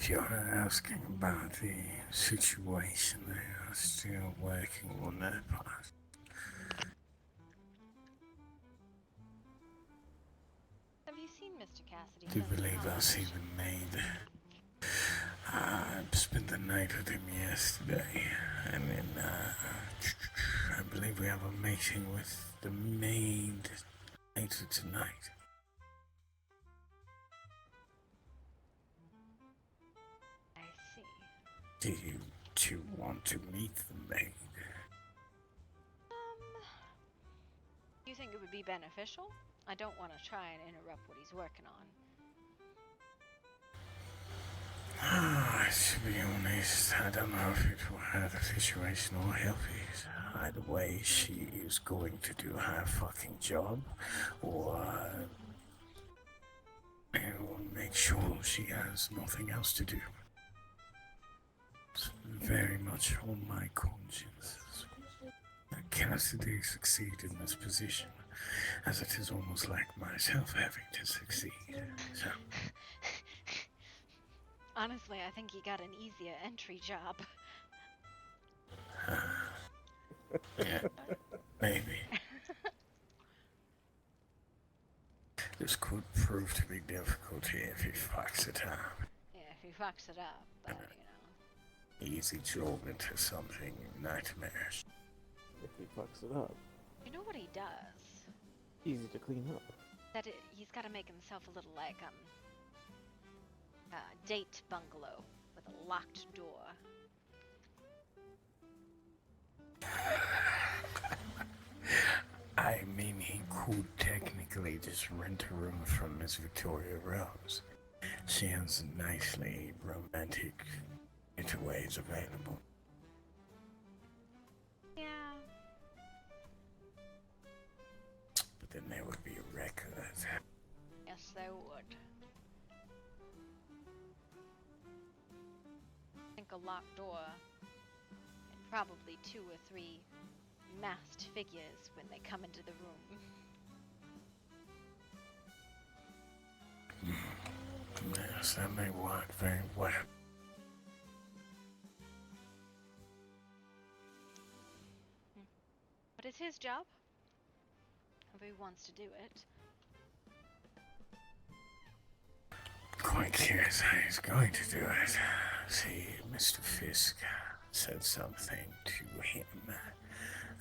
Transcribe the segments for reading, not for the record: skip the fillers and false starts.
You're asking about the situation. They are still working on that part. Have you seen Mr. Cassidy? Do you Doesn't believe sound I'll see much. the maid? I spent the night with him yesterday, and then I believe we have a meeting with the maid later tonight. I see. Do you two want to meet the maid? Do you think it would be beneficial? I don't want to try and interrupt what he's working on. To be honest, I don't know if it will hurt the situation or help it. Either way, she is going to do her fucking job, or it will make sure she has nothing else to do. It's very much on my conscience. Cassidy succeed in this position, as it is almost like myself having to succeed. So, Honestly, I think he got an easier entry job. yeah, maybe. This could prove to be difficult if he fucks it up. Yeah, if he fucks it up, but Easy job into something nightmarish. If he fucks it up, You know what he does? easy to clean up. He's got to make himself a little like date bungalow with a locked door. I mean, he could technically just rent a room from Miss Victoria Rose. She has nicely romantic getaways available. Yeah. But then there would be a record. Yes, they would. I think a locked door and probably 2 or 3 masked figures when they come into the room. Yes, that may work very well. But it's his job. However he wants to do it. Quite curious how he's going to do it. See, Mr. Fisk said something to him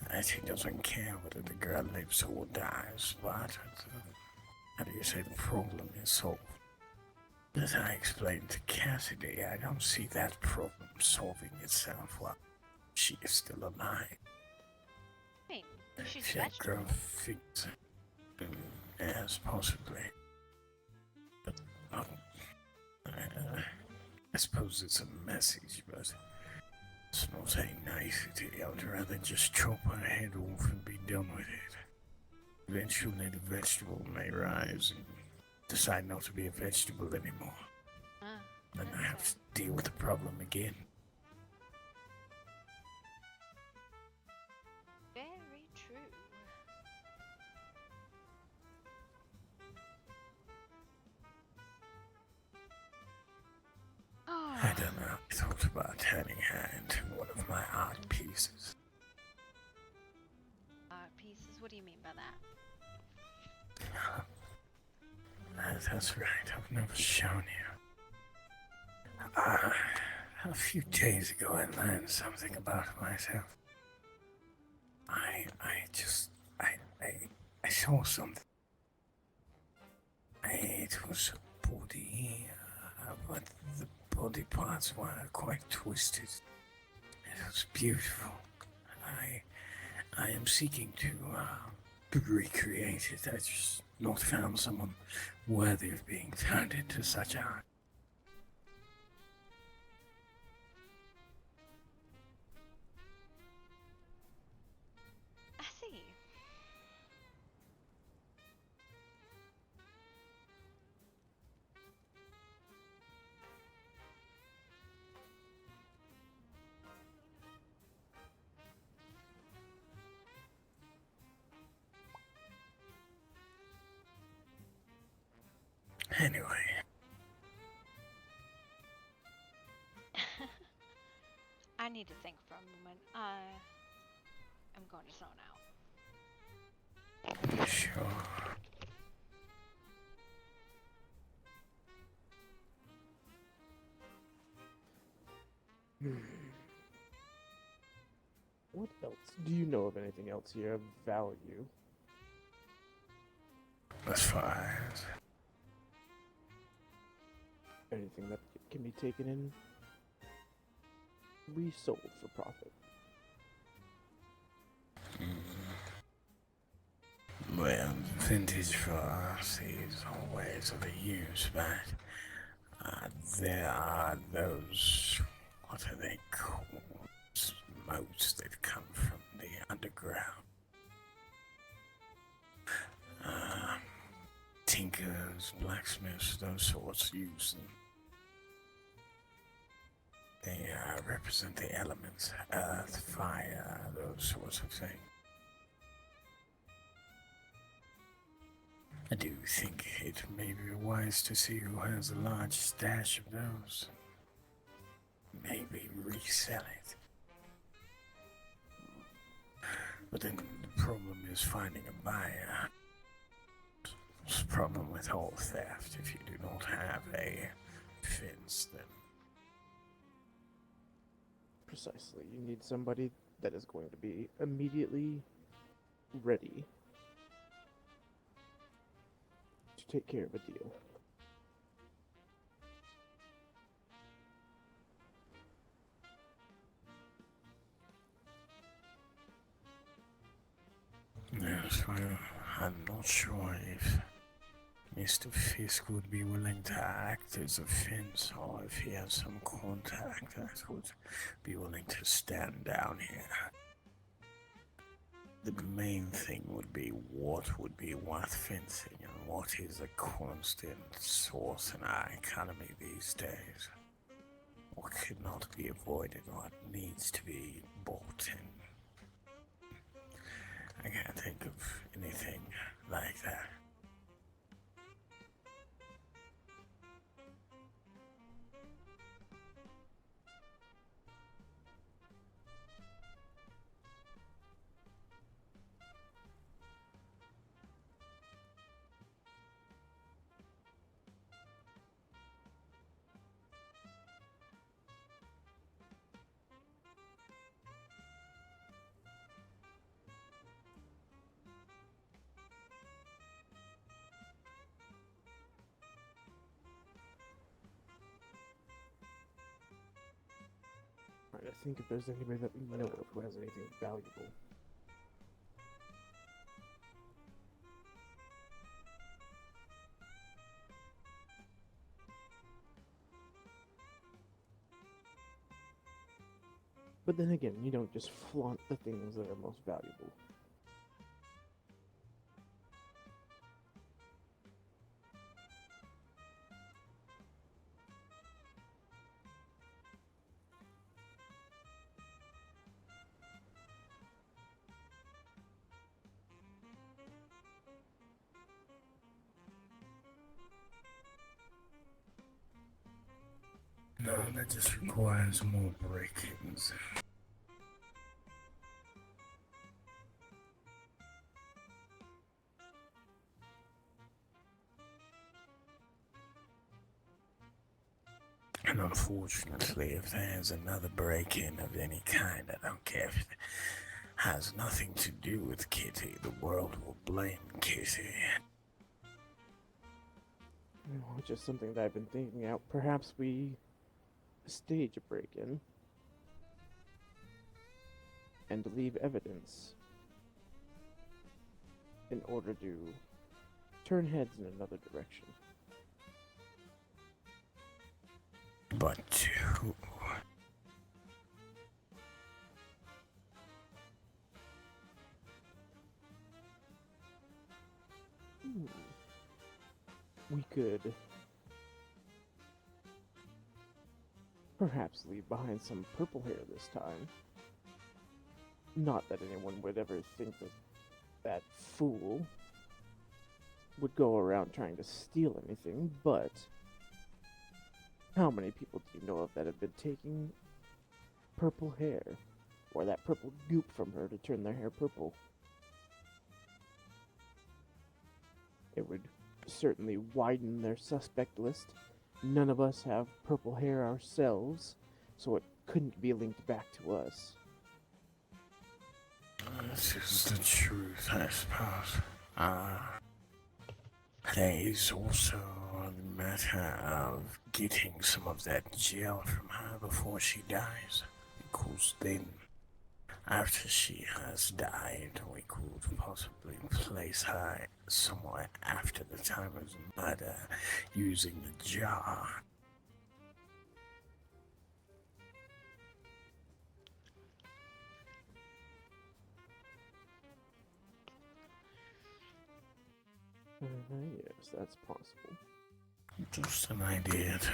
that he doesn't care whether the girl lives or dies, but how do you say the problem is solved? As I explained to Cassidy, I don't see that problem solving itself while she is still alive. I mean, she's If a that girl vegetable. fits, yes, possibly. But I suppose it's a message, but it's not a nicety. I would rather just chop her head off and be done with it. Eventually the vegetable may rise and decide not to be a vegetable anymore. Then I have to deal with the problem again. Very true. I don't know. I thought about turning her into one of my art pieces. Art pieces? What do you mean by that? That's right. I've never shown you. A few days ago, I learned something about myself. I saw something. It was a body, but the body parts were quite twisted. It was beautiful. I am seeking to recreate it. I just not found someone worthy of being turned into such art. I see. Anyway, need to think for a moment. I'm going to zone out. Sure. What else? Do you know of anything else here of value? As far as Anything that can be taken in, resold for profit? well, vintage for us is always of use, but there are those, what are they called? Moats that come from the underground. Tinkers, blacksmiths, those sorts use them. They represent the elements, earth, fire, those sorts of things. I do think it may be wise to see who has a large stash of those. Maybe resell it. But then the problem is finding a buyer. It's a problem with all theft. If you do not have a fence, then Precisely. You need somebody that is going to be immediately ready to take care of a deal. yes, well, I'm not sure if Mr. Fisk would be willing to act as a fence, or if he has some contact that would be willing to stand down here. The main thing would be what would be worth fencing and what is a constant source in our economy these days. What could not be avoided, what needs to be bought in. I can't think of anything like that. Alright, I think if there's anybody that we know of who has anything valuable. But then again, you don't just flaunt the things that are most valuable. No, that just requires more break-ins. And unfortunately, if there's another break-in of any kind, I don't care if it has nothing to do with Kitty, the world will blame Kitty. Well, just something that I've been thinking out. Perhaps we stage a break-in and leave evidence in order to turn heads in another direction. But who? We could perhaps leave behind some purple hair this time. Not that anyone would ever think that that fool would go around trying to steal anything, but how many people do you know of that have been taking purple hair, or that purple goop from her to turn their hair purple. It would certainly widen their suspect list. None of us have purple hair ourselves, so it couldn't be linked back to us. This is the truth, I suppose. There is also the matter of getting some of that gel from her before she dies. Because then, after she has died, we could possibly place her somewhere after the time of the murder using the jar. Yes, that's possible. Just an idea to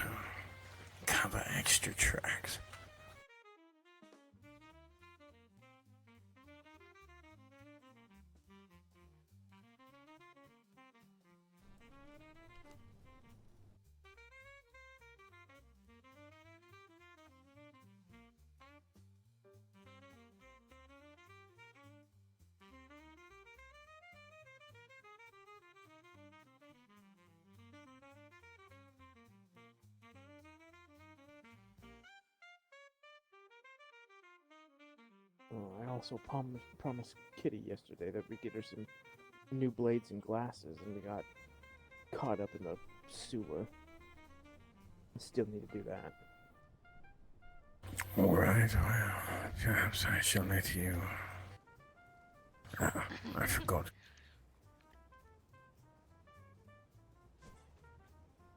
cover extra tracks. I also promised Kitty yesterday that we'd get her some new blades and glasses, and we got caught up in the sewer. Still need to do that. Alright, well, perhaps I shall let you... I forgot.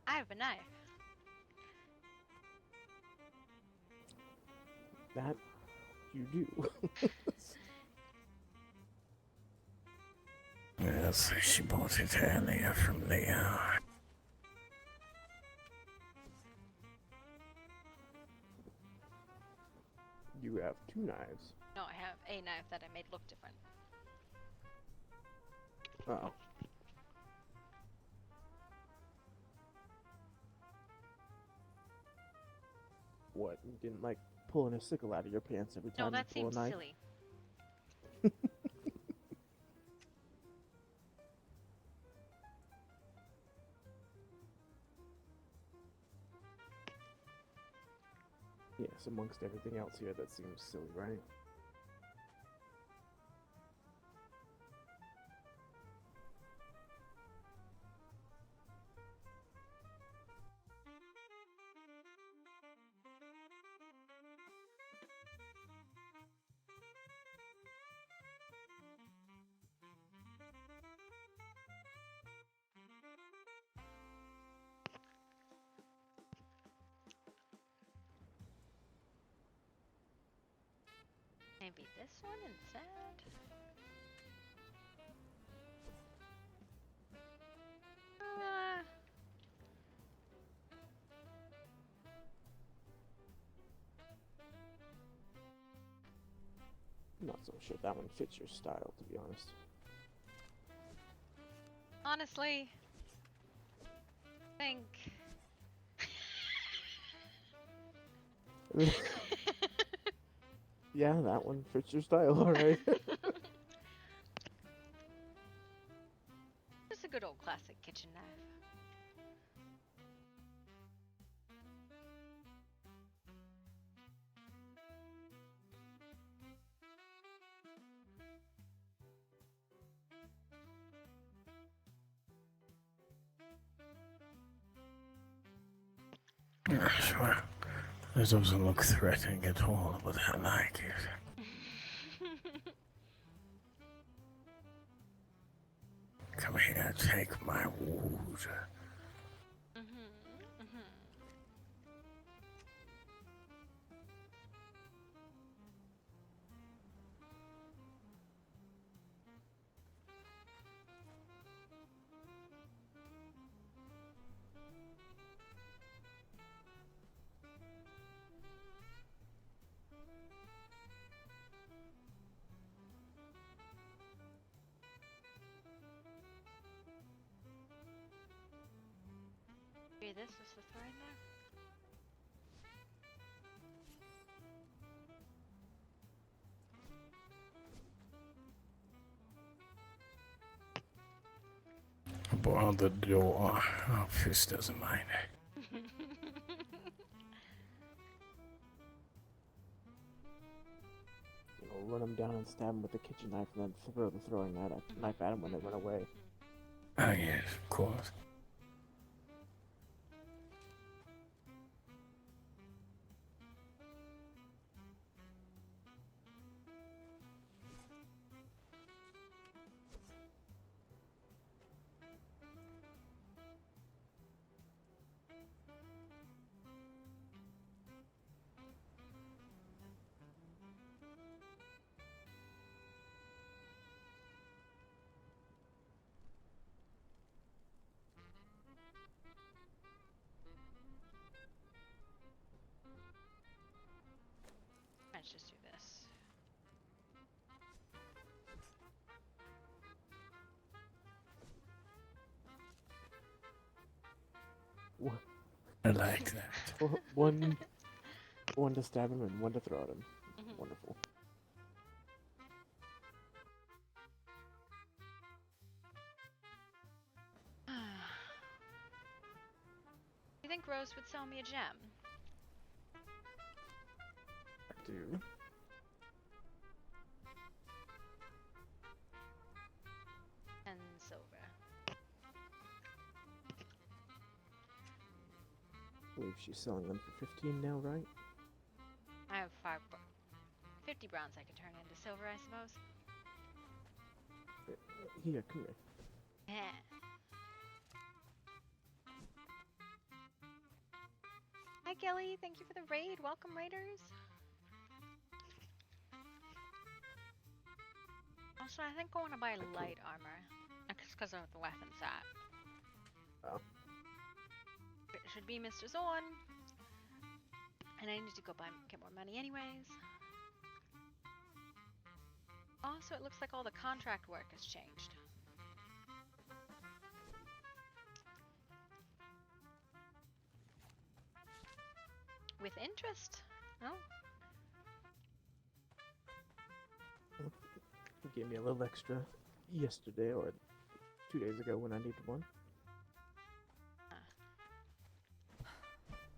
I have a knife. That you do. Yes, she bought it earlier from Leo. You have two knives. No, I have a knife that I made look different. Oh. What? You didn't like pulling a sickle out of your pants every time No, that you pull seems a knife? silly. Yes, amongst everything else here, that seems silly, right? Maybe this one instead? Uh, I'm not so sure that one fits your style, to be honest. honestly, I think... Yeah, that one fits your style, alright. Just a good old classic kitchen knife. Yes, well, it doesn't look threatening at all, but I like it. Come here, take my wood. Maybe this is the throwing knife? borrow the door. Oh, Fist doesn't mind. Run him down and stab him with the kitchen knife, and then throw the throwing knife at him when they run away. Oh, yes, of course. Let's just do this. I like that. One to stab him and one to throw at him. Wonderful. You think Rose would sell me a gem? I do. And silver. I believe she's selling them for 15 now, right? I have 50 browns I could turn into silver, I suppose. Here, come here. Yeah. Hi, Kelly. Thank you for the raid. Welcome, raiders. Also, I think I want to buy light armor. Just because of the weapon set. Oh. It should be Mr. Zorn. And I need to go get more money anyways. Also, it looks like all the contract work has changed. With interest? Oh. He gave me a little extra yesterday or 2 days ago when I needed one.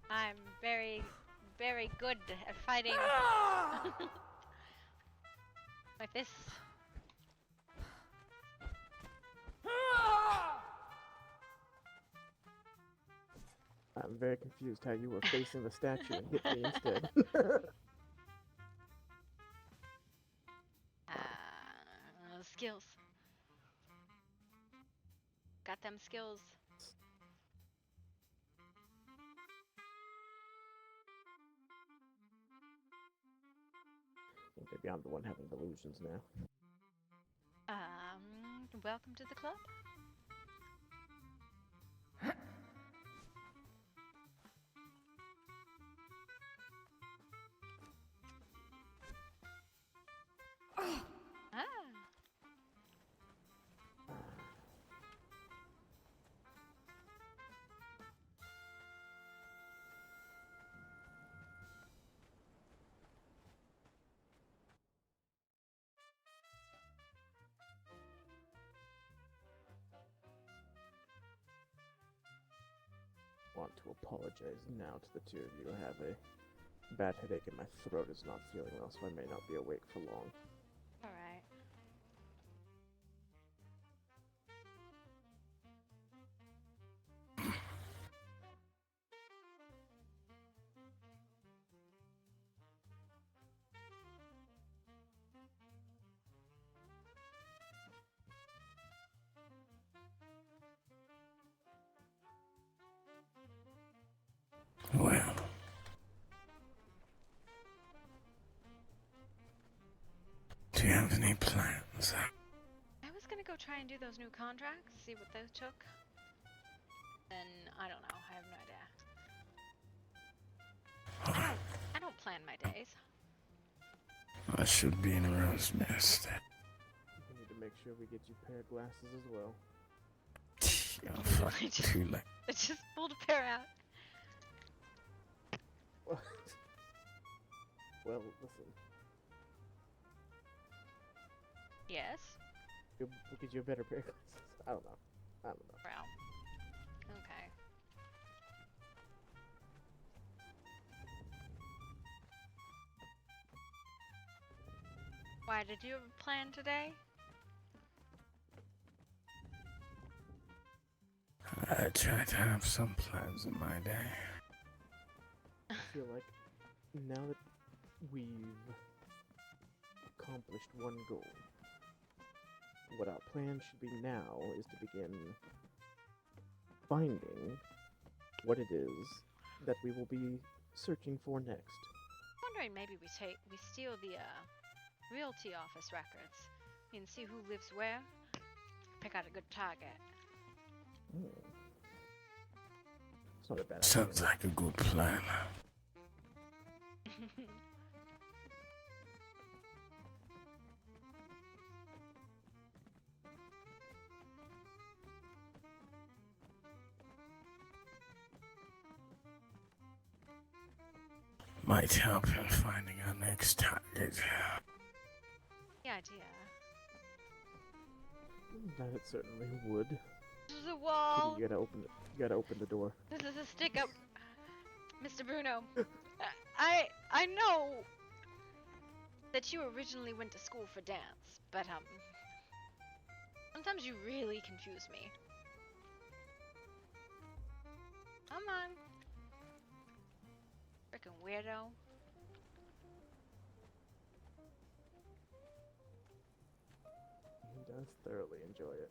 I'm very, very good at fighting like this. I'm very confused how you were facing the statue and hit me instead. Skills. Got them skills. Maybe I'm the one having delusions now. Welcome to the club. I want to apologize now to the two of you. I have a bad headache and my throat is not feeling well, so I may not be awake for long. Alright. Well, do you have any plans? I was gonna go try and do those new contracts, see what those took. And I don't know, I have no idea. I don't plan my days. I should be in Rose Nest. We need to make sure we get you a pair of glasses as well. Oh, fuck, too late. I just pulled a pair out. What? Well, listen. Yes. We'll get you a better pair of glasses. I don't know. Why, did you have a plan today? I try to have some plans in my day. I feel like now that we've accomplished one goal, what our plan should be now is to begin finding what it is that we will be searching for next. Wondering maybe we steal the realty office records and see who lives where. Pick out a good target. It's not a bad idea. Sounds like a good plan. Might help in finding our next target. The idea. That it certainly would. This is a wall. Kitty, you gotta open the door. This is a stick up. Mr. Bruno. I know that you originally went to school for dance, but sometimes you really confuse me. Come on. Frickin' weirdo. He does thoroughly enjoy it.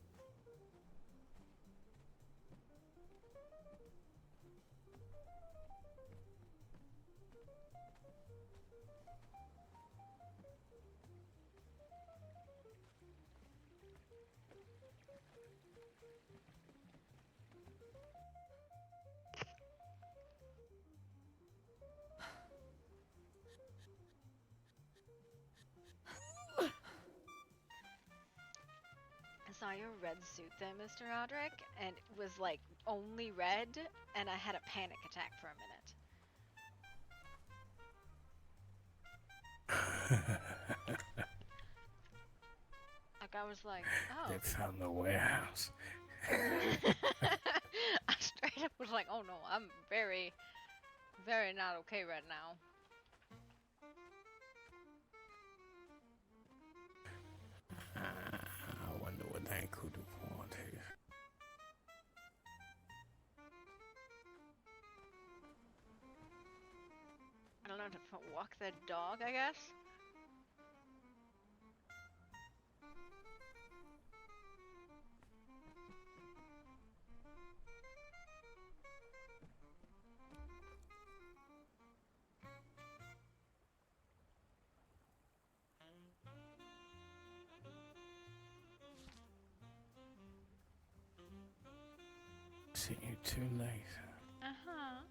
I saw your red suit there, Mr. Roderick, and it was like only red, and I had a panic attack for a minute. Like I was like, oh. They found the warehouse. I straight up was like, oh no, I'm very, very not okay right now. I wonder what they could have wanted. I don't know, to walk their dog, I guess? See you too late. Uh-huh.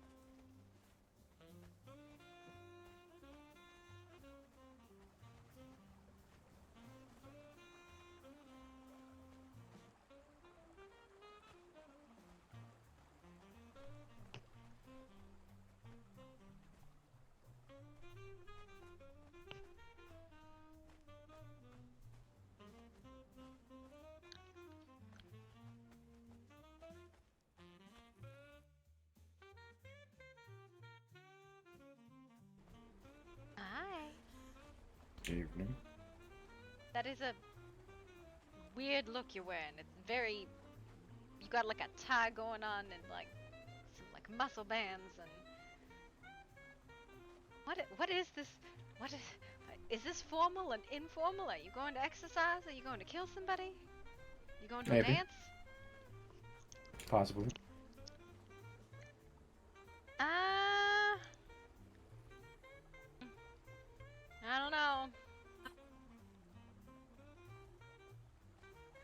Hi. Evening. That is a weird look you're wearing. It's very... You got like a tie going on and like some like muscle bands and... What is this? What is this formal and informal? Are you going to exercise? Are you going to kill somebody? You going to a Maybe. dance? Possibly. I don't know.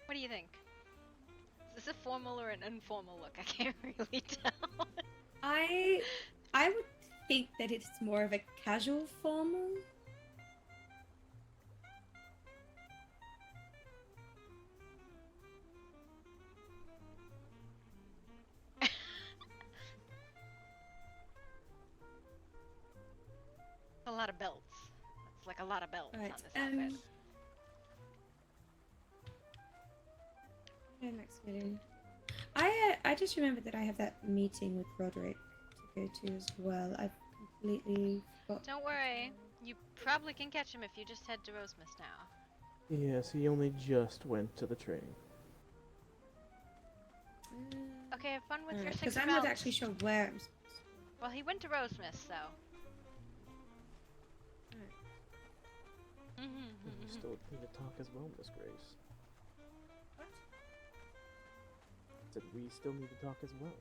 What do you think? Is this a formal or an informal look? I can't really tell. I would think that it's more of a casual formal. A lot of belts. It's like a lot of belts Right. on this outfit. Next meeting. I just remembered that I have that meeting with Roderick to go to as well. I've completely forgot. Don't worry. You probably can catch him if you just head to Rosemas now. Yes, he only just went to the training. Okay, have fun with your six Because I'm rounds. not actually sure where I'm supposed to go. Well, he went to Rosemist, so. And we still need to talk as well, Miss Grace. What? Said we still need to talk as well.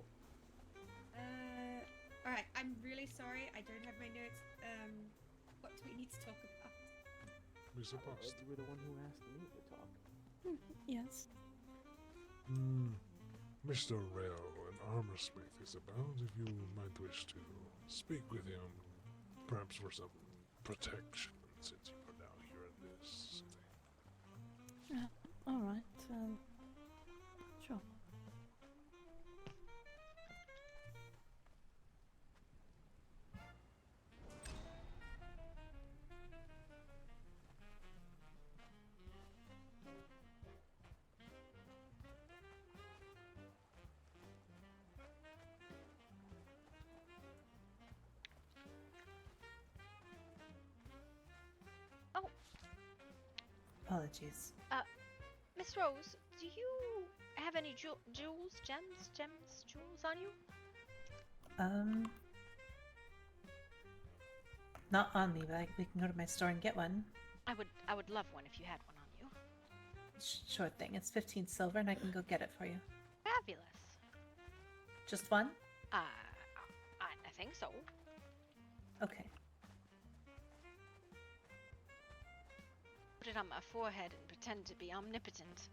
Alright, I'm really sorry. I don't have my notes. What do we need to talk about? We're supposed You were the one who asked me to talk. Yes. Mr. Rail, an armor smith, is about. If you might wish to speak with him, perhaps for some protection, since you are now here in this city. Alright, sure. Oh, Apologies. Miss Rose, do you have any jewels, gems, jewels on you? Not on me, but we can go to my store and get one. I would love one if you had one on you. Sure thing. It's 15 silver, and I can go get it for you. Fabulous. Just one? I think so. Okay. Put it on my forehead and pretend to be omnipotent.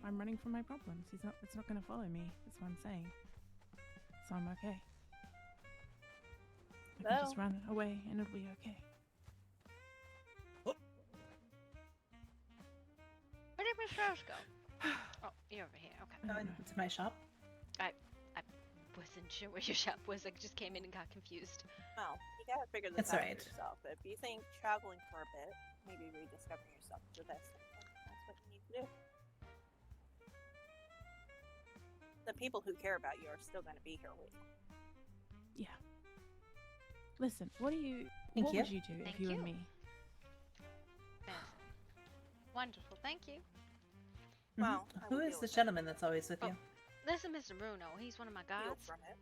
I'm running from my problems. It's not gonna follow me. That's what I'm saying. So I'm okay. I can just run away and it'll be okay. Where did Miss Rose go? Oh, you're over here. Okay. Go into my shop. I wasn't sure where your shop was. I just came in and got confused. Well, you gotta figure this It's out alright. for yourself. If you think traveling for a bit, maybe rediscovering yourself is the best thing, that's what you need to do. The people who care about you are still gonna be here with you. Yeah. Listen, what would you do Thank if you you. and me? Wonderful. Thank you. Well, I Who would is deal the with it. gentleman that's always with you? This is Mr. Bruno. He's one of my Heal guards. from it.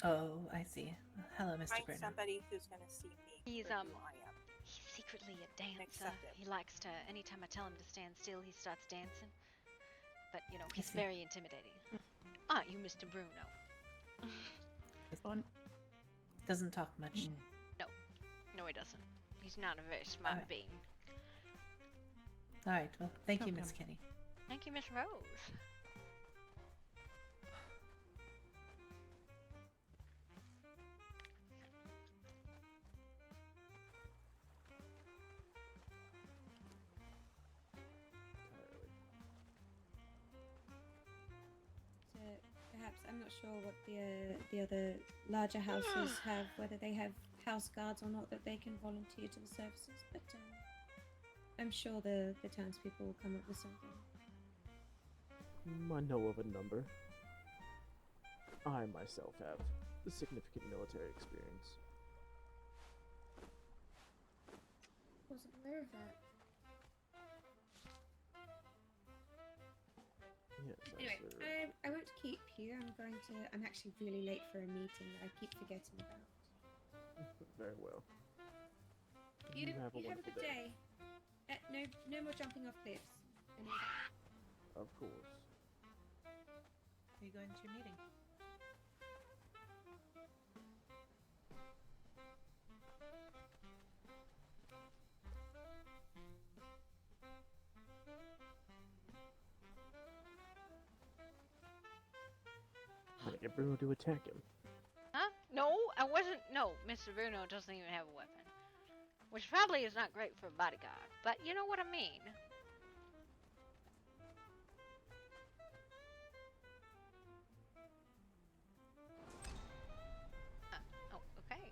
Oh, I see. Hello, Mr. Find Bruno. somebody who's gonna see me. He's, for who I am. He's secretly a dancer. accept it. He likes to, anytime I tell him to stand still, he starts dancing. But, you know, he's see. very intimidating. Aren't you, Mr. Bruno? On Doesn't talk much. No, he doesn't. He's not a very smart Alright. being. Alright, well, thank you, Okay. Miss Kitty. Thank you, Miss Rose. Perhaps I'm not sure what the other larger houses have, whether they have house guards or not that they can volunteer to the services, but I'm sure the townspeople will come up with something. I know of a number. I myself have significant military experience. Wasn't aware of that. Yes, Anyway, I serve. I won't keep you. I'm actually really late for a meeting that I keep forgetting about. Very well. You have a wonderful good day. No more jumping off cliffs. I know that. Of course. Are you going to your meeting? Trying to get Bruno to attack him. Huh? No, I wasn't. No, Mr. Bruno doesn't even have a weapon. Which probably is not great for a bodyguard, but you know what I mean. Oh, okay.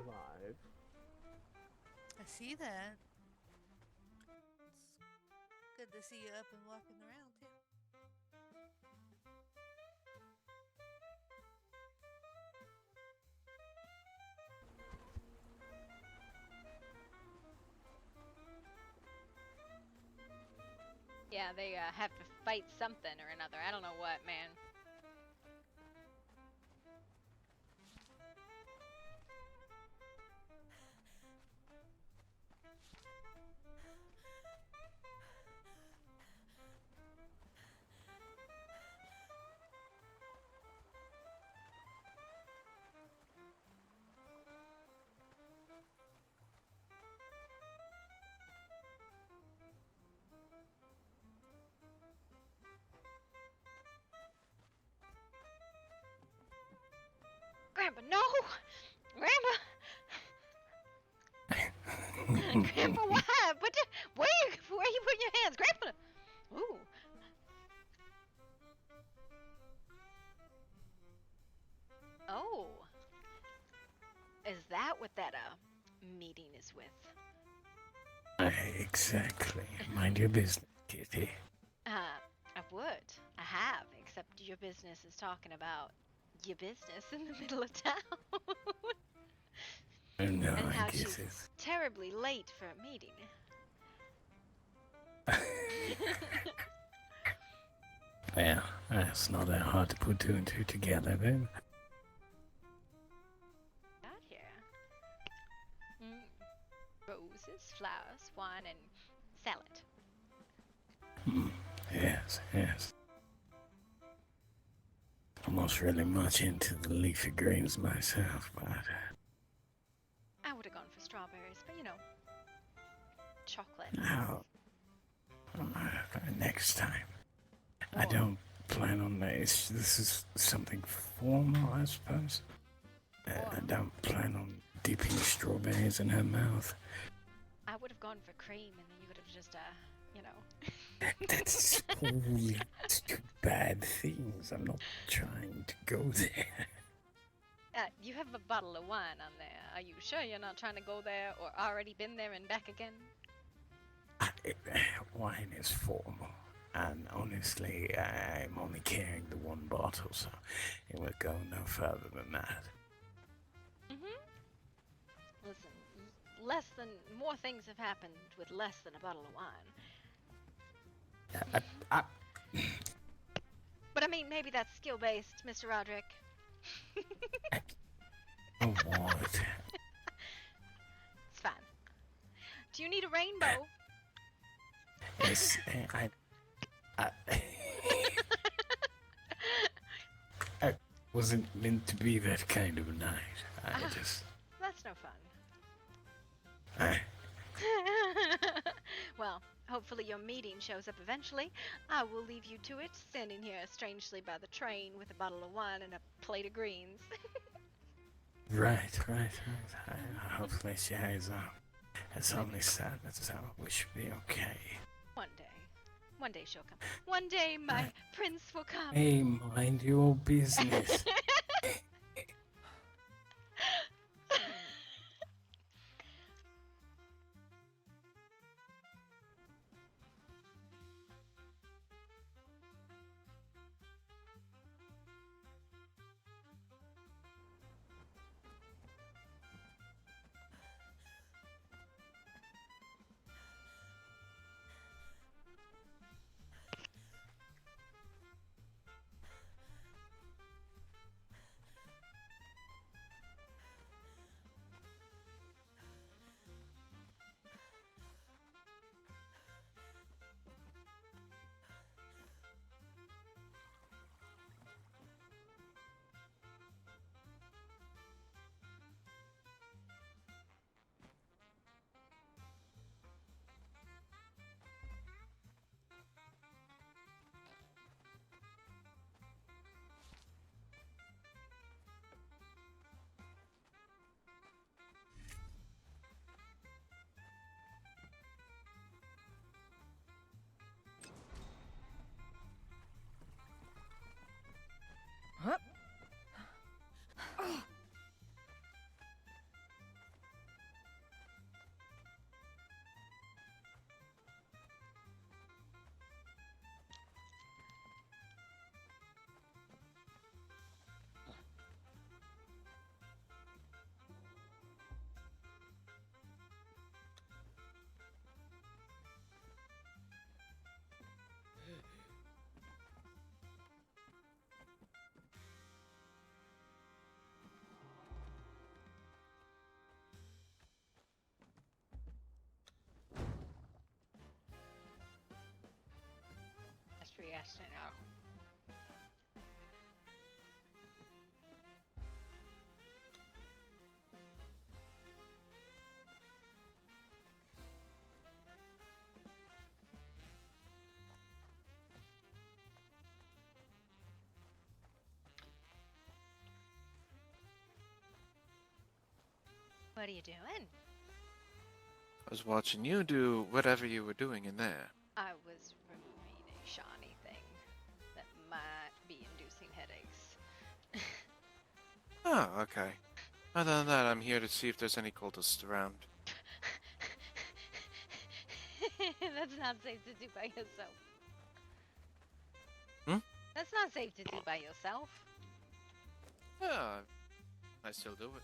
alive. I see that. It's good to see you up and walking around too. Yeah, they have to fight something or another. I don't know what, man. Grandpa, no! Grandpa! Grandpa, what? Where are you putting your hands? Grandpa! Ooh. Oh. Is that what that, meeting is with? Exactly. Mind your business, kitty. I would. I have, except your business is talking about your business in the middle of town. No, And how I guess she's it's... terribly late for a meeting. Well, that's not that hard to put two and two together, then. Out here. Roses, flowers, wine, and salad. Yes. I'm not really much into the leafy greens myself, but... I would have gone for strawberries, but you know, chocolate. Now, next time. I don't plan on this. This is something formal, I suppose. I don't plan on dipping strawberries in her mouth. I would have gone for cream, and then you would have just, you know. That's only two bad things. I'm not trying to go there. You have a bottle of wine on there. Are you sure you're not trying to go there or already been there and back again? Wine is formal. And honestly, I'm only carrying the one bottle, so it will go no further than that. Listen, more things have happened with less than a bottle of wine. But I mean, maybe that's skill-based, Mr. Roderick. What? It's fine. Do you need a rainbow? Yes, I wasn't meant to be that kind of a night. That's no fun. Well, hopefully your meeting shows up eventually. I will leave you to it, standing here strangely by the train with a bottle of wine and a plate of greens. Right. Hopefully she has It's only sadness, so we should be okay. One day she'll come. One day my prince will come. Hey, mind your business. What are you doing? I was watching you do whatever you were doing in there. I was removing a shiny thing that might be inducing headaches. Oh, okay. Other than that, I'm here to see if there's any cultists around. That's not safe to do by yourself. Hmm? That's not safe to do by yourself. Yeah, I still do it.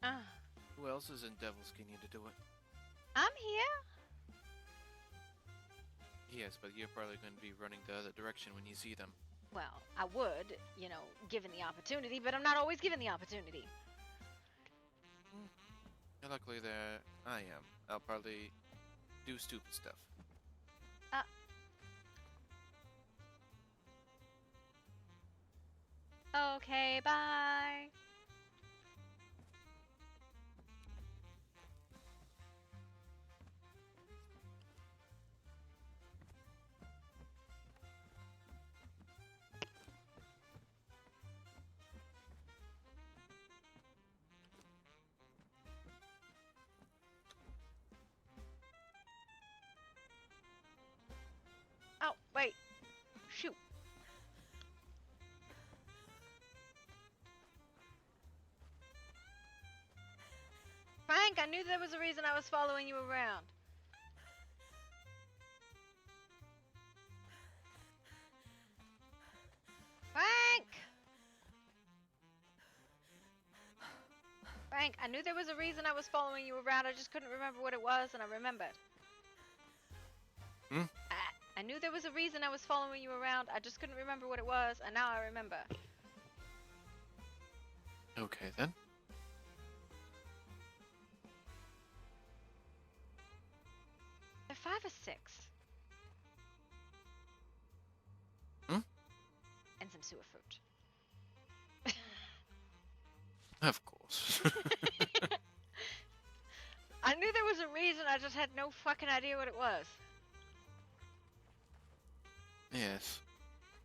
Ah, Who else is in Devil's Canyon to do it? I'm here. Yes, but you're probably going to be running the other direction when you see them. Well, I would, given the opportunity, but I'm not always given the opportunity. And luckily there I am. I'll probably do stupid stuff. Okay, bye. Oh, wait. Shoot. Frank, I knew there was a reason I was following you around. Frank! Frank, I knew there was a reason I was following you around. I just couldn't remember what it was, and I remembered. Hmm? I knew there was a reason I was following you around. I just couldn't remember what it was, and now I remember. Okay then. They're 5 or 6. Hmm? And some sewer fruit. Of course. I knew there was a reason, I just had no fucking idea what it was. Yes.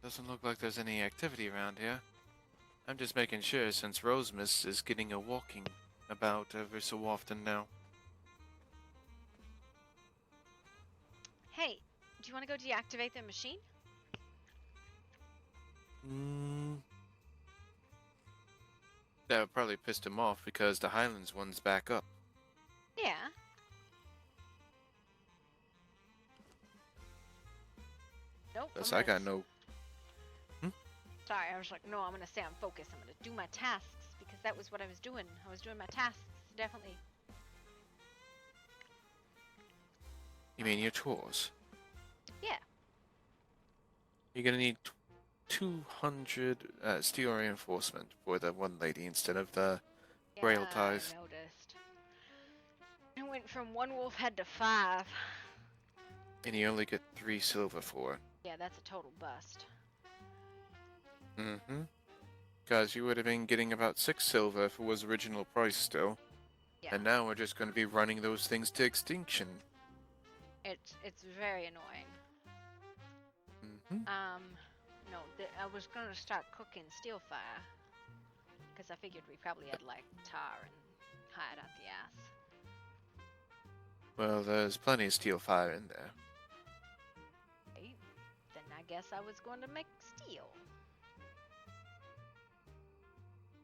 Doesn't look like there's any activity around here. I'm just making sure since Rosemus is getting a walking about every so often now. Hey, do you want to go deactivate the machine? That would probably pissed him off because the Highlands one's back up. Yeah. Nope. Plus, I got no. Sorry, I was like, no, I'm gonna stay on focus. I'm gonna do my tasks because that was what I was doing. I was doing my tasks, definitely. You mean your chores? Yeah. You're gonna need 200 steel reinforcement for the one lady instead of the rail ties. I noticed. I went from 1 wolf head to 5. And you only get 3 silver for it. Yeah, that's a total bust. Mm-hmm. Because you would have been getting about 6 silver if it was original price still. Yeah. And now we're just going to be running those things to extinction. It's very annoying. Mm-hmm. No, I was gonna start cooking steel fire. Because I figured we probably had, like, tar and hide out the ass. Well, there's plenty of steel fire in there. Right? Then I guess I was going to make steel.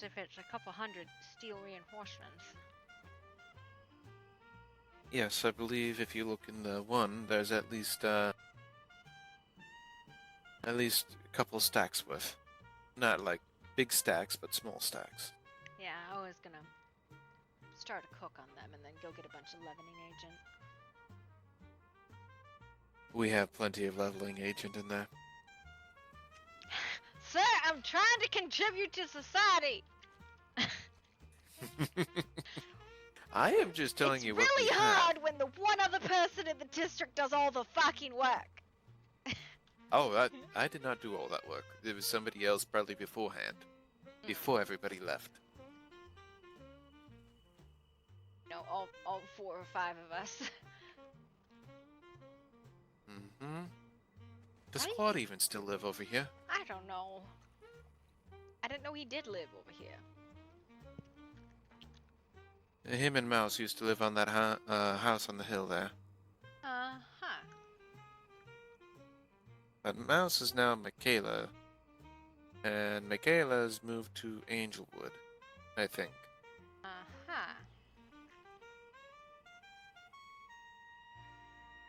If it's a couple hundred steel reinforcements. Yes, I believe if you look in the one, there's at least a couple stacks worth. Not like big stacks, but small stacks. Yeah, I was gonna start a cook on them and then go get a bunch of leavening agent. We have plenty of leveling agent in there. Sir, I'm trying to contribute to society! I am just telling you what we It's really have. hard when the one other person in the district does all the fucking work. Oh, I did not do all that work. There was somebody else probably beforehand. Before everybody left. No, all 4 or 5 of us. Mm-hmm. Does Right? Claude even still live over here? I don't know. I didn't know he did live over here. Him and Mouse used to live on that house on the hill there. Uh-huh. But Mouse is now Michaela, and Michaela's moved to Angelwood, I think. Uh-huh.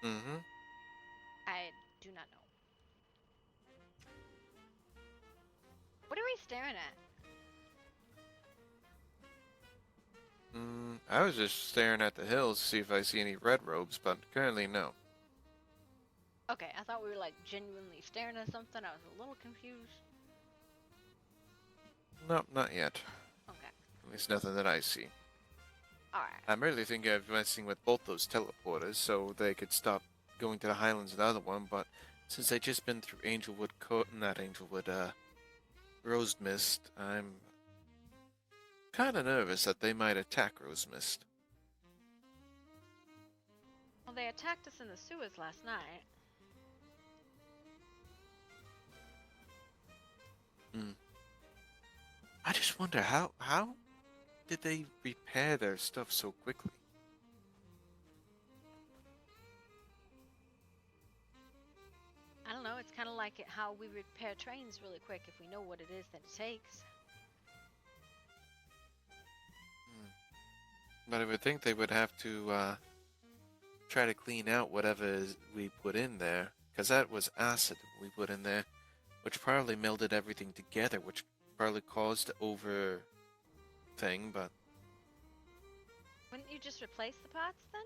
Mm-hmm. I do not know. What are we staring at? I was just staring at the hills to see if I see any red robes, but currently no. Okay, I thought we were like genuinely staring at something. I was a little confused. Nope, not yet. Okay. At least nothing that I see. Alright. I'm really thinking of messing with both those teleporters so they could stop going to the Highlands and the other one, but since they just been through Rose Mist, I'm kind of nervous that they might attack Rose Mist. Well, they attacked us in the sewers last night. I just wonder how did they repair their stuff so quickly? I don't know, it's kind of like how we repair trains really quick if we know what it is that it takes. But I would think they would have to try to clean out whatever we put in there, because that was acid we put in there, which probably melded everything together, which probably caused the over thing, but... Wouldn't you just replace the parts then?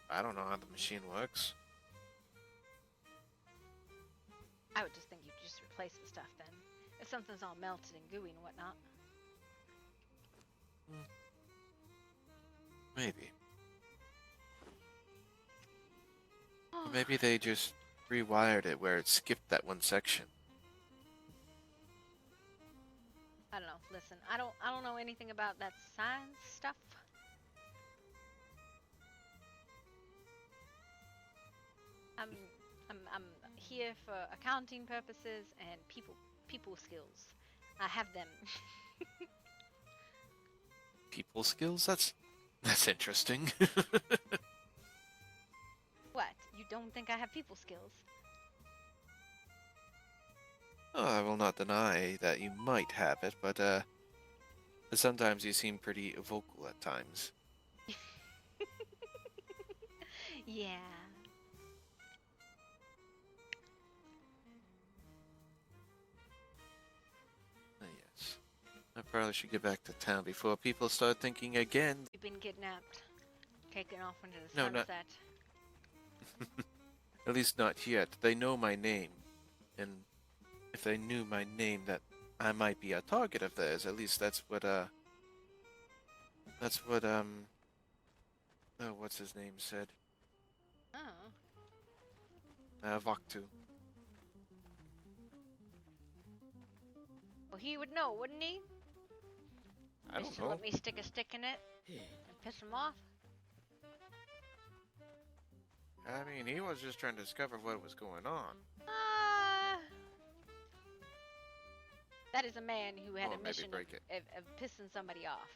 I don't know how the machine works. I would just think you'd just replace the stuff then. If something's all melted and gooey and whatnot. Maybe. Or maybe they just rewired it where it skipped that one section. I don't know. Listen, I don't know anything about that science stuff. I'm here for accounting purposes and people skills. I have them. People skills? That's interesting. What? You don't think I have people skills? Oh, I will not deny that you might have it, but sometimes you seem pretty vocal at times. Yeah. Yes. I probably should get back to town before people start thinking again. You've been kidnapped. Taken off into the No, not- sunset. At least not yet. They know my name. And if they knew my name, that I might be a target of theirs. At least that's what, oh, what's his name said? Oh. Vaktu. Well, he would know, wouldn't he? I Just don't to know. let me stick a stick in it and piss him off. I mean, he was just trying to discover what was going on. That is a man who had Or a maybe mission break it. of pissing somebody off.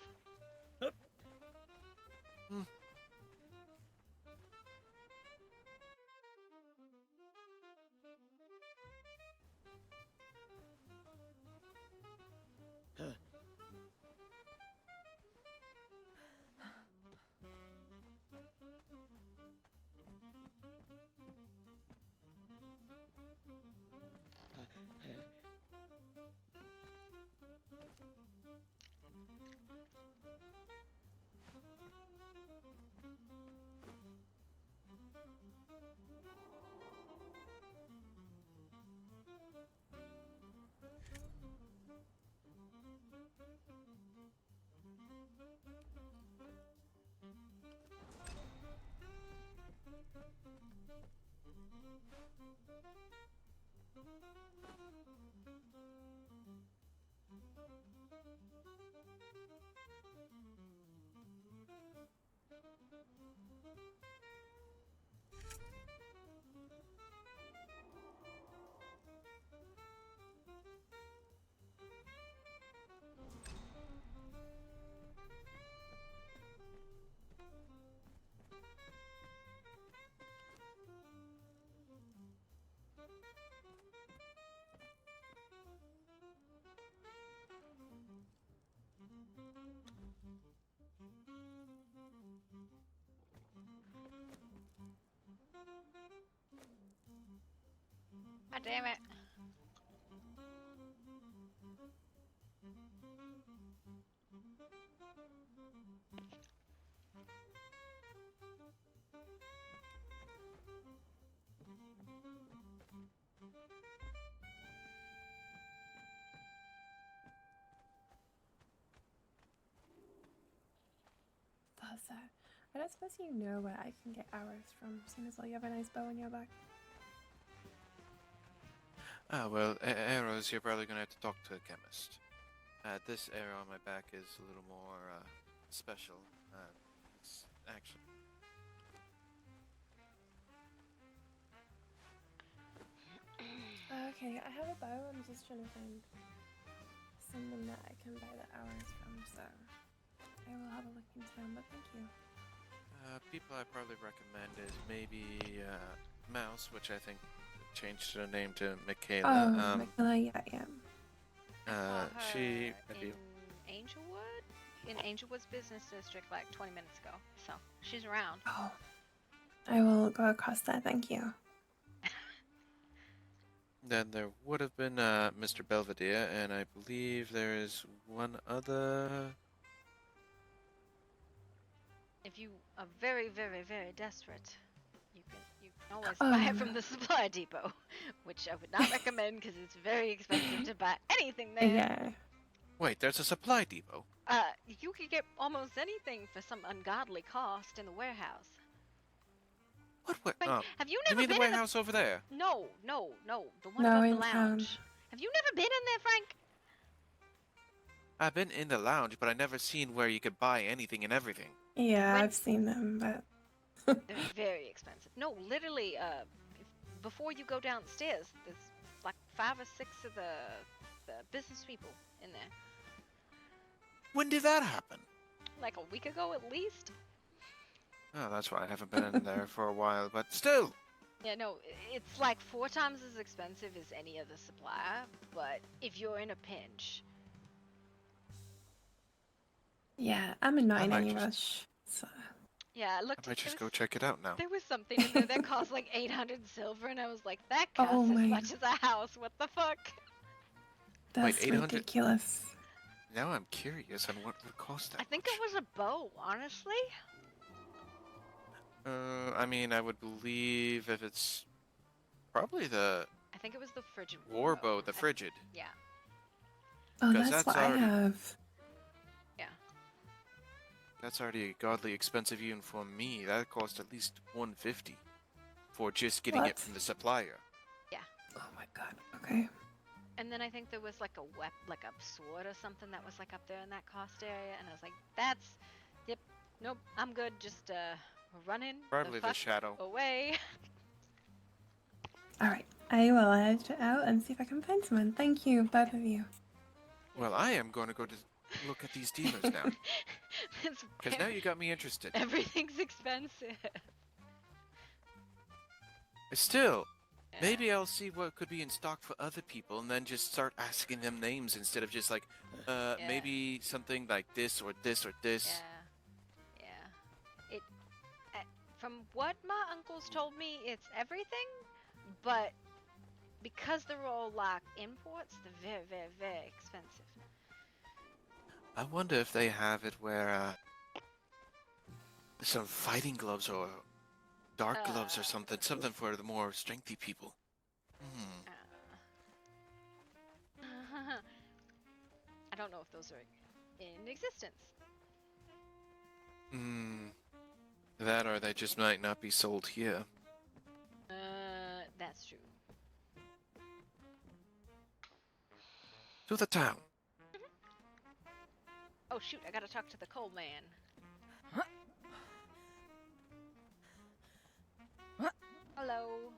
God damn it. Does that? I don't suppose you know where I can get arrows from, seeing as well you have a nice bow on your back. Ah, well, arrows, you're probably gonna have to talk to a chemist. This arrow on my back is a little more, special. It's actually... Okay, I have a bow. I'm just trying to find someone that I can buy the arrows from, so I will have a look in town, but thank you. People I probably recommend is maybe, Mouse, which I think changed her name to Michaela. Oh, Michaela, yeah. She... in Angelwood? In Angelwood's business district like 20 minutes ago. So, she's around. Oh, I will go across that, thank you. Then there would have been, Mr. Belvedere, and I believe there is one other... If you are very, very, very desperate, you can always buy it from the supply depot, which I would not recommend because it's very expensive to buy anything there. Yeah. Wait, there's a supply depot? You could get almost anything for some ungodly cost in the warehouse. What? Frank, Oh, have you you never mean been the warehouse over there? No, the one No, above the in lounge. town. Have you never been in there, Frank? I've been in the lounge, but I never seen where you could buy anything and everything. Yeah, When- I've seen them, but... They're very expensive. No, literally, before you go downstairs, there's like 5 or 6 of the business people in there. When did that happen? Like a week ago at least. Oh, that's why I haven't been in there for a while, but still. Yeah, no, it's like 4 times as expensive as any other supplier, but if you're in a pinch... Yeah, I'm not I in might any just- rush, so... Yeah, I looked I might at just there go check it out now. There was something in there that cost like 800 silver, and I was like, that costs Oh as my- much as a house, what the fuck? That's 800? ridiculous. Now I'm curious on what would cost that I think much. it was a bow, honestly. I mean, I would believe if it's probably the I think it was the frigid war bow, the frigid. Yeah. Oh, 'Cause that's that's what I already- have. That's already godly expensive even for me. That cost at least 150 for just getting What? it from the supplier. Oh my god, okay. And then I think there was like a like a sword or something that was like up there in that cost area, and I was like, yep, nope, I'm good, just running Probably the fuck shadow. away. Alright, I will head out and see if I can find someone. Thank you, both of you. Well, I am going to go to look at these dealers now. It's Because now you got me interested. everything's expensive. Still, Yeah. maybe I'll see what could be in stock for other people and then just start asking them names instead of just like, maybe something like this or this or this. Yeah. It, from what my uncles told me, it's everything, but because they're all like imports, they're very, very, very expensive. I wonder if they have it where, some fighting gloves or dark gloves or something for the more strengthy people. I don't know if those are in existence. That or they just might not be sold here. That's true. To the town. Oh shoot, I gotta talk to the coal man. Hello.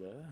brother.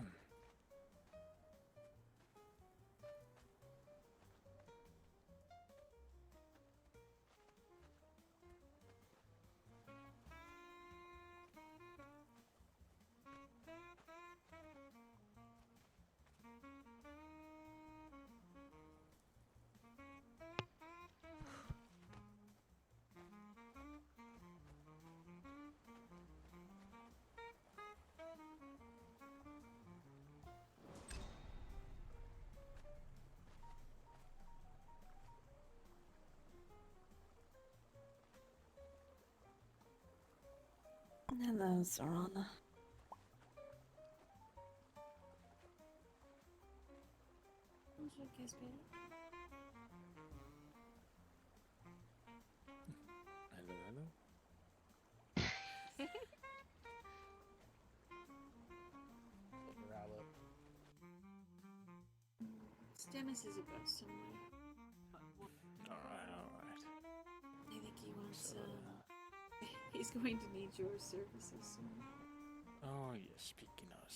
Hello, Serana. Bonjour, Gaspard. Hello, hello. Morale up. Stannis is about somewhere. Alright. I think he wants, he's going to need your services soon. Oh, yes, speaking of,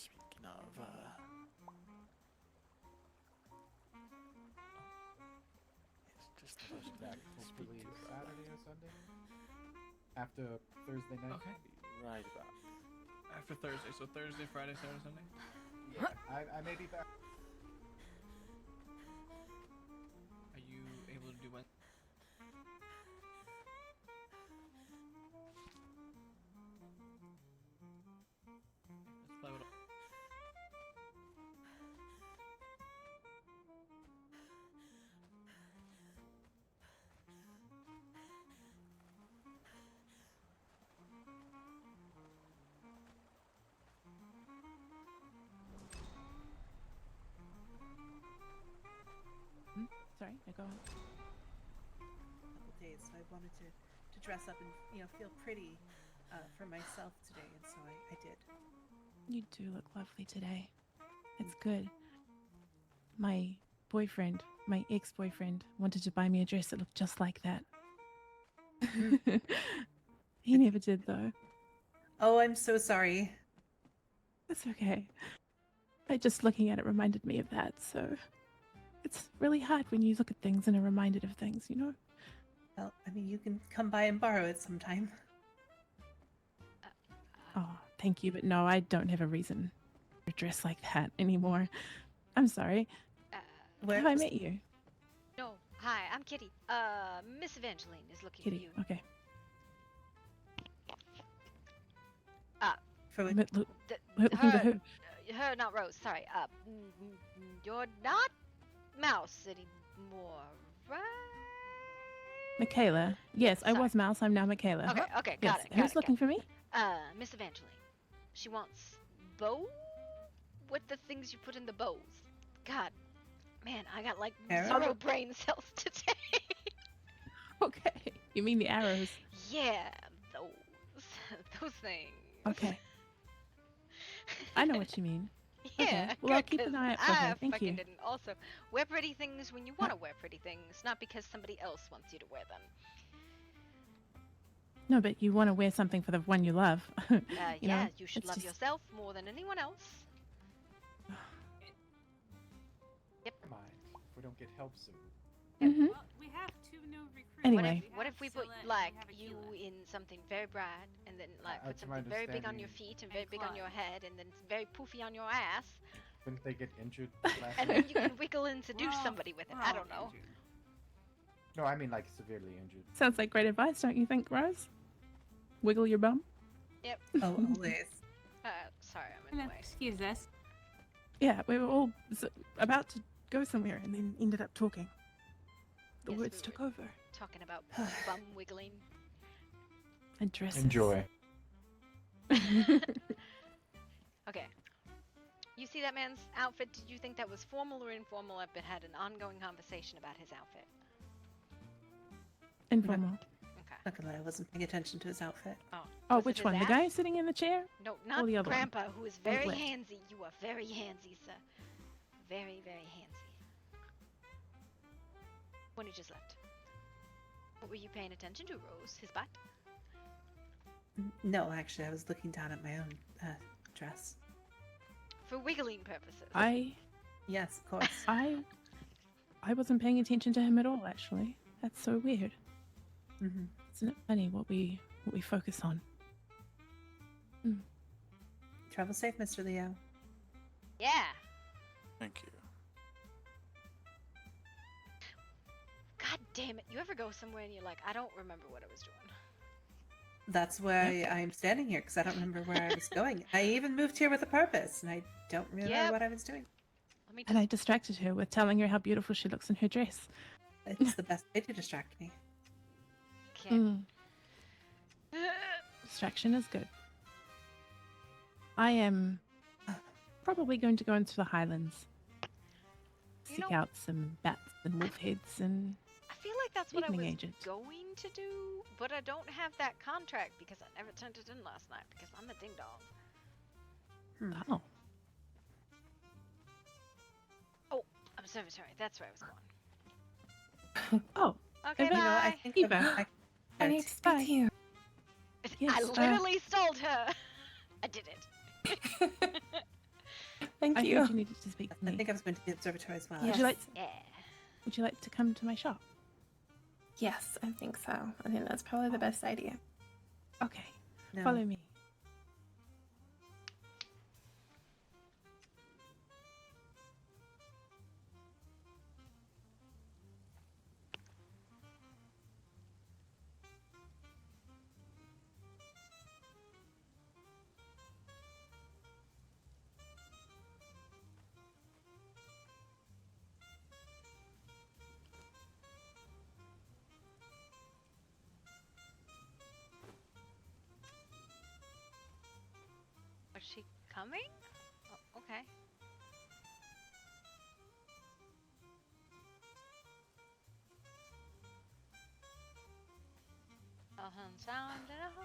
it's just the most valuable Hopefully speak to Saturday or Sunday? After Thursday night? Okay. Right about. After Thursday, so Thursday, Friday, Saturday, Sunday? Yeah, I may be back. Are you able to do Wednesday? Let's play with Sorry, no, go on. Couple days, so I wanted to dress up and feel pretty for myself today, and so I did. You do look lovely today. It's good. My boyfriend, my ex-boyfriend, wanted to buy me a dress that looked just like that. He never did, though. Oh, I'm so sorry. That's okay. Just looking at it reminded me of that, so it's really hard when you look at things and are reminded of things, you know? Well, I mean, you can come by and borrow it sometime. Oh, thank you, but no, I don't have a reason to dress like that anymore. I'm sorry. Have I met you? No. Hi, I'm Kitty. Miss Evangeline is looking Kitty, for you. okay. For Looking for her, who? her, not Rose. Sorry. You're not Mouse anymore, right? Michaela. Yes, I Sorry. was Mouse. I'm now Michaela. Okay, okay, Yes. got it. Who's looking for me? Miss Evangeline. She wants bow with the things you put in the bows. God, man, I got like Arrow? 0 brain cells today. Okay. You mean the arrows? Yeah, those things. Okay. I know what you mean. Yeah, Okay. Well, I'll good, keep an 'cause eye out for her. I Thank fucking you. didn't also wear pretty things when you want to wear pretty things, not because somebody else wants you to wear them. No, but you want to wear something for the one you love. You know, You should it's love just- yourself more than anyone else. Yep. Never mind. If we don't get help soon. Mhm. Well, we have 2 new recruits. Anyway. What if we put like you in something very bright, and then like put to my something very big on your understanding- feet and very big on your head, and then very poofy on your ass, Didn't they get injured last and week? then you can wiggle and seduce somebody with it. I don't know. No, I mean like severely injured. Sounds like great advice, don't you think, Rose? Wiggle your bum? Yep. Oh, always. Sorry, I'm in the way. Excuse us. Yeah, we were all about to go somewhere and then ended up talking. The Yes, words we took were over. Talking about bum wiggling. And dresses. Enjoy. Okay. You see that man's outfit? Did you think that was formal or informal? I've had an ongoing conversation about his outfit. Informal. Okay. Not gonna lie, I wasn't paying attention to his outfit. Oh. Oh, Was it which his one? The ass? guy sitting in the chair? No, not the other one? Grandpa, who is very left. handsy. You are very handsy, sir. Very, very handsy. When he just left. What were you paying attention to, Rose? His butt? No, actually, I was looking down at my own dress. for wiggling purposes. Yes, of course. I wasn't paying attention to him at all, actually. That's so weird. Mm-hmm. Isn't it funny what we focus on? Travel safe, Mr. Leo. Yeah. Thank you. God damn it! You ever go somewhere and you're like, I don't remember what I was doing. That's why I'm standing here, because I don't remember where I was going. I even moved here with a purpose, and I don't remember what I was doing. Let me And I distracted her with telling her how beautiful she looks in her dress. It's the best way to distract me. Distraction is good. I am probably going to go into the Highlands. Seek out some bats and wolf heads and I feel like that's what I evening was agent. going to do, but I don't have that contract because I never turned it in last night because I'm a ding dong. Oh. Oh, observatory. That's where I was going. Oh. Okay, Eva. bye. I think Eva. I need to speak to you. Yes, I literally stole her. I did it. Thank I you. heard you needed to speak to me. I think I was going to the observatory as well. Would you like? Yeah. Would you like to come to my shop? Yes, I think so. I think that's probably the best idea. Okay. No. Follow me. Was she coming? Oh, okay. Sound at all.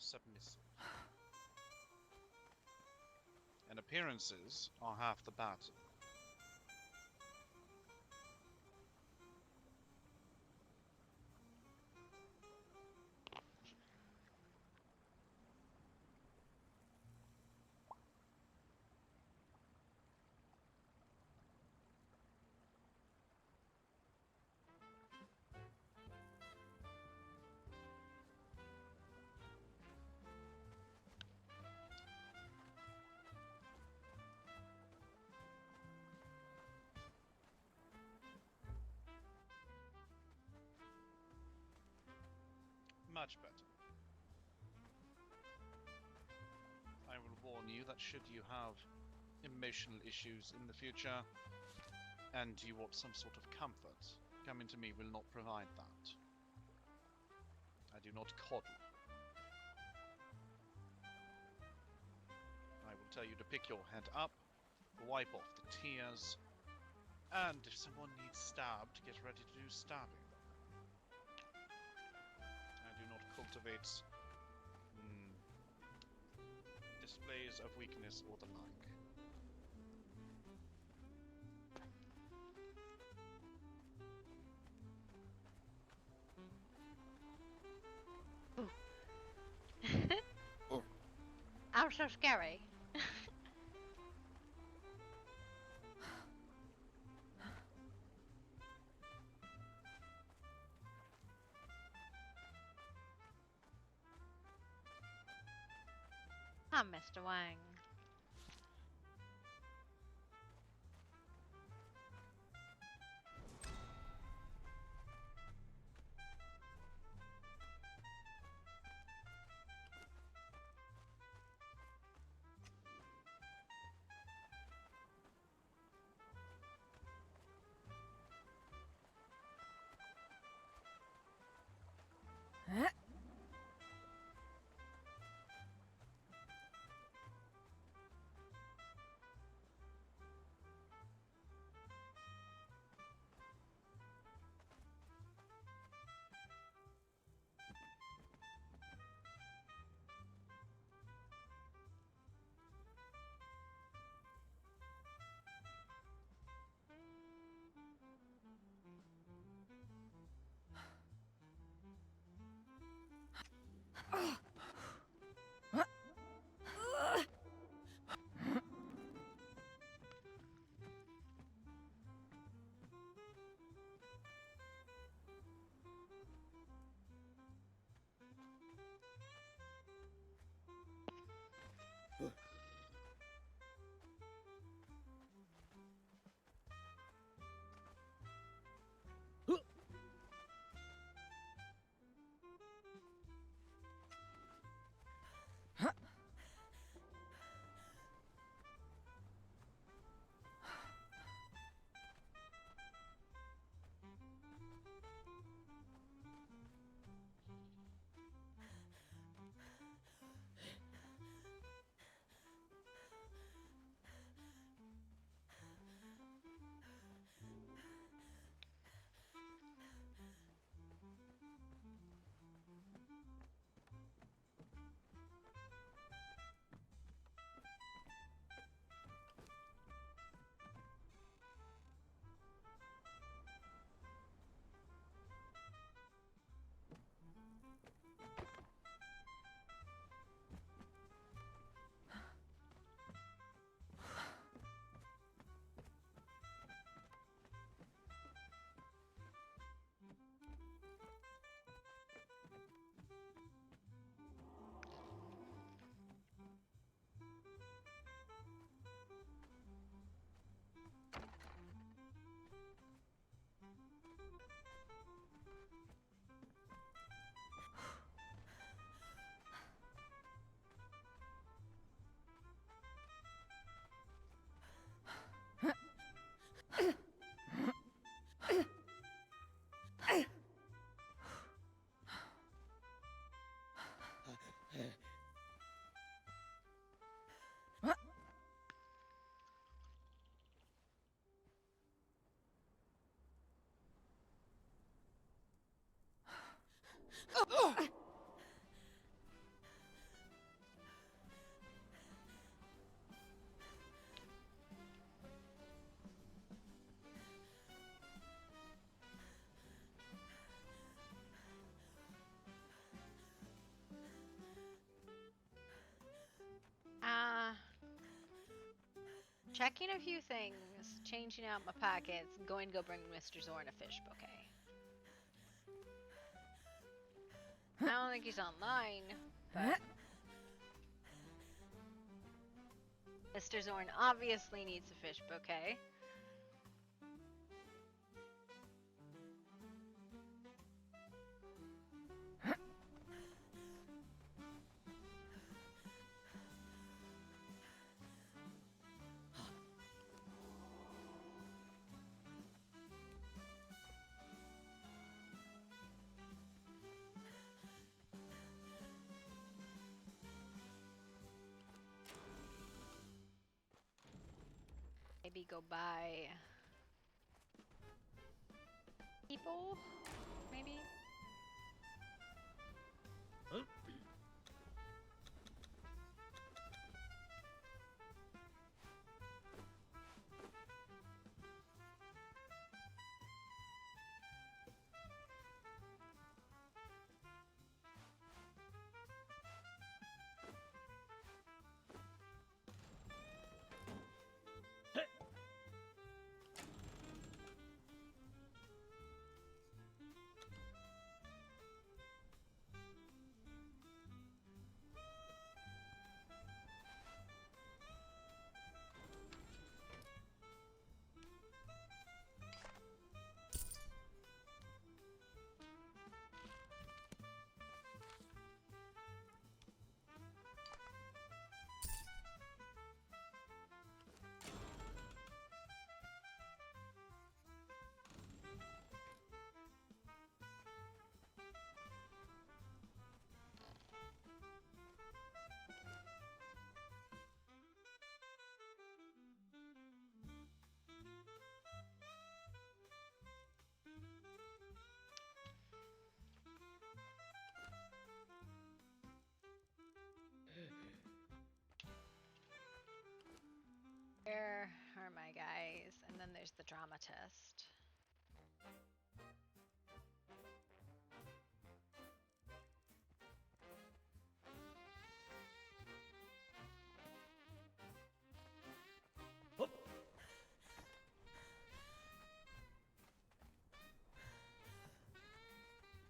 Submissive. And appearances are half the battle. Much better. I will warn you that should you have emotional issues in the future, and you want some sort of comfort, coming to me will not provide that. I do not coddle. I will tell you to pick your head up, wipe off the tears, and if someone needs stabbed, get ready to do stabbing them. I do not cultivate displays of weakness or the like. I'm so scary. I'm Mr. Wang. Checking a few things, changing out my pockets, going to go bring Mr. Zorn a fish bouquet. I don't think he's online, but Mr. Zorn obviously needs a fish bouquet. maybe go by people, maybe. Where are my guys? And then there's the drama test.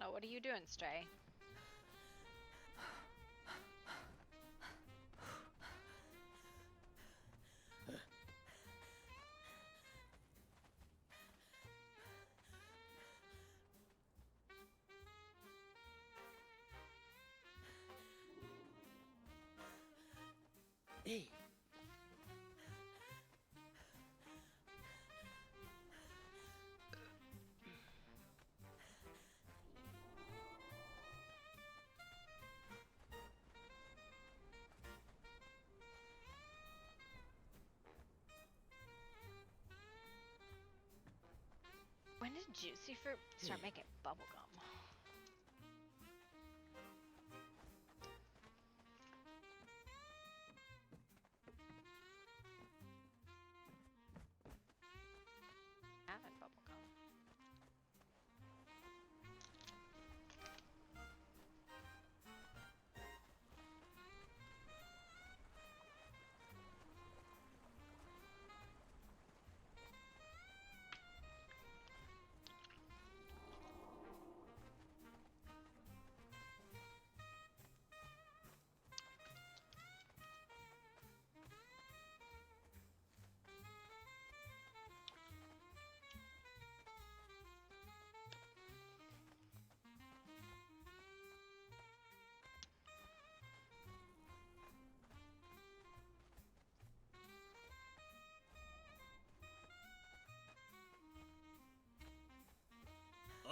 Oh, what are you doing, Stray? Hey. When did Juicy Fruit start making bubblegum? Having bubblegum.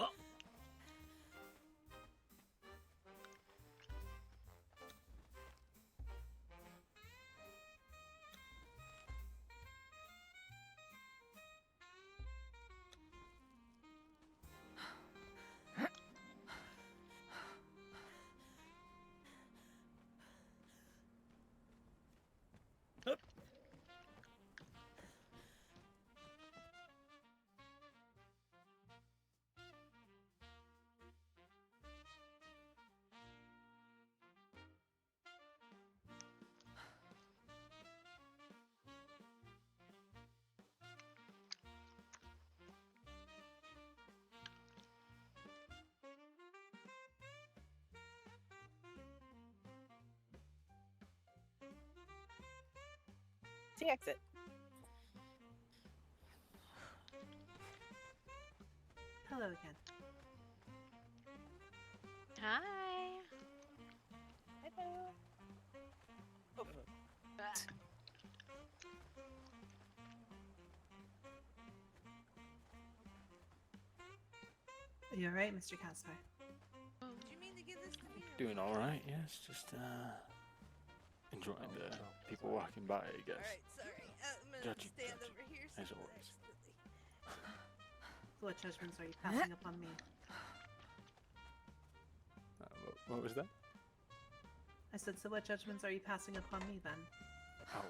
Oh. The exit. Hello again. Hi. Hello. Oh. Are you alright, Mr. Casper? Did you mean to give this to me? Doing all right, yes. Just enjoying the people walking by, I guess. Alright, sorry. I'm gonna Got you, stand got you. over here as always. Absolutely. So what judgments are you passing upon me? What was that? I said, so what judgments are you passing upon me then? Oh.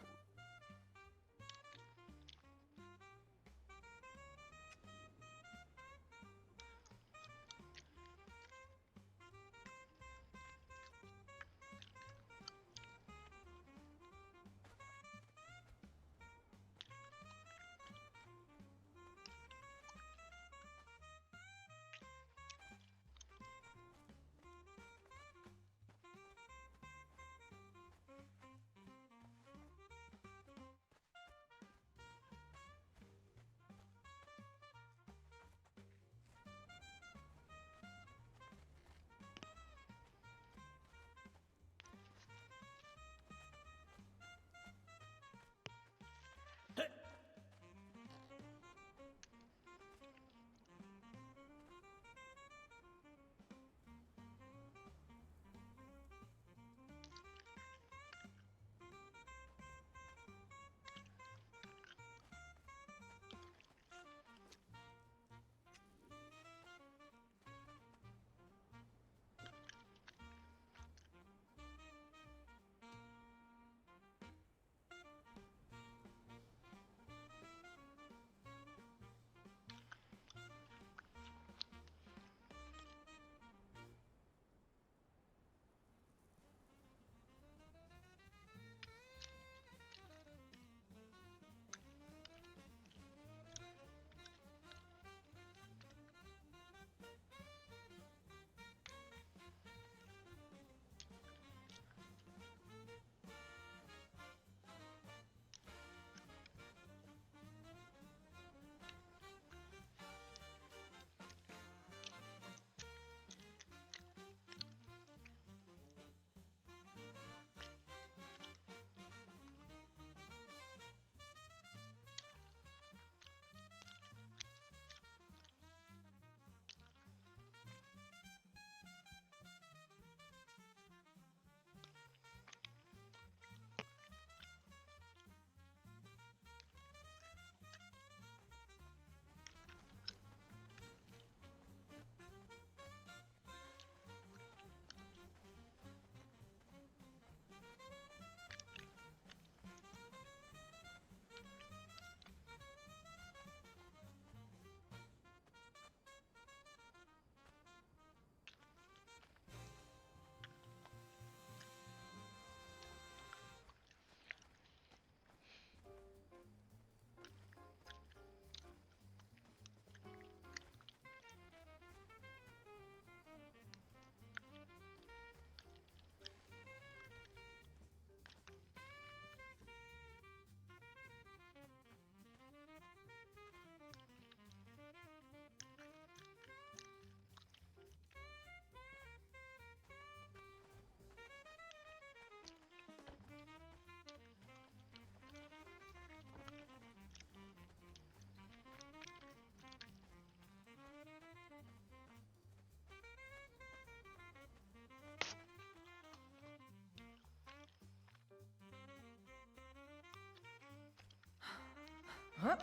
Huh?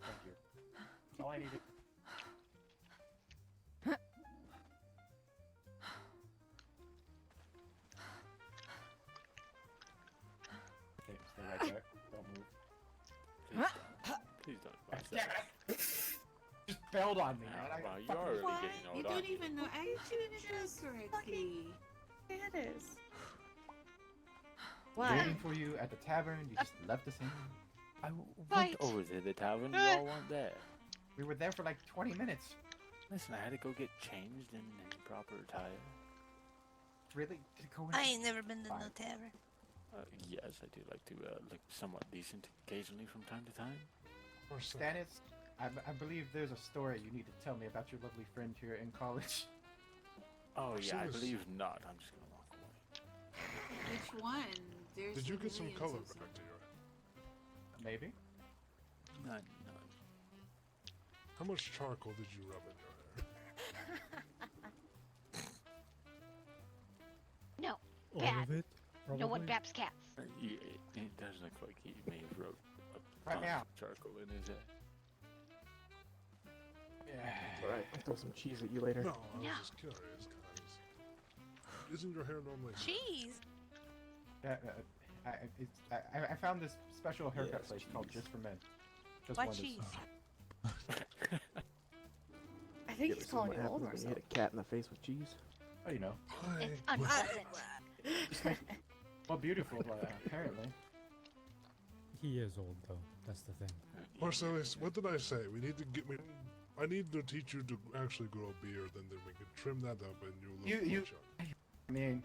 Thank you. That's all I needed. bailed on me, man. Wow, you are really getting You old, don't aren't you? even know. I didn't do it correctly. It is. Waiting for you at the tavern. You just left us in. I Fight. went over to the tavern. You all weren't there. We were there for like 20 minutes. Listen, I had to go get changed in proper attire. Really? Go I ain't never been to no tavern. Yes, I do like to look somewhat decent occasionally from time to time. Stannis, I believe there's a story you need to tell me about your lovely friend here in college. Oh yeah, I Yes. believe not. I'm just gonna walk away. Which one? There's Did you get some millions color of them. back to your? Maybe. None. How much charcoal did you rub in your hair? No. All Bad. of it? No one Probably? baps cats. Yeah, it does look like he may have rubbed a Right bunch now. of charcoal in his hair. Yeah. Alright, I'll throw some cheese at you later. No, I was just curious, guys. Isn't your hair normally? Cheese. Yeah, I found this special haircut place called Just for Men. Just Why wanted to- cheese? I think he's calling what you old happens or when you hit a cat in the face with cheese. Oh, you know. It's unpleasant. Well, beautiful, apparently. He is old though. That's the thing. Marcellus, what did I say? We need to get me. I need to teach you to actually grow a beard, and then we can trim that up, and you look You- much younger. I mean,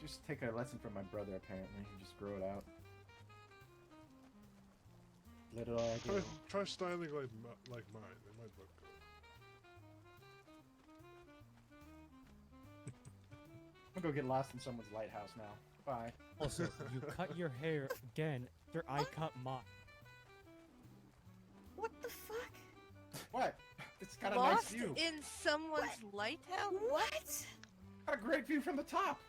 just take a lesson from my brother, apparently. And just grow it out. Let it all go. Try styling like mine. It might look good. I'm gonna go get lost in someone's lighthouse now. Bye. Also, you cut your hair again after I cut mine. What the fuck? What? It's got a Lost nice view. in someone's lighthouse? What? Got a great view from the top.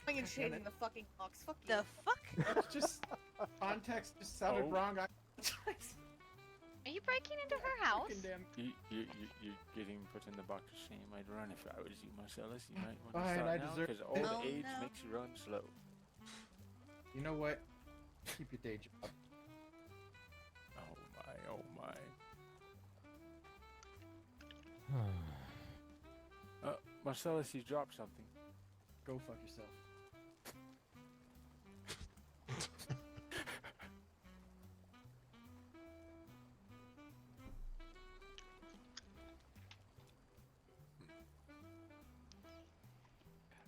I'm gonna shade in the fucking box. Fuck The fuck? It's just context just sounded Oh. wrong. Are you breaking into her house? You're getting put in the box of shame. I'd run if I was you, Marcellus. You might want to Fine, start I now, deserve because it. old Oh, age no. makes you run slow. You know what? Keep your day job. Oh my. Marcellus, you dropped something. Go fuck yourself.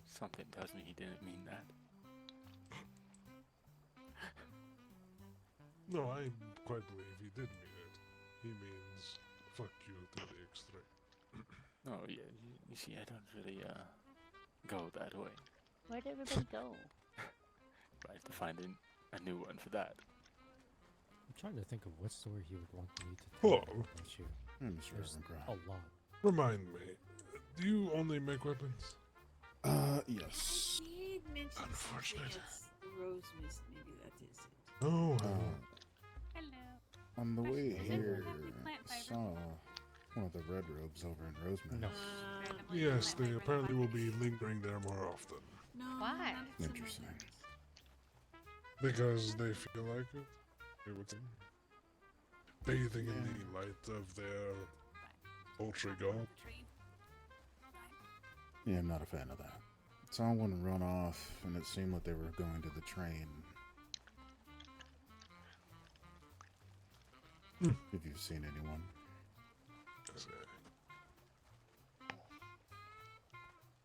Something tells me he didn't mean that. No, I quite believe he did mean it. He means fuck you to the extreme. Oh yeah, you see, I don't really go that way. Where'd everybody go? I have to find a new one for that. I'm trying to think of what story he would want me to tell Hello. about you. There's a lot. Remind me, do you only make weapons? He Yes. had mentioned something Unfortunate. else. Rose mist, maybe that is it. Oh, Hello. On the way Does here, anyone have any plant fiber? saw one of the red robes over in Rosemary. No. yes, they apparently will be lingering there more often. No, Why? not at Interesting. Because they feel like it. They would think. Bathing in the light of their ultra god. Yeah, I'm not a fan of that. Saw one run off, and it seemed like they were going to the train. If you've seen anyone.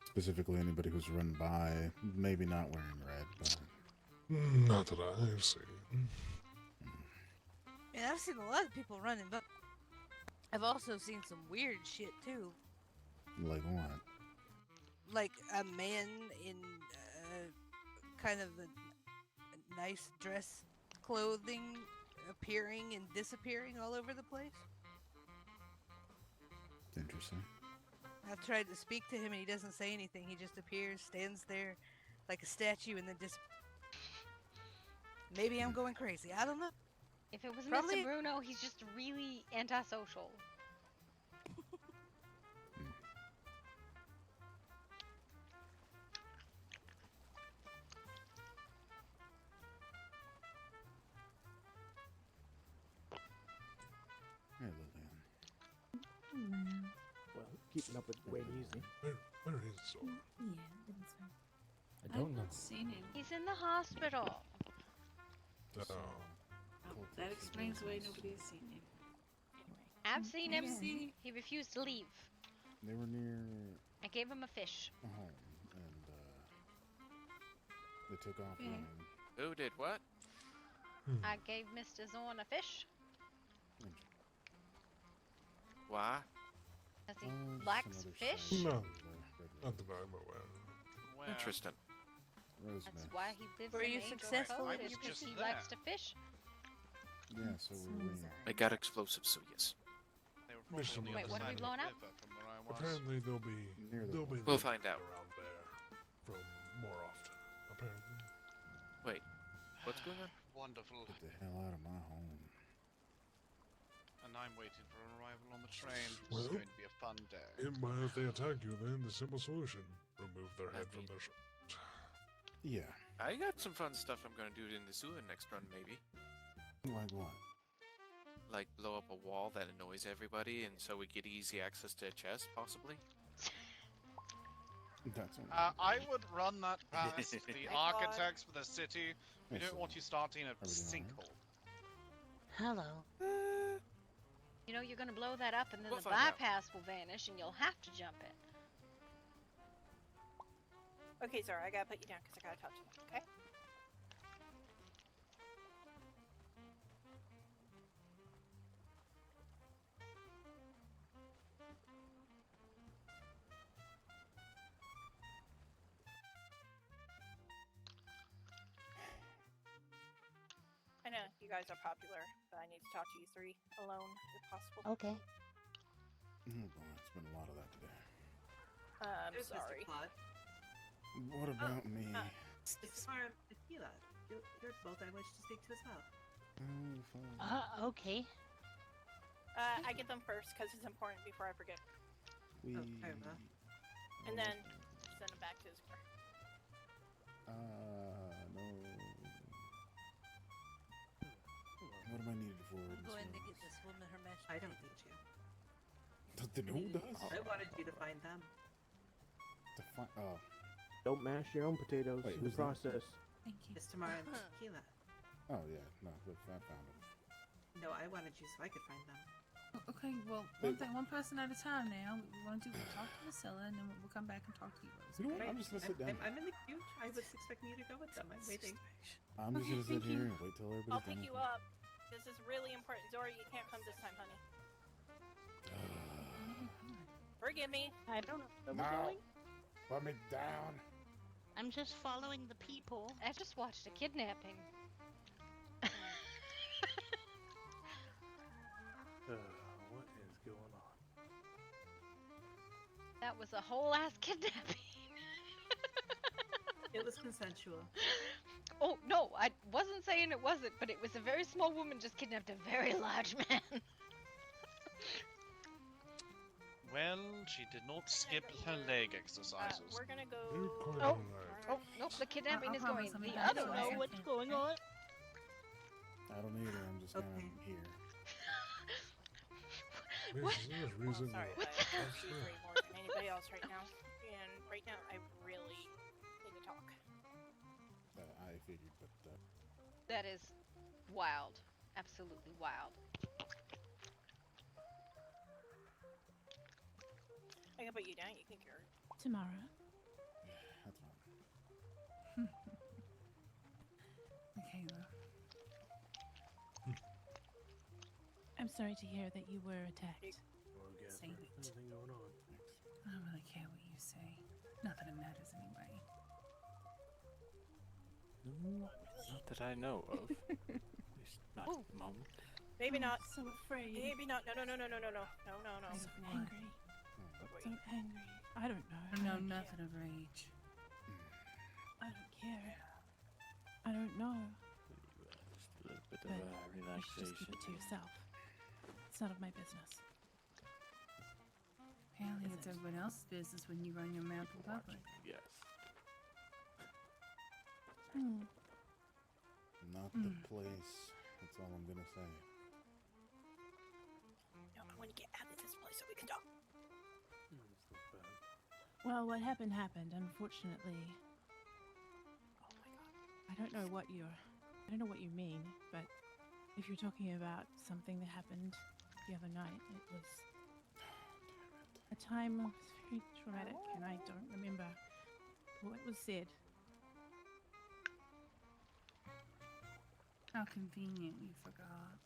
Specifically anybody who's run by, maybe not wearing red, but... Not that I've seen. And I've seen a lot of people running, but I've also seen some weird shit too. Like what? Like a man in kind of a nice dress clothing appearing and disappearing all over the place. Interesting. I've tried to speak to him and he doesn't say anything. He just appears, stands there like a statue, and then just. Maybe I'm going crazy. I don't know. If it was Probably- Mr. Bruno, he's just really antisocial. Hey, Lillian. Well, keeping up with Wayne easy. Where is Zora? Yeah, it's fine. I don't know. I've seen him. He's in the hospital. Oh, that explains why nobody has seen him. I've seen him. Yeah. He refused to leave. They were near I gave him a fish. home, and they took off Yeah. running. Who did what? I gave Mr. Zorn a fish. Why? Because he Just likes another fish. side No, of the not that I'm aware. Well, Interesting. That's Rosemary. why he lives Were in you Angel successful Cove, with is your 'cause fishing? he likes to fish. Yeah, so were we. I got explosives, so yes. they were probably on the Wait, other what are side we of the blowing up? river from where I was. Apparently they'll be We'll find out. around there from more often. Apparently. Wait, what's going on? Wonderful. Get the hell out of my home. And I'm waiting for an arrival on the train. This Well, is going to be a fun day. If they attack you, then the simple solution: remove their head from their shirt. Yeah. I got some fun stuff I'm gonna do in the sewer next run, maybe. Like what? Like blow up a wall that annoys everybody, and so we get easy access to a chest, possibly. That's I would run that past the architects for the city. We Yes, don't want you starting a everything sinkhole. Hello. You know, you're going to blow that up and then We'll the find out. bypass will vanish and you'll have to jump it. Okay, Zora, I gotta put you down because I gotta talk to you, okay? I know you guys are popular, but I need to talk to you three alone, if possible. Okay. Oh boy, it's been a lot of that today. I'm There's sorry. Mr. Claude. What about me? It's Farm Tequila. You're both I wish to speak to as well. Oh, fine. Okay. I get them first because it's important before I forget. We. fair enough. And then send them back to his car. No. What am I needed for? I'm going to get this woman her mashed I don't need you. Then who does? I wanted you to find them. To find. Oh. Don't mash your own potatoes Wait, in the who's that? process. Thank you. It's Tamara and Tequila. Oh yeah. No, but I found him. No, I wanted you so I could find them. Okay, well, one person at a time now. What we want to do is talk to Priscilla, and then we'll come back and talk to you, Rose. You know what? okay? I'm just gonna sit down. I'm in the queue. I was expecting you to go with them. I'm waiting. I'm just gonna sit thank you. here and wait till everybody's I'll done. pick you up. This is really important. Zora, you can't come this time, honey. Forgive me. I don't know where we're No. going. Put me down. I'm just following the people. I just watched a kidnapping. What is going on? That was a whole ass kidnapping. It was consensual. Oh, no, I wasn't saying it wasn't, but it was a very small woman just kidnapped a very large man. Well, she did not skip her leg exercises. We're gonna go. Oh, nope, the kidnapping is going the I other don't way. know what's going on. I don't either. I'm just kind of here. What? There's reason Sorry, why. I love you three more than anybody else right now. And right now, I really need to talk. I figured, but That is wild. Absolutely wild. I can put you down. You can carry. Tomorrow. that's fine. Okay, well. I'm sorry to hear that you were attacked. Well, guess Save there's it. anything going on. I don't really care what you say. Not that it matters anyway. Not that I know of. At least not at the moment. Maybe not. So afraid. Maybe not. No. So angry. So angry. I don't know. I know nothing of rage. I don't care. I don't know. Just a little bit But of you should just relaxation. keep it to yourself. It's none of my business. Apparently, it's everyone else's business when you run your mouth in public. Yes. Hmm. Not the place. That's all I'm gonna say. No, I want to get out of this place. so we can talk. Well, what happened happened. Unfortunately, Oh my god. I don't know what you mean, but if you're talking about something that happened the other night, it was a time was very traumatic, and I don't remember what was said. How convenient you forgot.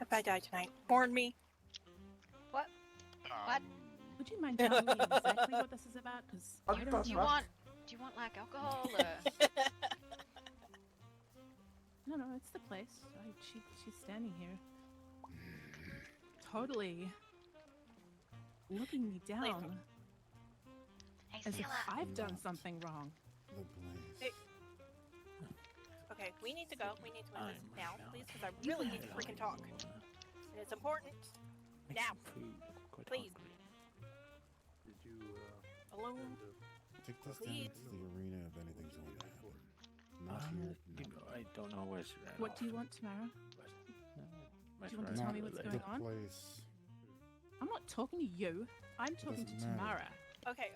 If I die tonight, warn me. What? What? Would you mind telling me exactly what this is about? Because I don't Do you know. want? Do you want like alcohol or? No, it's the place. She's standing here, totally looking me down, Hey, as if Scylla. I've done something wrong. The blaze. Hey. Okay, we need to go. We need to end this now, please, because I really need to freaking talk. And it's important. Now. Please. Did you, Alone. Take this down Please. to the arena if anything's going to happen. Not here. I don't know where she ran What off do you to. want, Tamara? Much Do you want to rather tell me what's like- going The on? place. I'm not talking to you. I'm talking to doesn't matter. Tamara. Okay.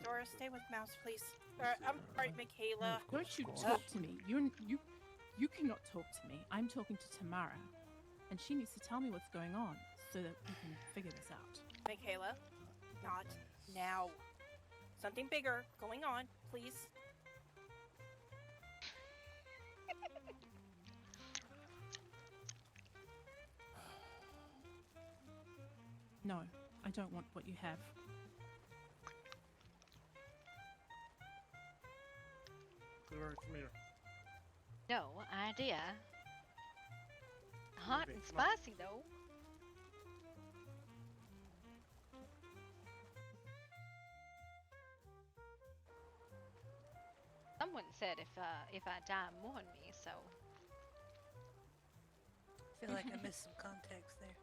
Dora, stay with Mouse, please. I'm right, Michaela. Don't you talk to me. You cannot talk to me. I'm talking to Tamara, and she needs to tell me what's going on so that we can figure this out. Michaela, not now. Something bigger going on, please. No, I don't want what you have. Clara, come here. No idea. Hot and spicy though. Someone said if I die, mourn me. So I feel like I missed some context there.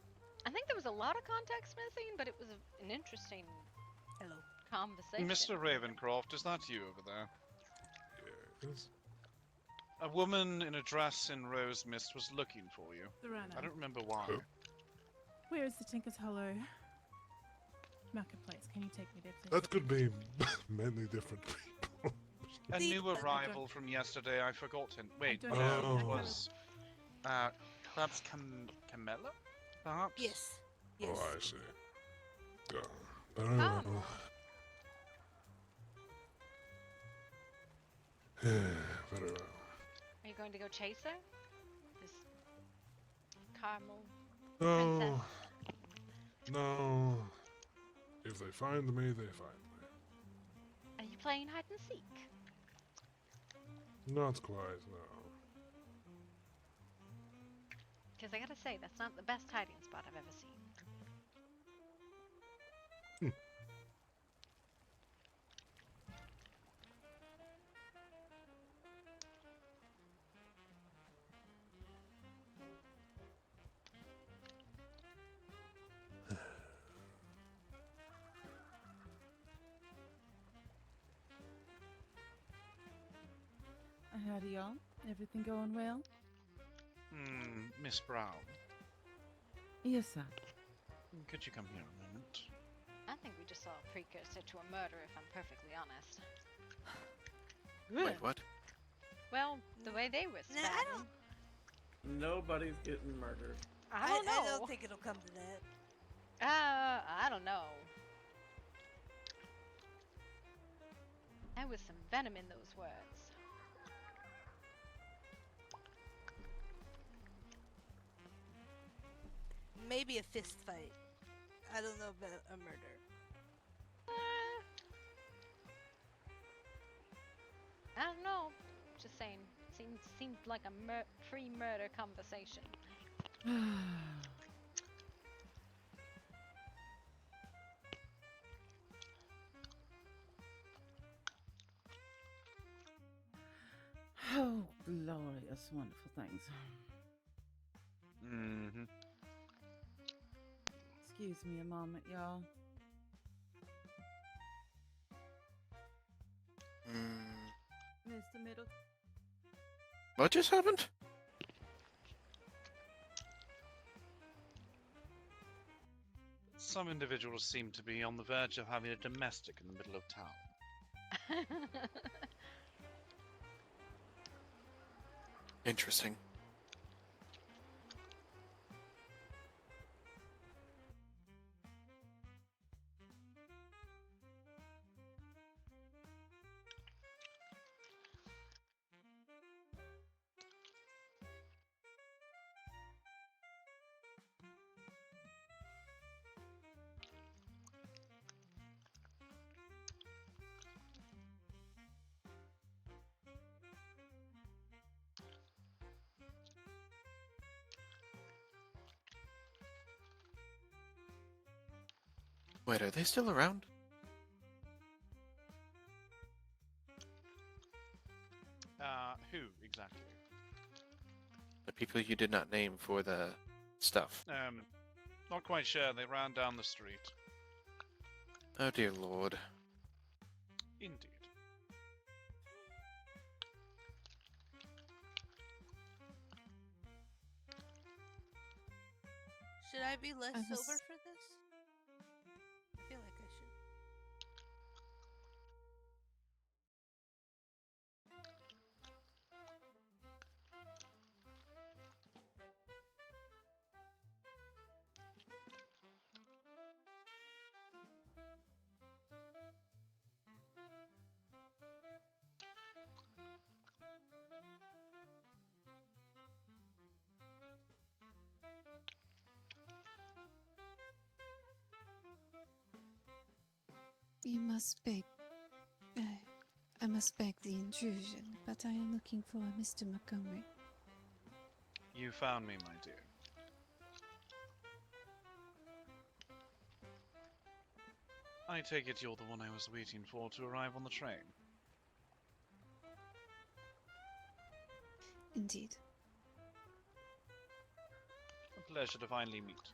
I think there was a lot of context missing, but it was an interesting conversation. Mr. Ravencroft, is that you over there? Yes. A woman in a dress in rose mist was looking for you. Serrano. I don't remember why. Where is the Tinker's Hollow marketplace? Can you take me there, please? That could be many different people. A new arrival from yesterday. I forgot him. Wait, don't no, know. it was perhaps Camilla? Perhaps. Yes. Yes. Oh, I see. Very well. Very well. Are you going to go chase her? This caramel No. princess? No. If they find me, they find me. Are you playing hide and seek? Not quite, no. Because I gotta say, that's not the best hiding spot I've ever seen. Howdy, y'all. Everything going well? Miss Brown, Yes, sir. could you come here a moment? I think we just saw a precursor to a murder, if I'm perfectly honest. Wait, what? Well, the way they were Nah, I stabbing. Nobody's getting murdered. I don't know. I don't think it'll come to that. I don't know. There was some venom in those words. Maybe a fist fight. I don't know about a murder. I don't know. Just saying. Seemed like a pre-murder conversation. Oh, glorious, wonderful things. Mm-hmm. Excuse me a moment, y'all. Mr. Middleton. What just happened? Some individuals seem to be on the verge of having a domestic in the middle of town. Interesting. Wait, are they still around? Who exactly? The people you did not name for the stuff. Not quite sure. They ran down the street. Oh dear lord. Indeed. Should I be less I was- sober for this? I feel like I should. You must beg. I must beg the intrusion, but I am looking for Mr. Montgomery. You found me, my dear. I take it you're the one I was waiting for to arrive on the train. Indeed. A pleasure to finally meet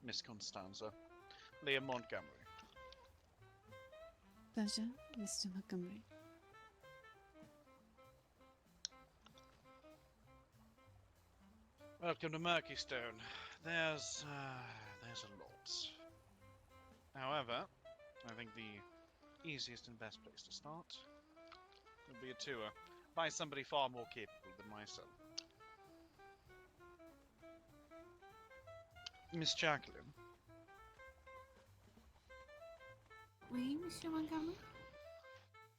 Miss Constanza. Liam Montgomery. Pleasure, Mr. Montgomery. Welcome to Murkystone. There's a lot. However, I think the easiest and best place to start would be a tour by somebody far more capable than myself. Miss Jacqueline. Oui, Monsieur Montgomery?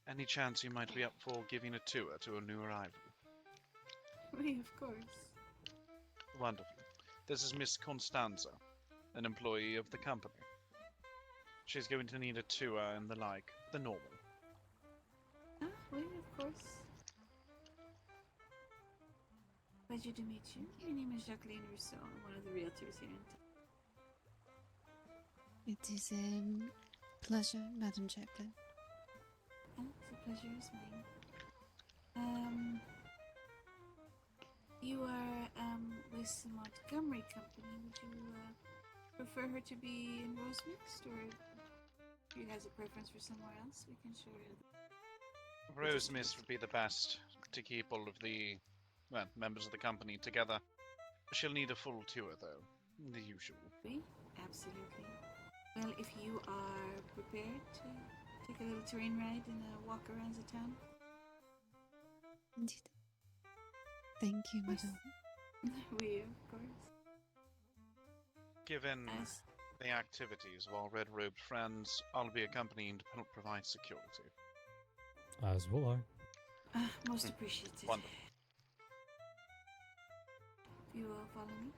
Any chance you might be up for giving a tour to a new arrival? Oui, of course. Wonderful. This is Miss Constanza, an employee of the company. She's going to need a tour and the like, the normal. Ah, oui, of course. Pleasure to meet you. My name is Jacqueline Rousseau. I'm one of the realtors here in town. It is a pleasure, Madam Jacqueline. Oh, the pleasure is mine. You are with the Montgomery Company. Would you prefer her to be in Rosemist, or if you has a preference for somewhere else? We can show her. Rosemist would be the best to keep all of the, well, members of the company together. She'll need a full tour, though. The usual. Oui, absolutely. Well, if you are prepared to take a little train ride and walk around the town. Indeed. Thank you, madam. Oui, of course. Given the activities of our red-robed friends, I'll be accompanying to help provide security. As will I. Most appreciated. Wonderful. If you will follow me.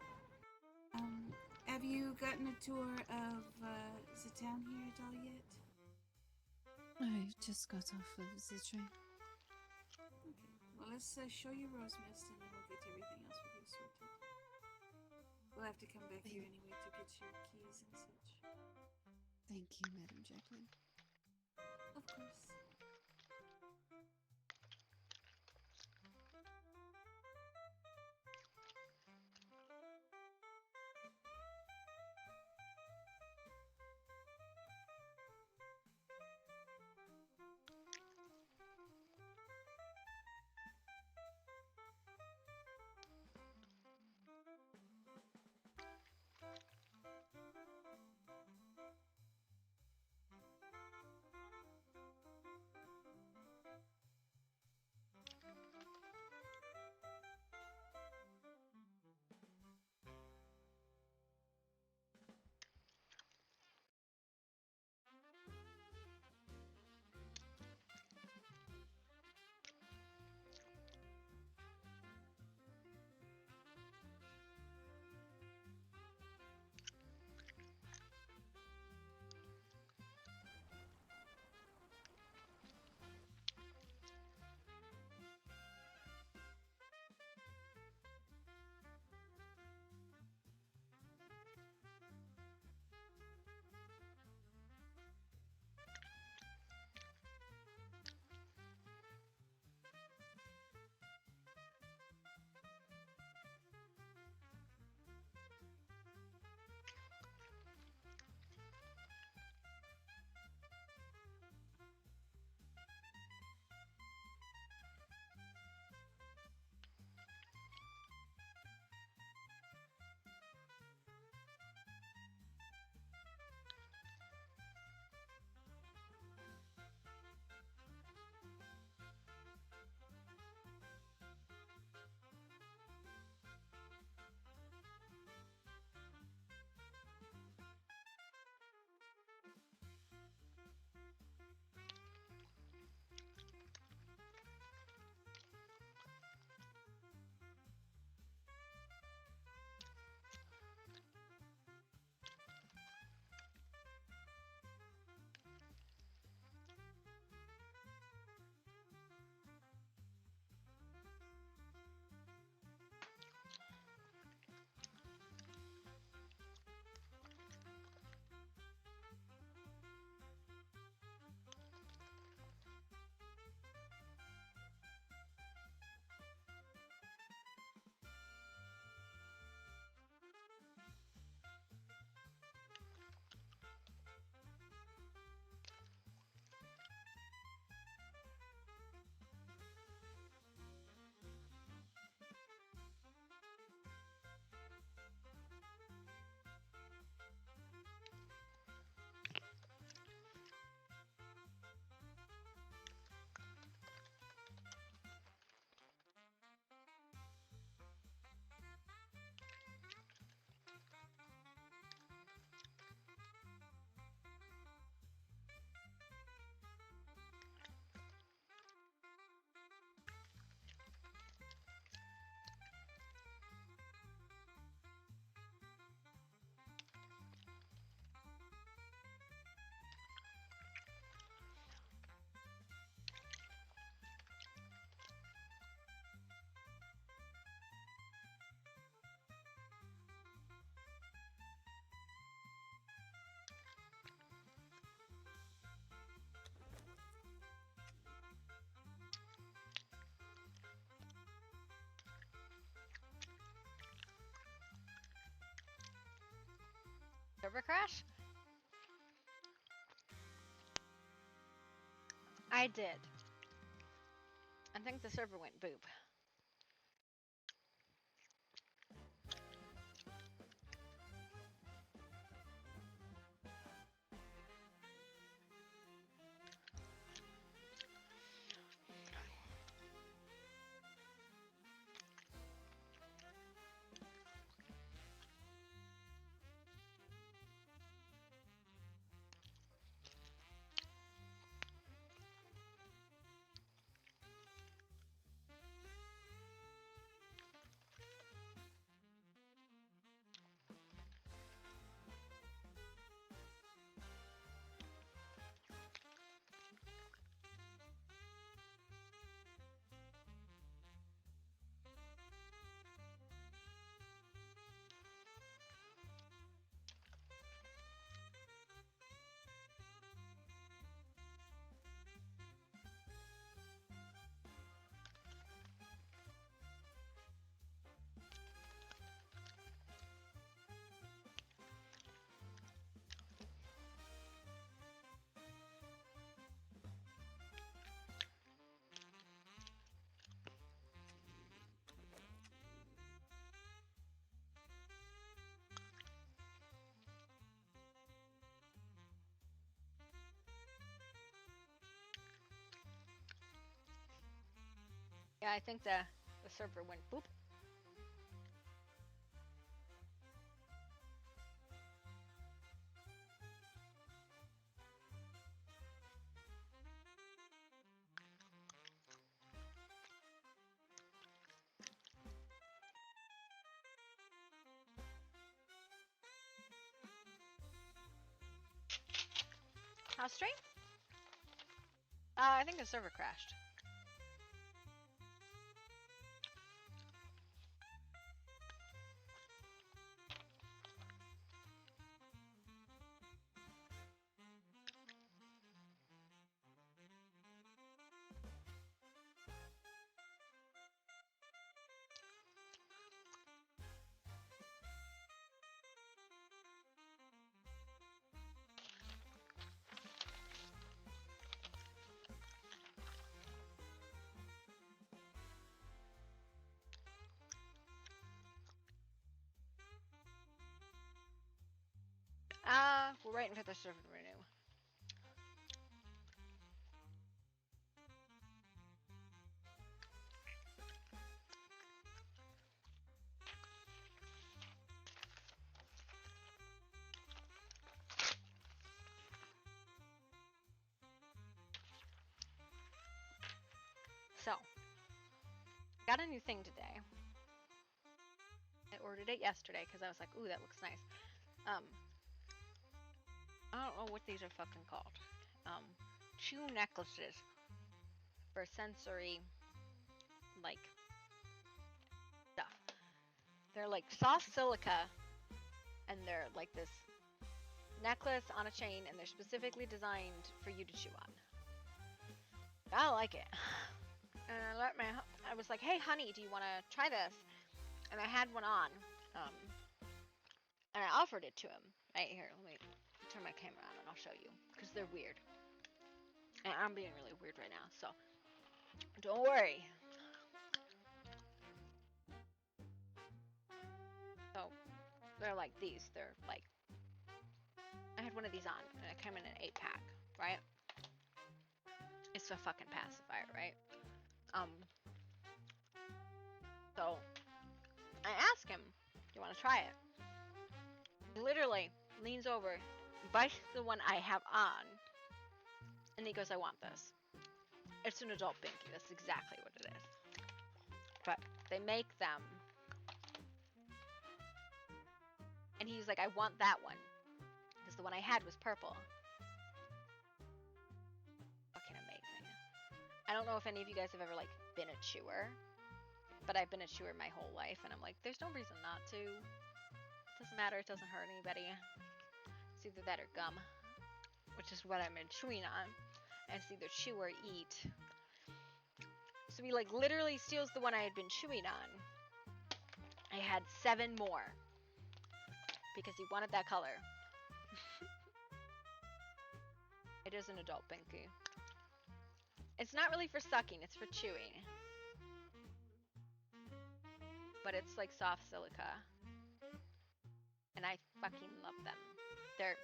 Have you gotten a tour of the town here at all yet? I've just got off of the train. Okay. Well, let's show you Rosemist, and then we'll get everything else with you sorted. We'll have to come back here anyway to get your keys and such. Thank you, Madam Jacqueline. Of course. crash? I did. I think the server went boop. Yeah, I think the server went boop. How straight? I think the server crashed. We're waiting for the server to renew. So, got a new thing today. I ordered it yesterday because I was like, ooh, that looks nice. I don't know what these are fucking called. Chew necklaces for sensory, like, stuff. They're like soft silica, and they're like this necklace on a chain, and they're specifically designed for you to chew on. I like it. And I was like, hey, honey, do you want to try this? And I had one on, and I offered it to him. Right here, let me turn my camera on and I'll show you, because they're weird. And I'm being really weird right now, so don't worry. So, they're like these. They're like, I had one of these on, and it came in an 8-pack, right? It's a fucking pacifier, right? So, I asked him, do you want to try it? He literally leans over, bites the one I have on, and he goes, I want this. It's an adult binky. That's exactly what it is. But they make them. And he's like, I want that one. Because the one I had was purple. Fucking amazing. I don't know if any of you guys have ever, like, been a chewer. But I've been a chewer my whole life. And I'm like, there's no reason not to. It doesn't matter. It doesn't hurt anybody. It's either that or gum. Which is what I've been chewing on. And it's either chew or eat. So he, like, literally steals the one I had been chewing on. I had 7 more. Because he wanted that color. It is an adult binky. It's not really for sucking, it's for chewing. But it's like soft silica. And I fucking love them. They're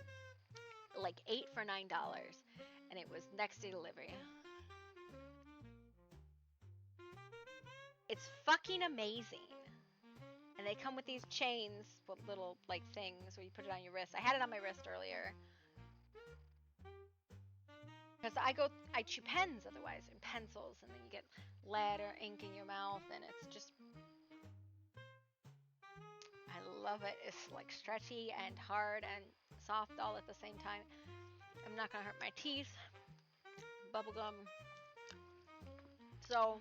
like 8 for $9. And it was next day delivery. It's fucking amazing. And they come with these chains with little like things where you put it on your wrist. I had it on my wrist earlier. Because I chew pens otherwise, and pencils, and then you get lead or ink in your mouth, and it's just, I love it. It's like stretchy and hard and soft all at the same time. I'm not gonna hurt my teeth. Bubblegum. So,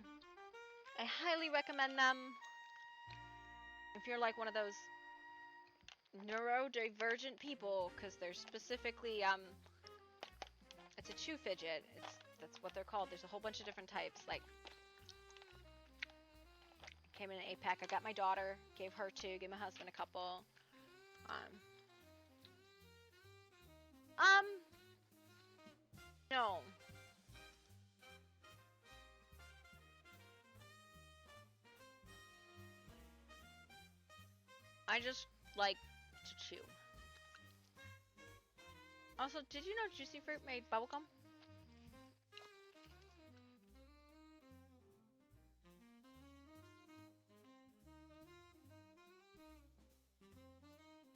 I highly recommend them. If you're like one of those neurodivergent people, because they're specifically, it's a chew fidget. That's what they're called. There's a whole bunch of different types. Like, came in an 8-pack. I got my daughter, gave her 2, gave my husband a couple. No. I just like to chew. Also, did you know Juicy Fruit made bubblegum?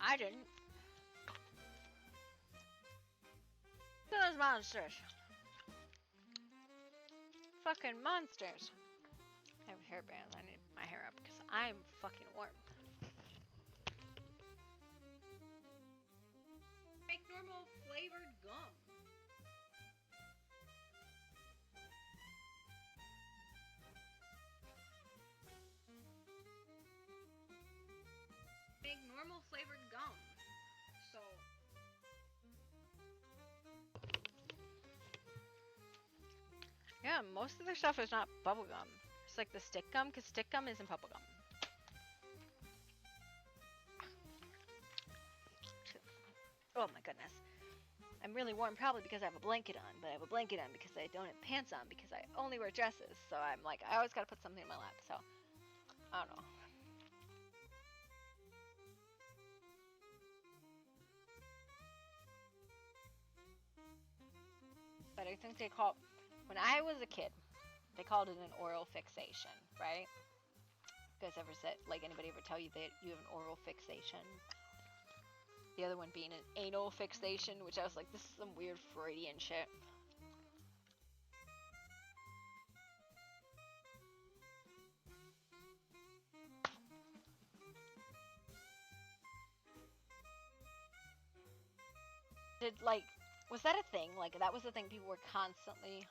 I didn't. Look at those monsters. Fucking monsters. I have hairbands. I need my hair up because I'm fucking warm. Make normal flavored gum. Make normal flavored gum. So yeah, most of their stuff is not bubblegum. It's like the stick gum, because stick gum isn't bubblegum. Oh my goodness. I'm really warm probably because I have a blanket on, but I have a blanket on because I don't have pants on because I only wear dresses. So I'm like, I always gotta put something in my lap, so I don't know. But I think they call, when I was a kid, they called it an oral fixation, right? You guys ever said, like, anybody ever tell you that you have an oral fixation? The other one being an anal fixation, which I was like, this is some weird Freudian shit. Did, like, was that a thing? Like, that was the thing people were constantly...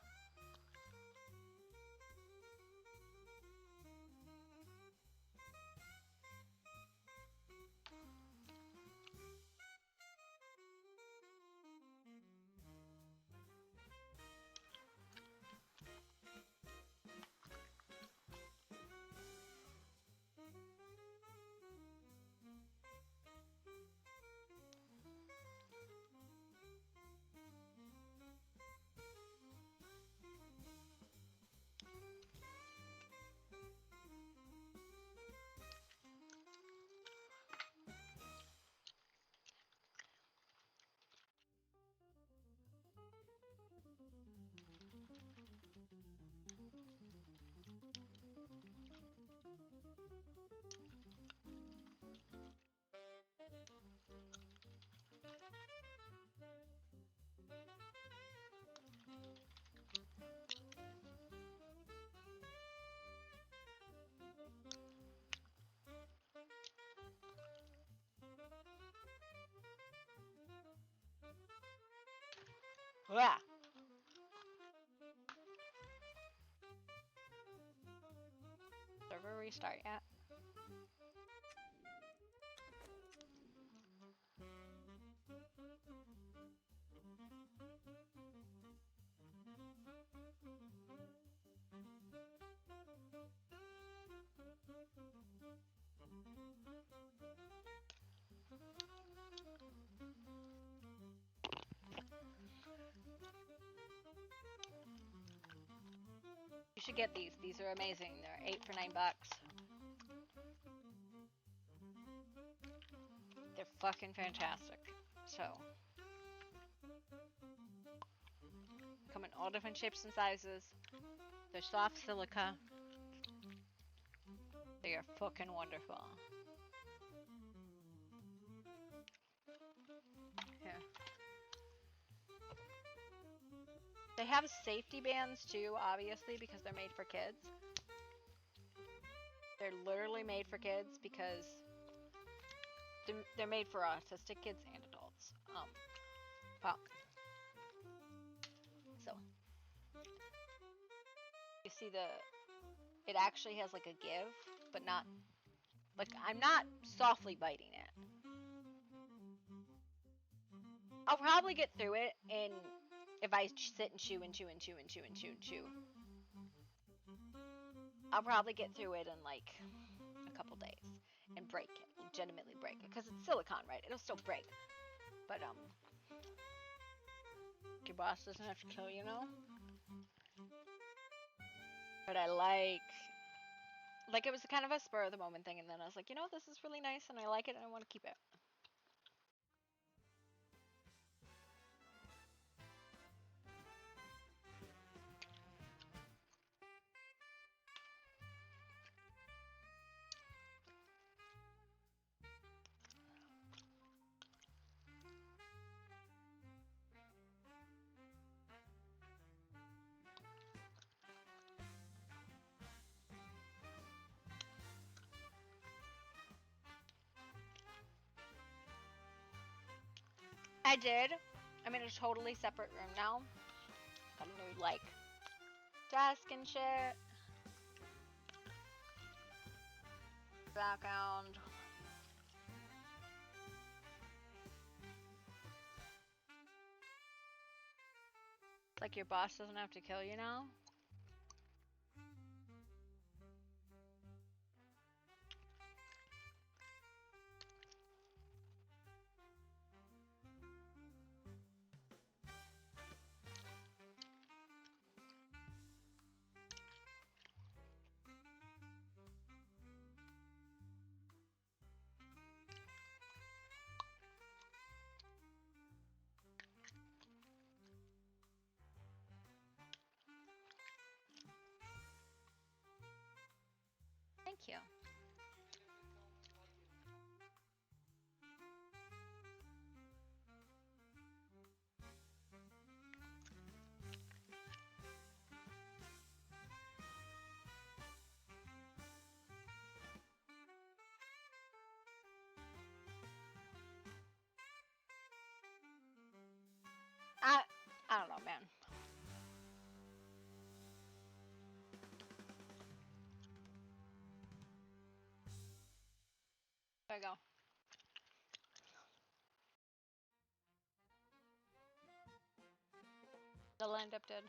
Yeah. Server restart yet? should get these. These are amazing. They're 8 for $9. They're fucking fantastic. So, come in all different shapes and sizes. They're soft silica. They are fucking wonderful. Here. They have safety bands too, obviously, because they're made for kids. They're literally made for kids because they're made for autistic kids and adults. Well, so you see it actually has like a give, but not like I'm not softly biting it. I'll probably get through it, and if I sit and chew and chew and chew and chew and chew and chew, I'll probably get through it in like a couple days and break it, legitimately break it, because it's silicone, right? It'll still break, but your boss doesn't have to kill you, know. But I like it was kind of a spur of the moment thing, and then I was like, you know, this is really nice, and I like it, and I want to keep it. I did. I'm in a totally separate room now. Got a new, like, desk and shit. Background. Like your boss doesn't have to kill you now. Thank you. I don't know, man. There you go. The land up dead.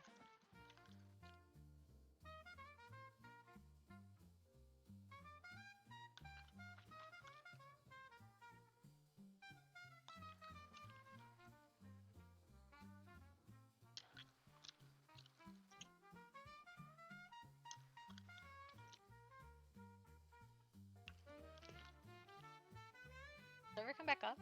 Does it ever come back up?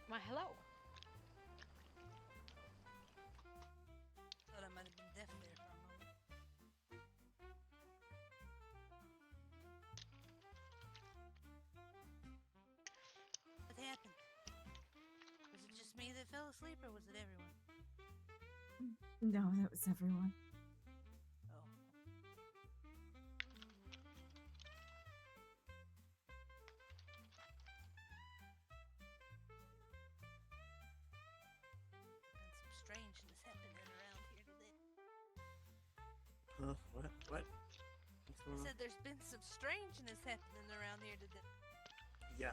Why, hello. Thought I might have been deaf there for a moment. What happened? Was it just me that fell asleep, or was it everyone? No, that was everyone. Oh. Been some strangeness happening around here today. Huh? What? What? What's I going on? said there's been some strangeness happening around here today. Yeah.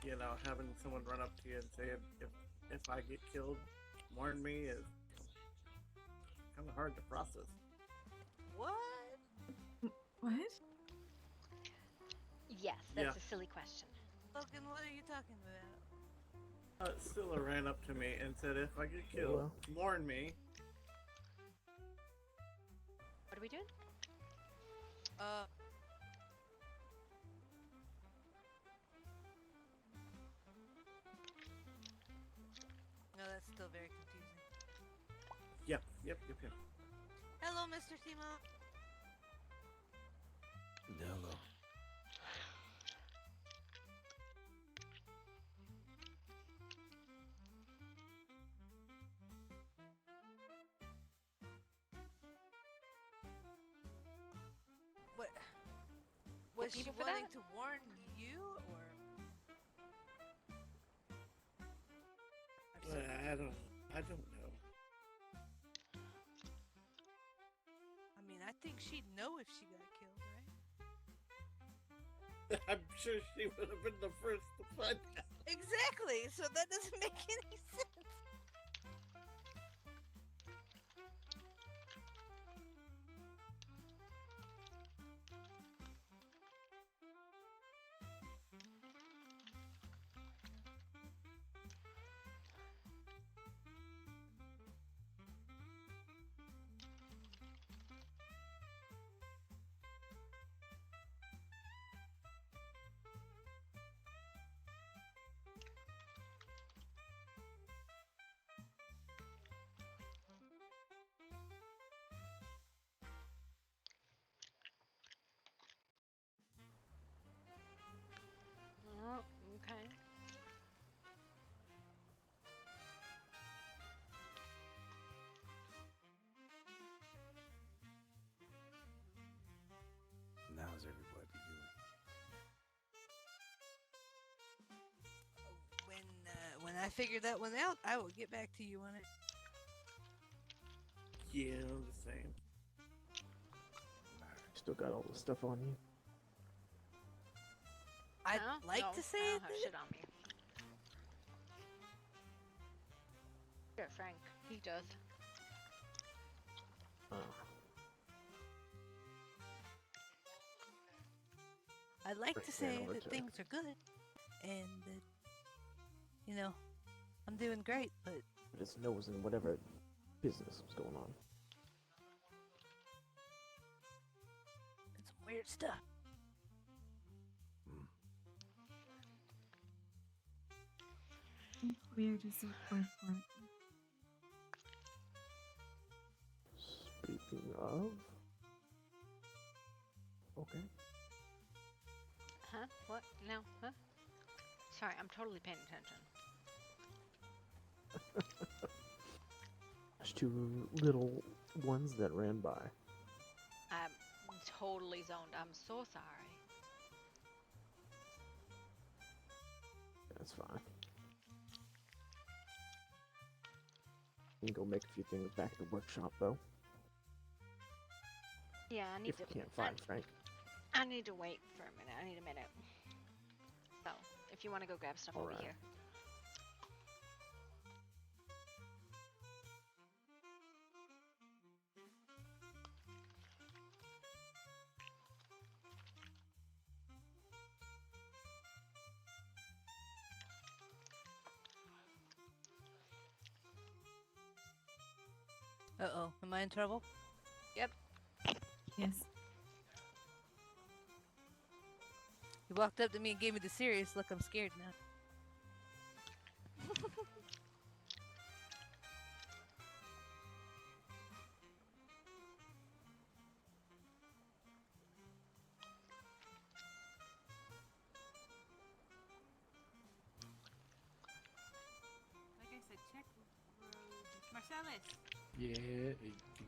You know, having someone run up to you and say if I get killed, warn me is kind of hard to process. What? What? Yes, that's Yeah. a silly question. Logan, what are you talking about? Scylla ran up to me and said, if I get killed, warn me. What are we doing? No, that's still very confusing. Yep. Hello, Mr. Timo. Hello. What? Was she people for wanting that? to warn you, or? I don't know. I mean, I think she'd know if she got killed, right? I'm sure she would have been the first to find out. Exactly. So that doesn't make any sense. Oh, okay. And how's everybody doing? When I figure that one out, I will get back to you on it. Yeah, the same. Still got all the stuff on you. I'd No, like no, to say I it. don't have shit on me. Sure, Frank. He does. I'd like Frank to say ran over that to- things are good, and that, you know, I'm doing great, but His nose in whatever business was going on. it's some weird stuff. Weird is a word for it. Speaking of... Okay. Huh? What? No? Huh? Sorry, I'm totally paying attention. There's two little ones that ran by. I'm totally zoned. I'm so sorry. That's fine. You can go make a few things back at the workshop, though. Yeah, I need If to. you can't find Frank. I need to wait for a minute. I need a minute. So, if you want to go grab stuff over Alright. here. Uh-oh, am I in trouble? Yep. Yes. He walked up to me and gave me the serious look. I'm scared now. Marcellus,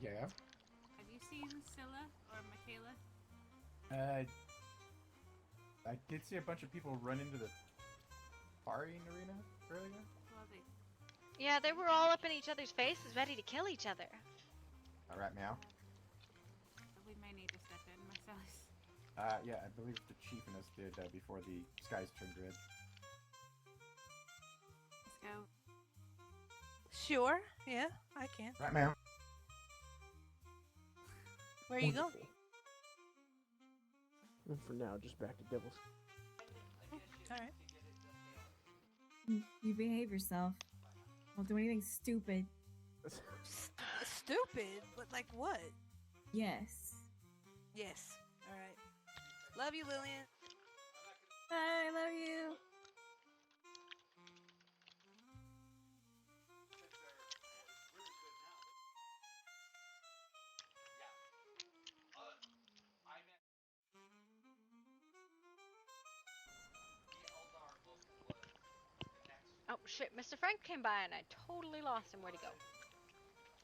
Yeah. have you seen Scylla or Michaela? I did see a bunch of people run into the partying arena earlier. Well, they Yeah, they were all up in each other's faces, ready to kill each other. All right, meow. we may need to step in, Marcellus. Yeah, I believe the chief and us did before the skies turned red. Let's go. Sure. Yeah, I can. Right, meow. Where are you going? And for now, just back to Devil's. All right. You behave yourself. Don't do anything stupid. Stupid? But like what? Yes. Yes. All right. Love you, Lillian. I love you. Oh shit, Mr. Frank came by and I totally lost him. Where'd he go?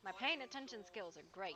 My paying attention skills are great.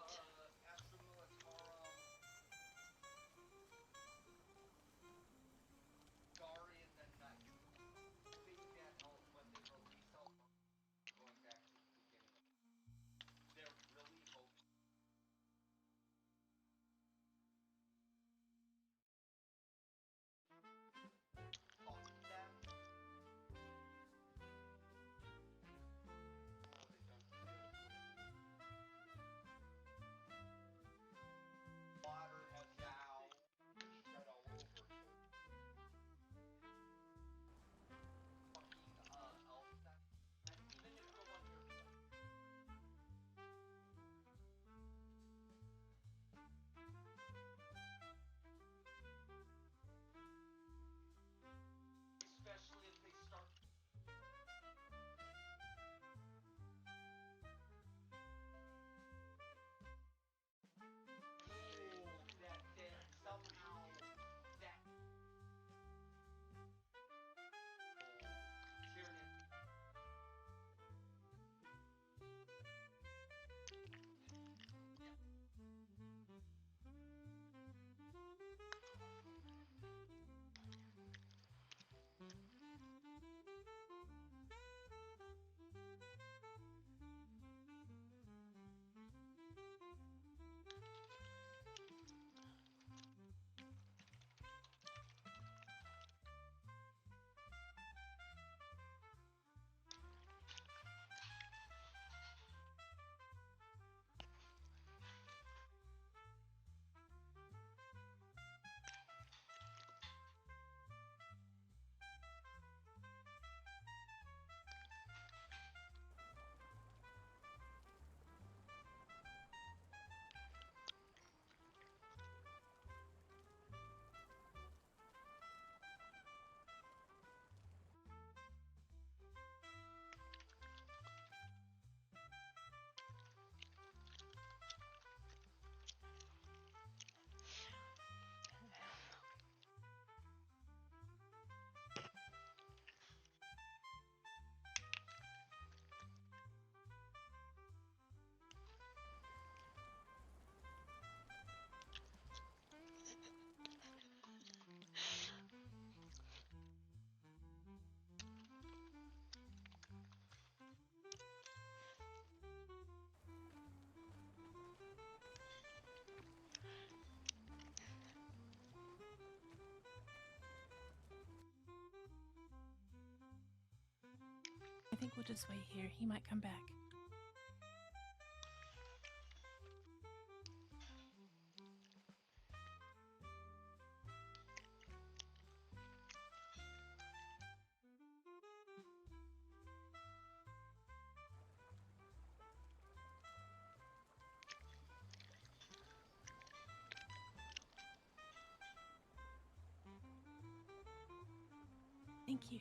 I think we'll just wait here. He might come back. Thank you.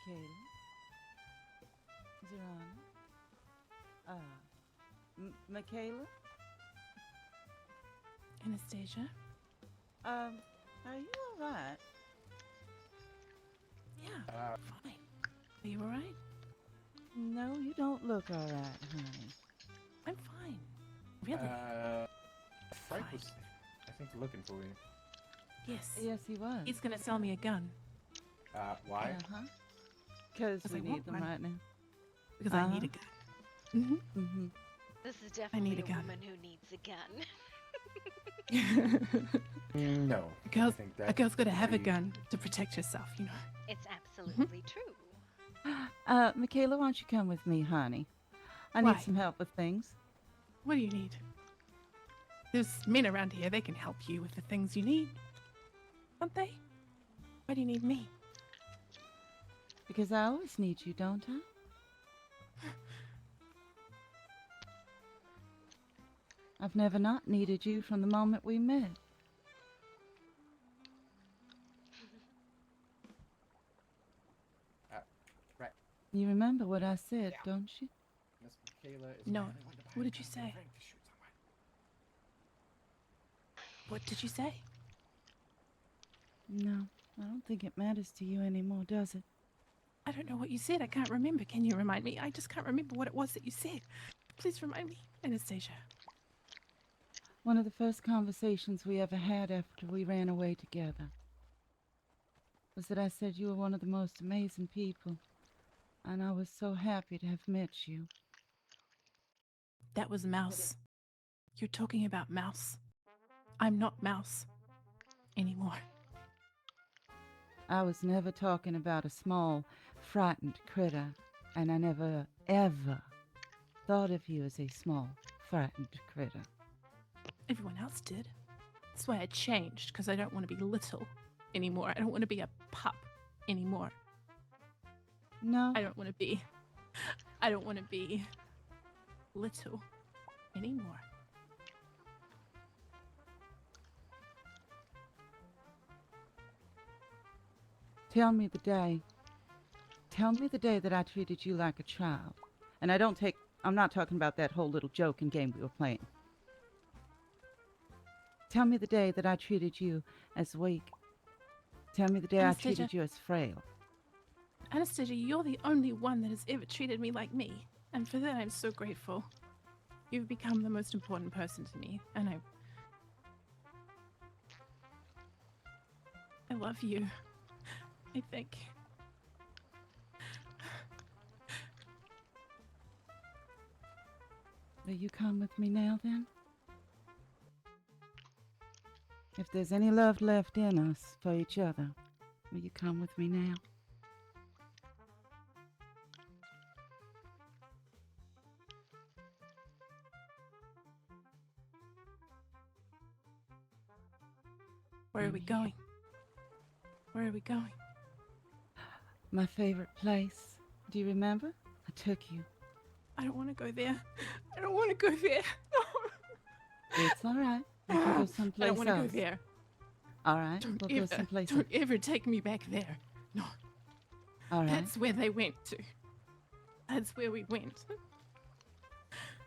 Michaela. Zorana. Michaela? Anastasia? Are you alright? Yeah, fine. Are you alright? No, you don't look alright, honey. I'm fine. Really? Frank was, I think, looking for you. Yes. Yes, he was. He's gonna sell me a gun. Why? Uh-huh. Because we I need want them one. right now. Because I need a gun. Mm-hmm. Mm-hmm. This is I need definitely a gun. woman who needs a gun. No. A girl's got to have a gun to protect herself, you know. It's absolutely true. Michaela, why don't you come with me, honey? I Why? need some help with things. What do you need? There's men around here. They can help you with the things you need. Don't they? Why do you need me? Because I always need you, don't I? I've never not needed you from the moment we met. Right. You remember what I said, don't you? Miss Michaela is No. planning on What buying did you a say? Frank to shoot someone. What did you say? No, I don't think it matters to you anymore, does it? I don't know what you said. I can't remember. Can you remind me? I just can't remember what it was that you said. Please remind me, Anastasia. One of the first conversations we ever had after we ran away together was that I said you were one of the most amazing people, and I was so happy to have met you. That was Mouse. You're talking about Mouse. I'm not Mouse anymore. I was never talking about a small, frightened critter, and I never, ever thought of you as a small, frightened critter. Everyone else did. That's why I changed, because I don't want to be little anymore. I don't want to be a pup anymore. No. I don't want to be little anymore. Tell me the day. Tell me the day that I treated you like a child. And I'm not talking about that whole little joke and game we were playing. Tell me the day that I treated you as weak. Tell me the day Anastasia. I treated you as frail. Anastasia, you're the only one that has ever treated me like me. And for that, I'm so grateful. You've become the most important person to me, and I love you, I think. Will you come with me now, then? If there's any love left in us for each other, will you come with me now? Where are we going? Where are we going? My favorite place. Do you remember? I took you. I don't want to go there. I don't want to go there. It's all right. We can go someplace I don't want to go else. there. All right, we'll go someplace else. Don't ever take me back there. No. All right. That's where they went to. That's where we went.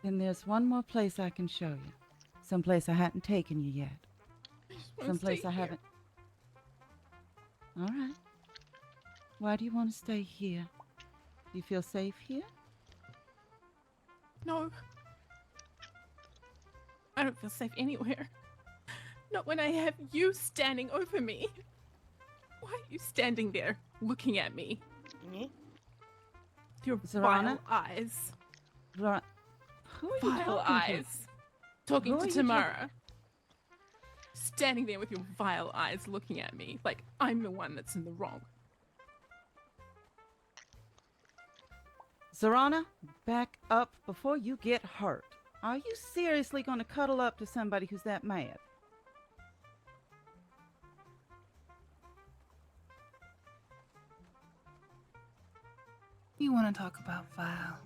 Then there's one more place I can show you. Someplace I hadn't taken you yet. wanna Someplace stay I here. haven't. All right. Why do you want to stay here? Do you feel safe here? No. I don't feel safe anywhere. Not when I have you standing over me. Why are you standing there looking at me? Your Zorana? vile eyes. Who are you Vile talking eyes. to? Talking Who to are you Tamara. Standing there with your vile eyes looking at me like I'm the one that's in the wrong. Zorana, back up before you get hurt. Are you seriously going to cuddle up to somebody who's that mad? You want to talk about vile?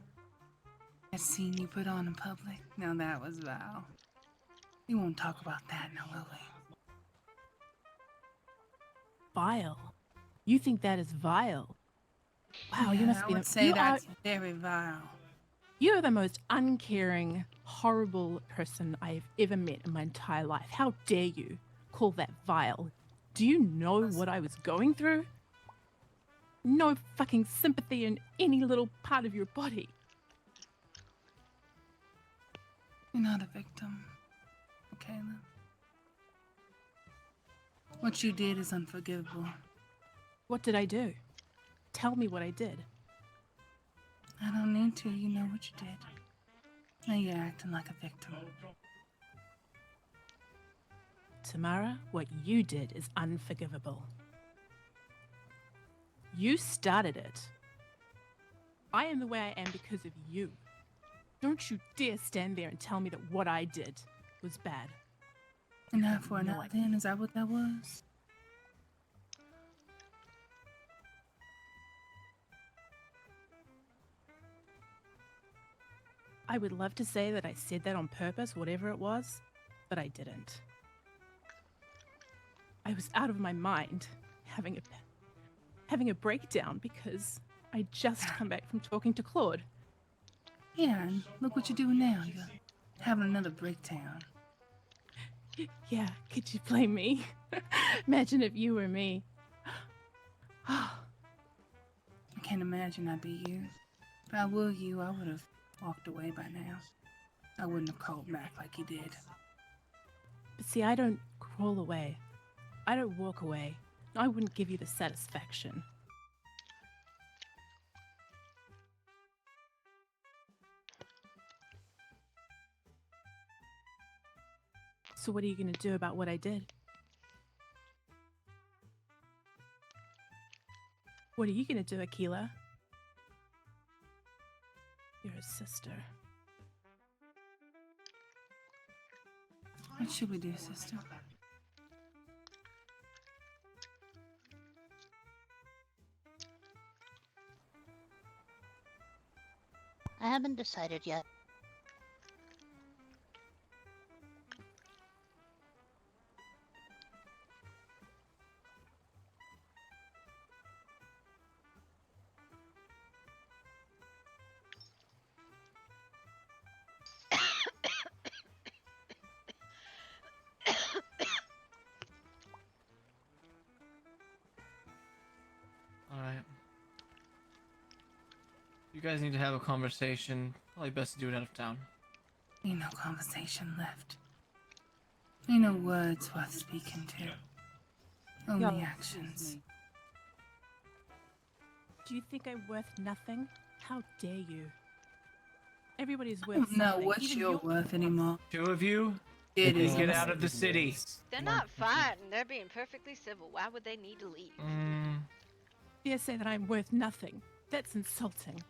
That scene you put on in public? Now that was vile. We won't talk about that now, will we? Vile? You think that is vile? Wow, Yeah, you must I be would the say you that's very vile. You're the most uncaring, horrible person I've ever met in my entire life. How dare you call that vile? Do you know what I was going through? No fucking sympathy in any little part of your body. You're not a victim, Michaela. What you did is unforgivable. What did I do? Tell me what I did. I don't need to. You know what you did. Now you're acting like a victim. Tamara, what you did is unforgivable. You started it. I am the way I am because of you. Don't you dare stand there and tell me that what I did was bad. And now for an eye then, is that what that was? I would love to say that I said that on purpose, whatever it was, but I didn't. I was out of my mind, having a breakdown because I just come back from talking to Claude. Yeah, and look what you're doing now. You're having another breakdown. Yeah, could you blame me? Imagine if you were me. I can't imagine I'd be you. If I were you, I would have walked away by now. I wouldn't have called back like you did. But see, I don't crawl away. I don't walk away. I wouldn't give you the satisfaction. So what are you going to do about what I did? What are you going to do, Akila? You're a sister. What should we do, sister? I haven't decided yet. Alright. You guys need to have a conversation. Probably best to do it out of town. Ain't no conversation left. Ain't no words worth speaking to. Only Yo, actions. Do you think I'm worth nothing? How dare you? Everybody's I worth don't know something. what Even you're worth anymore. Two of you? It Please is get out of the city. They're not fighting. They're being perfectly civil. Why would they need to leave? Dare say that I'm worth nothing. That's insulting.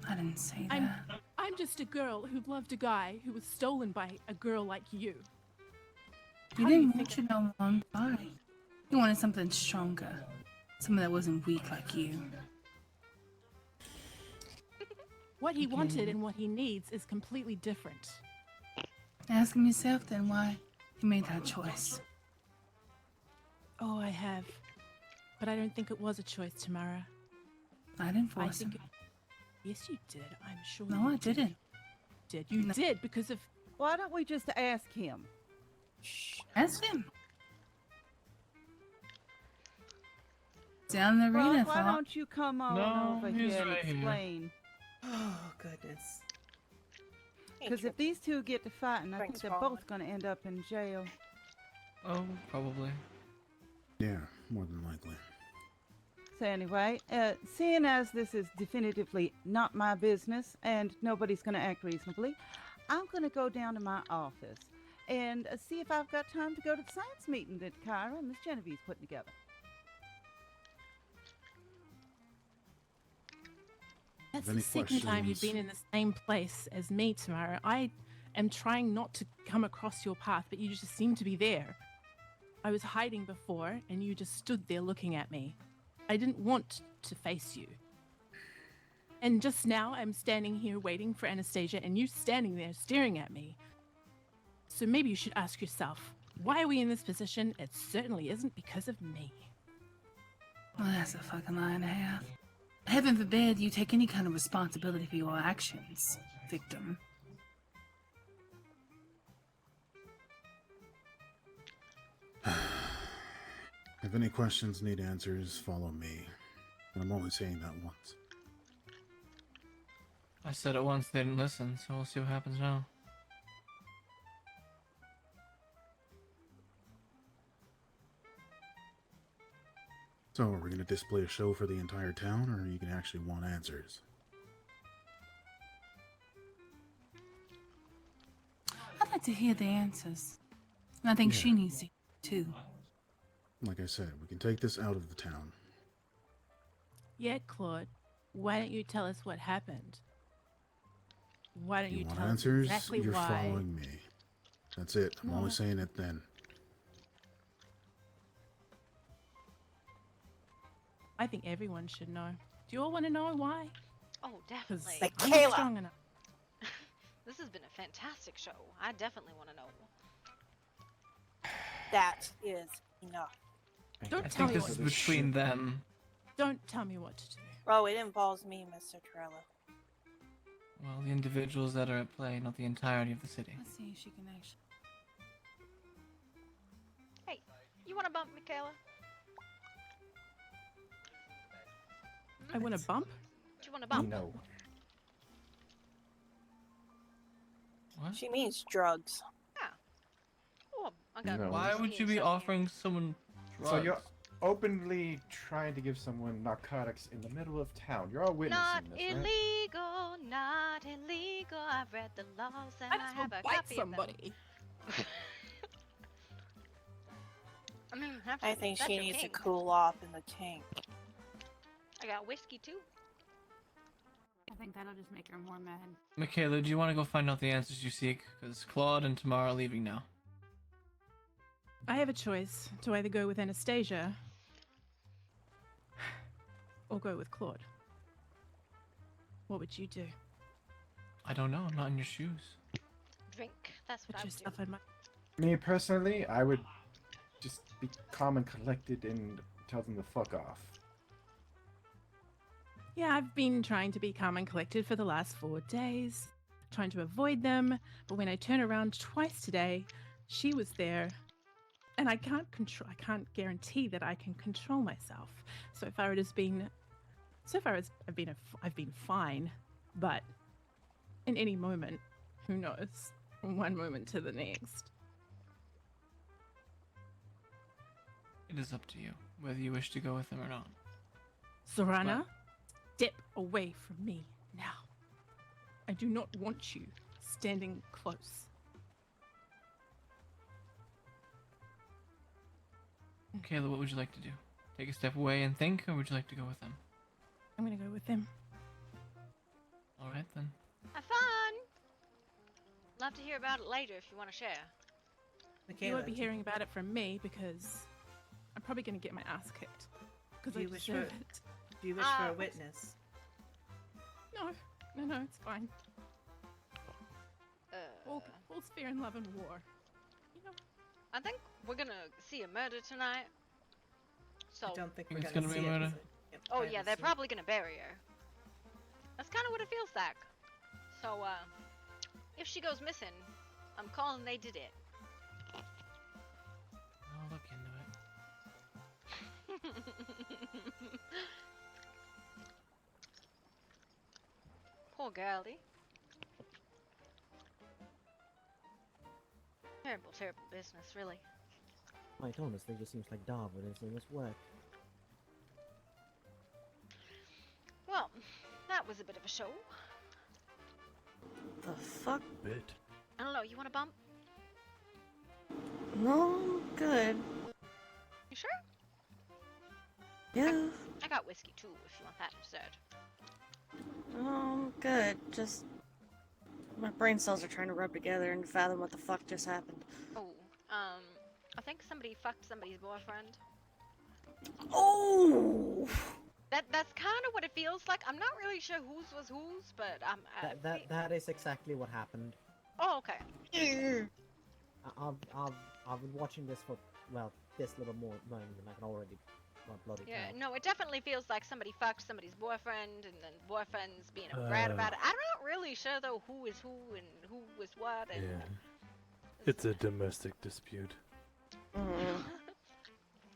I didn't say that. I'm just a girl who loved a guy who was stolen by a girl like you. You didn't want your no one body. You wanted something stronger. Something that wasn't weak like you. What he wanted and what he needs is completely different. Ask him yourself then why you made that choice. Oh, I have. But I don't think it was a choice, Tamara. I didn't force him. Yes, you did. I'm sure. No, I didn't. You did because of. Why don't we just ask him? Ask him. Down the arena, Why don't you come on over he's here and right here. explain? Oh, goodness. Because if these two get to fighting, I think Thanks, they're Mom. both going to end up in jail. Oh, probably. Yeah, more than likely. So anyway, seeing as this is definitively not my business and nobody's going to act reasonably, I'm going to go down to my office and see if I've got time to go to the science meeting that Kyra and Miss Genevieve's putting together. That's Any the second time you've questions? been in the same place as me, Tamara. I am trying not to come across your path, but you just seem to be there. I was hiding before, and you just stood there looking at me. I didn't want to face you. And just now, I'm standing here waiting for Anastasia, and you standing there staring at me. So maybe you should ask yourself, why are we in this position? It certainly isn't because of me. Well, that's a fucking lie and a half. Heaven forbid you take any kind of responsibility for your actions, victim. If any questions need answers, follow me. And I'm only saying that once. I said it once, they didn't listen, so we'll see what happens now. So, are we going to display a show for the entire town, or are you going to actually want answers? I'd like to hear the answers. And I think she needs to, too. Like I said, we can take this out of the town. Yeah, Claude. Why don't you tell us what happened? Why don't you, Want tell answers? us exactly You're why? following me. That's it. I'm No. only saying it then. I think everyone should know. Do you all want to know why? Oh, definitely. I'm not strong enough. This has been a fantastic show. I definitely want to know. That is enough. Don't I tell think me this what is between them. Don't tell me what to do. Oh, it involves me, Mr. Torello. Well, the individuals that are at play, not the entirety of the city. Let's see if she can actually. Hey, you want to bump Michaela? I want to bump? Do you want to bump? No. What? She means drugs. Yeah. Oh, I got No. Why would you be offering someone drugs? So you're openly trying to give someone narcotics in the middle of town. You're all witnessing Not this, right? illegal, not illegal. I've read the laws and I, just have will a bite copy somebody. of them. I mean, I think that's she your needs to king. cool off in the tank. I got whiskey too. I think that'll just make her more mad. Michaela, do you want to go find out the answers you seek? Because Claude and Tamara are leaving now. I have a choice to either go with Anastasia or go with Claude. What would you do? I don't know. I'm not in your shoes. Drink. That's what Put I would yourself do. in my. Me personally, I would just be calm and collected and tell them to fuck off. Yeah, I've been trying to be calm and collected for the last 4 days, trying to avoid them. But when I turn around twice today, she was there, and I can't control. I can't guarantee that I can control myself. So far, it has been. So far, I've been fine, but in any moment, who knows? From one moment to the next. It is up to you whether you wish to go with them or not. Sorana, step away from me now. I do not want you standing close. Kayla, what would you like to do? Take a step away and think, or would you like to go with them? I'm gonna go with them. Alright then. Have fun. Love to hear about it later if you want to share. You won't be hearing about it from me because I'm probably gonna get my ass kicked. Because Do I you wish deserve for- it. Do you wish for a witness? No, it's fine. All's fair in love and war. I think we're gonna see a murder tonight. So. I don't think Think we're it's gonna gonna be see a it, murder? is it? Yep, Oh I yeah, would they're assume. probably gonna bury her. That's kind of what it feels like. So if she goes missing, I'm calling they did it. I'll look into it. Poor girlie. Terrible, terrible business, really. Quite honestly, it just seems like Darwin is doing his work. Well, that was a bit of a show. The fuck? Bit. I don't know, you want to bump? No, I'm good. You sure? Yeah, I got whiskey too, if you want that instead. I'm good. Just my brain cells are trying to rub together and fathom what the fuck just happened. Oh, I think somebody fucked somebody's boyfriend. Oh! That's kind of what it feels like. I'm not really sure whose was whose, but That is exactly what happened. Oh, okay. I've been watching this for, well, this little more moment than I can already My bloody Yeah, cow. no, it definitely feels like somebody fucked somebody's boyfriend, and then boyfriend's being a brat about it. I'm not really sure though who is who and who was what. And Yeah. It's a domestic dispute.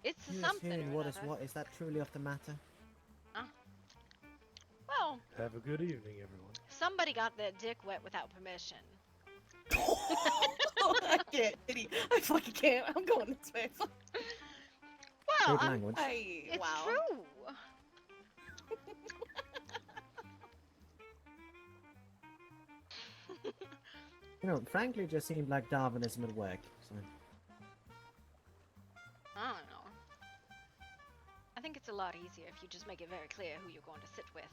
it's Who's something who or and what is another. what? Is that truly off the matter? Well, Have a good evening, everyone. somebody got their dick wet without permission. I can't. I fucking can't. I'm going this way. Well, Big language. it's wow. true. You know, frankly, it just seemed like Darwinism at work. So. I don't know. I think it's a lot easier if you just make it very clear who you're going to sit with.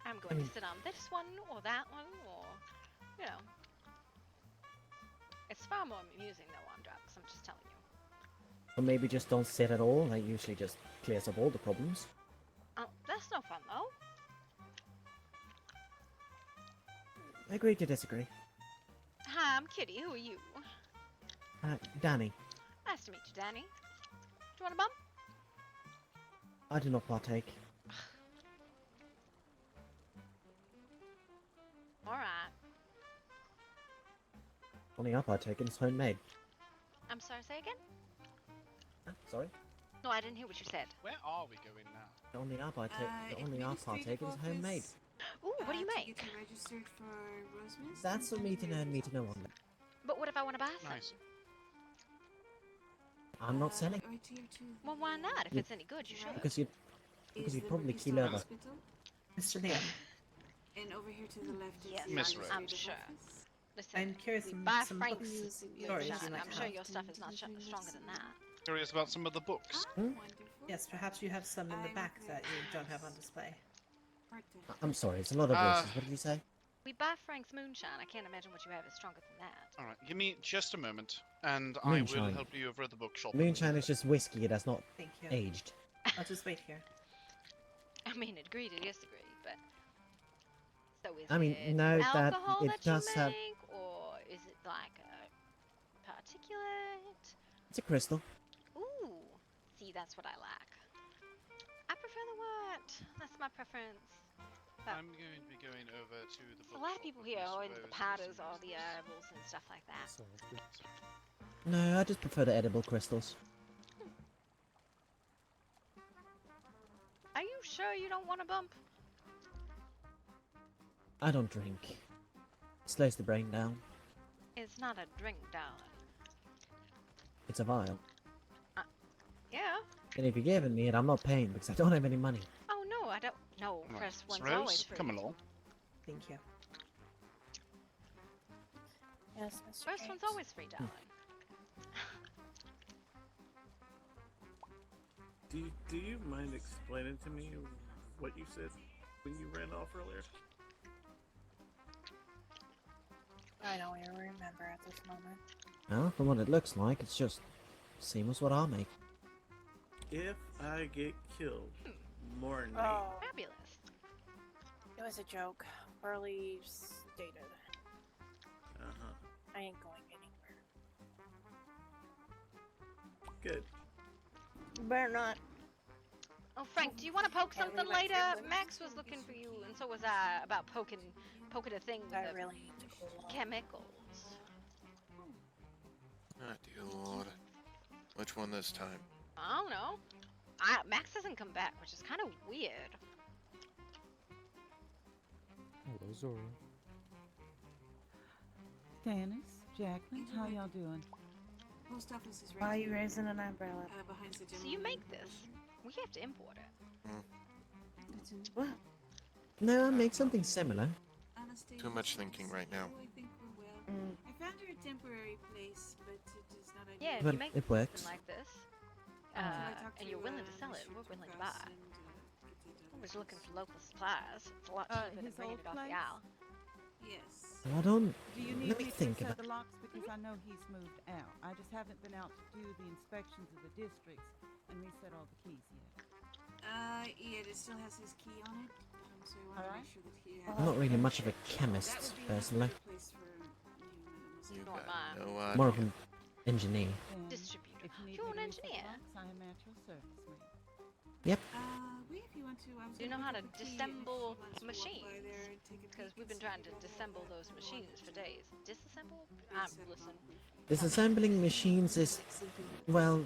I'm going to sit on this one or that one, or, you know. It's far more amusing though on drugs, I'm just telling you. Or maybe just don't sit at all. That usually just clears up all the problems. Oh, that's no fun though. Agree to disagree. Hi, I'm Kitty. Who are you? Danny, Nice to meet you, Danny. Do you want a bump? I do not partake. Alright. Only I partake in is homemade. I'm sorry, say again? Sorry? No, I didn't hear what you said. Where are we going now? The only I partake is homemade. Ooh, what do you To make? get you registered for Rosemas. That's for me to know and me to know only. But what if I want to buy some? Nice. I'm not selling. Right here to Well, why not? If You- it's any good, you should. Because you'd probably East keel over. Hospital. Mr. Leon, And over here to the left is Yes, the Miss administrative I'm sure. office. Listen, I'm curious we some- buy some Frank's books, stories moonshine. you might I'm sure have. your stuff is not stronger than that. Curious about some of the books. Yes, perhaps you have some in the back that you don't have on display. I'm sorry, it's a lot of voices. What did you say? We buy Frank's moonshine. I can't imagine what you have is stronger than that. All right, give me just a moment, and I will Moonshine. help you over at the bookshop. Moonshine is just whiskey that's not Thank you. aged. I'll just wait here. I mean, agree to disagree, but so is I mean, it no, that alcohol it that does you have. make, or is it like a particulate? It's a crystal. Ooh, see, that's what I like. I prefer the white. That's my preference. But I'm going to be going over to the a bookshop. lot of people here with are Miss into the Rose powders and or the herbals and stuff like that. No, I just prefer the edible crystals. Are you sure you don't want a bump? I don't drink. Slows the brain down. It's not a drink, darling. It's a vial. Yeah. And if you're giving me it, I'm not paying because I don't have any money. Oh no, I don't. No, Right, first Miss one's always Rose, free. come along. Thank you. Yes, Mr. First one's James. always free, darling. Do you mind explaining to me what you said when you ran off earlier? I don't even remember at this moment. Well, from what it looks like, it's just same as what I make. If I get killed, mourn me. Oh, Fabulous. it was a joke. Burley stated. Uh-huh. I ain't going anywhere. Good. You better not. Oh, Frank, do you want to poke Yeah, we something went later? through Max was looking for you, and so was I about poking a thing with I the really need to cool off. chemicals. Oh, dear Lord. Which one this time? I don't know. Max hasn't come back, which is kind of weird. Hello, Zora. Dennis, Jacqueline, how y'all doing? Post office is right. Why are you here, raising an eyebrow? behind the So you make this? We have to import it. What? No, I make something similar. Too much thinking right now. I think we're well. I found her a temporary place, but it is not ideal. Yeah, if But you make it works. something like this, Until I talk and to, you're willing to sell it, Mr. we're willing to Tukas buy. and, get it We're just looking for local supplies. It's a lot cheaper than his bringing old it off the place? aisle. Yes. Well, I don't. Do you need Let me me think to set about. the locks because I know he's moved out. I just haven't been out to do the inspections of the districts and reset all the keys yet. Yeah, it still has his key on it. So I want to make sure that he has. I'm not really much of a chemist, That would be personally. a place for you, Madam You Mr. got no More of idea. an engineer. Distributor. If you need You're me an to reset engineer. locks, I am at your service, ma'am. Yep. Wait, if you want to. I was Do you gonna know how pick to up the key, and if disassemble she wants to walk by machines? there and take a Because peek we've and been see if trying we to got disassemble a those machines for days. Disassemble? Listen. Disassembling machines is, well,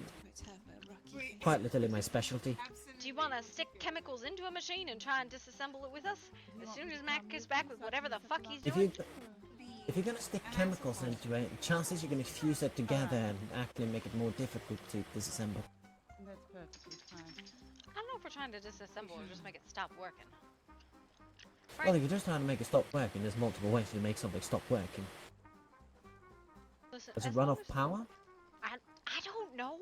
quite literally my specialty. Do you want to stick chemicals into a machine and try and disassemble it with us? As soon as Mac gets back with whatever the fuck he's If doing? you're gonna stick chemicals into it, chances you're gonna fuse it together and actually make it more difficult to disassemble. That's perfectly fine. I don't know if we're trying to disassemble or just make it stop working. Well, if you're just trying to make it stop working, there's multiple ways to make something stop working. Listen, Does it as run long off as- power? I don't know.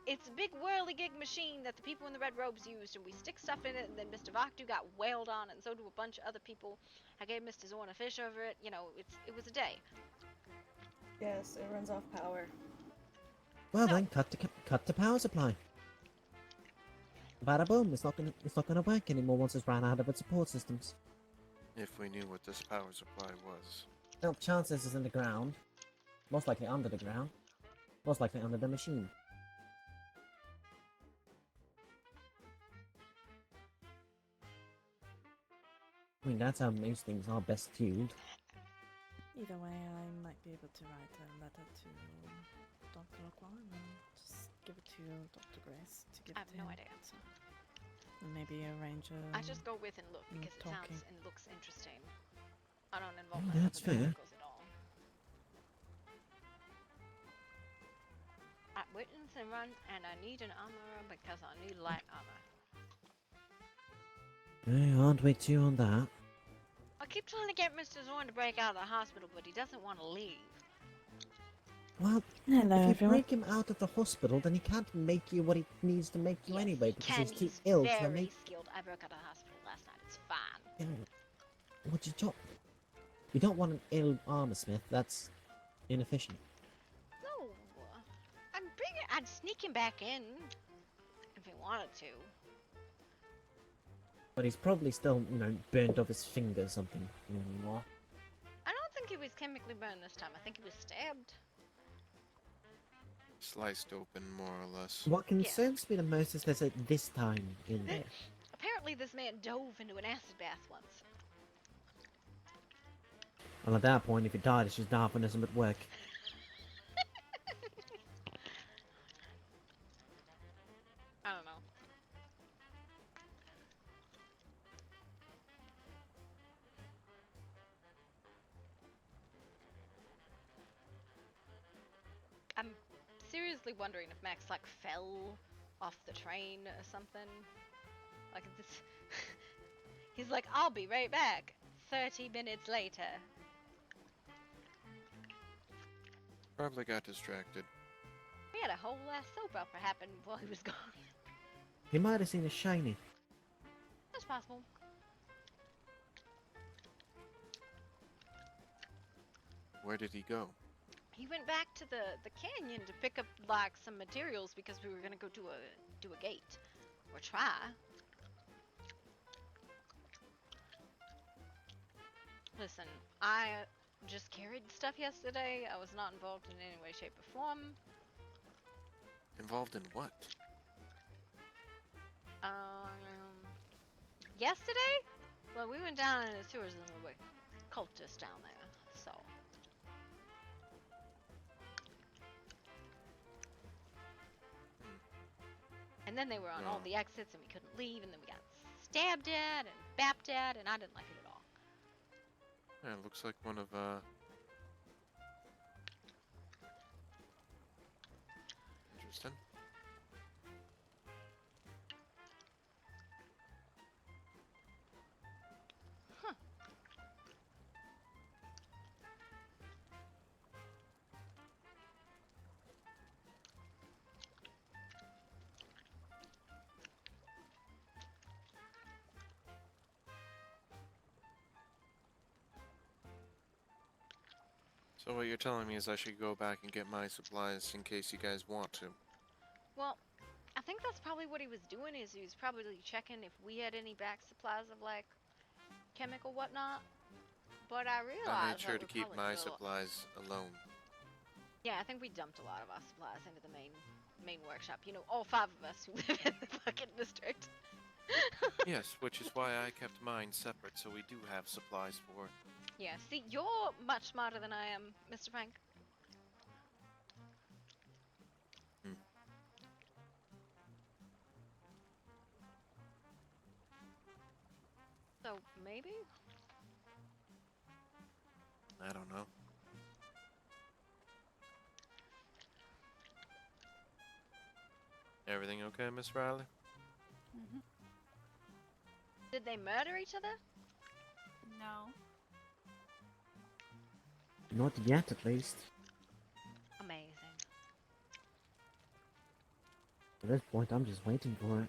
It's a big whirly-gig machine that the people in the red robes used, and we stick stuff in it, and then Mr. Vakdu got wailed on, and so do a bunch of other people. I gave Mr. Zorn a fish over it. You know, it was a day. Yes, it runs off power. Well then, cut the power supply. Bada boom! It's not gonna work anymore once it's ran out of its support systems. If we knew what this power supply was. Well, chances is in the ground. Most likely under the ground. Most likely under the machine. I mean, that's how most things are best fueled. Either way, I might be able to write a letter to Dr. Lacroix and just give it to Dr. Grace to give I it have to no him. idea. So, and maybe arrange a. I just go with and look because it sounds talking. and looks interesting. I don't involve Yeah, myself that's with the fair. chemicals at all. I witness and run, and I need an armor because I need light armor. Aren't we two on that? I keep trying to get Mr. Zorn to break out of the hospital, but he doesn't want to leave. Well, Hello, if you everyone. break him out of the hospital, then he can't make you what he needs to make you anyway, because Ken, he's too he's ill to very make. skilled. I broke out of the hospital last night. It's fine. Yeah, what you talk? You don't want an ill armor smith. That's inefficient. No, I'd sneak him back in if he wanted to. But he's probably still, burnt off his finger or something. Anymore. I don't think he was chemically burned this time. I think he was stabbed. Sliced open, more or less. What concerns me the most is there's a this time in there. Apparently, this man dove into an acid bath once. Well, at that point, if he died, it's just Darwinism at work. I don't know. I'm seriously wondering if Max like fell off the train or something. Like this. He's like, I'll be right back. 30 minutes later. Probably got distracted. We had a whole ass soap opera happen while he was gone. He might have seen a shiny. That's possible. Where did he go? He went back to the canyon to pick up like some materials because we were gonna go do a gate or try. Listen, I just carried stuff yesterday. I was not involved in any way, shape, or form. Involved in what? Yesterday? Well, we went down in the sewers and there were cultists down there, so. And then they were on all the exits and we couldn't leave, and then we got stabbed at and bapped at, and I didn't like it at all. Yeah, it looks like one of, Interesting. Huh. So what you're telling me is I should go back and get my supplies in case you guys want to. Well, I think that's probably what he was doing, is he was probably checking if we had any back supplies of like chemical whatnot. But I realized I made sure that to we're keep probably my still- supplies alone. Yeah, I think we dumped a lot of our supplies into the main main workshop. You know, all 5 of us who live in the fucking district. Yes, which is why I kept mine separate, so we do have supplies for it. Yeah, see, you're much smarter than I am, Mr. Frank. So, maybe? I don't know. Everything okay, Miss Riley? Mm-hmm. Did they murder each other? No. Not yet, at least. Amazing. At this point, I'm just waiting for it.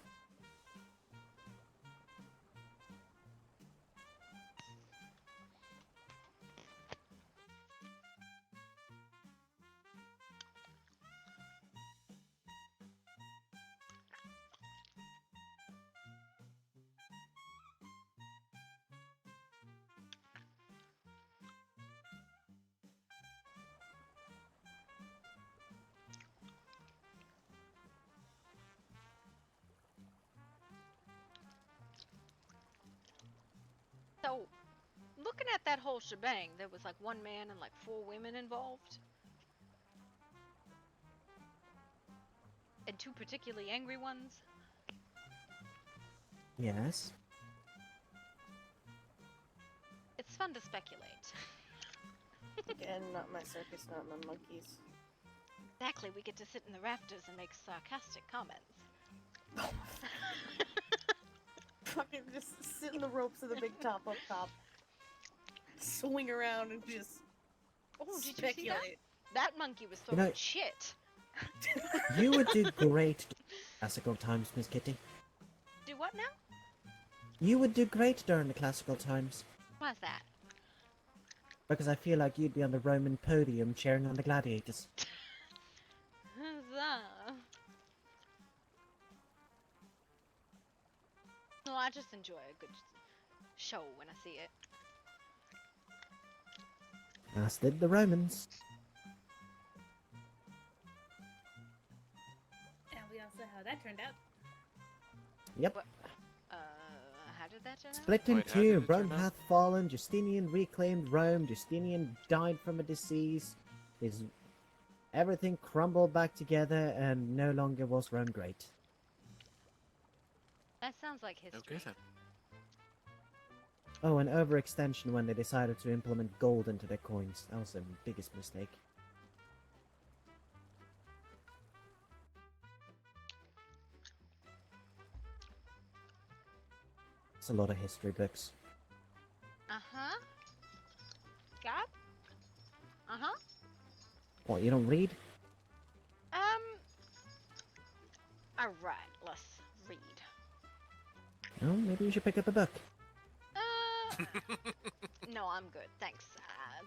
So, looking at that whole shebang, there was like 1 man and like 4 women involved. And 2 particularly angry ones. Yes. It's fun to speculate. Again, not my circus, not my monkeys. Exactly, we get to sit in the rafters and make sarcastic comments. Fucking just sit in the ropes of the big top up top. Swing around and just Oh, did you see speculate. that? That monkey was You throwing know- shit. You would do great during classical times, Miss Kitty. Do what now? You would do great during the classical times. Why's that? Because I feel like you'd be on the Roman podium cheering on the gladiators. Huzzah. No, I just enjoy a good show when I see it. As did the Romans. And we all saw how that turned out. Yep. How did that turn out? Split in Wait, how did two. it Rome turn out? hath fallen. Justinian reclaimed Rome. Justinian died from a disease. His everything crumbled back together, and no longer was Rome great. That sounds like history. Okay then. Oh, an overextension when they decided to implement gold into their coins. That was the biggest mistake. It's a lot of history books. Uh-huh. Gab? Uh-huh. What, you don't read? Alright, let's read. No, maybe you should pick up a book. No, I'm good, thanks.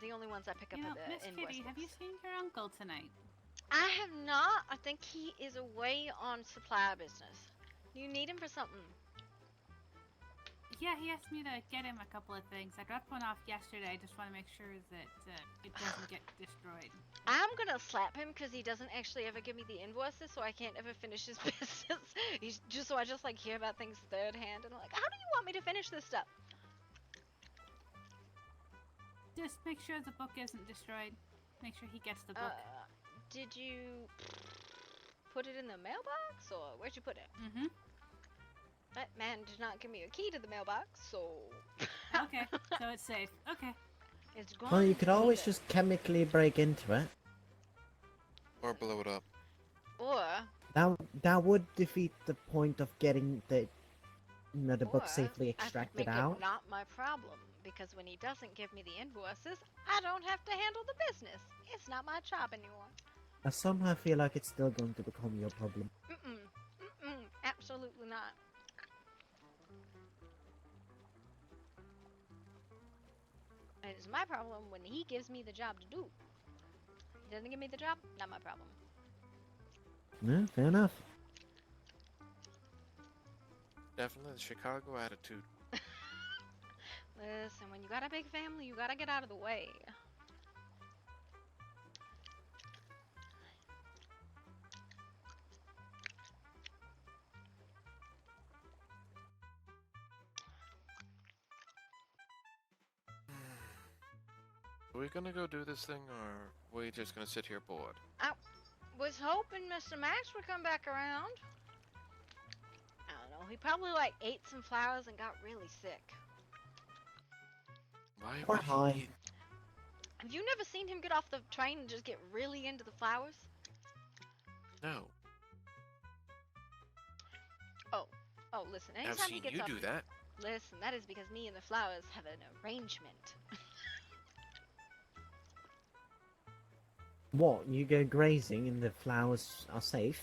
The only ones I pick up You know, are the Miss invoice Kitty, have you books. seen your uncle tonight? I have not. I think he is away on supply business. You need him for something. Yeah, he asked me to get him a couple of things. I dropped one off yesterday. I just want to make sure that it doesn't get destroyed. I'm gonna slap him because he doesn't actually ever give me the invoices, so I can't ever finish his business. He's just so I just like hear about things third hand, and I'm like, how do you want me to finish this stuff? Just make sure the book isn't destroyed. Make sure he gets the book. Did you put it in the mailbox, or where'd you put it? Mm-hmm. That man did not give me a key to the mailbox, so... Okay, so it's safe. Okay. It's gone. Well, you could always just chemically break into it. Or blow it up. Or... That would defeat the point of getting the book or safely I could extracted make out. it not my problem, because when he doesn't give me the invoices, I don't have to handle the business. It's not my job anymore. I somehow feel like it's still going to become your problem. Absolutely not. And it's my problem when he gives me the job to do. He doesn't give me the job, not my problem. No, fair enough. Definitely the Chicago attitude. Listen, when you got a big family, you gotta get out of the way. Are we gonna go do this thing, or are we just gonna sit here bored? I was hoping Mr. Max would come back around. I don't know. He probably like ate some flowers and got really sick. Why Or would high. he? Have you never seen him get off the train and just get really into the flowers? No. Oh, listen. I've Anytime he seen gets you off, do that. listen, that is because me and the flowers have an arrangement. What? You go grazing and the flowers are safe?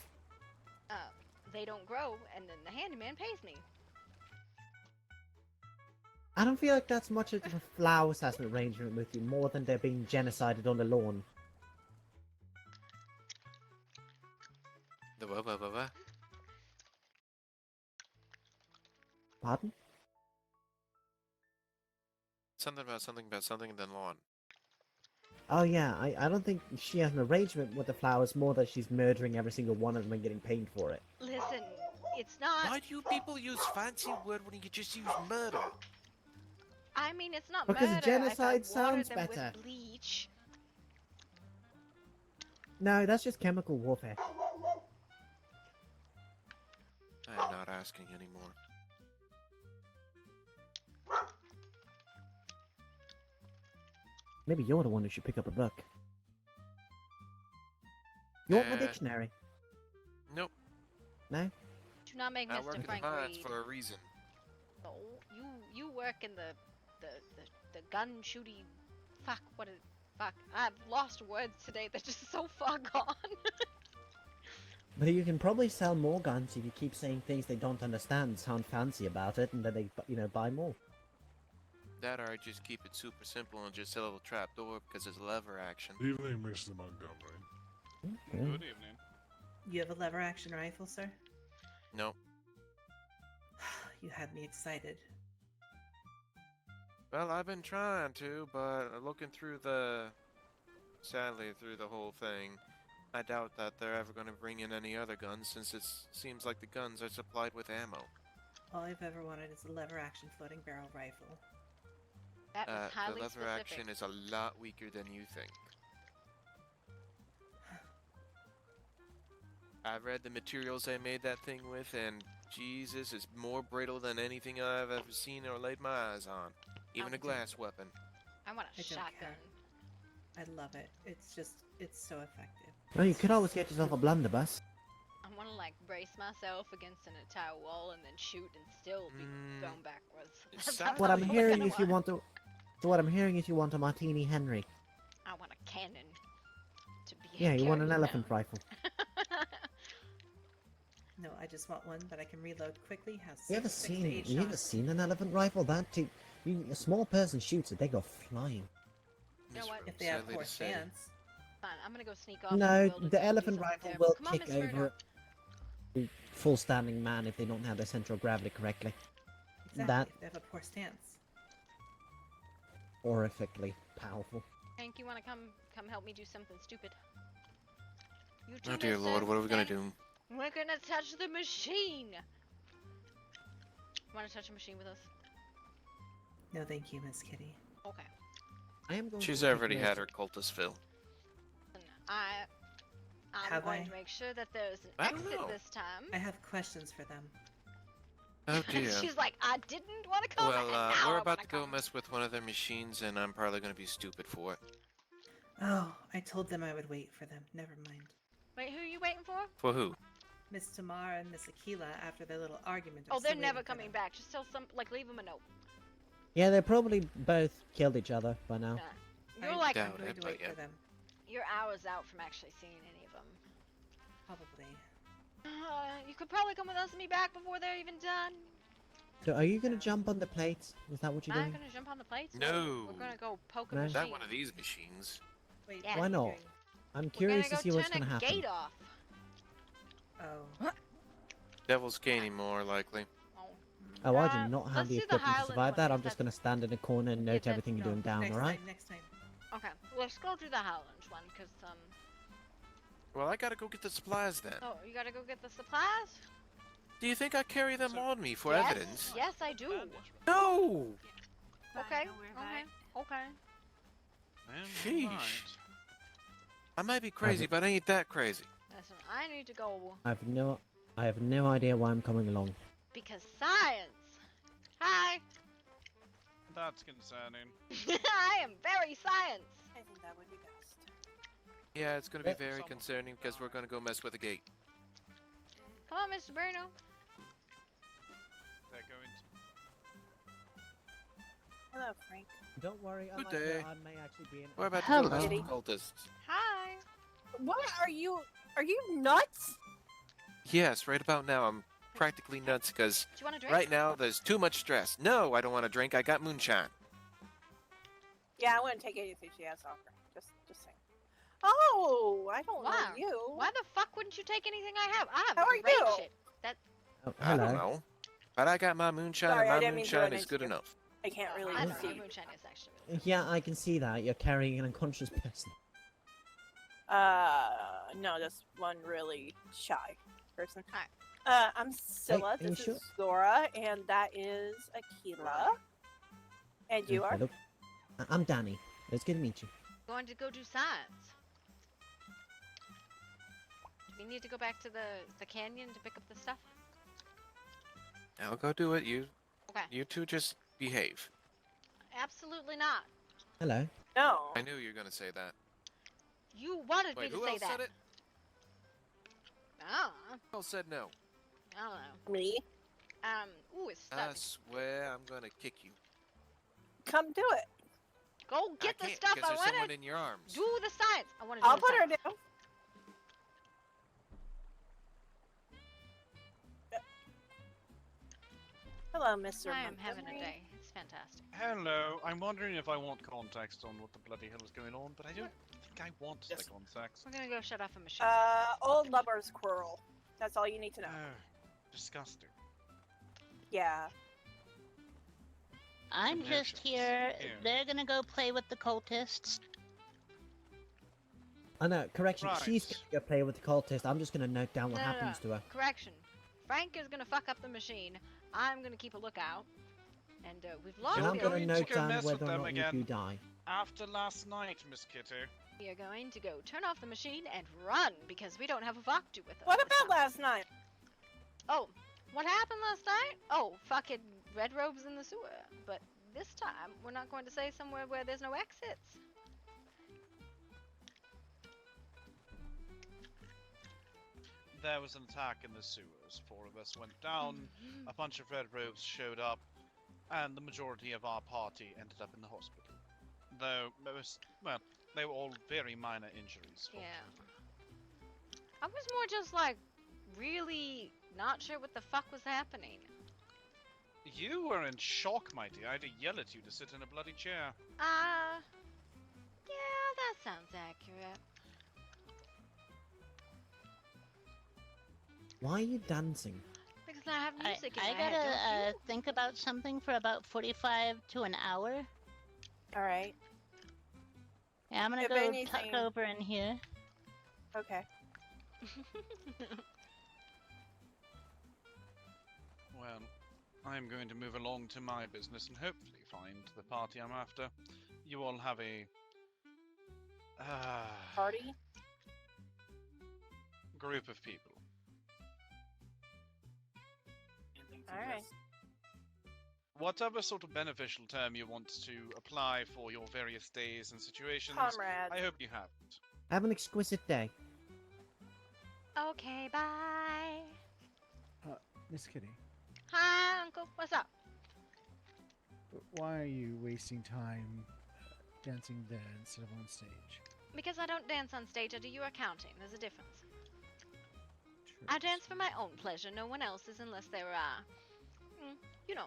They don't grow, and then the handyman pays me. I don't feel like that's much of a flowers has an arrangement with you, more than they're being genocided on the lawn. The what? Pardon? Something about something, and then lawn. Oh yeah, I don't think she has an arrangement with the flowers, more that she's murdering every single one of them and getting paid for it. Listen, it's not. Why do you people use fancy word when you could just use murder? I mean, it's not Because murder. genocide if I water sounds them better. With bleach. No, that's just chemical warfare. I'm not asking anymore. Maybe you're the one who should pick up a book. You want my Uh, dictionary? Nope. No? Do not make I Mr. work in the Frank mines read. for a reason. No, you work in the gun shooty. Fuck, what is fuck? I've lost words today. They're just so far gone. But you can probably sell more guns if you keep saying things they don't understand, sound fancy about it, and then they, buy more. That or I just keep it super simple and just a little trapdoor because it's lever action. Evening, Mr. Montgomery. Good evening. You have a lever action rifle, sir? Nope. You had me excited. Well, I've been trying to, but looking through sadly through the whole thing, I doubt that they're ever going to bring in any other guns since it seems like the guns are supplied with ammo. All I've ever wanted is a lever action floating barrel rifle. That was highly the lever specific. action is a lot weaker than you think. I've read the materials they made that thing with, and Jesus, it's more brittle than anything I've ever seen or laid my eyes on. Even a glass weapon. I want a I don't shotgun. care. I love it. It's so effective. Well, you could always get yourself a blunderbuss. I want to like brace myself against an entire wall and then shoot and still be thrown backwards. That's What I'm what hearing I is you want to... So what I'm hearing is you want a Martini Henry. I want a cannon to be. Yeah, you want an carried elephant down. rifle. No, I just want one that I can reload quickly. Has You ever six to eight seen shots. an elephant rifle? A small person shoots it, they go flying. You know what? If they have Sadly poor to say. stance. Fine, I'm gonna go sneak off. No, in wilderness the and do elephant something rifle terrible. will Come on, kick Miss Murdoch. over a full standing man if they don't have their central gravity correctly. Exactly. That If they have a poor stance. horrifically powerful. Hank, you wanna come help me do something stupid? You Oh two, dear Mr. Lord, what are we gonna Frank, do? We're gonna touch the machine. Wanna touch a machine with us? No, thank you, Miss Kitty. Okay. I am going She's to take already notes. had her cultist fill. I'm Have going I? to make sure that there's an I don't exit know. this time. I have questions for them. Oh dear. She's like, I didn't want to come. Well, and now we're I about wanna to go come." mess with one of their machines, and I'm probably gonna be stupid for it. Oh, I told them I would wait for them. Never mind. Wait, who are you waiting for? For who? Miss Tamara and Miss Aquila after their little argument. Oh, I'm they're still never waiting for coming them. back. Just tell leave them a note. Yeah, they probably both killed each other by now. You're I- like, I'm doubt going it, to but wait yeah. for them. you're hours out from actually seeing any of them. Probably. You could probably come with us and be back before they're even done. So are you going to jump on the plates? Is that what you're Am I doing? gonna jump on the plates? No. We're gonna go poke a No. machine. Not one of these machines. Wait, Yeah. Why what are you not? doing? I'm We're curious gonna to see go what's turn going to a happen. gate off. Oh. Devil's gaining more likely. Oh, I do not have let's the do the equipment to Highland survive one, that. I'm because just going to stand in a corner and note that's- everything you're doing down, next alright? time, next time. Okay, let's go do the Highlands one, cause Well, I gotta go get the supplies then. oh, you gotta go get the supplies. Do you think I carry them on me for yes, evidence? Yes, I do. No! Okay, Don't worry about okay, it. okay. Sheesh. Alright. I might be crazy, but I ain't that crazy. Listen, I need to go I have no idea why I'm coming along. because science. Hi. That's concerning. I am very science. I think that would be best. Yeah, it's gonna be very concerning because we're gonna go mess with the gate. Come on, Mr. Bruno. They're going to... Hello, Frank. Don't worry, Good day. I may actually be in. What about Hello. the cultists? Hi. What are you? Are you nuts? Yes, right about now I'm practically nuts because Do you want a drink? right now there's too much stress. No, I don't want to drink. I got moonshine. Yeah, I wouldn't take anything she has to offer. Just saying. Oh, I don't know Wow. you. Why the fuck wouldn't you take anything I have? I have How are great you? shit. That Oh, I don't hello. know. But I got my moonshine Sorry, I and my didn't mean to moonshine run is into good you. enough. I can't really I know see. my moonshine is actually really Yeah, I can see that. You're carrying an unconscious person. No, just one really shy person. Alright. I'm Scylla. Hey, are you This sure? is Zora, and that is Aquila. And you are? Hello. I'm Danny. It's good to meet you. going to go do science. Do we need to go back to the canyon to pick up the stuff? I'll go do it. You Okay. two just behave. Absolutely not. Hello. No. I knew you were gonna say that. You wanted Wait, me to who say else that. said it? I don't know. Who else said no? I don't know. Me? Ooh, it's I stuck. swear I'm gonna kick you. Come do it. Go get I the can't stuff. because I there's want someone to in your arms. do the science. I want to do I'll the put her science. down. Hello, Mr. I am having a Montgomery. day. It's fantastic. Hello, I'm wondering if I want context on what the bloody hell is going on, but I don't think I want the context. We're gonna go shut off a machine. Old lover's quarrel. That's all you need to know. Oh, disgusting. Yeah. I'm just here. They're gonna go play with the cultists. I know, correction. Right. She's going to go play with the cultist. I'm just going to note down what happens to her. Correction. Frank is gonna fuck up the machine. I'm gonna keep a lookout. And we've lost And I'm the going to going to note go down mess with whether or them not again. you do die. After last night, Miss Kitty. We are going to go turn off the machine and run because we don't have a Vaktu with us. What this about time. last night? Oh, what happened last night? Oh, fucking red robes in the sewer. But this time, we're not going to say somewhere where there's no exits. There was an attack in the sewers. 4 of us went down, a bunch of red robes showed up, and the majority of our party ended up in the hospital. Though, they were all very minor injuries. Yeah. I was more just like, really not sure what the fuck was happening. You were in shock, my dear. I had to yell at you to sit in a bloody chair. Yeah, that sounds accurate. Why are you dancing? Because I have music in I my head, gotta don't you? think about something for about 45 to an hour. All right. Yeah, I'm gonna If go tuck anything- over in here. Okay. Well, I'm going to move along to my business and hopefully find the party I'm after. You all have a Party? group of people. All right. Whatever sort of beneficial term you want to apply for your various days and situations, Comrades. I hope you have it. Have an exquisite day. Okay, bye. Miss Kitty, Hi, Uncle. What's up? why are you wasting time dancing there instead of on stage? Because I don't dance on stage, I do your accounting. There's a difference. I dance for my own pleasure, no one else's unless they're, you know,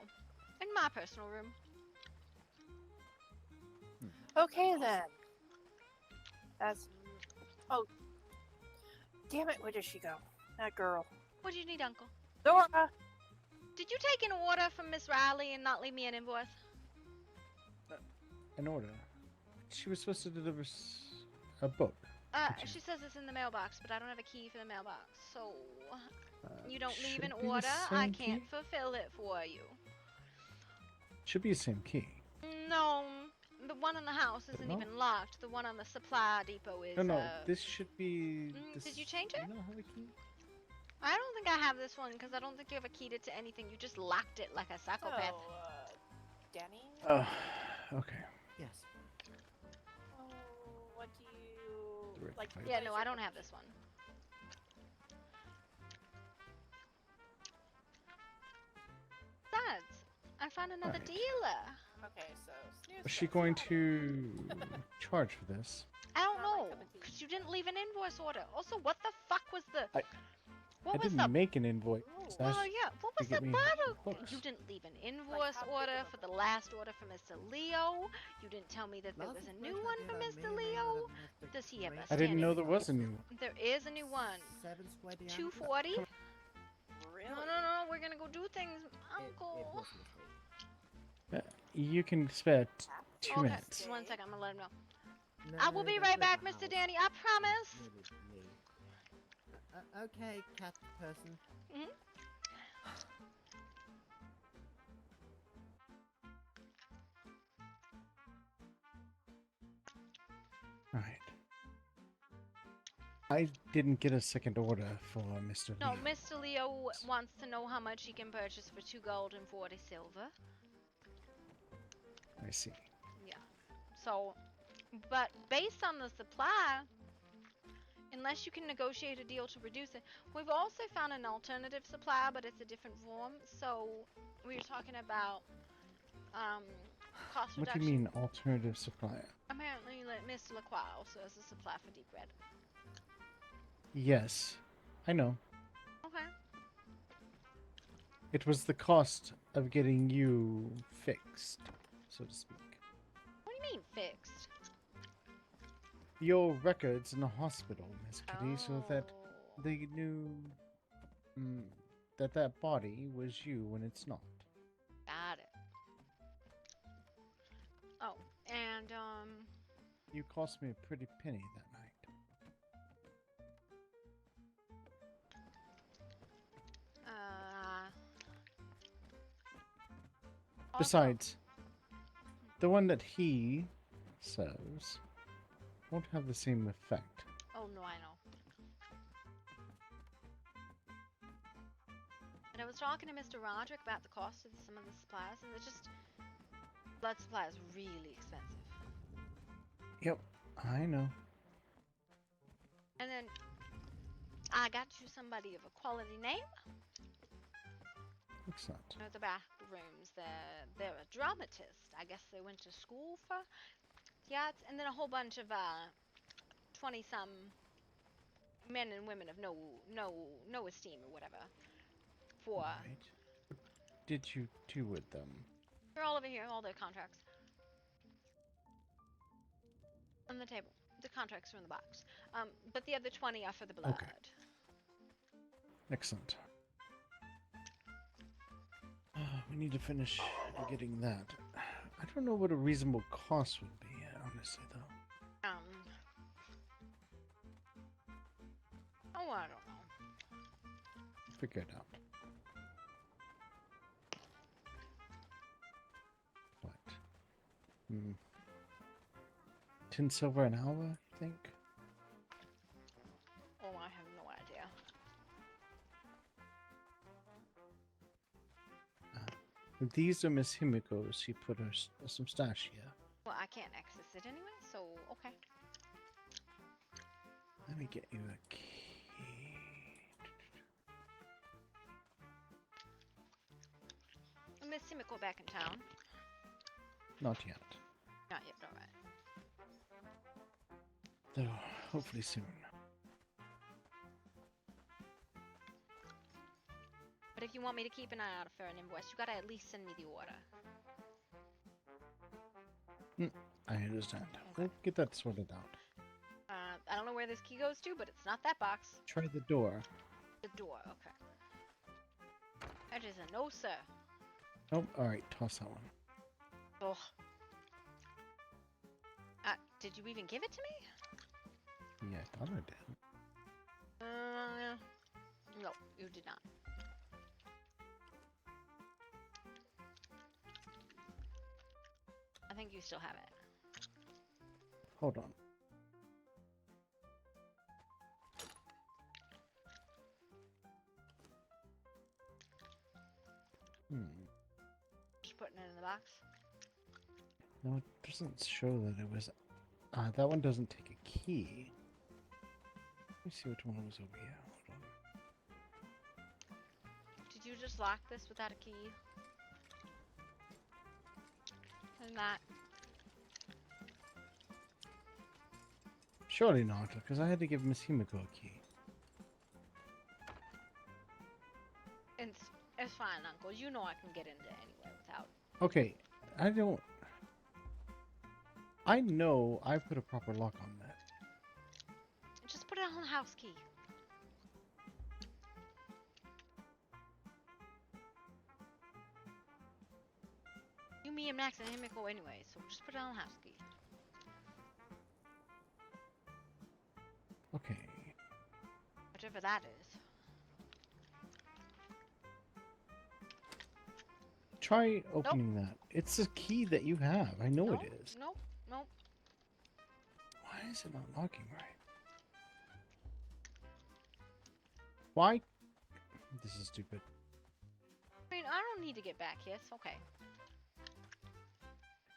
in my personal room. Okay then. That's. Oh. Damn it! Where did she go? That girl. What do you need, Uncle? Dora. Did you take an order from Miss Riley and not leave me an invoice? An order. She was supposed to deliver a book. She says it's in the mailbox, but I don't have a key for the mailbox, so you don't leave should an be the order, I same can't key? fulfill it for you. Should be the same key. No, The one in the house isn't No. even locked. The one on the supply depot is. No, this should be. Did you change it? You don't have a key? I don't think I have this one because I don't think you ever keyed it to anything. You just locked it like a psychopath. So, Danny? Oh, okay. Yes. Oh, what do you like? Yeah, no, I don't have this one. Besides, I found another Alright. dealer. Okay, so snooze. Is she going to charge for this? I don't know, because you didn't leave an invoice order. Also, what the fuck was the... I What was didn't the... make an invoice. Oh, That's yeah, what to was get the me bottle? books. You didn't leave an invoice order for the last order for Mr. Leo. You didn't tell me that there was a new one for Mr. Leo. Does he have a I didn't know standing- there was a new one. There is a new one. 7 square diameter. 240? Really? No, we're gonna go do things, Uncle. You can spare 2 Okay, minutes. 1 second, I'm gonna let him know. No, I will be don't right leave back, my Mr. house. Danny, I promise. Leave me. Okay, cat person. Mhm. Alright. I didn't get a second order for Mr. No, Lee. Mr. Leo wants to know how much he can purchase for 2 gold and 40 silver. I see. Yeah. So, but based on the supply, unless you can negotiate a deal to reduce it, we've also found an alternative supply, but it's a different form. So, we were talking about cost What do reduction. you mean alternative supplier? Apparently, Mr. Lacroix also has a supply for deep red. Yes, I know. Okay. It was the cost of getting you fixed, so to speak. What do you mean fixed? Your records in the hospital, Miss Kitty, so that Oh. they knew that body was you when it's not. Got it. Oh, and You cost me a pretty penny that night. also- Besides, the one that he serves won't have the same effect. Oh no, I know. And I was talking to Mr. Roderick about the cost of some of the supplies, and it's just blood supply is really expensive. Yep, I know. And then I got you somebody of a quality name. Excellent. You know, the back rooms, they're a dramatist. I guess they went to school for yachts, and then a whole bunch of 20-some men and women of no esteem or whatever. For Right. What did you do with them? they're all over here, all their contracts on the table. The contracts are in the box. But the other 20 are for the blood. Okay. Excellent. We need to finish getting that. I don't know what a reasonable cost would be, honestly, though. Oh, I don't know. Figure it out. What? 10 silver an hour, I think? Oh, I have no idea. These are Miss Himiko's. She put her some stash here. Well, I can't access it anyway, so okay. Let me get you a key. Miss Simiko back in town. Not yet. Not yet, alright. Though, hopefully soon. But if you want me to keep an eye out for an invoice, you gotta at least send me the order. I understand. We'll get that sorted out. I don't know where this key goes to, but it's not that box. Try the door. The door, okay. That is a no, sir. Nope. Alright, toss that one. Oh. Did you even give it to me? Yeah, I thought I did. No, you did not. I think you still have it. Hold on. Just putting it in the box. No, it doesn't show that it was. That one doesn't take a key. Let me see which one was over here. Hold on. Did you just lock this without a key? And that. Surely not, because I had to give Miss Himiko a key. It's fine, Uncle. You know I can get in there anyway without. Okay, I don't. I know I put a proper lock on that. Just put it on the house key. You, me, and Max and Himiko anyway, so just put it on the house key. Okay. Whatever that is. Try opening that. It's a key that you have. I know it is. Nope. Nope. Why is it not locking right? Why? This is stupid. I mean, I don't need to get back here. It's okay.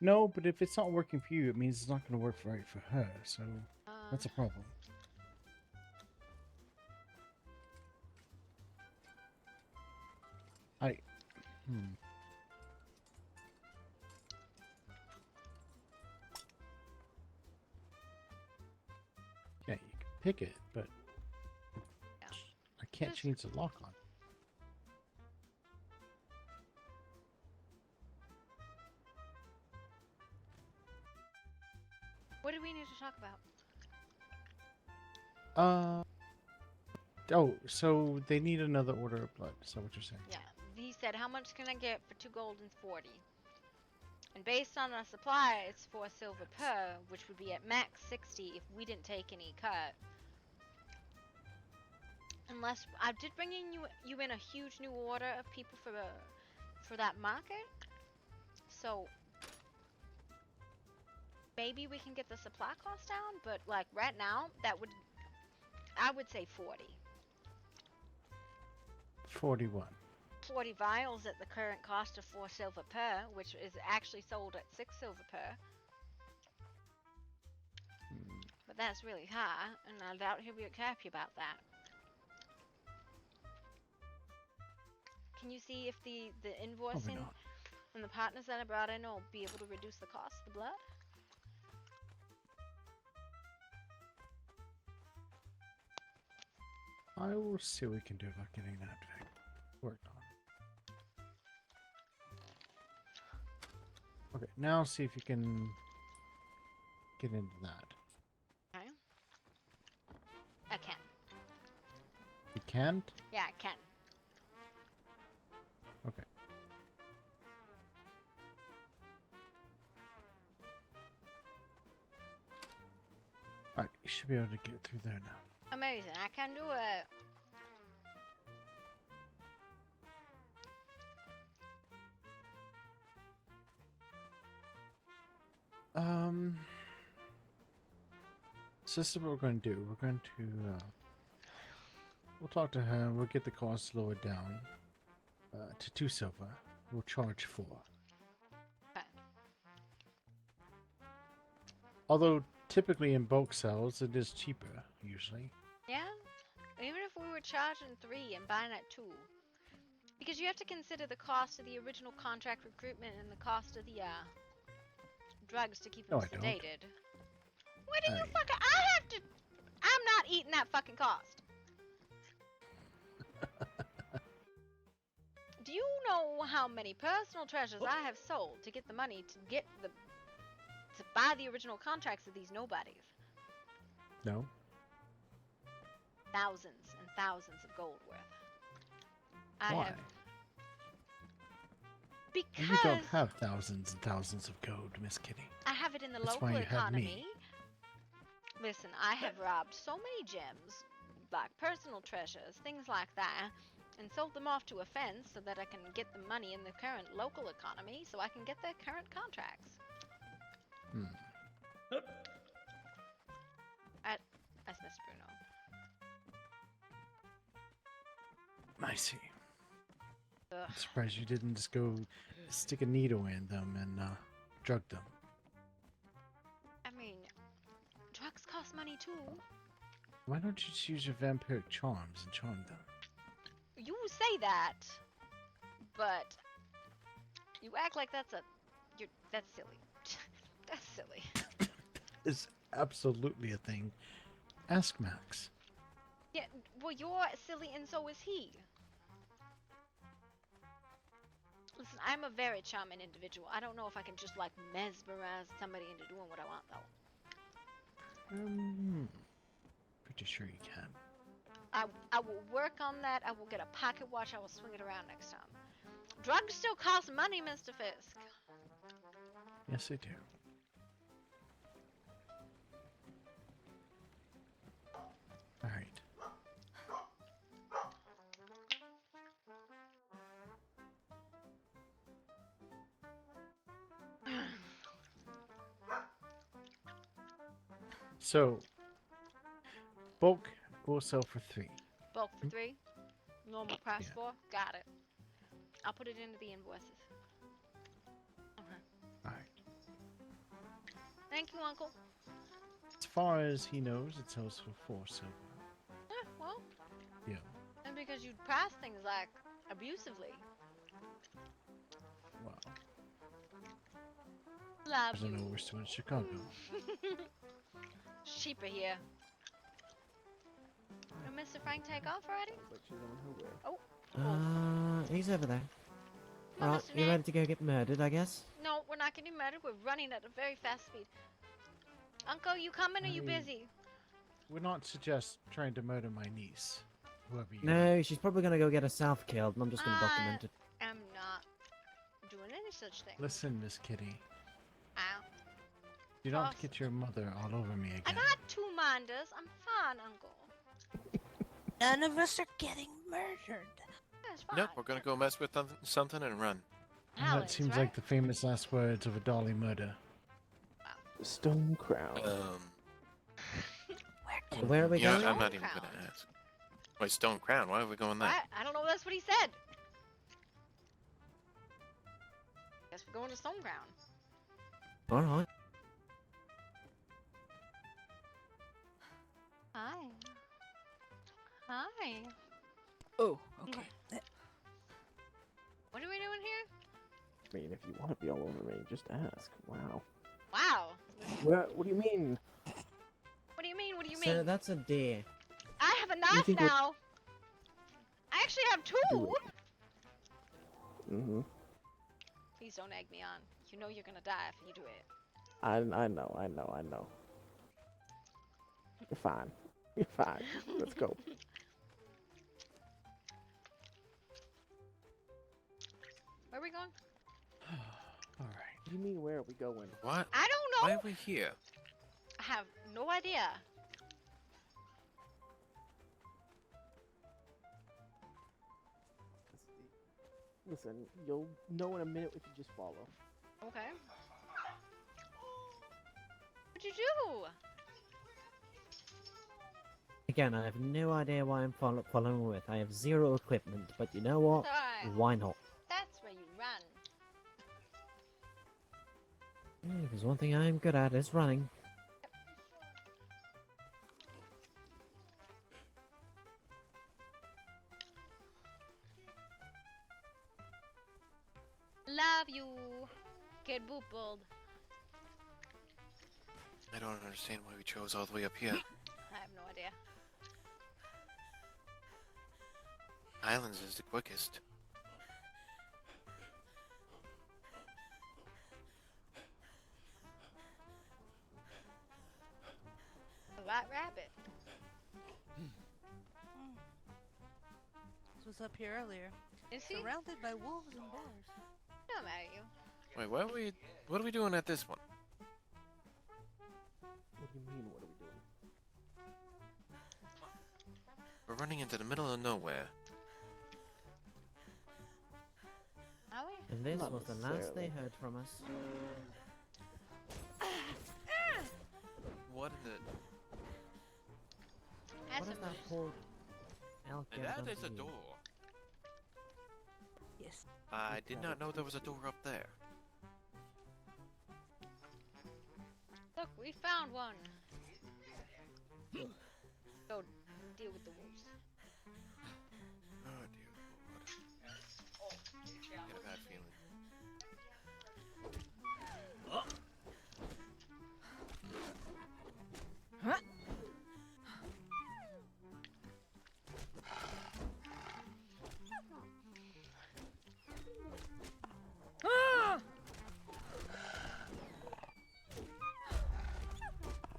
No, but if it's not working for you, it means it's not going to work right for her. So that's a problem. Yeah, you can pick it, but I can't change the lock on. What do we need to talk about? Oh, so they need another order of blood. Is that what you're saying? Yeah. He said, how much can I get for 2 gold and 40? And based on our supply, it's 4 silver per, which would be at max 60 if we didn't take any cut. Unless I did bring in you in a huge new order of people for that market. So maybe we can get the supply cost down, but like right now I would say 40. 41. 40 vials at the current cost of 4 silver per, which is actually sold at 6 silver per. But that's really high, and I doubt he'll be happy about that. Can you see if the invoicing and the partners that I brought in will be able to reduce the cost of the blood? I will see what we can do about getting that worked on. Okay, now see if you can get into that. Okay. I can. You can't? Yeah, I can. Okay. Alright, you should be able to get through there now. Amazing. I can do it. So this is what we're going to do. We're going to, we'll talk to her. We'll get the cost lowered down to 2 silver. We'll charge 4. Okay. Although typically in bulk sales, it is cheaper usually. Yeah. Even if we were charging 3 and buying at 2. Because you have to consider the cost of the original contract recruitment and the cost of the drugs to keep them sedated. What do you fucking... I'm not eating that fucking cost. Do you know how many personal treasures I have sold to get the money to buy the original contracts of these nobodies? No. Thousands and thousands of gold worth. Why? Because you don't have thousands and thousands of gold, Miss Kitty. I have it in the That's local why you have economy. me. Listen, I have robbed so many gems, like personal treasures, things like that, and sold them off to a fence so that I can get the money in the current local economy so I can get the current contracts. I see. Ugh. I'm surprised you didn't just go stick a needle in them and drug them. I mean, drugs cost money too. Why don't you just use your vampiric charms and charm them? You say that, but you act like that's silly. That's silly. It's absolutely a thing. Ask Max. Yeah, well, you're silly and so is he. Listen, I'm a very charming individual. I don't know if I can just like mesmerize somebody into doing what I want though. Pretty sure you can. I will work on that. I will get a pocket watch. I will swing it around next time. Drugs still cost money, Mr. Fisk. Yes, they do. All right. So, bulk will sell for 3. Bulk for 3. Normal price 4. Got it. I'll put it into the invoices. Okay. All right. Thank you, Uncle. As far as he knows, it sells for 4 silver. Well, Yeah. and because you price things like abusively. Wow. Love I don't know, we're still in Chicago. Sheep are here. Did Mr. Frank take off already? Oh. He's over there. No, Alright, Mr. you Ned. ready to go get murdered, I guess? No, we're not getting murdered. We're running at a very fast speed. Uncle, you coming or you busy? Would not suggest trying to murder my niece. Whoever you No, she's probably gonna go get herself killed, and I'm just gonna document it. I'm not doing any such thing. Listen, Miss Kitty. Ow. You don't get your mother all over me I again. got 2 minders. I'm fine, Uncle. None of us are getting murdered. That's fine. Nope, we're gonna go mess with something and run. That seems like the famous last words of a Dolly murder. Stone Crown. Where are we Yeah, going? I'm not even gonna ask. Wait, Stone Crown? Why are we going there? I don't know. That's what he said. Guess we're going to Stone Ground. Alright. Hi. Hi. Oh, okay. What are we doing here? I mean, if you want to be all over me, just ask. Wow. Wow. What do you mean? What do you mean? What do you So mean? that's a deer. I have a knife think we're- now. I actually have 2. Mm-hmm. Please don't egg me on. You know you're gonna die if you do it. I know. You're fine. You're fine. Let's go. Where are we going? All right. What do you mean, where are we going? What? I don't Why know. are we here? I have no idea. Listen, you'll know in a minute if you just follow. Okay. What'd you do? Again, I have no idea why I'm following with. I have 0 equipment, but you know what? Alright. Why not? That's where you run. If there's one thing I'm good at, is running. Love you. Get boopled. I don't understand why we chose all the way up here. I have no idea. Islands is the quickest. A white rabbit. This was up here earlier. Is he? Surrounded by wolves and bears. No, mad at you. Wait, what are we doing at this one? What do you mean, what are we doing? We're running into the middle of nowhere. Are we? And this Not was the last they necessarily. heard from us. What in the... That's What a is that poor elk And got that done is to a you? door. Yes. I did not know there was a door up there. Look, we found one. Go deal with the wolves. Oh dear lord. I get a bad feeling. Huh? Ah!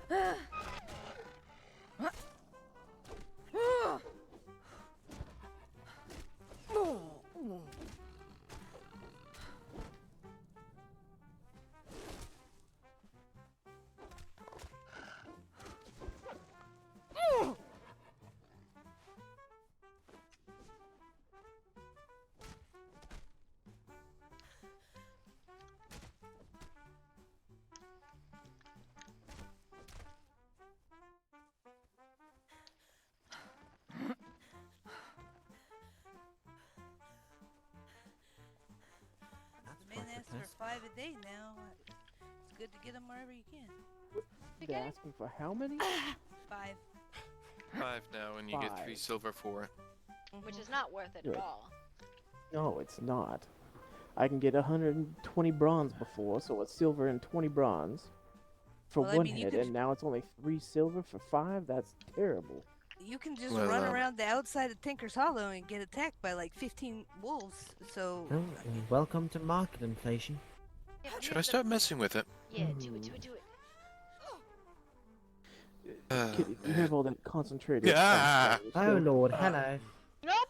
Ah! Huh? Ah! Oh. Oh. The man asks for 5 a day now. It's good to get them wherever you can. They're asking for how many? 5. 5 now, and you get 3 5. silver for it. Which is not worth it Good. at all. No, it's not. I can get 120 bronze before, so it's silver and 20 bronze for Well, I one mean, you head, could- and now it's only 3 silver for 5? That's terrible. You can just Well, run around the outside of Tinker's Hollow and get attacked by like 15 wolves. So Oh, welcome to market inflation. Should I start messing with it? Yeah, do it, do it, do it. Kitty, you have all that concentrated. Yeah. Oh lord, hello. Nope.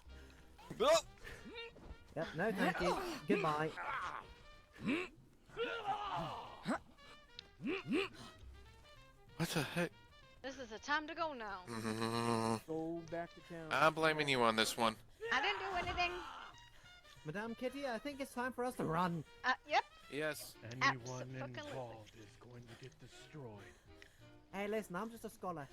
Yep, no thank you. Goodbye. What the heck? This is the time to go now. Go back to town. I'm blaming you on this one. I didn't do anything. Madame Kitty, I think it's time for us to run. Yep. Yes. Anyone Abso-fucking-lutely. involved is going to get destroyed. Hey, listen, I'm just a scholar.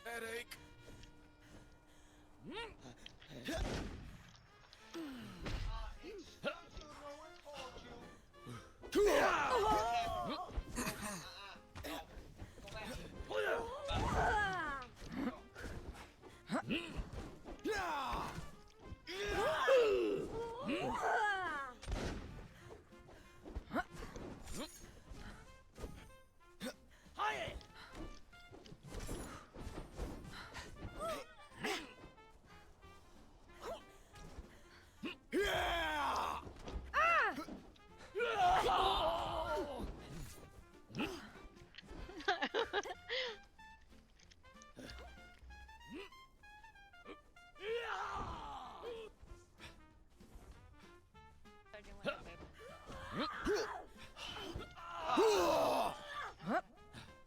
Headache.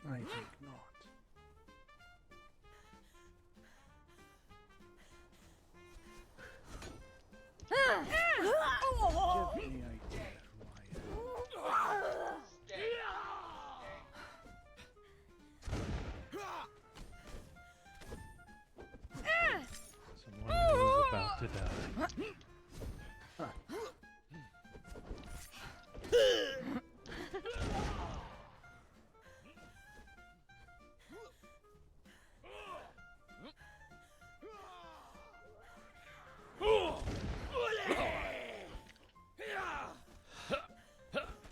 I think not. Give me idea who I am. Someone who's about to die.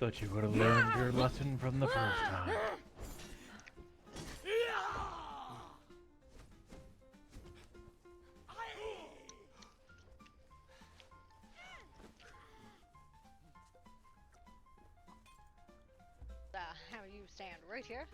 Thought you would have learned your lesson from the first time. How you stand right here?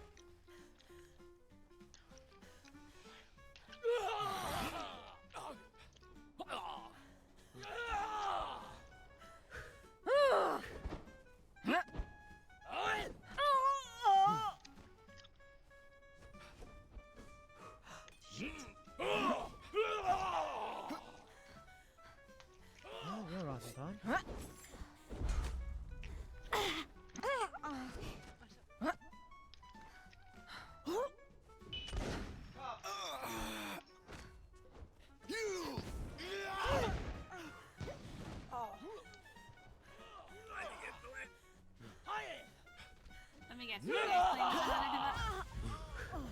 Oh, you're awesome, Tom. Let me guess. You guys playing this one?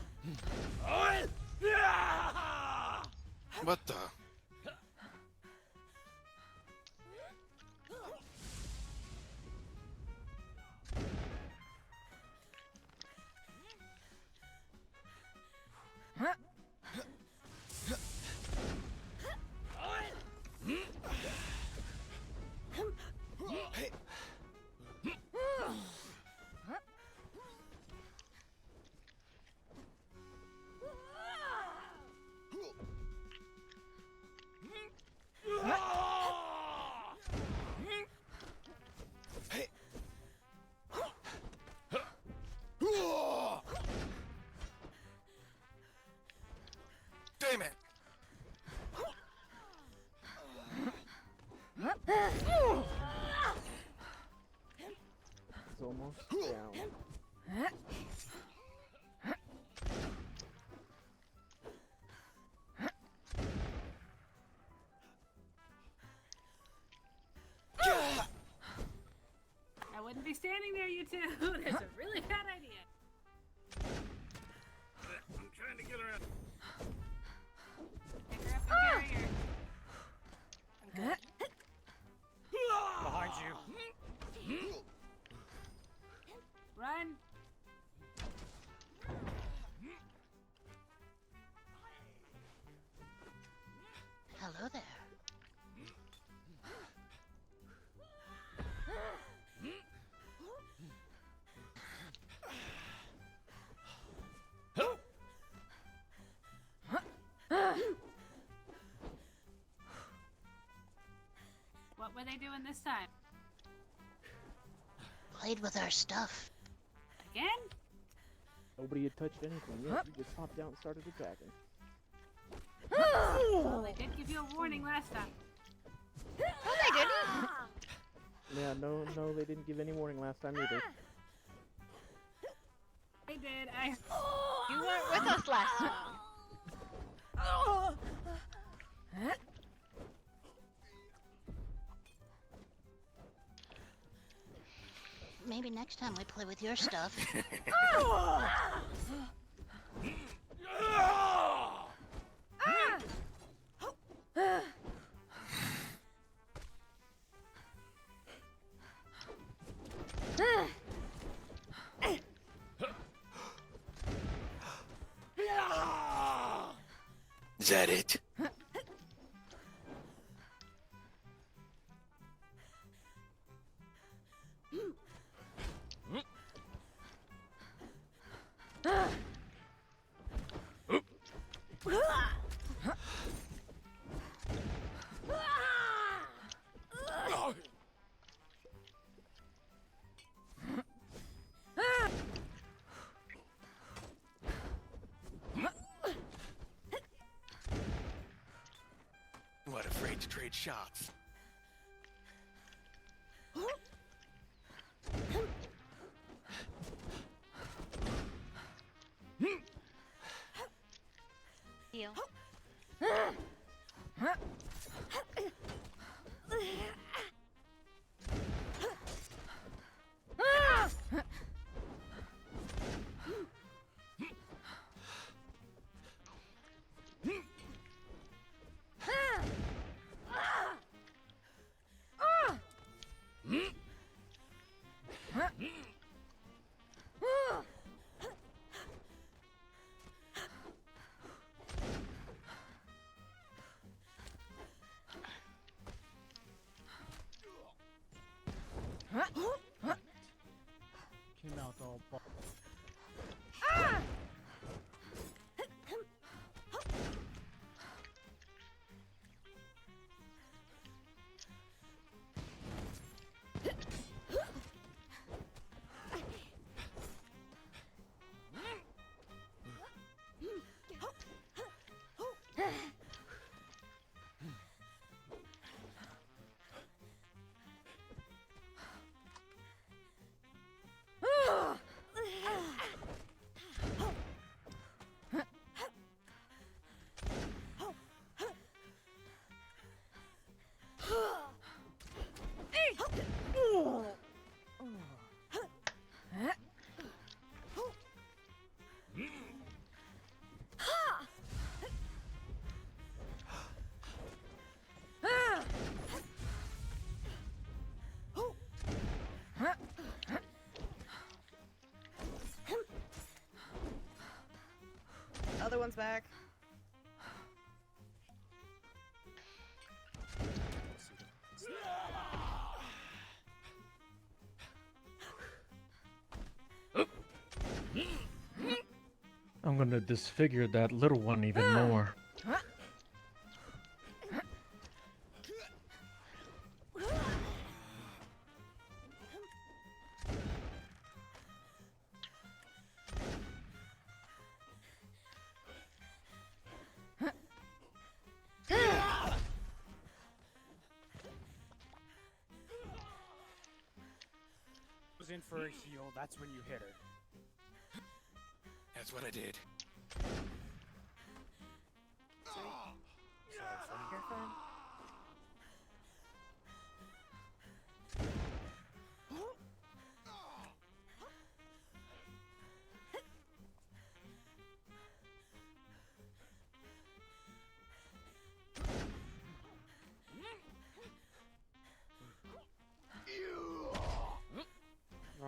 What the? Damn it! It's almost down. I wouldn't be standing there, you two. That's a really bad idea. I'm trying to get around. Pick her up and carry her. I'm good. Behind you. Run. Hello there. What were they doing this time? Played with our stuff. Again? Nobody had touched anything yet. You just hopped out and started attacking. Well, they did give you a warning last time. No, they didn't. Yeah, no, they didn't give any warning last time either. They did. You weren't with us last time. Maybe next time we play with your stuff. Is that it? What, afraid to trade shots? Heal. other one's back. I'm gonna disfigure that little one even more. Goes in for a heal, that's when you hit her. That's what I did. You're fine.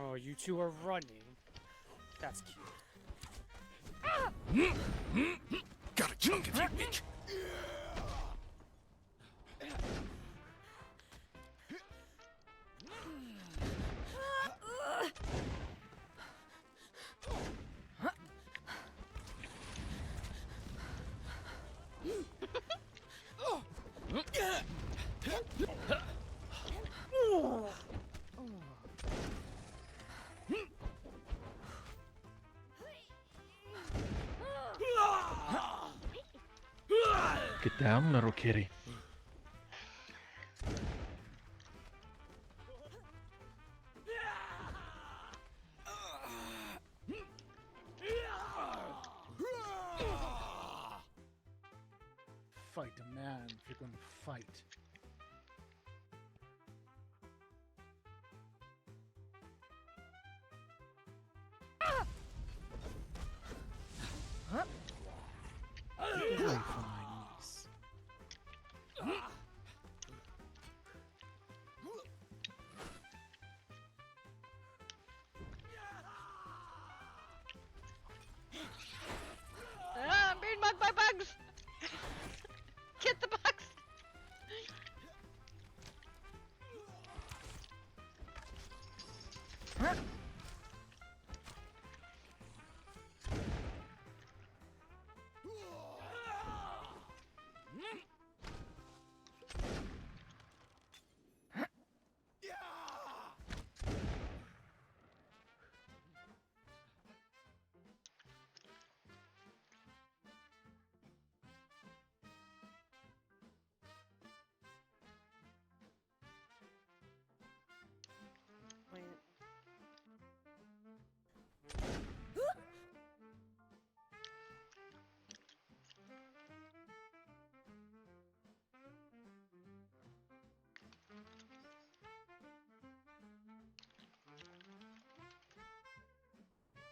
Oh, you two are running. That's cute. Got a chunk of you, bitch. Get down, little kitty. Fight a man if you're going to fight. Get away from my niece. Ah, I'm being mugged by bugs! Get the bugs! Wait.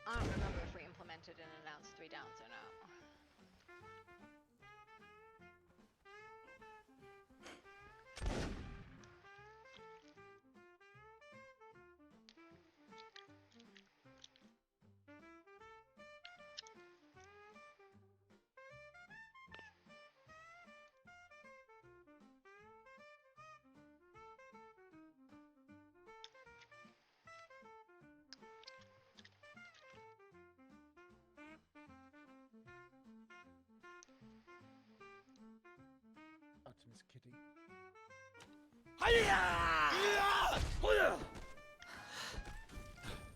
I don't remember if we implemented and announced 3 downs or not. Out, Miss Kitty.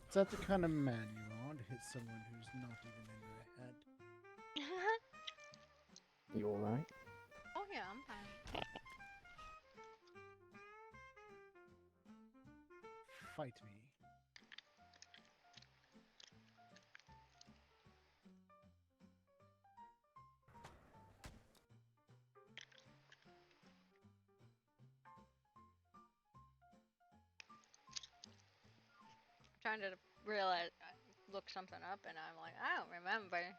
Is that the kind of man you are, to hit someone who's not even in their head? You alright? Oh yeah, I'm fine. Fight me. Trying to realize, look something up, and I'm like, I don't remember.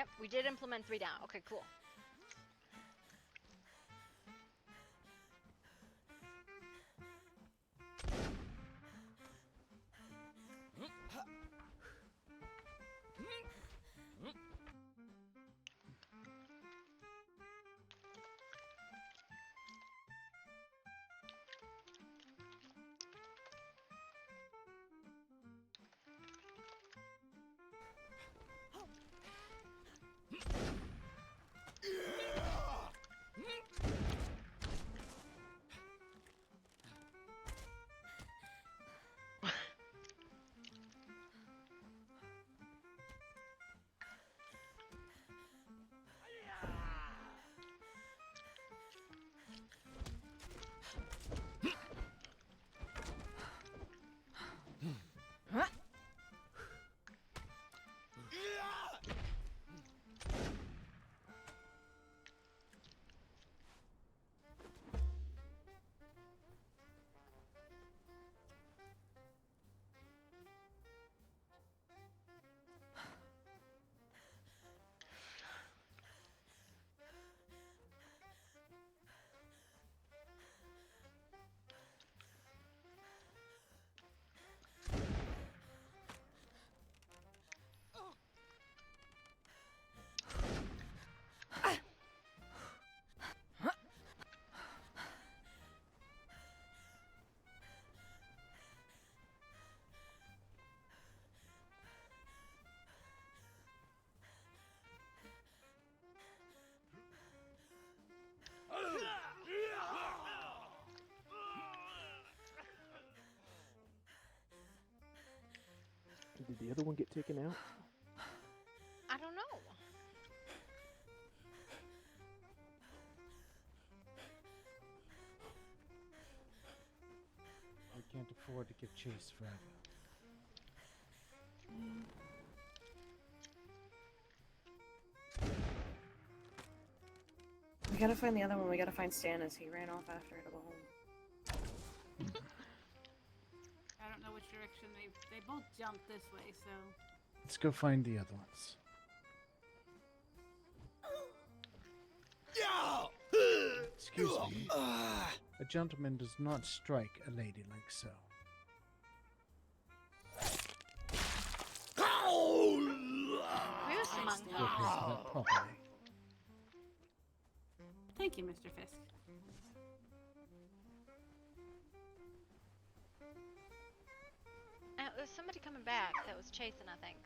Yep, we did implement 3 down. Okay, cool. Did the other one get taken out? I don't know. We can't afford to give chase forever. We gotta find the other one. We gotta find Stannis. He ran off after to go home. I don't know which direction they both jumped this way, so Let's go find the other ones. Excuse me. A gentleman does not strike a lady like so. Where's Go Monkey? pay for that properly. thank you, Mr. Fisk. There's somebody coming back that was chasing, I think.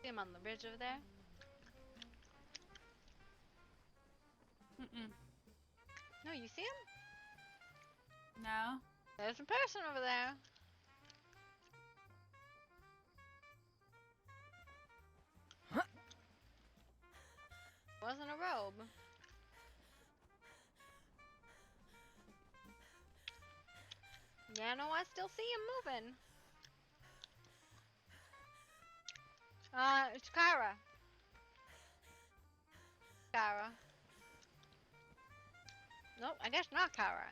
See him on the bridge over there? Mm-mm. No, you see him? No. There's a person over there. Wasn't a robe. Yeah, no, I still see him moving. It's Kyra. Kyra. Nope, I guess not Kyra.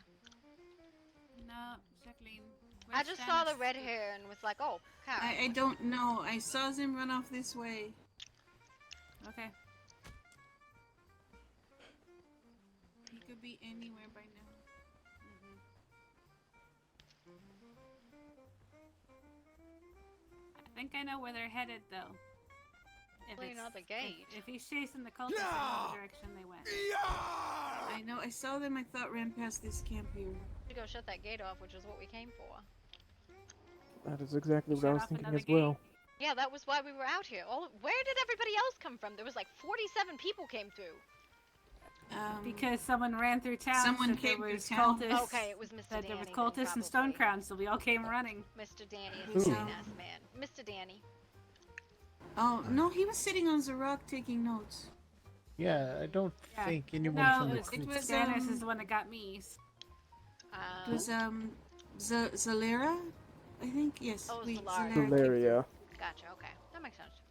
No, Jacqueline. I Where's just saw the Stannis? red hair and was like, oh, Kyra. I don't know. I saw them run off this way. Okay. He could be anywhere by now. I think I know where they're headed, though. Clean out the gate. If he's chasing the cultists, I know the direction they went. I know. I saw them. I thought ran past this camp here. To go shut that gate off, which is what we came for. That is exactly what Shut I was off thinking another as well. Yeah, that was why we were out here. Where did everybody else come from? There was like 47 people came through. Because someone ran through town. Someone said came there through was town. cultists. Okay, it was Mr. Said Danny. there was then, cultists and probably. Stonecrown, so we all came running. Mr. Danny is a Ooh. nice man. Mr. Danny. Oh no, he was sitting on the rock taking notes. Yeah, I don't Yeah. think anyone No, from the it crew. was Stannis is the one that got me. It was Zalera, I think. Yes. Oh, wait, Zalaria. Zalera. Valeria. Gotcha, okay. That makes sense.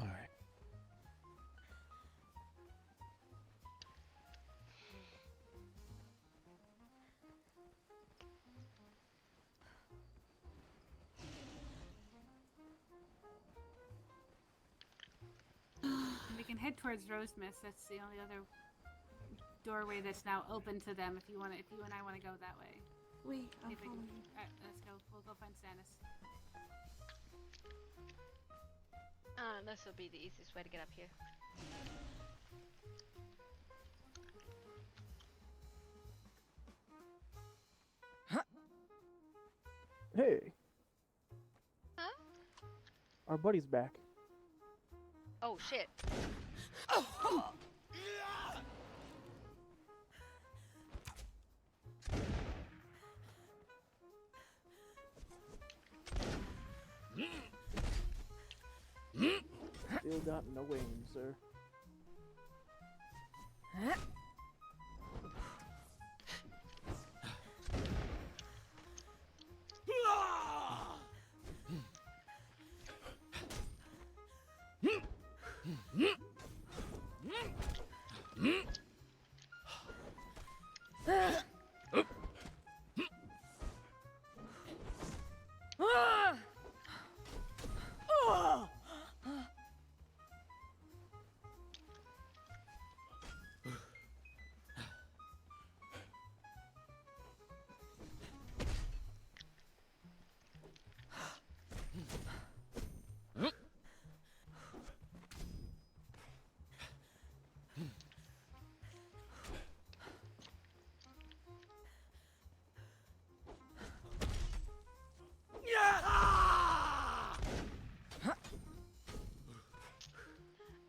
All right. head towards Rosemist. That's the only other doorway that's now open to them. If you and I want to go that way. Wait, I'll If we follow can- you. Alright, let's go. We'll go find Stannis. This will be the easiest way to get up here. Hey, Huh? our buddy's back. Oh shit. Still got no aim, sir.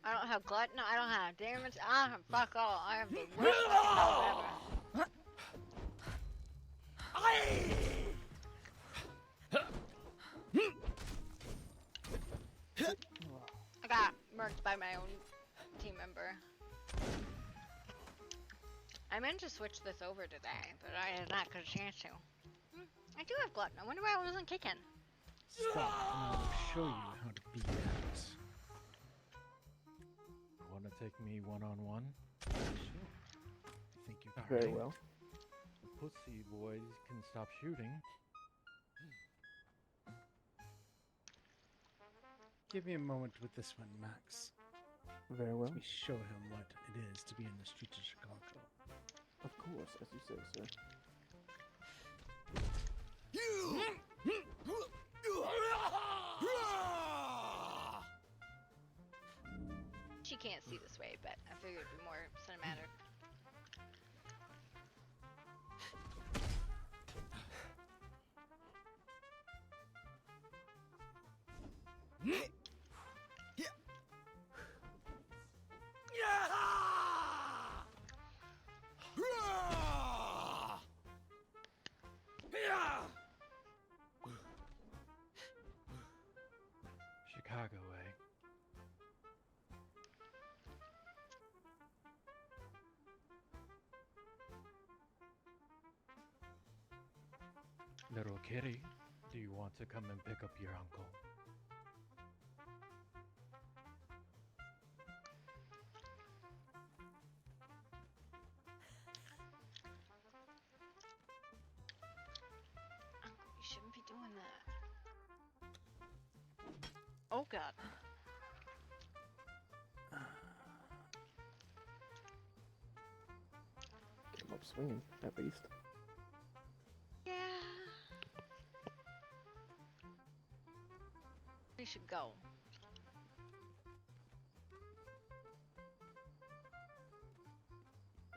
I don't have glutton, I don't have damage, I don't have fuck all. I have the worst fucking health ever. I got murked by my own team member. I meant to switch this over today, but I did not get a chance to. I do have glutton. I wonder why I wasn't kicking. Stop, and I'll show you how to beat that. Want to take me one-on-one? Sure. Think you Very alright? well. The pussy boys can stop shooting. Give me a moment with this one, Max. Very well. Let me show him what it is to be in the streets of Chicago. Of course, as you say, sir. She can't see this way, but I figured it'd be more cinematic. Chicago, eh? Little kitty, do you want to come and pick up your uncle? Uncle, you shouldn't be doing that. Oh god. Get him up swinging, at least. Yeah. We should go.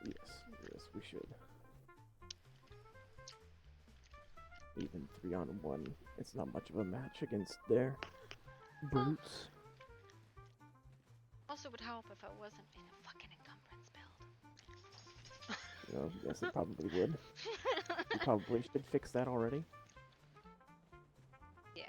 Yes, we should. Even 3-on-1, it's not much of a match against their brutes. Also would help if I wasn't in a fucking encumbrance build. Yes, it probably would. You probably should fix that already. Yeah.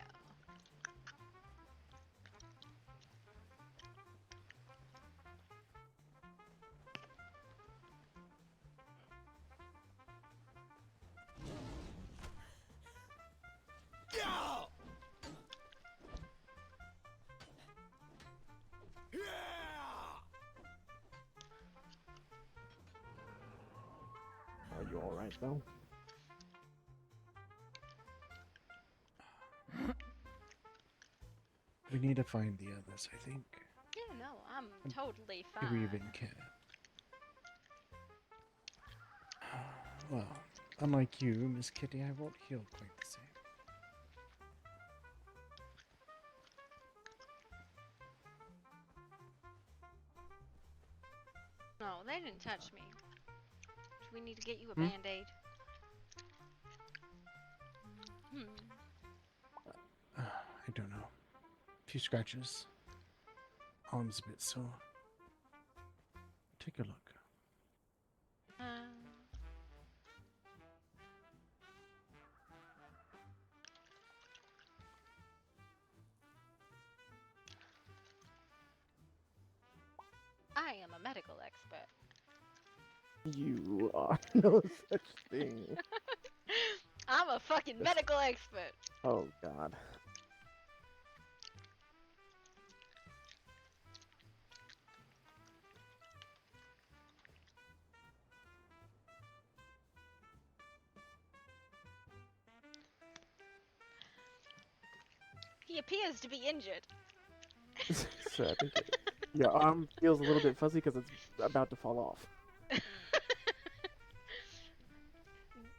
Are you alright, though? We need to find the others, I think. Yeah, no, I'm I'm totally fine. grieving cat. Well, unlike you, Miss Kitty, I won't heal quite the same. No, they didn't touch me. Do we need to get you a Hmm? band-aid? I don't know. A few scratches. Arm's a bit sore. Take a look. I am a medical expert. You are no such thing. I'm a fucking medical expert. Oh God. He appears to be injured. So I think your arm feels a little bit fuzzy because it's about to fall off.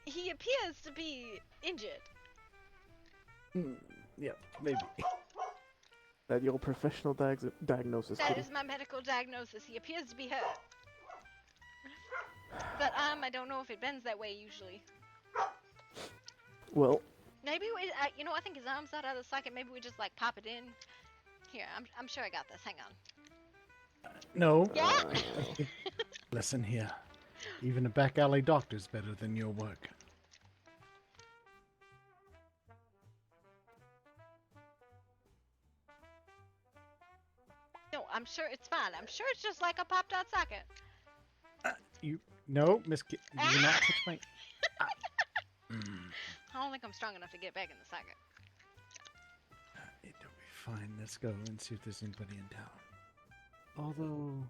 He appears to be injured. Yeah, maybe. That your professional diagnosis. That Kitty. is my medical diagnosis. He appears to be hurt. But I don't know if it bends that way usually. Well, Maybe we, you know, I think his arm's not out of the socket. Maybe we just like pop it in. Here, I'm sure I got this. Hang on. No. Yeah. Listen here. Even a back alley doctor's better than your work. No, I'm sure it's fine. I'm sure it's just like a popped out socket. No, Miss Kitty, you do not touch my. I don't think I'm strong enough to get back in the socket. It'll be fine. Let's go and see if there's anybody in town. Although,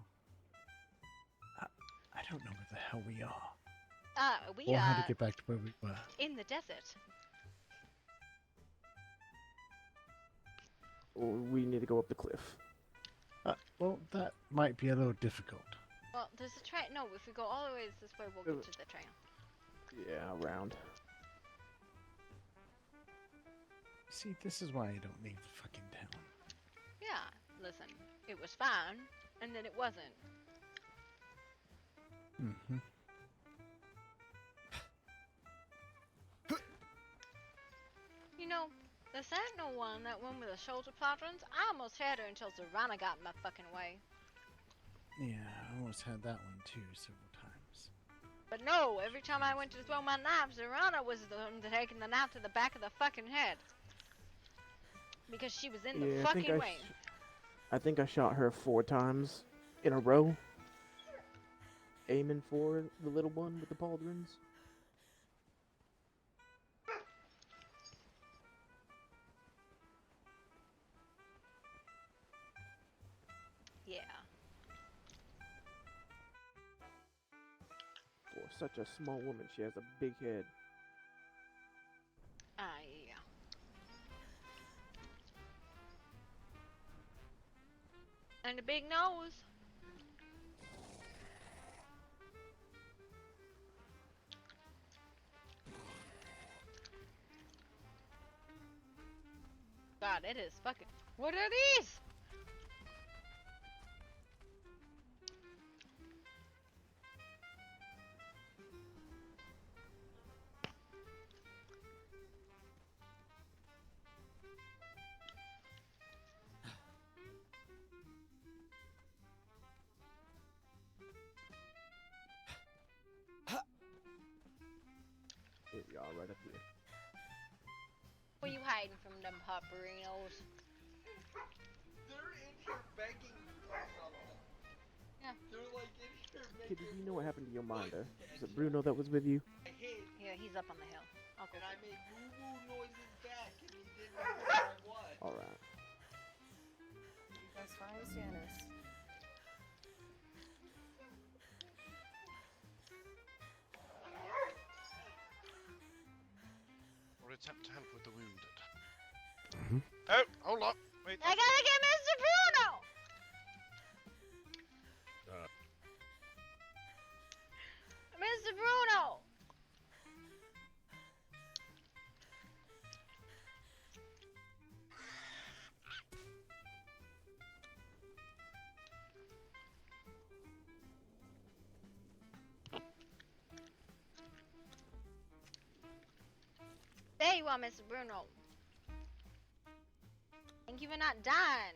I don't know where the hell we are. We or are how to get back to where we were. in the desert. Or we need to go up the cliff. Well, that might be a little difficult. Well, there's a trail. No, if we go all the way this way, we'll get to the trail. Yeah, around. See, this is why I don't leave the fucking town. Yeah, listen, it was fine, and then it wasn't. Mm-hmm. You know, the Sentinel one, that one with the shoulder patterns, I almost had her until Zorana got in my fucking way. Yeah, I almost had that one too several times. But no, every time I went to throw my knife, Zorana was the one taking the knife to the back of the fucking head. Because she was in the fucking way. I think I shot her 4 times in a row. Aiming for the little one with the pauldrons. Yeah. For such a small woman, she has a big head. Yeah. And a big nose. God, it is fucking. What are these? Here we are, right up here. What are you hiding from them papperinos? They're in here begging for something. Yeah. They're like in here begging. Kitty, do you know what happened to your minder? Was it Bruno that was with you? Yeah, he's up on the hill. I'll go. And I made woo-woo noises back, and he didn't know where I was. Alright. As far as Janice. Or attempt to help with the wounded. Mm-hmm. Oh, hold on. Wait. I gotta get Mr. Bruno! There you are, Mr. Bruno. Thank you for not dying.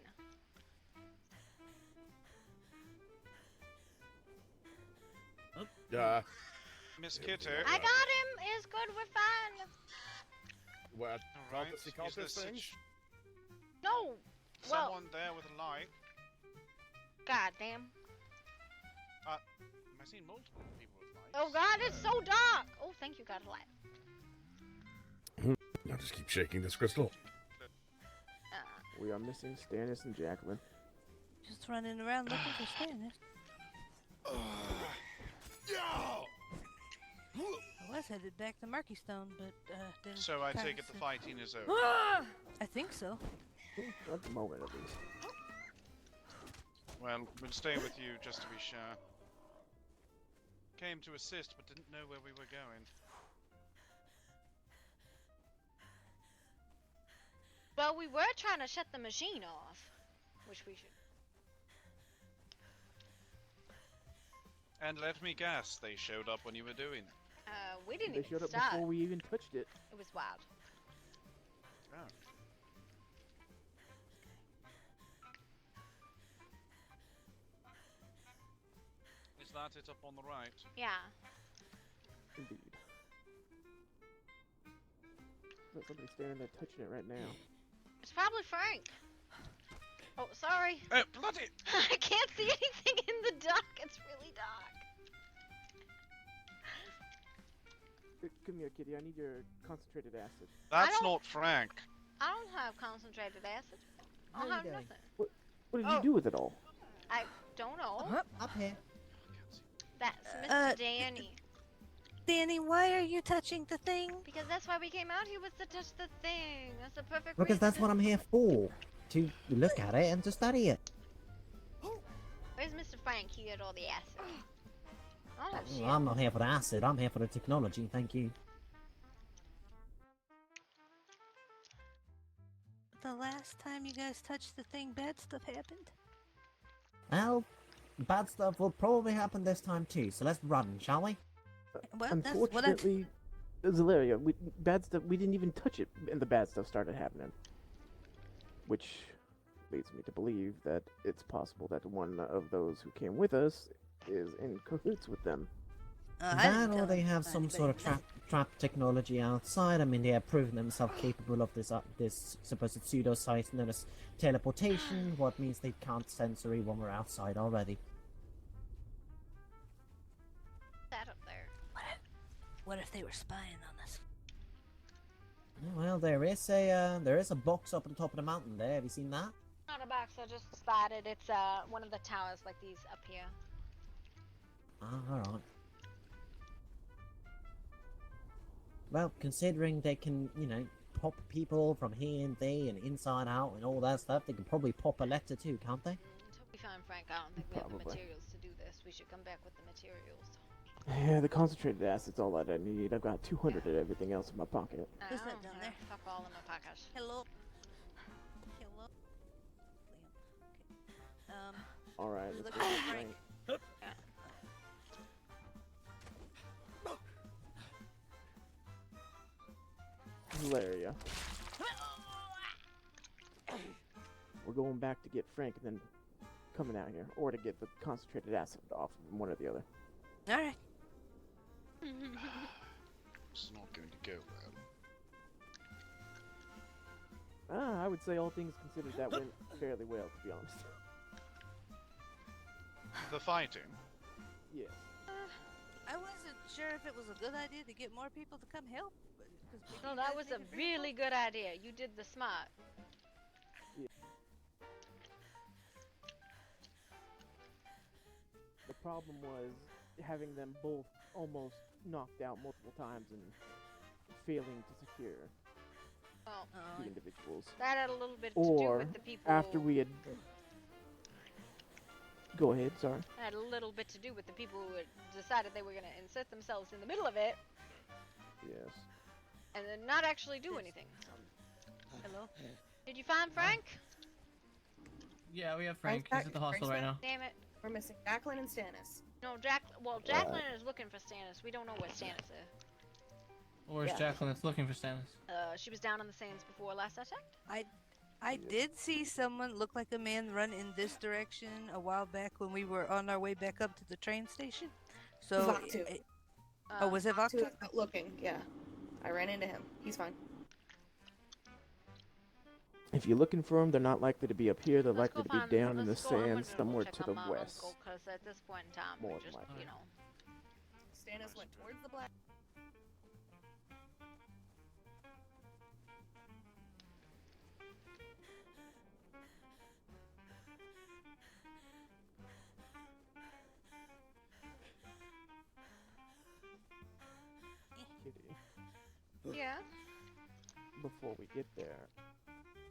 Miss Kitty. I got him. It's good. We're fine. What? Alright, He called is this this thing? No. Well, Someone there with a light. God damn. Am I seeing multiple people with lights? Oh God, it's so dark. Oh, thank you, God, light. I'll just keep shaking this crystal. We are missing Stannis and Jacqueline. Just running around looking for Stannis. I was headed back to Murkystone, but didn't. So I kinda take it the see- fighting is over. I think so. At the moment, at least. Well, we'll stay with you just to be sure. Came to assist, but didn't know where we were going. Well, we were trying to shut the machine off, which we should. And let me guess, they showed up when you were doing it. We didn't They even showed up start. before we even touched it. It was wild. Oh. Is that it up on the right? Yeah. Indeed. There's somebody standing there touching it right now. It's probably Frank. Oh, sorry. Oh, bloody! I can't see anything in the dark. It's really dark. Come here, Kitty. I need your concentrated acid. That's not Frank. I don't have concentrated acid. I don't have nothing. What did you do with it all? I don't know. Up here. That's Mr. Danny. Danny, why are you touching the thing? Because that's why we came out here was to touch the thing. That's the perfect Because reason. that's what I'm here for. To look at it and to study it. Where's Mr. Frank? He had all the acid. Oh, shit. Well, I'm not here for the acid, I'm here for the technology, thank you. The last time you guys touched the thing, bad stuff happened. Well, bad stuff will probably happen this time too, so let's run, shall we? Well, that's what I. Unfortunately, Zalaria, bad stuff. We didn't even touch it, and the bad stuff started happening. Which leads me to believe that it's possible that one of those who came with us is in cahoots with them. That or they have some sort of trap technology outside. I mean, they have proven themselves capable of this supposed pseudo-science known as teleportation, what means they can't sensory when we're outside already. That up there. What if they were spying on us? Well, there is a box up on top of the mountain there. Have you seen that? Not a box. I just spotted. It's one of the towers like these up here. Ah, alright. Well, considering they can, you know, pop people from here and there and inside out and all that stuff, they can probably pop a letter too, can't they? Until we find Frank, I don't think we have the Probably. materials to do this. We should come back with the materials. Yeah, the concentrated acid's all that I need. I've got 200 of everything else in my pocket. Who's I that don't down have there? Fuck all in my pocket. Hello. Hello. Liam. Okay. All right, Look let's at go with Frank. Frank. Hilaria. We're going back to get Frank and then coming out here, or to get the concentrated acid off of him, one or the other. All right. It's not going to go well. I would say all things considered that went fairly well, to be honest. The fighting. Yes. I wasn't sure if it was a good idea to get more people to come help. No, that was a really good idea. You did the smart. The problem was having them both almost knocked out multiple times and failing to secure Well, the individuals. that had a little bit to do Or with the people. after we had. Go ahead, sorry. That had a little bit to do with the people who had decided they were going to insert themselves in the middle of it Yes. and then not actually do anything. Hello. Did you find Frank? Yeah, we have Frank. He's at the hospital right now. Damn it. We're missing Jacqueline and Stannis. No, Jacqueline is looking for Stannis. We don't know where Stannis is. Where's Yeah. Jacqueline? It's looking for Stannis. She was down on the sands before last I checked. I did see someone look like a man run in this direction a while back when we were on our way back up to the train station. So, Vaktu. oh, was it Vaktu Vaktu? is out looking. Yeah, I ran into him. He's fine. If you're looking for them, they're not likely to be up here. They're Let's likely go to be find. down in the Let's go. I'm gonna sands go somewhere check to on the my west. uncle, because at this point in time, More we than just, likely. you know. Stannis went towards the black. Kitty, Yeah. before we get there,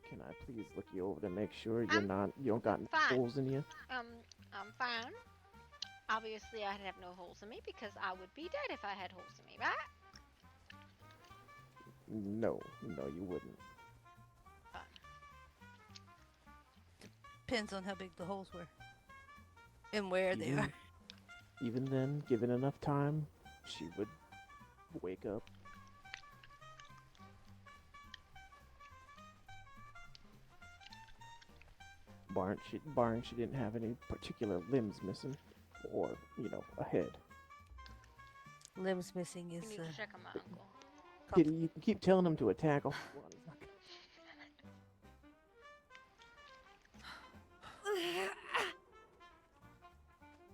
can I please look you over to make sure you I'm don't got fine. holes in you? I'm fine. Obviously, I'd have no holes in me because I would be dead if I had holes in me, right? No, you wouldn't. Fine. Depends on how big the holes were and where they Even- are. Even then, given enough time, she would wake up. Barring she didn't have any particular limbs missing, or a head. Limbs missing is. You need to check on my uncle. Kitty, you can keep telling him to attack. Oh, well, he's not gonna-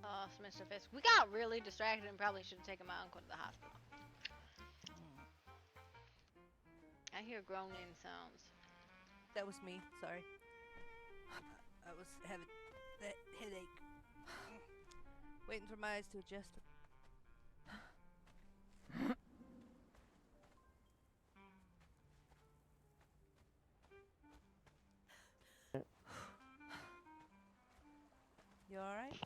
Oh, Mr. Fisk. We got really distracted and probably should have taken my uncle to the hospital. I hear groaning sounds. That was me. Sorry. I was having that headache. Waiting for my eyes to adjust. You alright?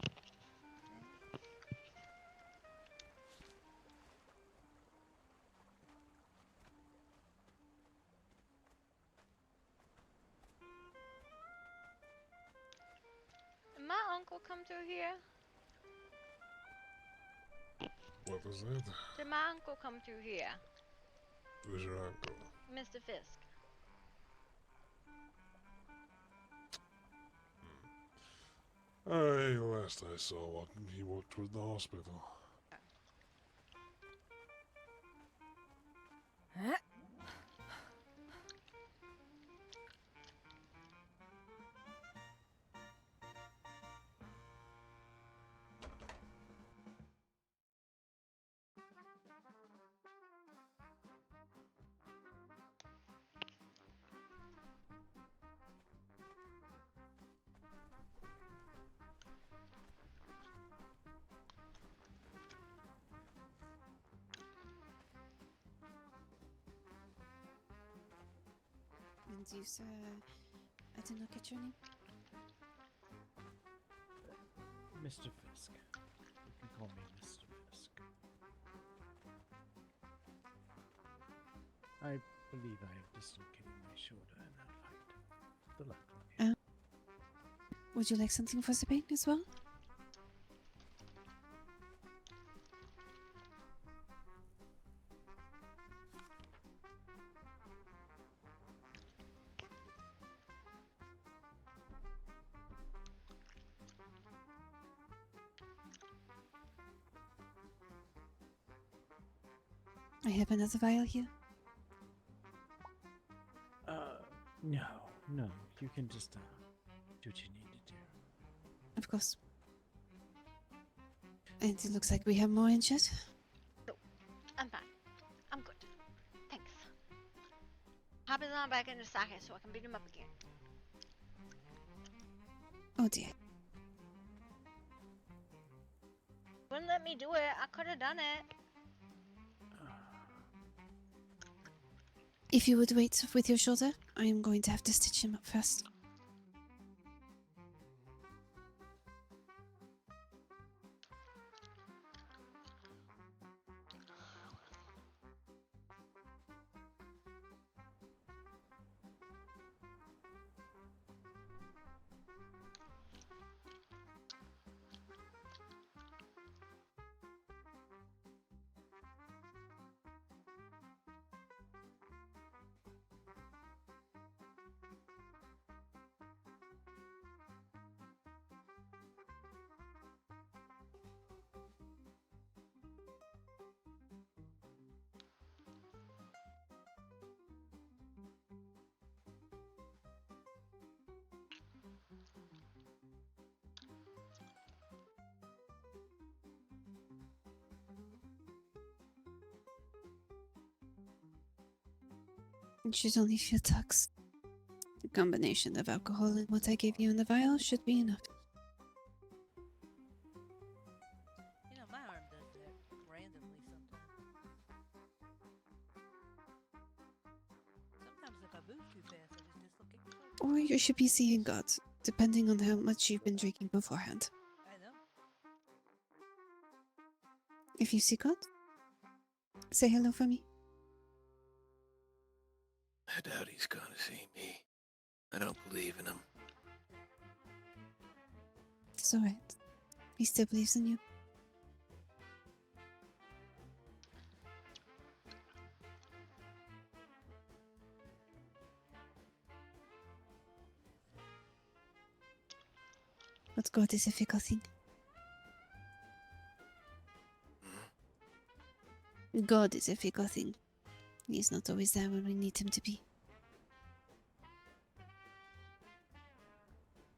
Did my uncle come through here? What was that? Did my uncle come through here? Who's your uncle? Mr. Fisk. Last I saw, he walked toward the hospital. And you, sir, I did not get your name. Mr. Fisk. You can call me Mr. Fisk. I believe I have dislocated my shoulder in that fight. The left one. Would you like something for the pain as well? I have another vial here. No. You can just do what you need to do. Of course. And it looks like we have more injured. I'm fine. I'm good. Thanks. Hop his on back into the socket so I can beat him up again. Oh dear. Wouldn't let me do it. I could have done it. If you would wait with your shoulder, I am going to have to stitch him up first. It should only feel tux. The combination of alcohol and what I gave you in the vial should be enough. You know, my arm does that randomly sometimes. Sometimes if I move too fast, I just dislocate my shoulder. Or you should be seeing God, depending on how much you've been drinking beforehand. I know. If you see God, say hello for me. I doubt he's gonna see me. I don't believe in him. It's alright. He still believes in you. But God is a fickle thing. God is a fickle thing. He's not always there when we need him to be.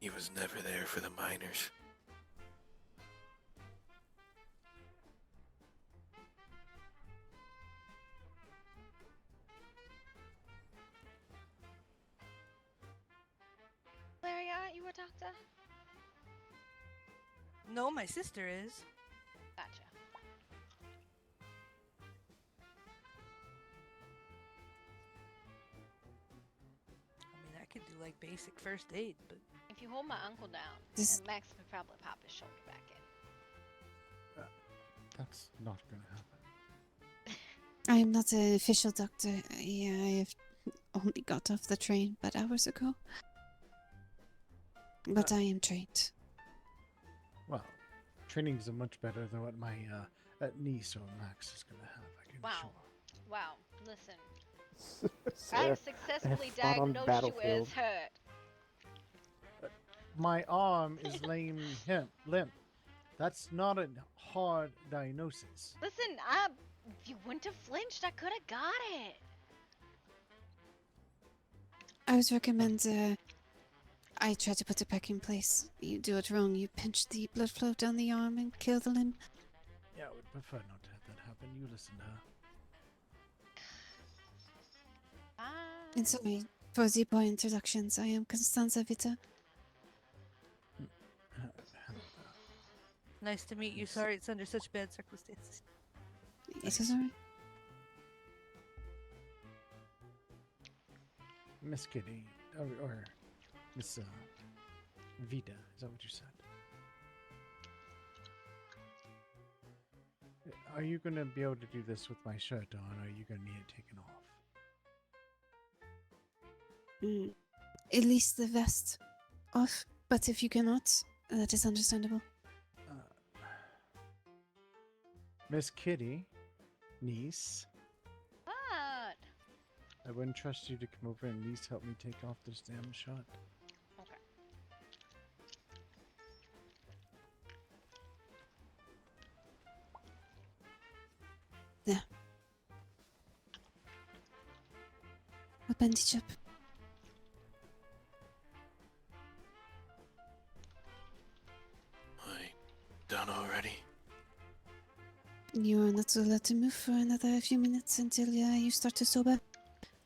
He was never there for the miners. Larry, aren't you a doctor? No, my sister is. Gotcha. I mean, I could do like basic first aid, but If you hold my uncle down, This- then Max could probably pop his shoulder back in. That's not gonna happen. I am not an official doctor. I have only got off the train but hours ago. But I am trained. Well, trainings are much better than what my niece or Max is gonna have. I can Wow. assure. Wow. Listen, I Sarah, have successfully fought on diagnosed you battlefield. as hurt. My arm is limp. That's not a hard diagnosis. Listen, if you wouldn't have flinched, I could have got it. I would recommend I try to put it back in place. You do it wrong, you pinch the blood flow down the arm and kill the limb. Yeah, I would prefer not to have that happen. You listen to her. And sorry, for the boy introductions, I am Constanza Vita. nice to meet you. Sorry it's under such bad circumstances. It is alright. Miss Kitty, or Miss Vita, is that what you said? Are you gonna be able to do this with my shirt on, or are you gonna need it taken off? At least the vest off, but if you cannot, that is understandable. Miss Kitty, niece, What? I wouldn't trust you to come over and at least help me take off this damn shirt. Okay. There. A bandage up. Done already? You are not allowed to move for another few minutes until you start to sober.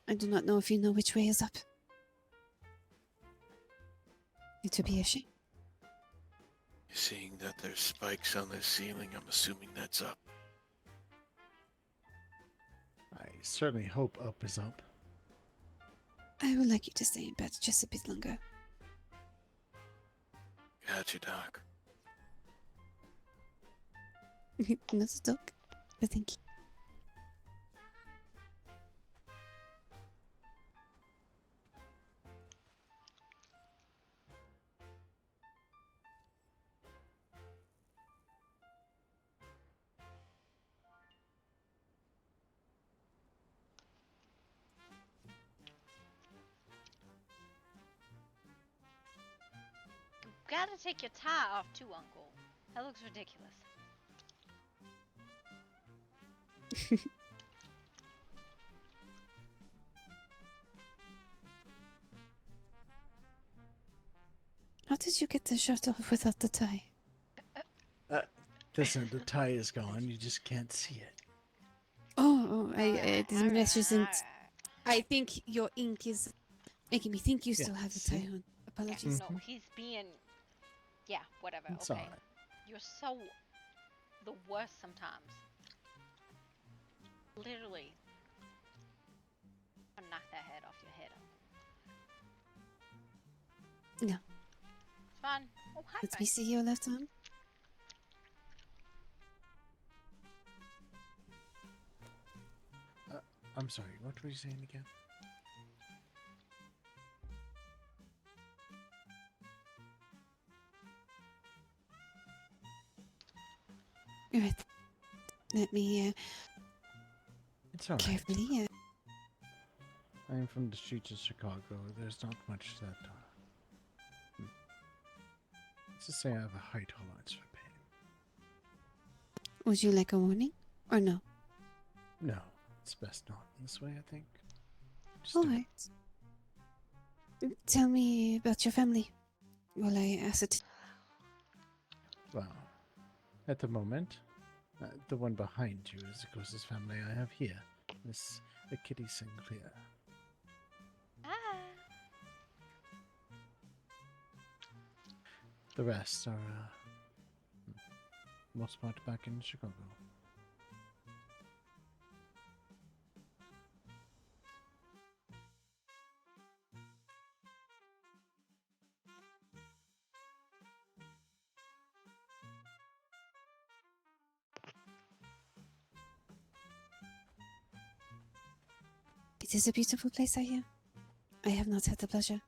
I do not know if you know which way is up. It would be a shame. Seeing that there's spikes on the ceiling, I'm assuming that's up. I certainly hope up is up. I would like you to stay in bed just a bit longer. Gotcha, Doc. Not a dog, but thank you. Gotta take your tie off too, Uncle. That looks ridiculous. How did you get the shirt off without the tie? Listen, the tie is gone. You just can't see it. I didn't realize you didn't. I think your ink is making me think you Yeah, still have the see? tie on. Apologies. No, he's being. Yeah, whatever. It's okay. alright. You're so the worst sometimes. Literally. I'll knock that head off your head. No. It's fine. Oh, hi, Let me Frank. see your left arm. I'm sorry, what were you saying again? Alright. Let me It's alright. carefully. I'm from the streets of Chicago. There's not much that. Let's just say I have a high tolerance for pain. Would you like a warning? Or no? No, it's best not in this way, I think. Alright. Tell me about your family while I ascertain. Well, at the moment, the one behind you is the closest family I have here. Miss Kitty Sinclair. Ah. The rest are, most part back in Chicago. It is a beautiful place, I hear. I have not had the pleasure.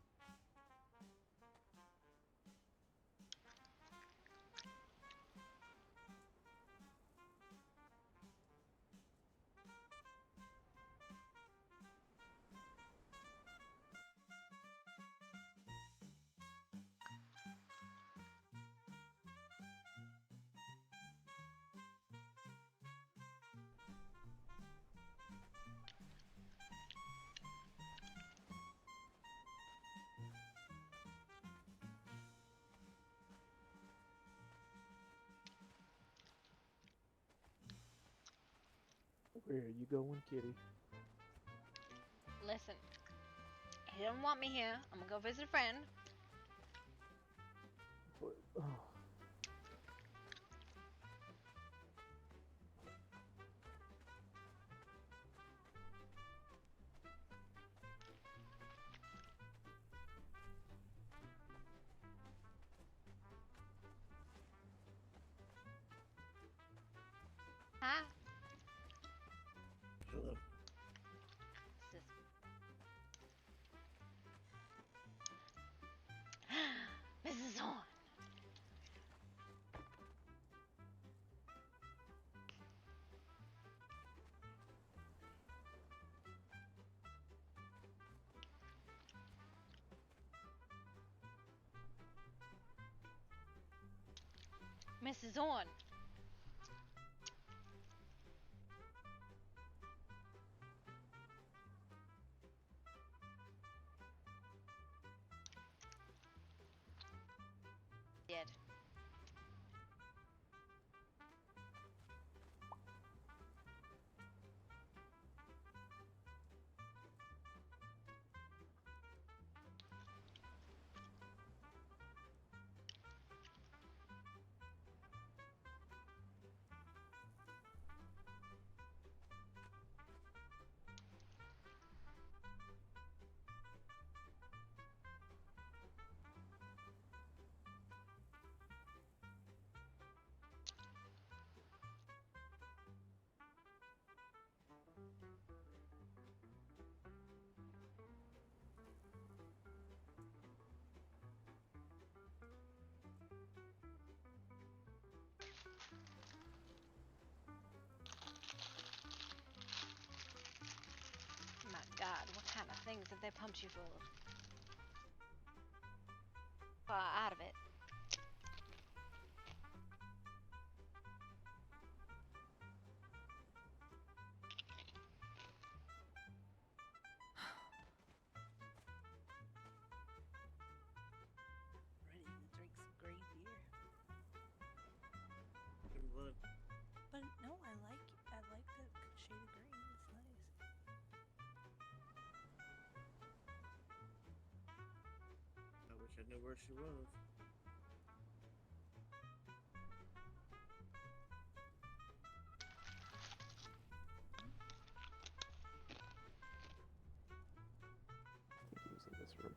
Where are you going, kitty? Listen. He don't want me here. I'm gonna go visit a friend. But, oh. Hi. Hello. Mrs. Horn. Mrs. Horn. Dead. My God, what kind of things have they pumped you full of? Out of it. Ready to drink some green beer. It would. But no, I like the shade of green. It's nice. I knew where she was. I think he was in this room.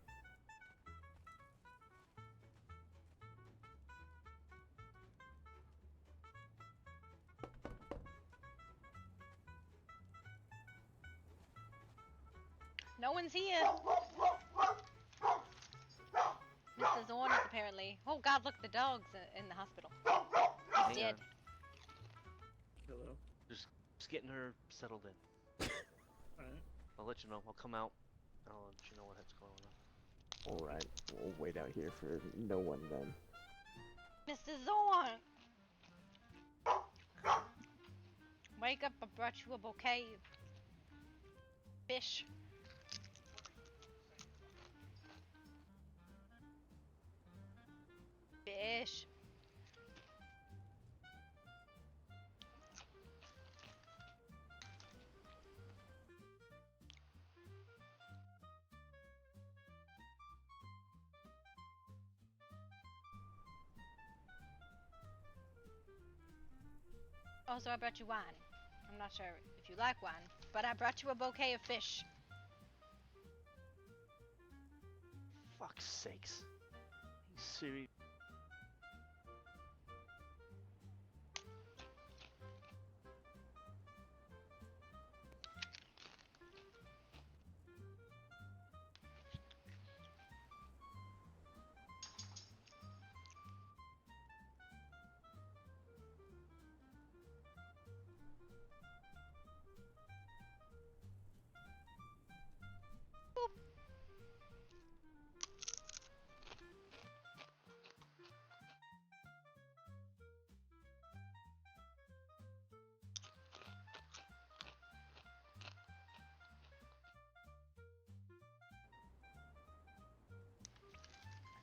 No one's here. Mr. Zorn is apparently. Oh God! Look, the dog's in the hospital. He's Hang dead. on. Hello. Just getting her settled in. Alright. I'll let you know. I'll come out. I'll let you know what's going on. Alright, we'll wait out here for no one then. Mr. Zorn! Wake up, I brought you a bouquet of fish. Fish. Also, I brought you wine. I'm not sure if you like wine, but I brought you a bouquet of fish. Fuck's sakes. You serious?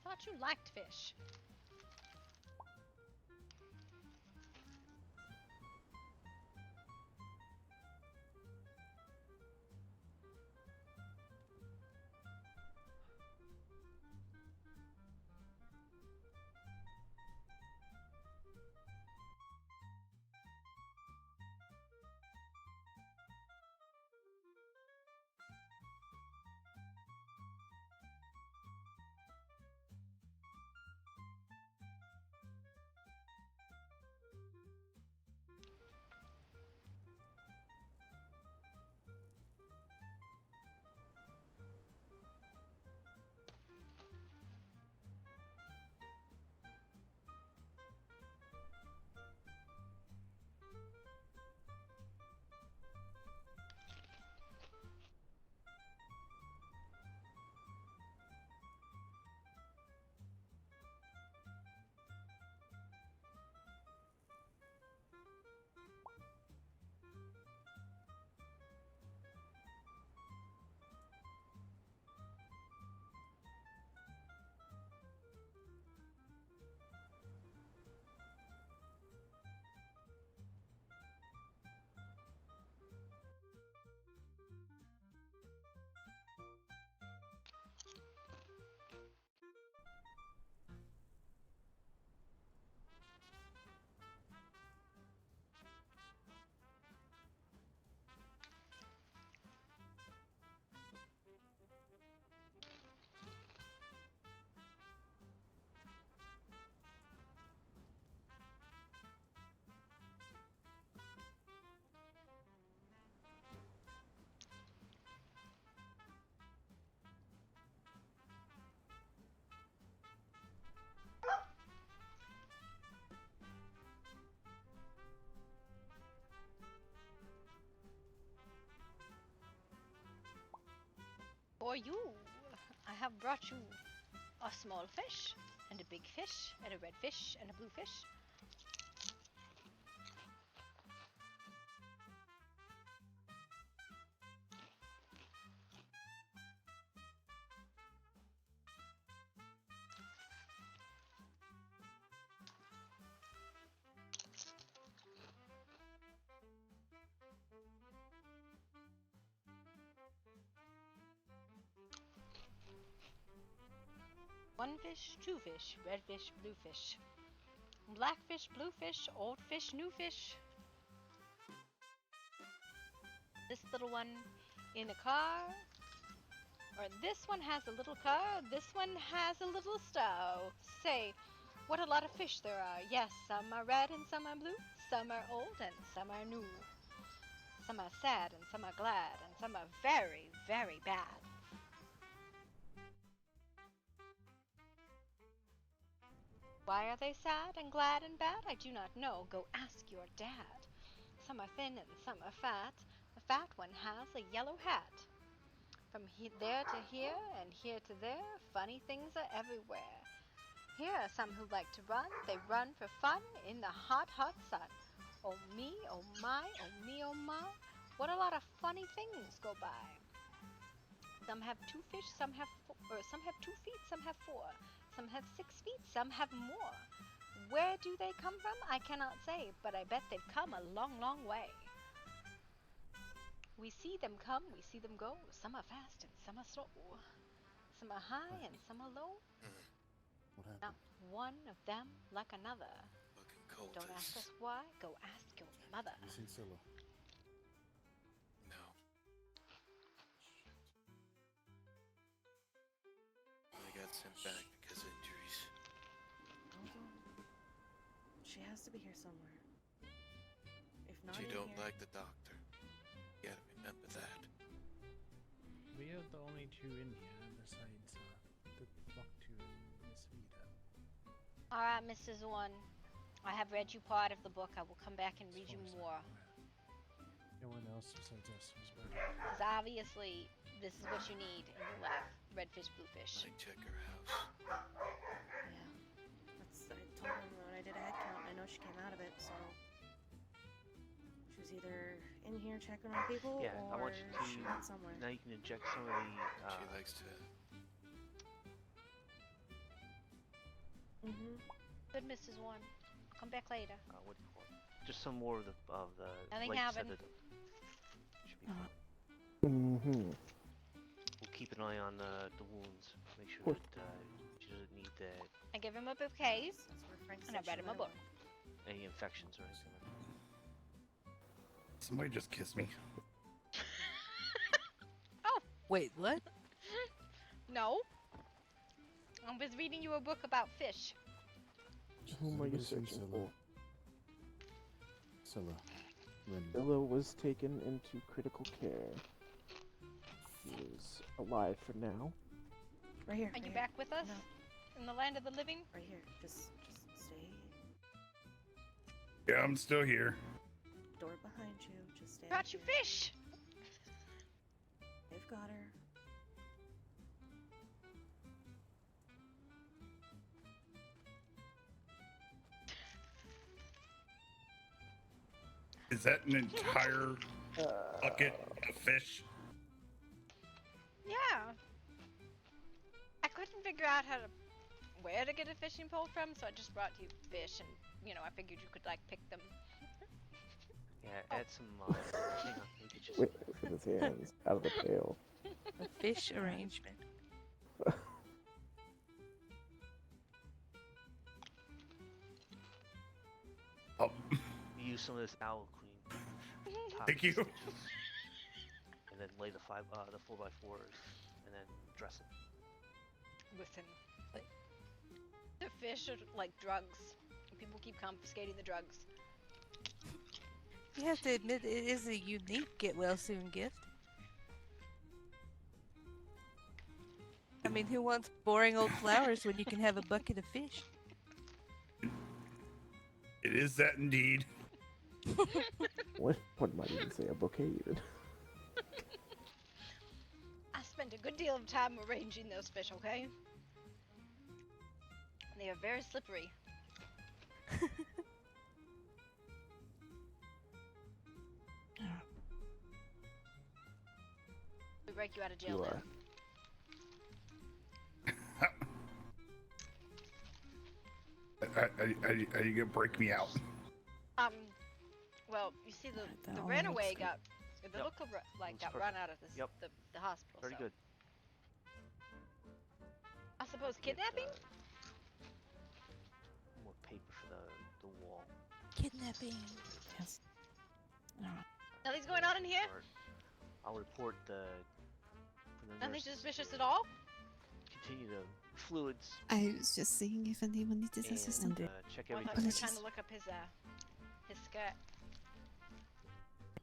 I thought you liked fish. For you, I have brought you a small fish, and a big fish, and a red fish, and a blue fish. One fish, two fish, red fish, blue fish. Black fish, blue fish, old fish, new fish. This little one in a car. Or this one has a little car, this one has a little star. Say, what a lot of fish there are. Yes, some are red and some are blue. Some are old and some are new. Some are sad and some are glad and some are very, very bad. Why are they sad and glad and bad? I do not know. Go ask your dad. Some are thin and some are fat. The fat one has a yellow hat. From there to here and here to there, funny things are everywhere. Here are some who like to run. They run for fun in the hot, hot sun. Oh me, oh my, oh me, oh my. What a lot of funny things go by. Some have 2 fish, some have 2 feet, some have 4. Some have 6 feet, some have more. Where do they come from? I cannot say, but I bet they've come a long, long way. We see them come, we see them go. Some are fast and some are slow. Some are high and some are low. What happened? Not one of them like another. Fucking cold. Don't ask us why, go ask your mother. You seen Scylla? No. I got sent back because of injuries. Hold on. She has to be here somewhere. If not You in don't here, like the doctor. You gotta remember that. We are the only 2 in here besides the Buck 2 and Miss Vida. Alright, Mrs. One. I have read you part of the book. I will come back and read you more. No one else besides us was better. Because obviously, this is what you need in your life. Redfish, bluefish. Like check her house. yeah. I told him when I did a head count. I know she came out of it, so she was either in here checking on people, Yeah, I or want you she to. went somewhere. Now you can inject some of the. She likes to. Good, Mrs. One. Come back later. What do you call it? Just some more of the Nothing light happened. sedative. Should be fine. Mm-hmm. We'll keep an eye on the wounds. Make sure that she doesn't need I give him a bouquet, and I read him a book. any infections or anything like that. Somebody just kissed me. Wait, what? No. I was reading you a book about fish. Whom are you Somebody seen searching Scylla. for? Scylla. Ren. Scylla was taken into critical care. He is alive for now. Right here. Are you back with us? In the land of the living? Right here. Just stay. Yeah, I'm still here. Door behind you. Just stay. Brought you fish! They've got her. Is that an entire bucket of fish? Yeah. I couldn't figure out where to get a fishing pole from, so I just brought you fish, and I figured you could pick them. Yeah, add some. Hang on, maybe just. With his hands out of the pail. A fish arrangement. Oh. Use some of this owl cream. Thank you. And then lay the 4x4s, and then dress it. Listen, the fish are like drugs. People keep confiscating the drugs. You have to admit it is a unique get well soon gift. I mean, who wants boring old flowers when you can have a bucket of fish? It is that indeed. What might even say a bouquet even? I spent a good deal of time arranging those fish, okay? They are very slippery. We break you out of jail You now. are. Are you gonna break me out? Well, you see, the all runaway looks got the Yep. local got Looks run perfect. out of Yep. the hospital. Very so. good. I'll suppose kidnapping? More paper for the wall. Kidnapping. Yes. Alright. Nothing's going on in here? I'll report the Nothing nurses suspicious at all? Continue the fluids. I was just seeing if anyone needed and, assistance. check Oh, I everything. thought you were trying to look up his skirt.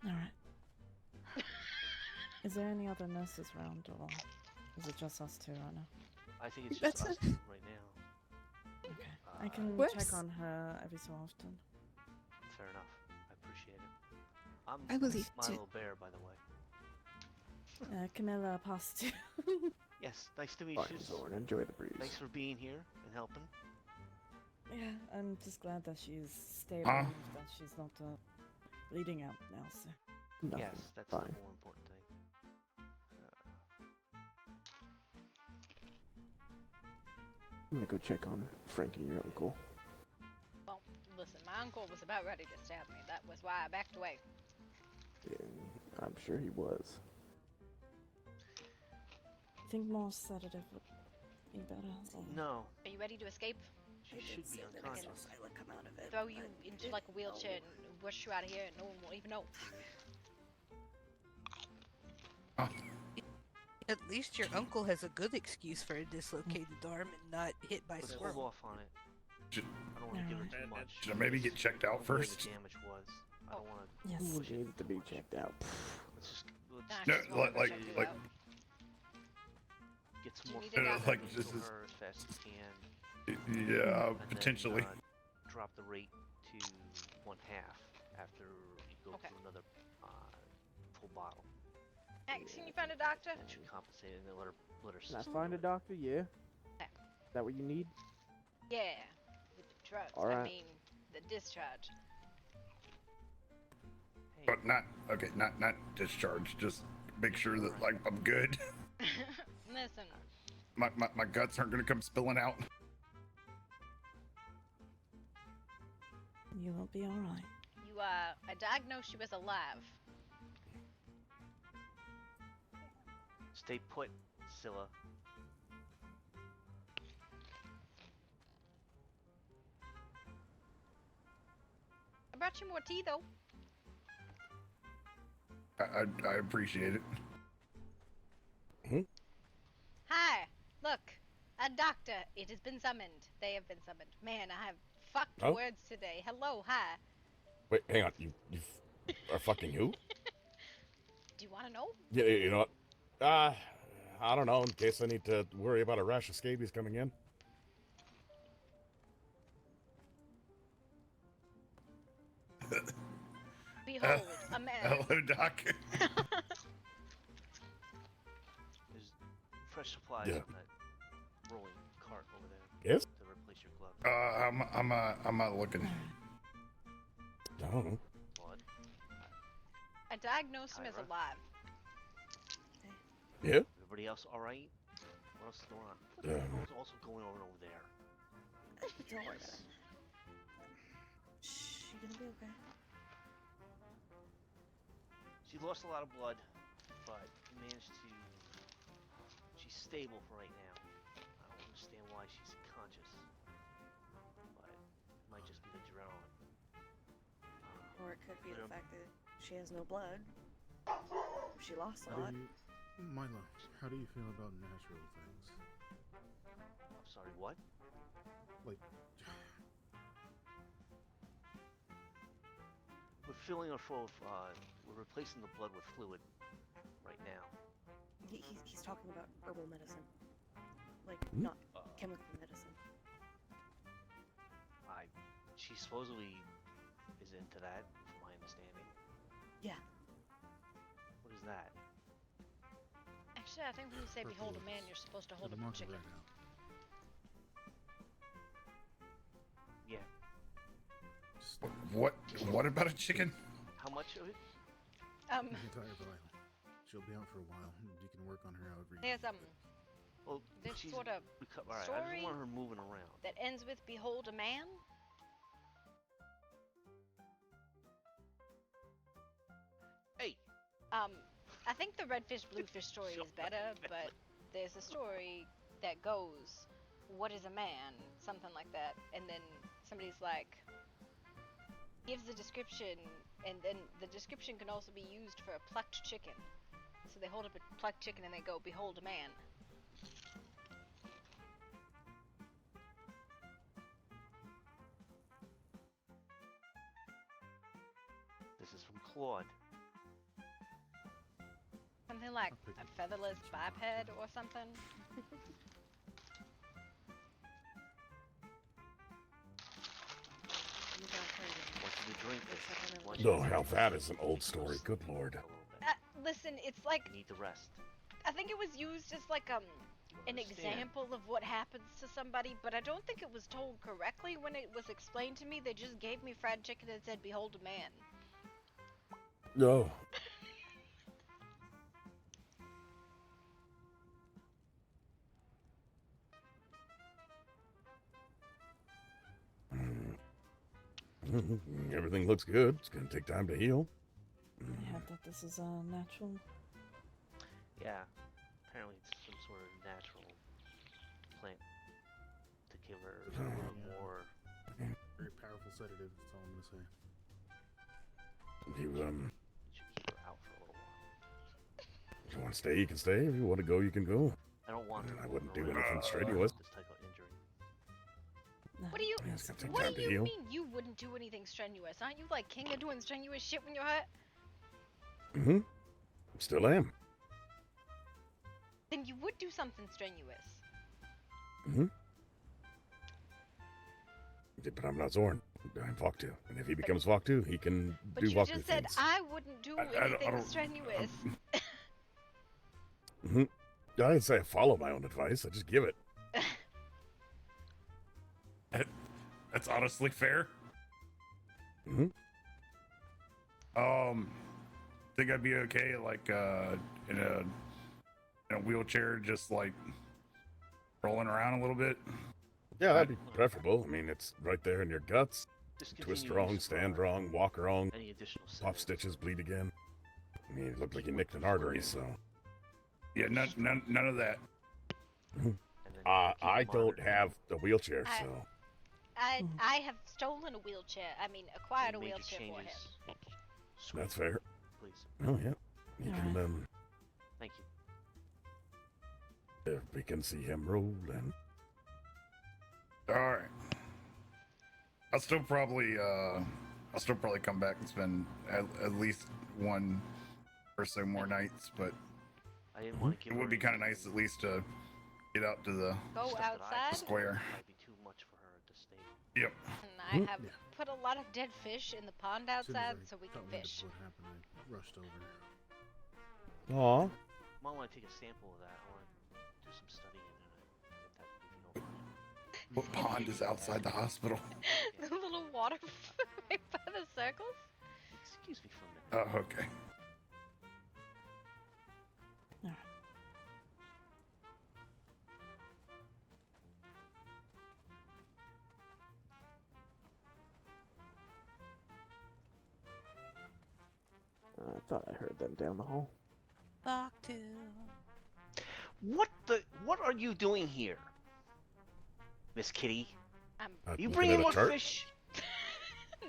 Alright. Is there any other nurses around, or is it just us two right now? I think it's just us right now. Okay. I can Worse. check on her every so often. Fair enough. I appreciate it. I'm I believe my it. little bear, by the way. Camilla passed you. Yes, nice to meet Fine, you. Zorn, enjoy the breeze. Thanks for being here and helping. Yeah, I'm just glad that she's stable and that she's not bleeding out now, so. Nothing. Yes, that's Fine. the more important thing. I'm gonna go check on Frankie, your uncle. Well, listen, my uncle was about ready to stab me. That was why I backed away. Yeah, I'm sure he was. I think more sedative would be better. Or... No. Are you ready to escape? She should be unconscious. I would come out of it. Throw you into like a wheelchair and rush you out of here and no one will even know. At least your uncle has a good excuse for a dislocated arm and not hit by Let's hold squirrel. off on it. I don't want to give her too much. Should I maybe get checked out Of where first? The damage was. I don't want to. Yes. Who needs to be checked out? Let's just No, like get some Do you more need food it out? like to this is. her as fast as you can. Yeah, and potentially. Then, drop the rate to 1/2 after you go through another full bottle. Max, can you find a doctor? That should compensate and then let her Can I find a doctor? Yeah. Okay. Is that what you need? Yeah, with the drugs. All right. I mean, the discharge. But not discharge. Just make sure that like I'm good. Listen, My guts aren't gonna come spilling out. You will be alright. I diagnosed you as alive. Stay put, Scylla. I brought you more tea though. I appreciate it. Hi, look, a doctor. It has been summoned. They have been summoned. Man, I have fucked Oh? words today. Hello, hi. Wait, hang on. You are fucking who? Do you want to know? Yeah, you know what? I don't know. In case I need to worry about a rash of scabies coming in. Behold, a man. Hello, Doc. There's fresh supplies Yeah. on that rolling cart over there. Yes? To replace your glove. I'm not looking. I don't know. Blood. I diagnosed him as Tyra? alive. Yeah? Everybody else all right? What else is going on? What Yeah. the hell is also going on over there? Don't worry about it. Shh, you're gonna be okay. She lost a lot of blood, but managed to. She's stable for right now. I don't understand why she's unconscious, but it might just be the adrenaline. Or it could be Let the him- fact that she has no blood. She lost a How lot. do you, Milo, how do you feel about natural things? I'm sorry, what? Like, We're filling her full of. We're replacing the blood with fluid right now. He's talking about herbal medicine. Like, Hmm? not chemical medicine. She supposedly is into that, from my understanding. Yeah. What is that? Actually, I think when you say behold a man, you're supposed to hold the up a market chicken. right now. Yeah. What about a chicken? How much of it? You can tell her, but she'll be out for a while. You can work on her however you There's Well, this she's sort of all right, I story just want her moving around. that ends with behold a man. Hey. I think the redfish bluefish story is better, but there's a story that goes, "What is a man?" Something like that, and then somebody's like, gives the description, and then the description can also be used for a plucked chicken. So they hold up a plucked chicken and they go, "Behold a man." This is from Claude. Something like a featherless biped or something. No, how that is an old story. Good lord. Listen, it's like, Need the rest. I think it was used as like an example of what happens to somebody, but I don't think it was told correctly when it was explained to me. They just gave me fried chicken and said, "Behold a man." No. Everything looks good. It's gonna take time to heal. I have that this is natural. Yeah. Apparently it's some sort of natural plant to give her a little more. Very powerful sedative. That's all I'm gonna say. You Should keep her out for a little while. if you want to stay, you can stay. If you want to go, you can go. I don't want her I wouldn't do rolling anything around strenuous. with this type of injury. What do you? Yeah, it's gonna take What time do to you heal. mean you wouldn't do anything strenuous? Aren't you like king of doing strenuous shit when you're hurt? Mm-hmm. Still am. Then you would do something strenuous. Mm-hmm. But I'm not Zorn. I'm Voktu. And if he becomes Voktu, he can But do you Voktu just said things. I wouldn't do anything strenuous. Mm-hmm. I didn't say I follow my own advice. I just give it. That's honestly fair. Mm-hmm. Think I'd be okay, like, in a wheelchair, just like rolling around a little bit. Yeah, that'd be preferable. I mean, it's right there in your guts. Just Twist continue wrong, use stand wrong, walk wrong. Any additional Pop stitches, bleed again. I mean, it looked like you nicked an artery, so. Yeah, none of that. I don't have the wheelchair, so. I have stolen a wheelchair. I mean, acquired a Major wheelchair for him. changes. That's fair. Please. Oh, yeah. You can, Thank you. if we can see him rolling. Alright. I'll still probably come back and spend at least one or so more nights, but I didn't want to give it would be kind of nice at least to get out to the Go outside. square. Might be too much for her at this stage. Yep. And I have put a lot of dead fish in the pond outside so we can fish. What happened? I rushed over. Aw. Might want to take a sample of that. I want to do some studying in it. If that, if you don't mind. What pond is outside the hospital? The little water right by the circles. Excuse me for a minute. Oh, okay. I thought I heard them down the hall. Voktu. What are you doing here, Miss Kitty? I'm You looking bringing at a more chart. fish?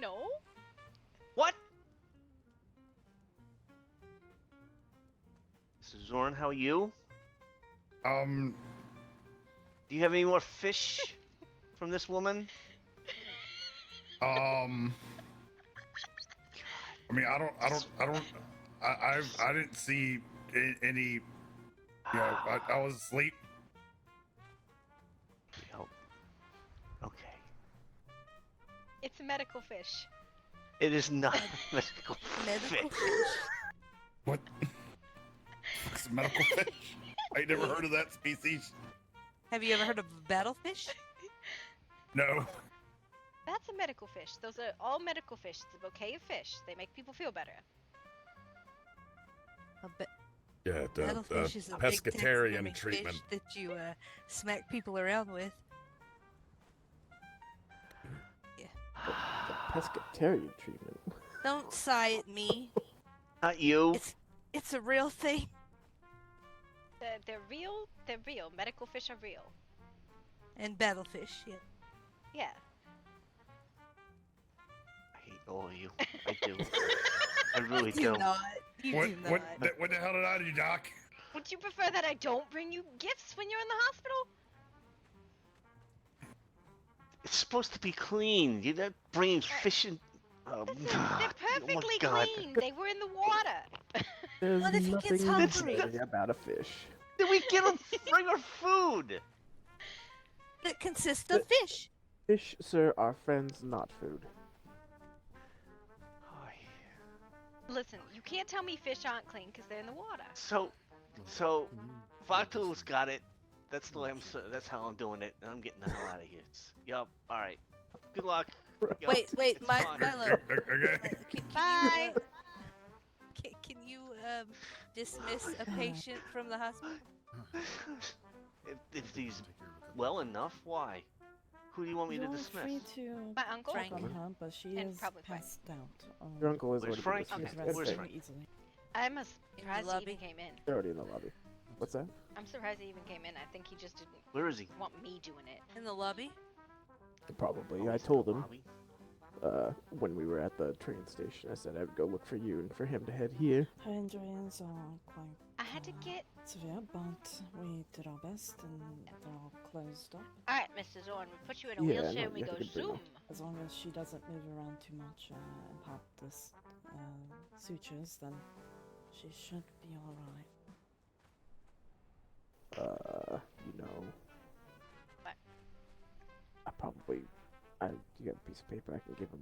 No. What? Mrs. Zorn, how are you? Do you have any more fish from this woman? I mean, I didn't see any. You know, I was asleep. Okay. It's a medical fish. It is not medical fish. What? It's a medical fish. I never heard of that species. Have you ever heard of battlefish? No. That's a medical fish. Those are all medical fish. It's a bouquet of fish. They make people feel better. Yeah, the Battlefish is a big pescatarian taxidermy treatment. fish that you smack people around with. The pescatarian treatment. Don't sigh at me. Not you. It's a real thing. they're real. They're real. Medical fish are real. And battlefish, yeah. Yeah. I hate all of you. I do. I really do do. not. You What, do what, not. what the hell did I do, Doc? Would you prefer that I don't bring you gifts when you're in the hospital? It's supposed to be clean. You're not bringing fish in. They're Oh perfectly my God. clean. They were in the water. There's What if he gets nothing hungry? dirty about a fish. Did we get him fringer food? It consists of fish. Fish, sir, are friends, not food. Listen, you can't tell me fish aren't clean because they're in the water. So Vatu's got it. That's the way that's how I'm doing it, and I'm getting the hell out of here. Yup. All right. Good luck. Yup, Wait, it's Milo. fine. Okay. Bye. Can you dismiss a patient from the hospital? If he's well enough, why? Who do you want me to You're dismiss? free to My uncle? check on her, but she And is probably Frank. passed out. Your uncle is Where's already Frank? been Okay, dismissed. where's Yes, Frank? Easily. I'm In surprised the he lobby? even came in. They're already in the lobby. What's that? I'm surprised he even came in. I think he just didn't Where is he? want me doing it. In the lobby? Probably. I told him when we were at the train station. I said I would go look for you and for him to head here. Her injuries are quite I had to get. severe, but we did our best and they're all closed up. Alright, Mr. Zorn, we put you in a Yeah, wheelchair no, and we you go have to bring zoom. As long as she doesn't move around too much and pop this sutures, then she should be alright. You know. What? You got a piece of paper I can give him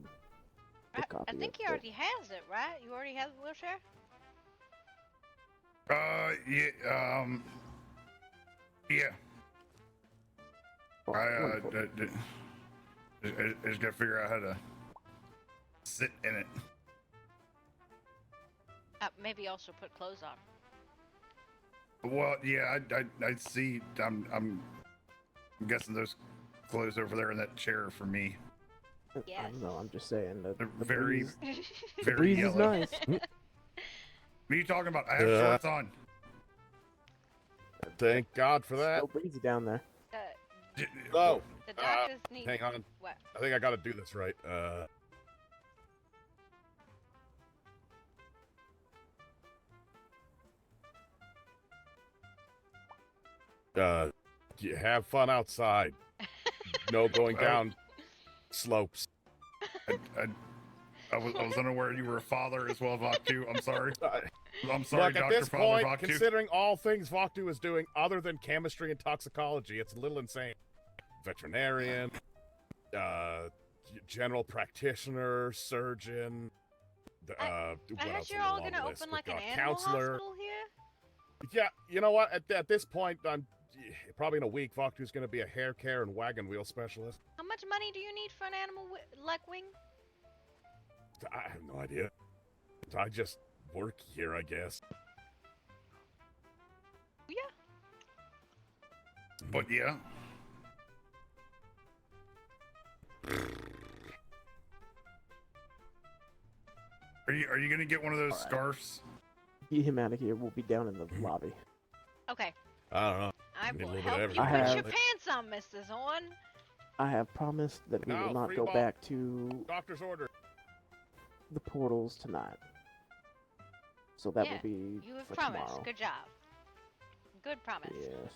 a copy I think of he already has it, right? You already have the wheelchair? Yeah. Oh, I wonderful. just gotta figure out how to sit in it. Maybe also put clothes on. Well, yeah, I see. I'm guessing those clothes over there in that chair are for me. I Yes. don't know, I'm just saying that They're the very, breeze, the very breeze yellow. is nice. What are you talking about? I have Yeah. shorts on. Thank God for that. So breezy down there. Oh, The doctors need. hang on. What? I think I got to do this right. You have fun outside. No going down slopes. I was unaware you were a father as well, Vaktu. I'm sorry. I'm sorry, Look, at Dr. this Father point, Vaktu. considering all things Vaktu is doing other than chemistry and toxicology, it's a little insane. Veterinarian, general practitioner, surgeon. I What heard else you're on the all long gonna list? open We've like an got animal counselor. hospital here? Yeah, you know what? At this point, I'm probably in a week. Vaktu's going to be a hair care and wagon wheel specialist. How much money do you need for an animal leg wing? I have no idea. I just work here, I guess. Yeah. But yeah. Are you gonna get one of those All right. scarves? Get him out of here. We'll be down in the lobby. Okay. I don't know. I Need a will little bit help of you everything. put your pants on, Mr. Zorn. I have promised that we No, will not free go ball. back to Doctor's order. the portals tonight. So that Yeah, will be You have for promised. tomorrow. Good job. Good promise. Yes.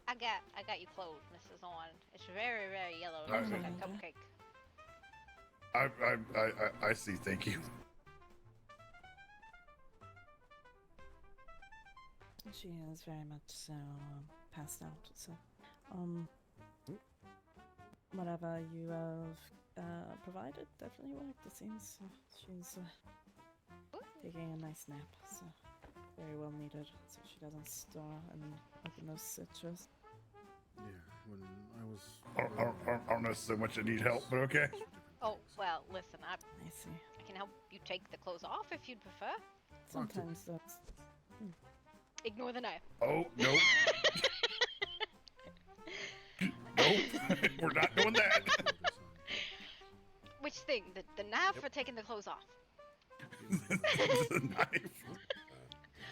I got you clothes, Mrs. Zorn. It's very, very yellow. It looks like a cupcake. I see. Thank you. She is very much so passed out, so whatever you have provided definitely worked. It seems she's taking a nice nap, so very well needed, so she doesn't store and open those sutures. Yeah, when I was. I don't know so much I need help, but okay. Oh, well, listen, I see. I can help you take the clothes off if you'd prefer. Sometimes that's. Ignore the knife. Oh, no. Nope. We're not doing that. Which thing? The knife or taking the clothes off? The knife.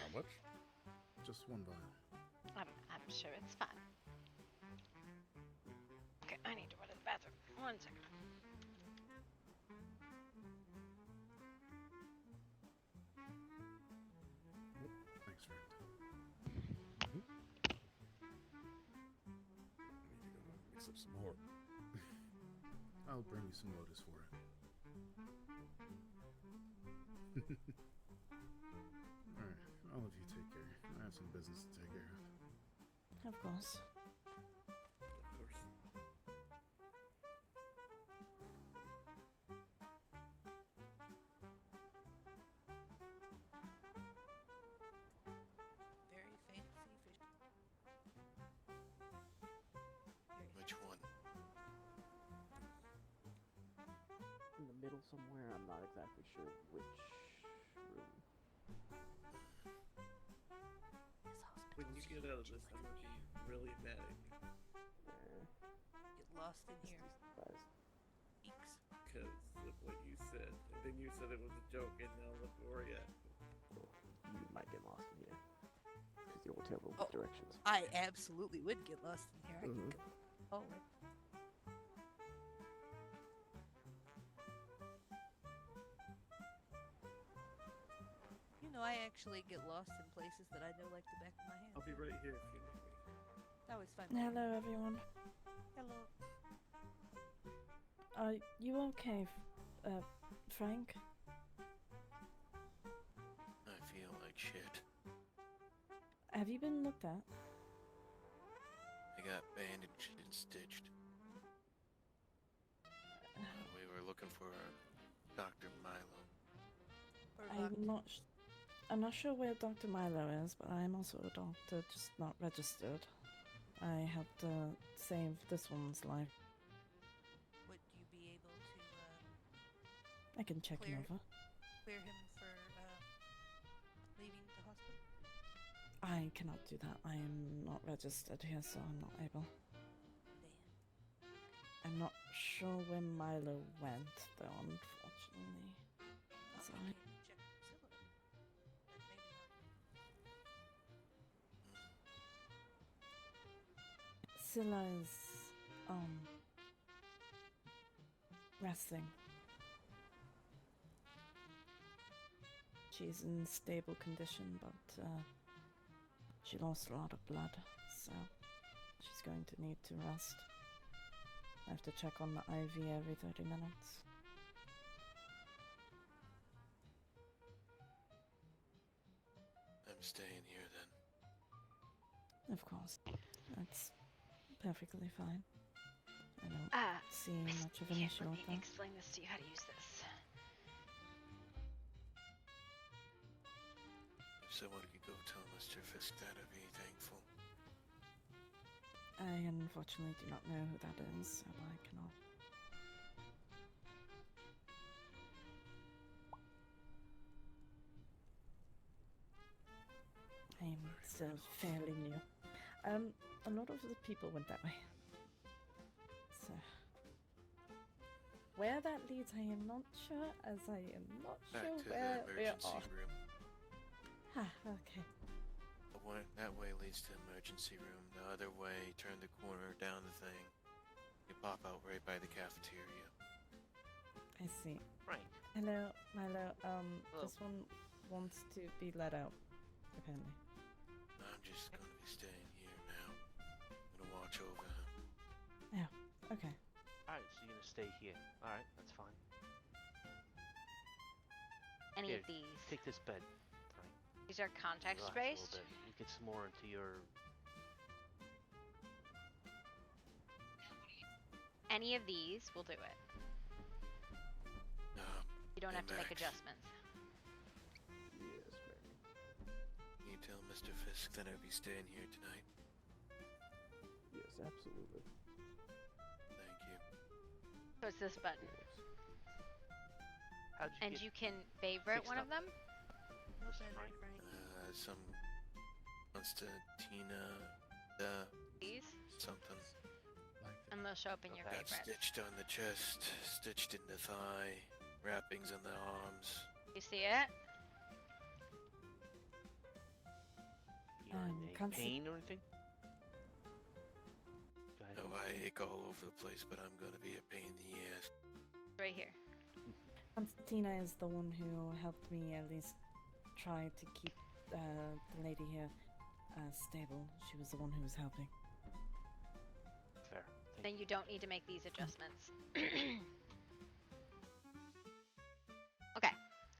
How much? just one vial. I'm sure it's fine. Okay, I need to run to the bathroom. 1 second. Thanks, friend. Mix up some more. I'll bring you some Lotus for it. Alright, all of you take care. I have some business to take care of. Of course. Very fancy fish. Which one? In the middle somewhere. I'm not exactly sure which room. When you get out of this, I'm gonna be really mad at you. Get lost in here. Eeks. Because of what you said. And then you said it was a joke, and now look where we're at. You might get lost in here. Because you won't tell them directions. I absolutely would get lost in here. I Mhm. could go forward. You know, I actually get lost in places that I know like the back of my hand. I'll be right here if you need me. That was fun. Hello, everyone. Hello. Are you okay, Frank? I feel like shit. Have you been looked at? I got bandaged and stitched. We were looking for Dr. Milo. I'm not sure where Dr. Milo is, but I'm also a doctor, just not registered. I helped save this one's life. Would you be able to I can check him over. clear him for leaving the hospital? I cannot do that. I am not registered here, so I'm not able. I'm not sure where Milo went, though, unfortunately. Sorry. Check Priscilla. But maybe not. Scylla is, resting. She's in stable condition, but, she lost a lot of blood, so she's going to need to rest. I have to check on the IV every 30 minutes. I'm staying here then. Of course. That's perfectly fine. I don't see much of an issue Let with me that. explain this to you, how to use this. If someone could go tell Mr. Fisk that, I'd be thankful. I unfortunately do not know who that is, so I cannot. I'm still fairly new. A lot of the people went that way. So, where that leads, I am not sure, as I am not Back sure to where the we are. emergency room. Ah, okay. The one that way leads to emergency room. The other way, turn the corner down the thing. You pop out right by the cafeteria. I see. Right. Hello, Milo. Hello. This one wants to be let out, apparently. I'm just gonna be staying here now. I'm gonna watch over him. Yeah, okay. Alright, so you're gonna stay here. Alright, that's fine. Any Here, of these? Take this bed. These are contact Relax a little spaced. bit. You get some more into your. Any of these will do it. No. You don't Hey, have to make Max. adjustments. Yes, ma'am. Can you tell Mr. Fisk that I'll be staying here tonight? Yes, absolutely. Thank you. So it's this button. How'd you And get you can favorite fixed one up? of them. Constantina, These. something. And they'll show up in your Got favorites. stitched on the chest, stitched in the thigh, wrappings on the arms. You see it? pain or anything? No, I ache all over the place, but I'm gonna be a pain in the ass. Right here. Constantina is the one who helped me at least try to keep the lady here stable. She was the one who was helping. Fair. Then you don't need to make these adjustments. Okay.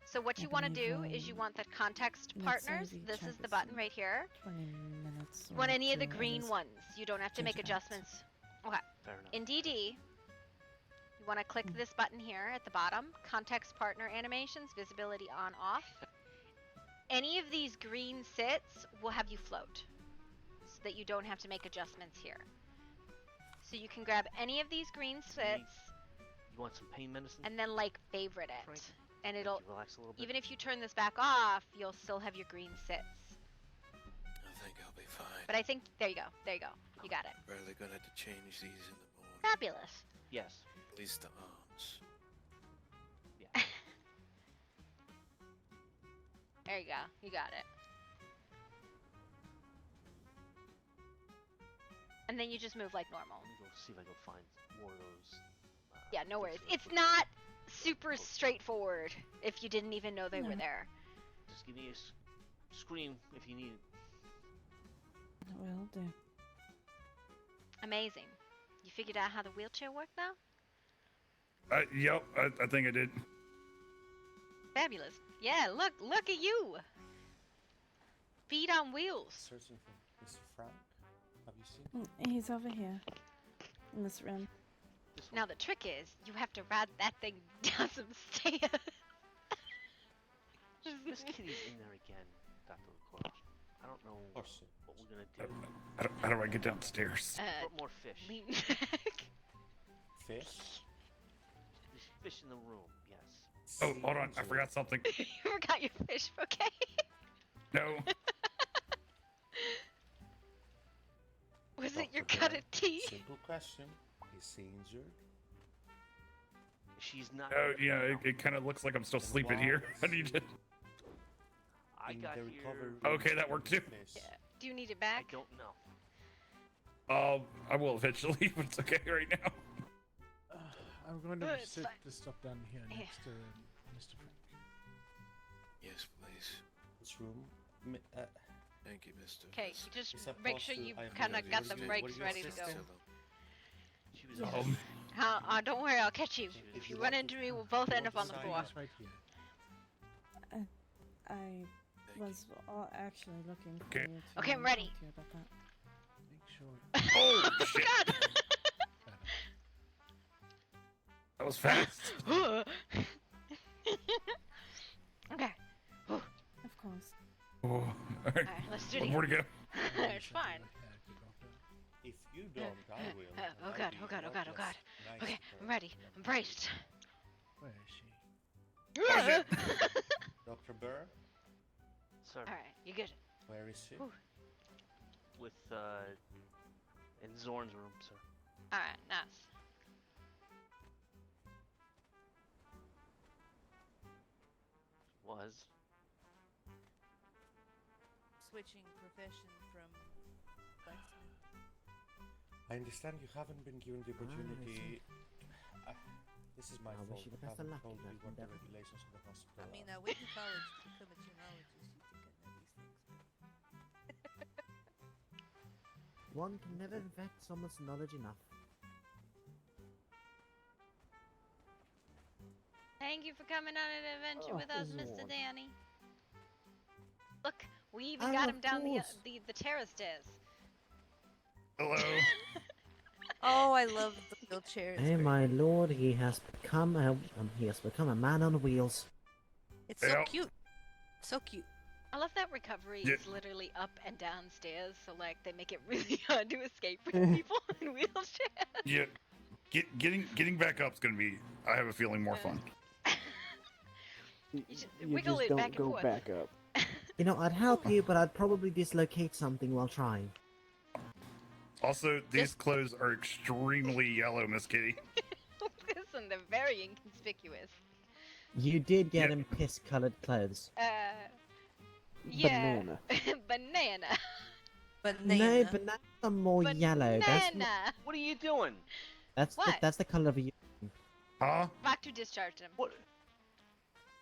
So what you want to do is you want the context partners. This is the button right here. 20 minutes. You want any of the to at green least ones. You don't have to make change it. adjustments. Okay. Fair enough. In DD, you want to click this button here at the bottom. Context partner animations, visibility on off. Any of these green sits will have you float, so that you don't have to make adjustments here. So you can grab any of these green sits You want some pain medicine? and then like favorite it. Frank, And it'll, relax a little bit. even if you turn this back off, you'll still have your green sits. I think I'll be fine. But I think, there you go, you got it. Or are they gonna have to change these in the morning? Fabulous. Yes. At least the arms. There you go, you got it. And then you just move like normal. Let me go see if I can find more of those. Yeah, no worries. It's not super straightforward if you didn't even know they were there. Just give me a scream if you need it. Will do. Amazing. You figured out how the wheelchair worked now? Yep, I think I did. Fabulous. Yeah, look at you. Feet on wheels. Searching for Mr. Frank. Have you seen? He's over here in this room. Now the trick is, you have to ride that thing down some stairs. Miss Kitty's in there again, Dr. LaCroix. I don't know what we're gonna do. How do I get downstairs? Put more fish. Lean back. Fish? There's fish in the room, yes. Oh, hold on, I forgot something. You forgot your fish bouquet. No. Was it your cut of tea? Simple question. Is he injured? She's not. Oh, yeah, it kind of looks like I'm still sleeping here. I need to. I got here. Okay, that worked too. Yeah. Do you need it back? I don't know. I will eventually, but it's okay right now. I'm going to It's sit fine. this stuff down here Yeah. next to Mr. Frank. Yes, please. Which room? Thank you, Mr. Okay, just Is that make sure possible? you I have kind no of idea. got Was the it- brakes were you ready to go. assisting? She was. Don't worry, I'll catch you. If you run into me, we'll both end up on the floor. Right here. I was actually looking for Okay. you to Okay, I'm talk ready. to you about that. Make sure. Oh, shit. God! That was fast. Okay. Of course. Oh, all right. Alright, let's do it One more to again. go. It's fine. If you don't, I will. Oh and god, I'll be oh god, oh a lot god, oh less god. nice Okay, to I'm her. ready. I'm braced. Where is she? Dr. Burr, Sir, Alright, you good? where is she? Whew. with in Zorn's room, sir. Alright, nice. Was. Switching profession from blacksmith. I understand you haven't been given the opportunity. This is my I wish fault. you the I best of haven't luck told in that you what the endeavor. regulations of the hospital I mean, are. I went to college to become a genealogist. You think I know these things? One can never vet someone's knowledge enough. Thank you for coming on an adventure with us, Mr. Zorn. Danny. Look, we even Oh, got of him down course. the terrace stairs. Hello. Oh, I love the wheelchair. It's Hey, great. my lord, he has become a man on wheels. It's so Yeah. cute. So cute. I love that recovery Yeah. is literally up and down stairs, so like they make it really hard to escape from people in wheelchairs. Yeah. Getting back up's gonna be. I have a feeling more fun. You should You wiggle just it don't back and go forth. back up. You know, I'd help you, but I'd probably dislocate something while trying. Also, these clothes are extremely yellow, Miss Kitty. Listen, they're very inconspicuous. You did get him piss-colored clothes. Yeah. Banana. Banana. No, bananas are more yellow. Banana! What are you doing? What? That's the color of a. Huh? Vaktu discharged him. What?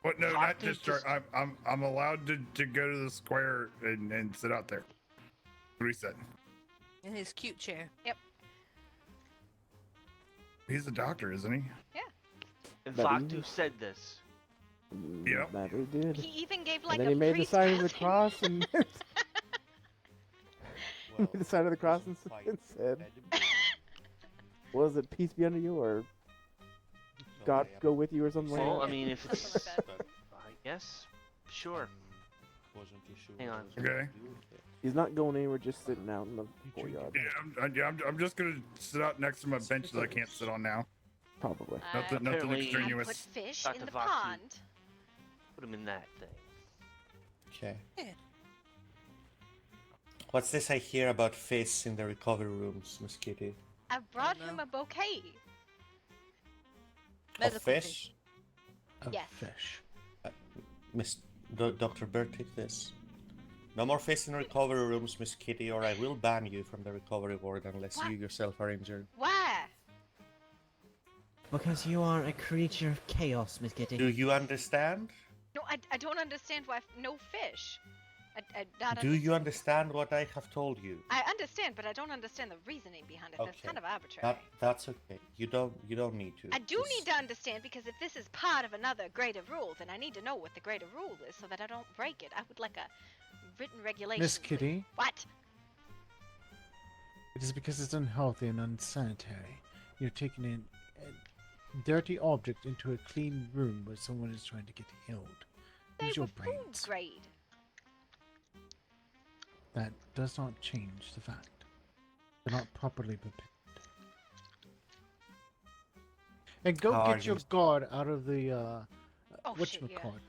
What? No, Talk not to discharge. I'm allowed to go to the square and sit out there. What he said. In his cute chair. Yep. He's a doctor, isn't he? Yeah. And That Vaktu he- said this. Yep. That he did. He even gave And like then a he made the priest sign of the passing. cross and he made the sign of the cross and said, "What was it? Peace be unto you," or "God go with you," or something Well, like I that. mean, if it's, I guess, sure. Hang on. Okay. He's not going anywhere. Just sitting out in the courtyard. Yeah, I'm just gonna sit out next to my bench that I can't sit on now. Probably. Nothing Apparently, extraneous. Put fish Dr. in the Vaktu pond. Put him in that thing. Okay. Yeah. What's this I hear about fish in the recovery rooms, Miss Kitty? I brought him a bouquet. Of fish? Yes. Fish. Miss Dr. Bird, take this. No more fish in recovery rooms, Miss Kitty, or I will ban you from the recovery ward unless What? you yourself are injured. Why? Because you are a creature of chaos, Miss Kitty. Do you understand? No, I don't understand why no fish. I not Do you understand what I have told you? I understand, but I don't understand the reasoning behind it. That's kind of arbitrary. That's okay. You don't need to. I do need to understand because if this is part of another greater rule, then I need to know what the greater rule is so that I don't break it. I would like a written regulation. Miss Kitty, What? it is because it's unhealthy and unsanitary. You're taking in a dirty object into a clean room where someone is trying to get healed. They Use were your food brains. grade. That does not change the fact. They're not properly prepared. And go How are get your you- guard out of the Oh, shit, yeah. whatchamacallit.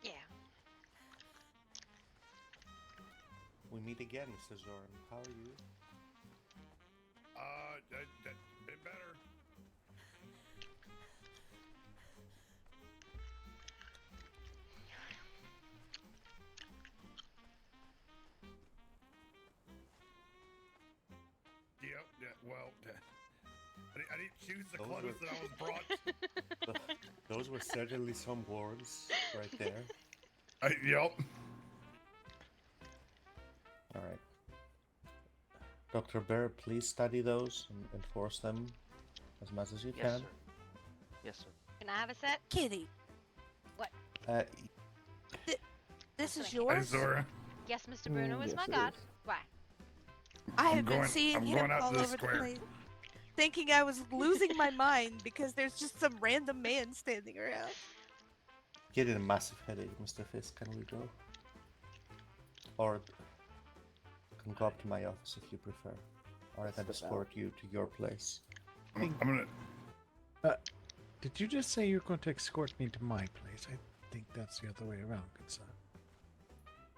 Yeah. We meet again, Mr. Zoran. How are you? Bit better. Yep. Yeah. Well, I didn't choose the Those clothes were- that I was brought. Those were certainly some words right there. Yep. All right. Dr. Bear, please study those and enforce them as much as you Yes, can. sir. Yes, sir. Can I have a set? Kitty, What? Uh, this is Hey, yours. Zora. Yes, Mr. Bruno is yes, my it god. is. Why? I I'm have been going- seeing I'm him going out all to the over the square. place, thinking I was losing my mind because there's just some random man standing around. getting a massive headache, Mr. Fisk. Can we go? Or you can go up to my office if you prefer. Or I can escort you to your place. I'm gonna. Did you just say you're going to escort me to my place? I think that's the other way around, good son.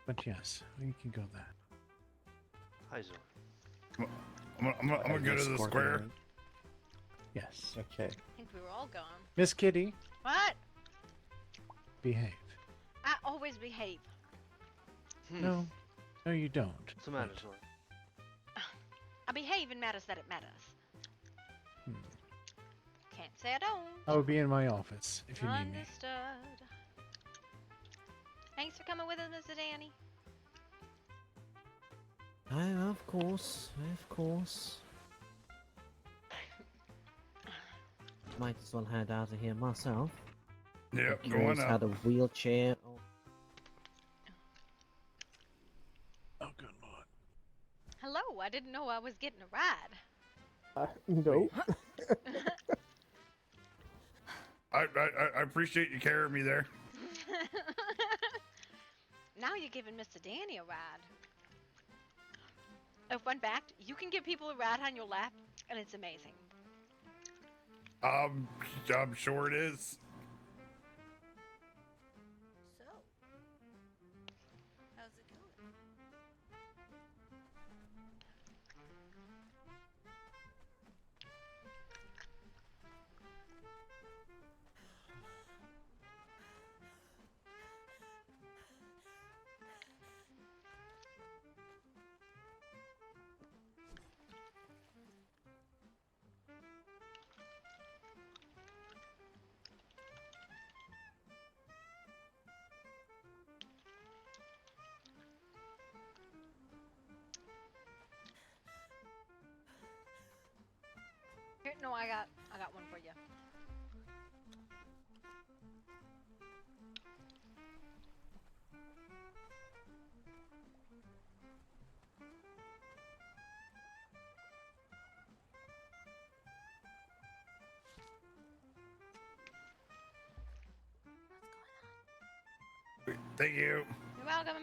But yes, you can go there. Hi, Zoran. I'm gonna go to the Escort square. me. Yes. Okay. I think we were all gone. Miss Kitty, What? behave. I always behave. No, no, you don't. What's the matter, Zoran? I behave in matters that it matters. Hmm. Can't say I don't. I will be in my office if you need me. Understood. Thanks for coming with us, Mr. Danny. Oh, of course, of course. Might as well head out of here myself. Yep, I'm going curious how up. the wheelchair. Oh, good lord. Hello, I didn't know I was getting a ride. No. I appreciate you carrying me there. Now you're giving Mr. Danny a ride. Oh, fun fact, you can give people a ride on your lap, and it's amazing. I'm sure it is. So, how's it going? Here, no, I got one for you. Thank you. You're welcome.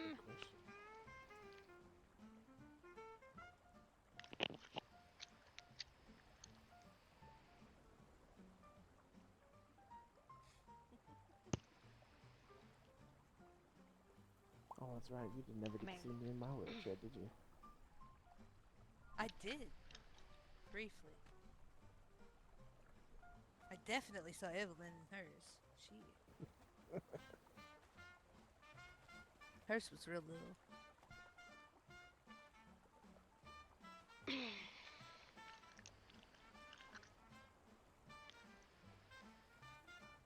Oh, that's right. You did never get to see me in my wheelchair, did you? I did. Briefly. I definitely saw Evelyn in hers. Hers was real little.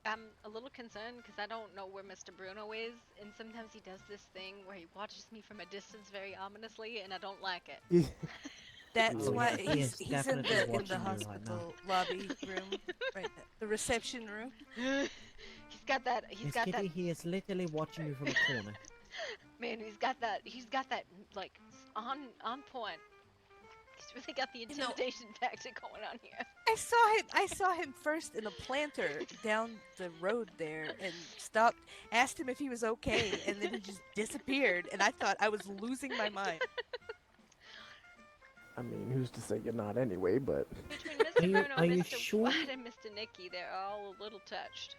I'm a little concerned because I don't know where Mr. Bruno is, and sometimes he does this thing where he watches me from a distance very ominously, and I don't like it. That's why he he's is in definitely the watching you right hospital lobby room, right? The reception room. He's got that. He's Miss got Kitty, that. he is literally watching you from a corner. Man, he's got that. He's got that like on point. He's really got the intimidation factor going on here. I saw him first in a planter down the road there and stopped, asked him if he was okay, and then he just disappeared, and I thought I was losing my mind. I mean, who's to say you're not anyway, but... Between Mr. Bruno, Mr. White, and Mr. Nicky, they're all a little touched.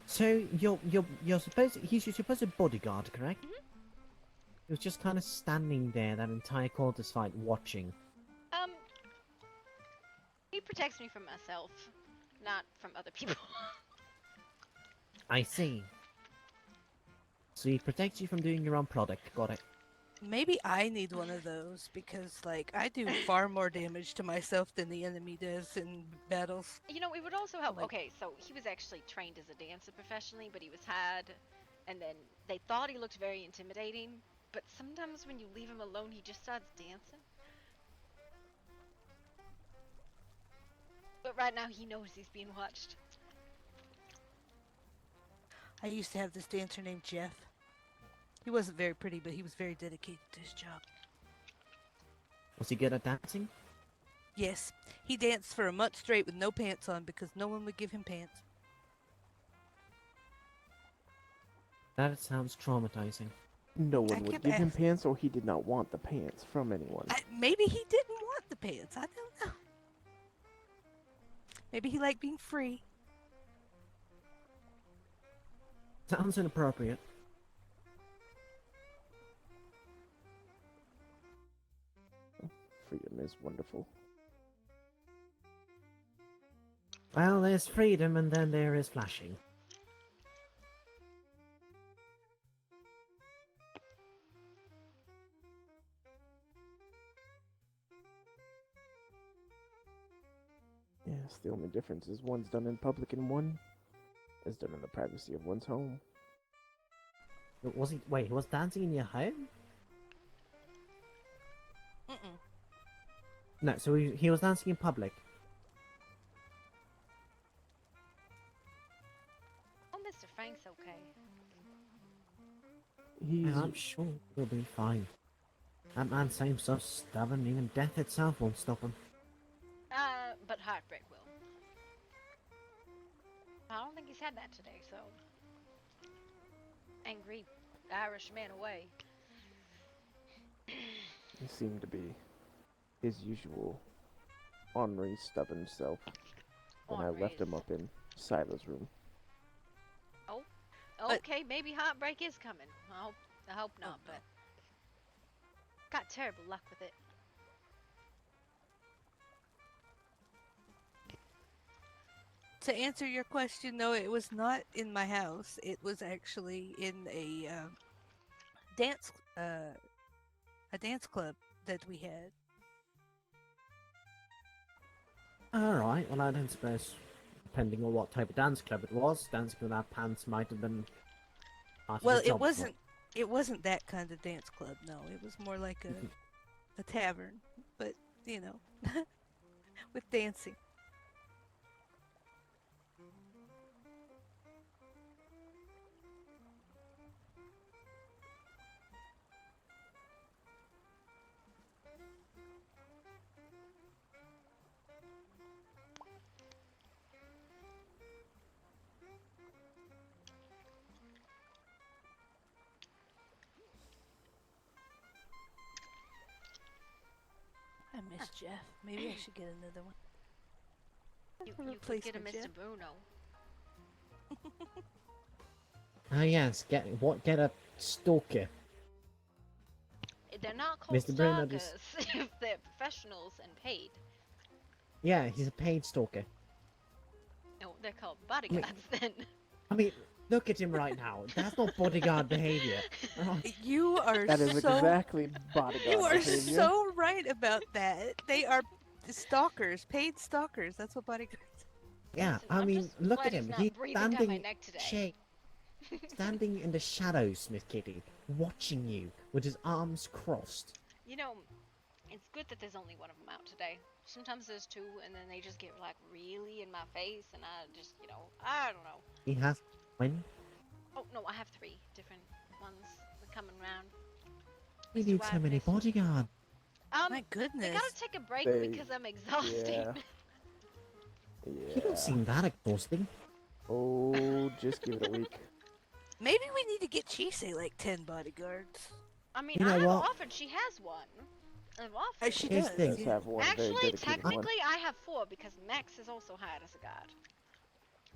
So you're supposed he's your supposed bodyguard, correct? Mm-hmm. He was just kind of standing there that entire quarters fight, watching. He protects me from myself, not from other people. I see. So he protects you from doing your own product. Got it. Maybe I need one of those because, like, I do far more damage to myself than the enemy does in battles. You know, it would also help. Okay, so he was actually trained as a dancer professionally, but he was had, and then they thought he looked very intimidating. But sometimes when you leave him alone, he just starts dancing. But right now, he knows he's being watched. I used to have this dancer named Jeff. He wasn't very pretty, but he was very dedicated to his job. Was he good at dancing? Yes, he danced for a month straight with no pants on because no one would give him pants. That sounds traumatizing. No one would give him pants, or he did not want the pants from anyone. Maybe he didn't want the pants. I don't know. Maybe he liked being free. Sounds inappropriate. Freedom is wonderful. Well, there's freedom, and then there is flashing. Yes, the only difference is one's done in public and one is done in the privacy of one's home. Was he? Wait, he was dancing in your home? Mm-mm. No, so he was dancing in public. Oh, Mr. Frank's okay. I'm sure he'll be fine. That man seems so stubborn, even death itself won't stop him. But heartbreak will. I don't think he's had that today, so... Angry Irish man away. He seemed to be his usual ornery, stubborn self when I left him up in Sila's room. Oh, okay, maybe heartbreak is coming. I hope not, but... Got terrible luck with it. To answer your question, no, it was not in my house. It was actually in a dance club that we had. Alright, well I don't suppose, depending on what type of dance club it was, dancing without pants might have been part of Well, the job. it wasn't that kind of dance club, no. It was more like a tavern, but, you know. with dancing. I miss Jeff. Maybe I should get another one. You could get a Mr. Bruno. Oh yes, get a stalker. They're not called Mr. Bruno stalkers just if they're professionals and paid. yeah, he's a paid stalker. No, they're called bodyguards then. I mean, look at him right now. That's not bodyguard behavior. Oh, You are That is so exactly bodyguard you are behavior. so right about that. They are stalkers, paid stalkers. That's what bodyguards. yeah, I mean, look glad at he's him. not He's breathing down my standing neck today. standing in the shadows, Miss Kitty, watching you with his arms crossed. You know, it's good that there's only one of them out today. Sometimes there's two, and then they just get like really in my face, and I just, I don't know. He has when Oh no, I have 3 different ones coming round. we need so many bodyguards. My goodness. I gotta take a break They- because I'm exhausted. Yeah. You don't seem that exhausting. Oh, just give it a week. Maybe we need to get Chise like 10 bodyguards. I mean, You know I have what? offered. She has one. I've offered. She Here's does. the thing. Does have one very Actually, dedicated one. technically, I have 4 because Max is also hired as a guard.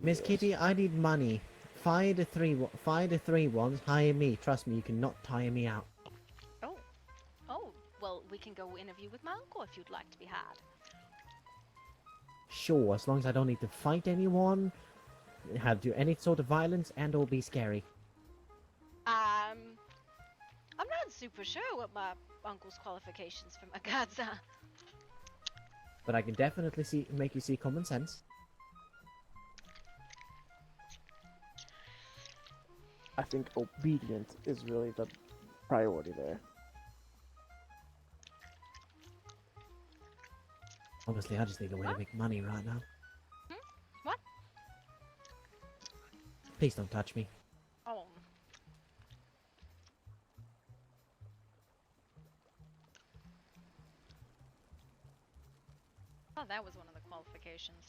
Miss Kitty, I need money. Fire the three ones. Hire me. Trust me, you cannot tire me out. Oh, well, we can go interview with my uncle if you'd like to be hired. Sure, as long as I don't need to fight anyone, have do any sort of violence, and or be scary. I'm not super sure what my uncle's qualifications for my guards are. But I can definitely make you see common sense. I think obedience is really the priority there. Honestly, I just need a way to make money right now. What? Please don't touch me. Oh. Oh, that was one of the qualifications.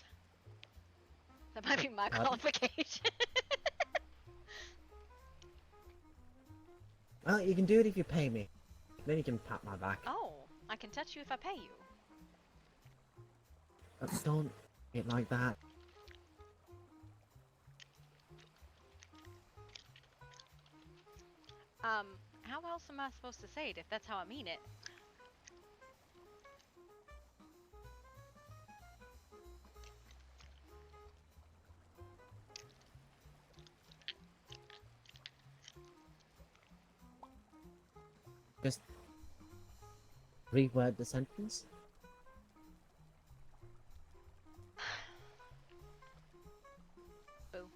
That might be my Pardon? qualification. Well, you can do it if you pay me. Then you can pat my back. Oh, I can touch you if I pay you. Don't get like that. How else am I supposed to say it if that's how I mean it? Just reword the sentence. Boo.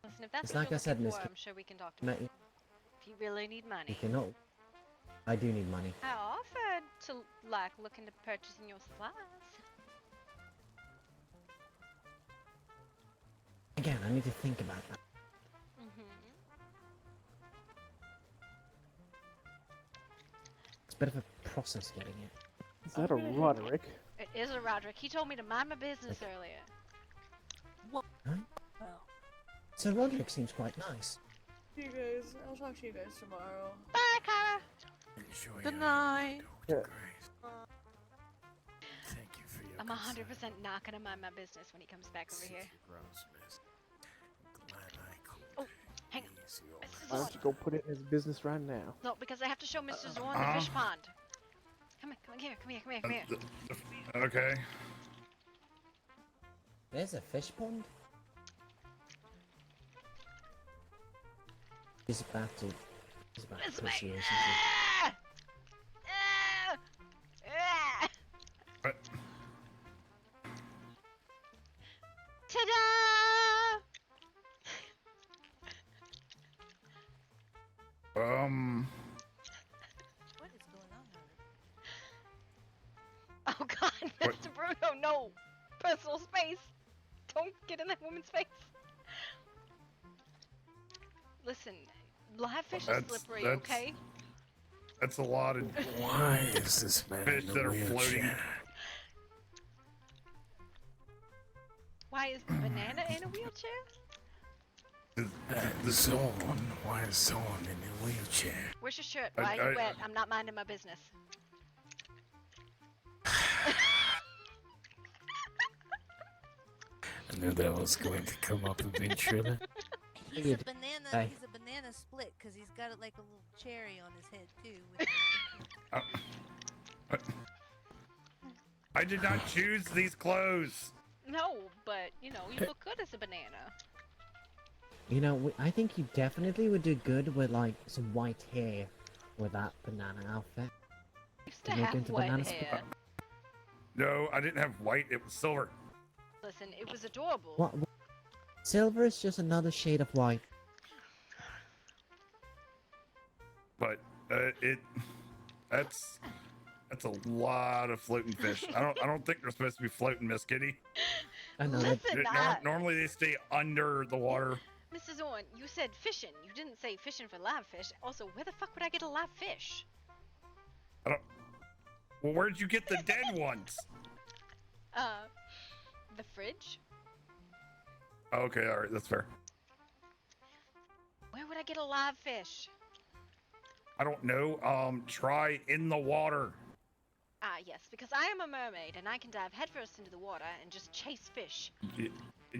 Listen, if that's It's what like you're I said, looking Miss for, Ki- I'm sure we can talk Ma- about it. If you really need You money. cannot. I do need money. I offered to, look into purchasing your supplies. Again, I need to think about that. It's a bit of a process getting it. Is that a Roderick? It is a Roderick. He told me to mind my business earlier. What? Huh? Well. So Roderick seems quite nice. You guys, I'll talk to you guys tomorrow. Bye, Kara. Good night. I'm 100% not gonna mind my business when he comes back over here. Oh, hang on. Mrs. Why don't Zorn. you go put it in his business right now? No, because I have to show Mr. Zorn the fish pond. Come here. Okay. There's a fish pond? He's about to... He's about to This way. appreciation. Ah! Ah! Ah! What? Ta-da! What is going on? Also, no personal space. Don't get in that woman's face. Listen, live fish is slippery, okay? That's a lot of Why is this man fish in a that are floating. wheelchair? Why is the banana in a wheelchair? Why is someone in a wheelchair? Where's your shirt? Why are you wet? I'm not minding my business. I knew that was going to come up eventually. He's a banana split because he's got it like a little cherry on his head too. I did not choose these clothes. No, but you know, you look good as a banana. You know, I think you definitely would do good with like some white hair with that banana outfit. Used to have white hair. No, I didn't have white. It was silver. Listen, it was adorable. What? Silver is just another shade of white. But that's a lot of floating fish. I don't think they're supposed to be floating, Miss Kitty. I know Listen, Normally they stay under the water. Mrs. Zorn, you said fishing. You didn't say fishing for live fish. Also, where the fuck would I get a live fish? I don't. Well, where'd you get the dead ones? The fridge. Okay, all right, that's fair. Where would I get a live fish? I don't know. Try in the water. Ah, yes, because I am a mermaid and I can dive headfirst into the water and just chase fish.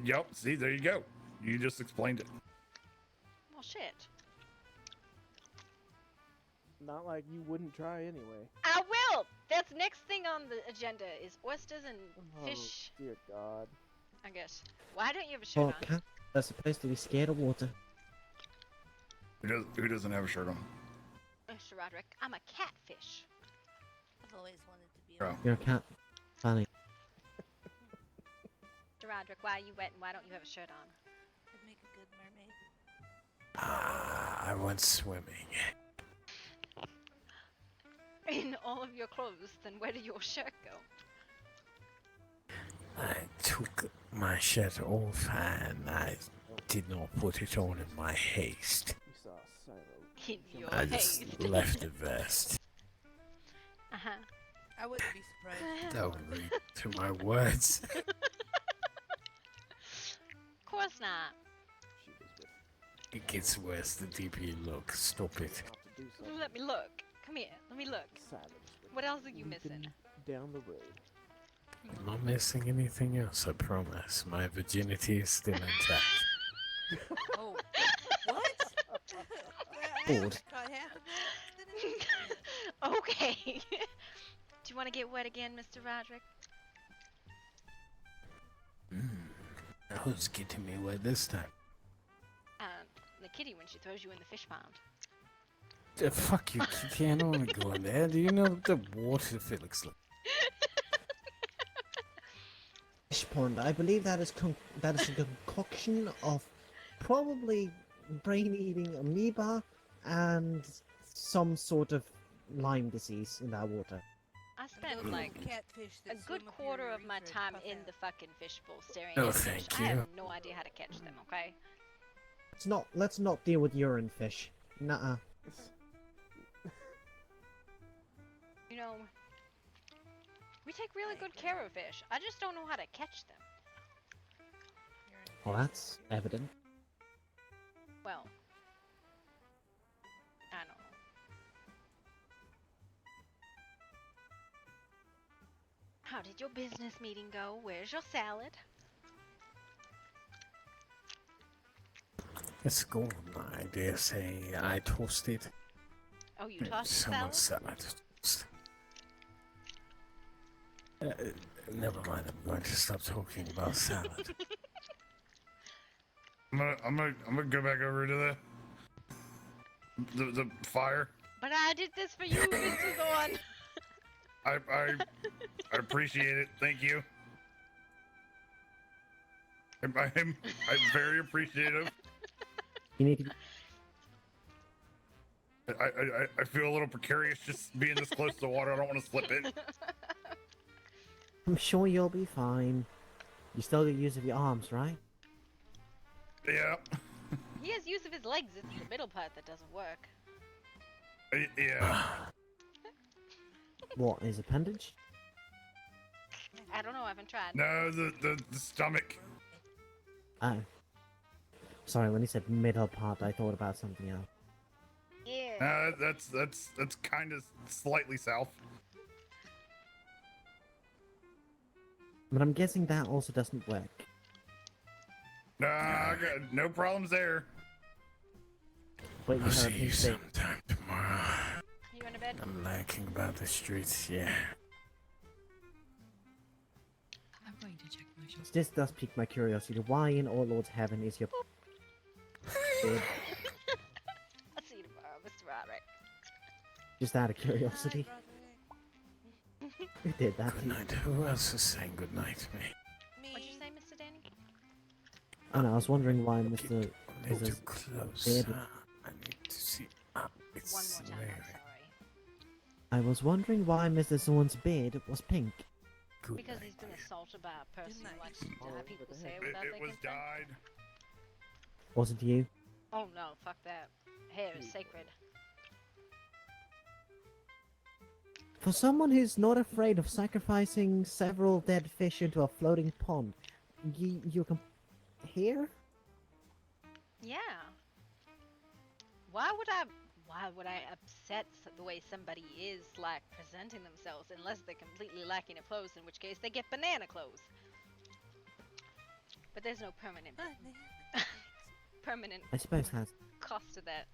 Yep. See, there you go. You just explained it. Well, shit. Not like you wouldn't try anyway. I will. That's next thing on the agenda is oysters and fish. Oh, dear God. I guess. Why don't you have a shirt Well, on? cats are supposed to be scared of water. Who doesn't have a shirt on? Mr. Roderick, I'm a catfish. I've always wanted to be. Oh. You're a cat. Funny. Mr. Roderick, why are you wet and why don't you have a shirt on? I'd make a good mermaid. I went swimming. In all of your clothes, then where did your shirt go? I took my shirt off and I did not put it on in my haste. You saw Silo. In your I just haste. left the vest. Uh-huh. I wouldn't be surprised. Don't read to my words. Of course not. It gets worse the deeper you look. Stop it. Let me look. Come here. Let me look. What else are you missing? Down the road. I'm not missing anything else, I promise. My virginity is still intact. Oh, what? Bored. Caught half of that? Okay. Do you want to get wet again, Mr. Roderick? Who's getting me wet this time? The kitty when she throws you in the fish pond. Fuck you, Kitty. I don't want to go in there. Do you know what the water feels like? Fish pond. I believe that is a concoction of probably brain-eating amoeba and some sort of Lyme disease in that water. I spent like a good quarter of my time in the fucking fishbowl staring No, at fish. thank I you. have no idea how to catch them, okay? Let's not deal with urine fish. Nuh-uh. You know, we take really good care of fish. I just don't know how to catch them. Well, that's evident. Well, I don't know. How did your business meeting go? Where's your salad? It's gone, I dare say. I tossed it. Oh, you tossed the Someone's salad? salad. Never mind, I'm going to stop talking about salad. I'm gonna go back over to the fire. But I did this for you, Mr. Zorn. I appreciate it. Thank you. I'm very appreciative. You need to... I feel a little precarious just being this close to the water. I don't want to slip in. I'm sure you'll be fine. You still get use of your arms, right? Yeah. He has use of his legs. It's the middle part that doesn't work. Yeah. What, his appendage? I don't know. I haven't tried. No, the stomach. Oh. Sorry, when he said middle part, I thought about something else. Yeah. That's kind of slightly south. But I'm guessing that also doesn't work. Nah, no problems there. Wait, I'll see you sometime tomorrow. You going to bed? I'm lacking about the streets, yeah. I'm going to check my shop. This does pique my curiosity. Why in all Lord's heaven is your bed? I'll see you tomorrow, Mr. Roderick. Just out of curiosity. Who did that? Good night. Who else is saying good night to me? What'd you say, Mr. Danny? Oh no, I was wondering why Mr. A little Mrs. closer. bed. I need to see. It's One more time, very I'm sorry. I was wondering why Mr. Zorn's beard was pink. Because he's been assaulted by a person who likes to dye people's hair without It their was consent. dyed. Wasn't you? Oh no, fuck that. Hair is sacred. For someone who's not afraid of sacrificing several dead fish into a floating pond, you can here? Yeah. Why would I upset the way somebody is, like, presenting themselves, unless they're completely lacking in clothes, in which case they get banana clothes. But there's no permanent I suppose that's. cost to that.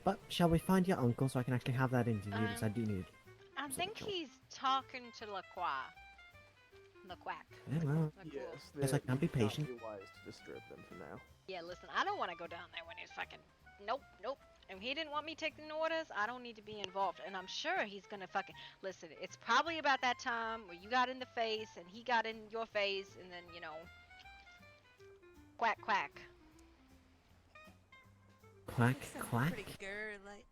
But shall we find your uncle so I can actually have that interview because I do need. I think he's talking to LaQuack. Yeah, well, guess I can be patient. Not be wise to disturb them for now. Yeah, listen, I don't want to go down there when he's fucking... Nope. If he didn't want me taking orders, I don't need to be involved. And I'm sure he's gonna fucking... Listen, it's probably about that time where you got in the face and he got in your face and then, you know... Quack, quack. Quack, quack. Pretty girl-like.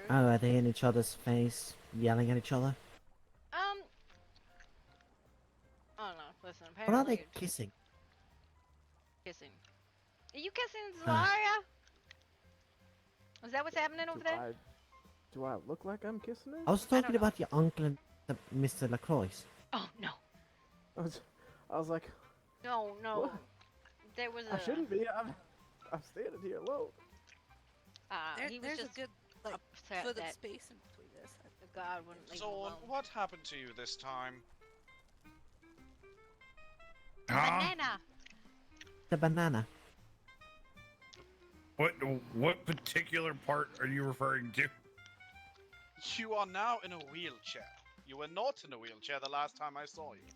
Oh, are they in each other's face, yelling at each other? I don't know. Listen, What apparently... are they kissing? Kissing. Are you kissing Zalaria? Is that what's happening over there? Do I look like I'm kissing her? I was talking about your uncle and Mr. LaCroix. Oh, no. I was like, No. What? There was I shouldn't be. I'm standing here alone. He was there's just a good, like, upset foot of that space in between this. the god wouldn't leave him So, alone. what happened to you this time? Banana. The banana. What particular part are you referring to? You are now in a wheelchair. You were not in a wheelchair the last time I saw you.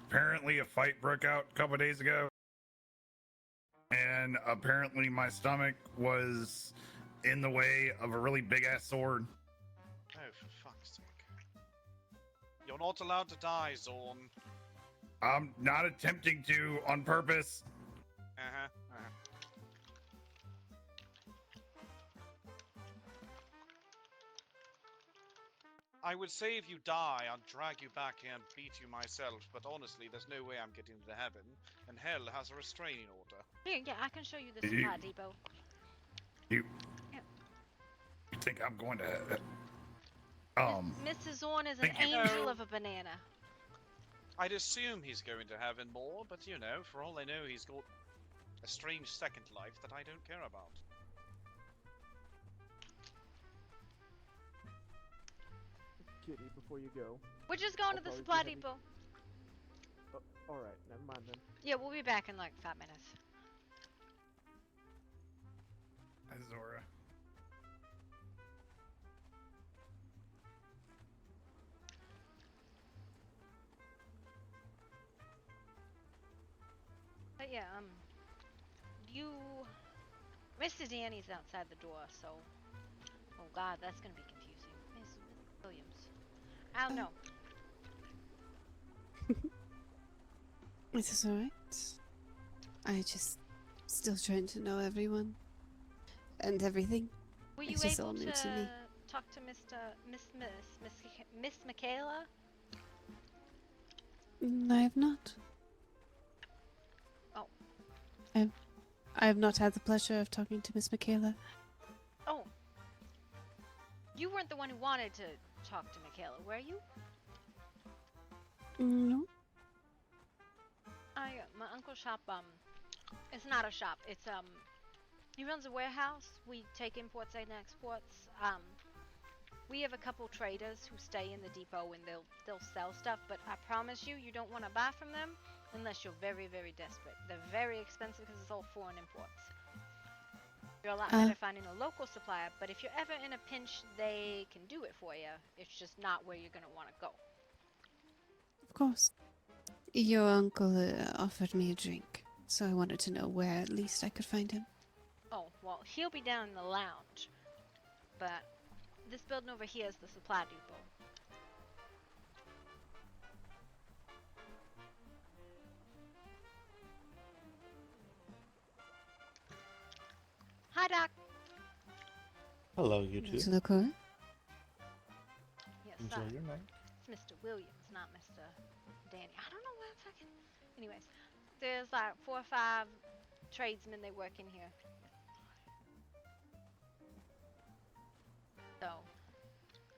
Apparently a fight broke out a couple days ago. And apparently my stomach was in the way of a really big ass sword. Oh, for fuck's sake. You're not allowed to die, Zorn. I'm not attempting to on purpose. I would say if you die, I'll drag you back here and beat you myself, but honestly, there's no way I'm getting to heaven, and hell has a restraining order. Yeah, I can show you the supply depot. You think I'm going to... Mr. Zorn is an Thank you. angel No. of a banana. I'd assume he's going to heaven more, but you know, for all I know, he's got a strange second life that I don't care about. Kitty, before you go. We're just going to the supply depot. Oh, alright, never mind then. Yeah, we'll be back in like 5 minutes. Azora. But yeah, Mr. Danny's outside the door, so... Oh god, that's gonna be confusing. Miss Williams. I don't know. It is alright. I just still trying to know everyone and everything. Were you It is able all new to to me. talk to Miss Michaela? I have not. Oh. I have not had the pleasure of talking to Miss Michaela. Oh. You weren't the one who wanted to talk to Michaela, were you? No. My uncle's shop, it's not a shop. It's, he runs a warehouse. We take imports and exports. We have a couple traders who stay in the depot and they'll sell stuff, but I promise you, you don't want to buy from them unless you're very, very desperate. They're very expensive because it's all foreign imports. You're a lot better finding a local supplier, but if you're ever in a pinch, they can do it for you. It's just not where you're going to want to go. Of course. Your uncle offered me a drink, so I wanted to know where at least I could find him. Oh, well, he'll be down in the lounge, but this building over here is the supply depot. Hi, Doc. Hello, you two. Mr. LaCour? Yes, Enjoy your night. It's Mr. Williams, not Mr. Danny. I don't know why I'm fucking... Anyways, there's like 4 or 5 tradesmen that work in here. So,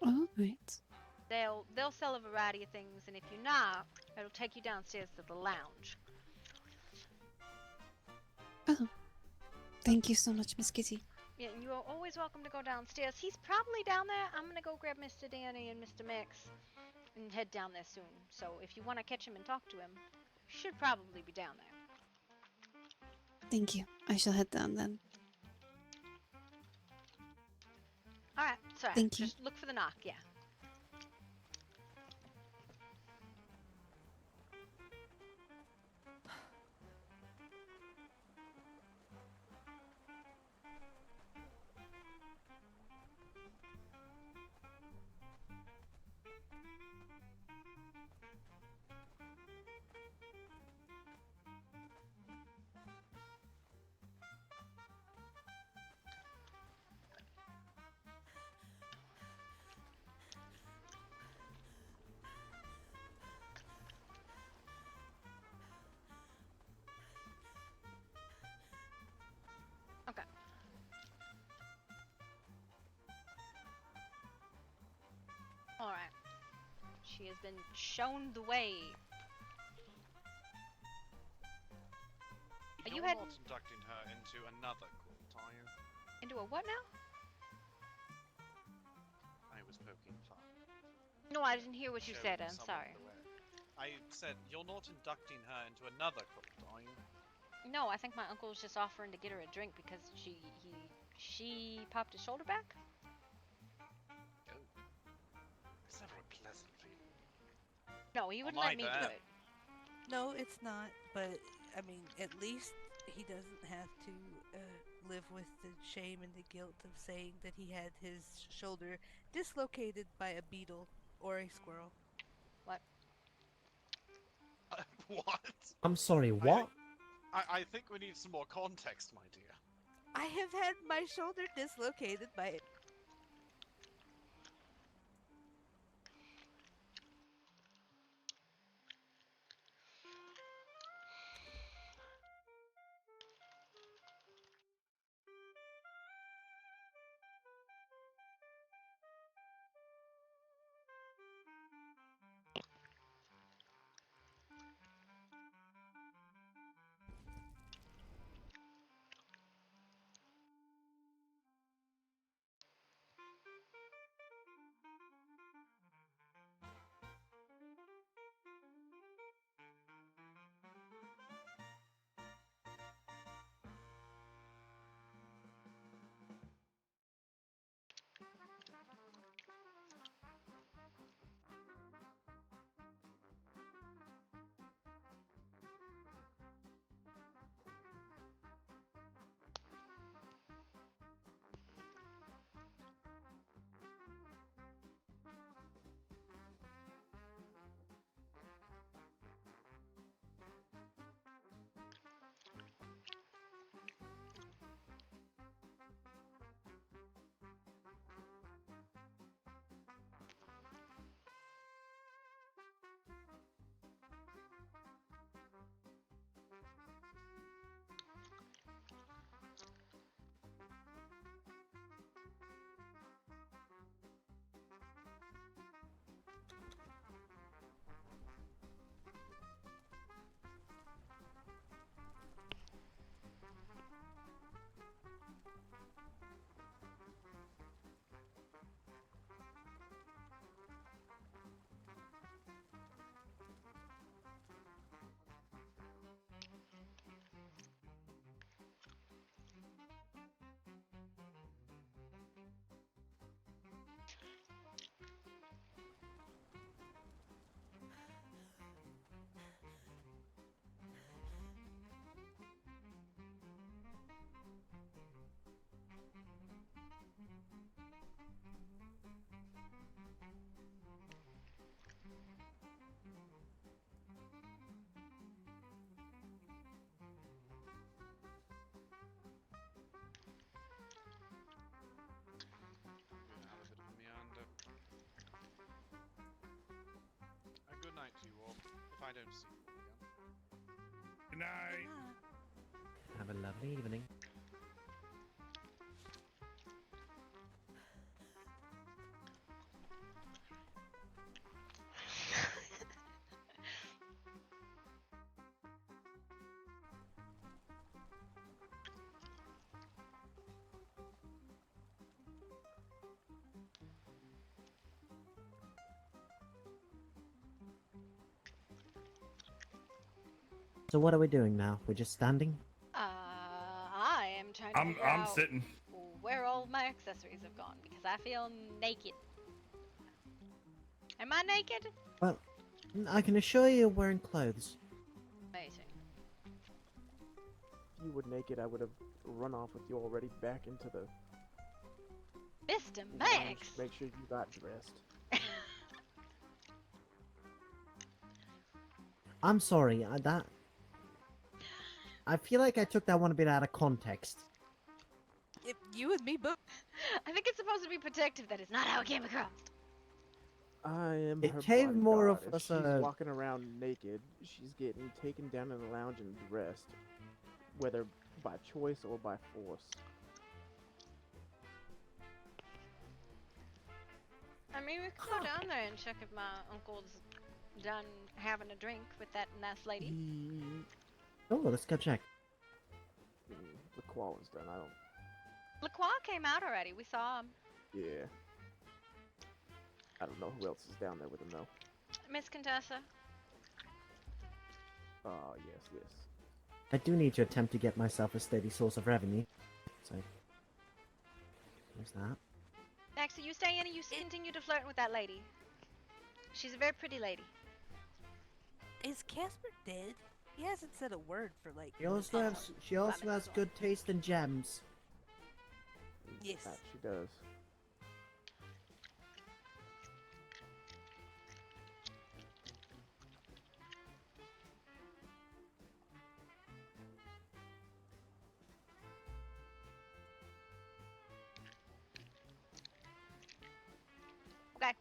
All right. they'll sell a variety of things, and if you're not, it'll take you downstairs to the lounge. Oh. Thank you so much, Miss Kitty. Yeah, and you are always welcome to go downstairs. He's probably down there. I'm gonna go grab Mr. Danny and Mr. Mix and head down there soon. So if you want to catch him and talk to him, you should probably be down there. Thank you. I shall head down then. Alright, sorry. Thank you. Just look for the knock, yeah. Okay. Alright. She has been shown the way. Are you You're heading not inducting her into another cult, are you? into a what now? I was poking fun. No, I didn't hear what you Showing said. I'm someone sorry. the way. I said you're not inducting her into another cult, are you? No, I think my uncle was just offering to get her a drink because she popped his shoulder back. Oh. It's never a pleasant feeling. No, he wouldn't On let me my do bad. it. No, it's not. But I mean, at least he doesn't have to live with the shame and the guilt of saying that he had his shoulder dislocated by a beetle or a squirrel. What? What? I'm sorry, what? I think we need some more context, my dear. I have had my shoulder dislocated by night. Have a lovely evening. So what are we doing now? We're just standing? I am trying to figure I'm out sitting. where all my accessories have gone because I feel naked. Am I naked? Well, I can assure you you're wearing clothes. Amazing. If you were naked, I would have run off with you already back into the Mr. lounge. Max! Make sure you got dressed. I'm sorry, I feel like I took that one a bit out of context. If you and me both. I think it's supposed to be protective. That is not how it came across. I am It her came more bodyguard. of If as she's a- walking around naked, she's getting taken down in the lounge and dressed, whether by choice or by force. I mean, we could go down there and check if my uncle's done having a drink with that nice lady. Oh, let's go check. The Koala's done. I don't. LaCroix came out already. We saw him. Yeah. I don't know who else is down there with him though. Miss Contessa. Oh yes, yes. I do need to attempt to get myself a steady source of revenue. So, there's that. Max, you stay in and you continue to flirt with that lady. She's a very pretty lady. Is Casper dead? He hasn't said a word for like. She also has good taste in gems. Yes. That she does. Okay.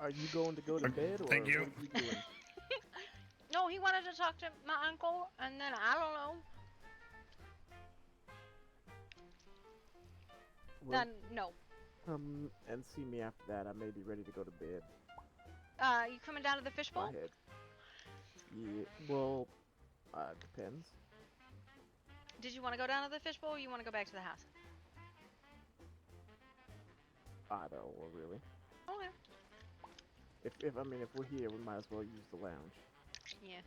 Are you going to go to bed or thank you. what are you doing? No, he wanted to talk to my uncle, and then I don't know. Well, Then no. Come and see me after that. I may be ready to go to bed. You coming down to the fishbowl? My head. Yeah. Well, depends. Did you want to go down to the fishbowl, or you want to go back to the house? Either or, really. Okay. If we're here, we might as well use the lounge. Yeah.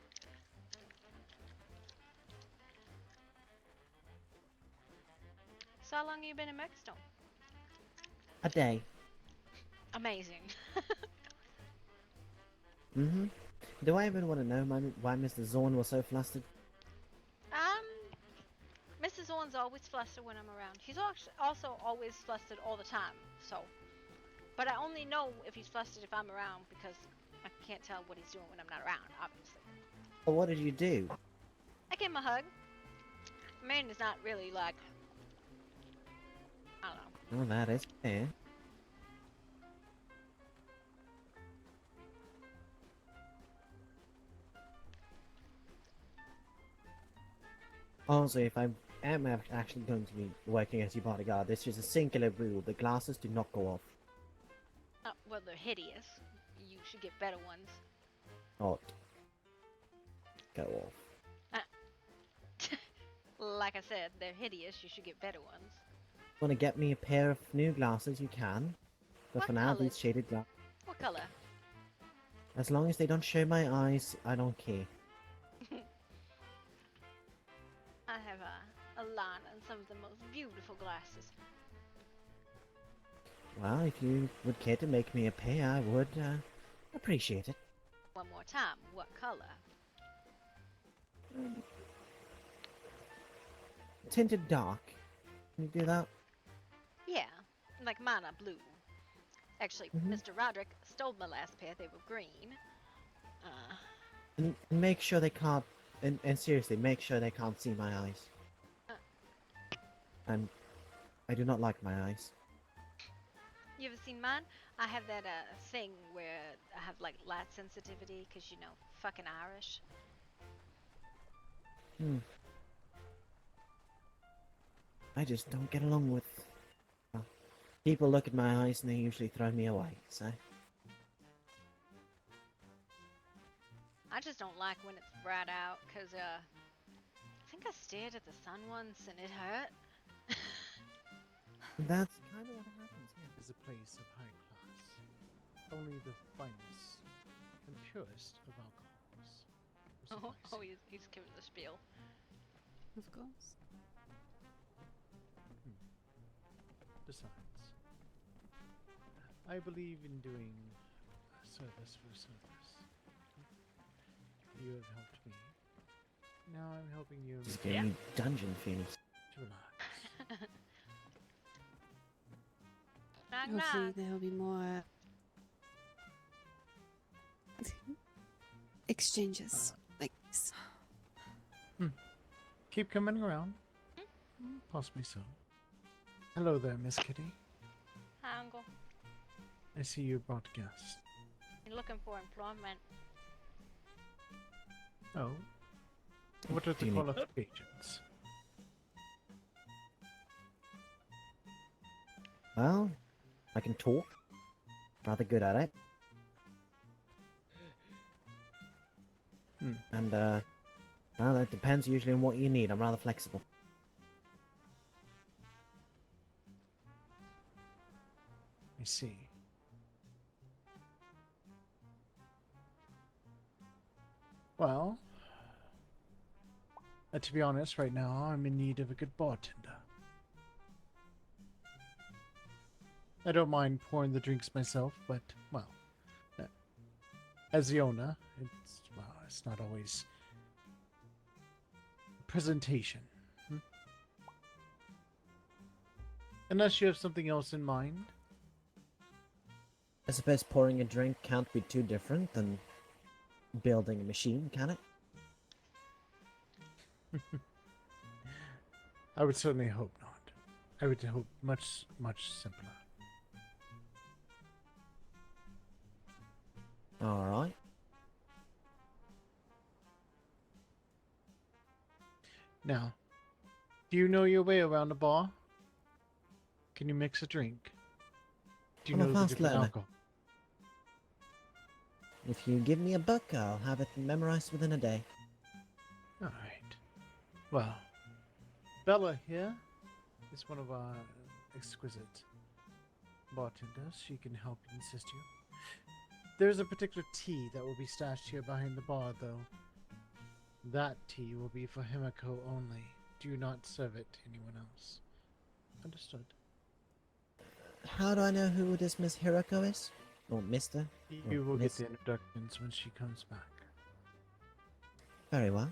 So how long have you been in Merkstone? A day. Amazing. Mm-hmm. Do I even want to know why Mr. Zorn was so flustered? Mrs. Orn's always flustered when I'm around. He's also always flustered all the time, so. But I only know if he's flustered if I'm around because I can't tell what he's doing when I'm not around, obviously. Well, what did you do? I gave him a hug. Man is not really like, I don't know. Oh, that is fair. Also, if I am actually going to be working as your bodyguard, there's just a singular rule: the glasses do not go off. Well, they're hideous. You should get better ones. Not go off. Like I said, they're hideous. You should get better ones. Want to get me a pair of new glasses? You can. But What for now, colours? these shaded glasses. What color? As long as they don't show my eyes, I don't care. I have a line and some of the most beautiful glasses. Well, if you would care to make me a pair, I would appreciate it. One more time. What color? Tinted dark. Can you do that? Yeah, like mine are blue. Actually, Mr. Roderick stole my last pair. They were green. And make sure they can't. And seriously, make sure they can't see my eyes. And I do not like my eyes. You ever seen mine? I have that thing where I have like light sensitivity because you know, fucking Irish. I just don't get along with. Well, people look at my eyes and they usually throw me away, so. I just don't like when it's bright out, because, I think I stared at the sun once and it hurt. That's kind of what happens here. Is a place of high class. Only the finest and purest of alcohols. Oh, he's giving the spiel. Of course. Besides, I believe in doing service for service. You have helped me. Now I'm helping you. Just giving me dungeon feels. To relax. Hopefully there will be more exchanges like this. Keep coming around. Possibly so. Hello there, Miss Kitty. Hi, Uncle. I see you brought guests. You're looking for employment. Oh. What are the qualifications? Well, I can talk. Rather good at it. And, well, it depends usually on what you need. I'm rather flexible. I see. Well, to be honest, right now I'm in need of a good bartender. I don't mind pouring the drinks myself, but, well, as the owner, it's not always presentation. Unless you have something else in mind. I suppose pouring a drink can't be too different than building a machine, can it? I would certainly hope not. I would hope much, much simpler. Alright. Now, do you know your way around a bar? Can you mix a drink? Do you I'm a know the fast different learner. alcohol? If you give me a book, I'll have it memorized within a day. Alright. Well, Bella here is one of our exquisite bartenders. She can help and assist you. There's a particular tea that will be stashed here behind the bar, though. That tea will be for Himiko only. Do not serve it to anyone else. Understood. How do I know who this Miss Hiroko is? Or Mr.? You Or will Miss? get the introductions when she comes back. Very well.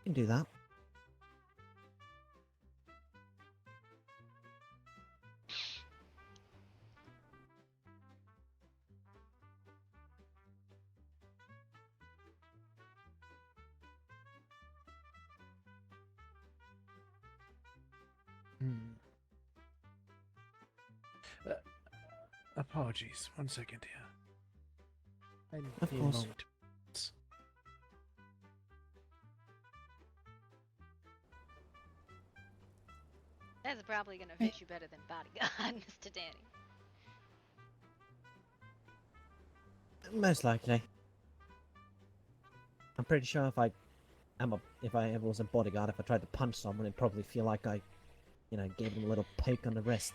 You can do that. Apologies. 1 second here. I Of need a course. moment. That's probably gonna fit you better than bodyguard, Mr. Danny. Most likely. I'm pretty sure if I ever was a bodyguard, if I tried to punch someone, it'd probably feel like I, gave them a little poke on the wrist.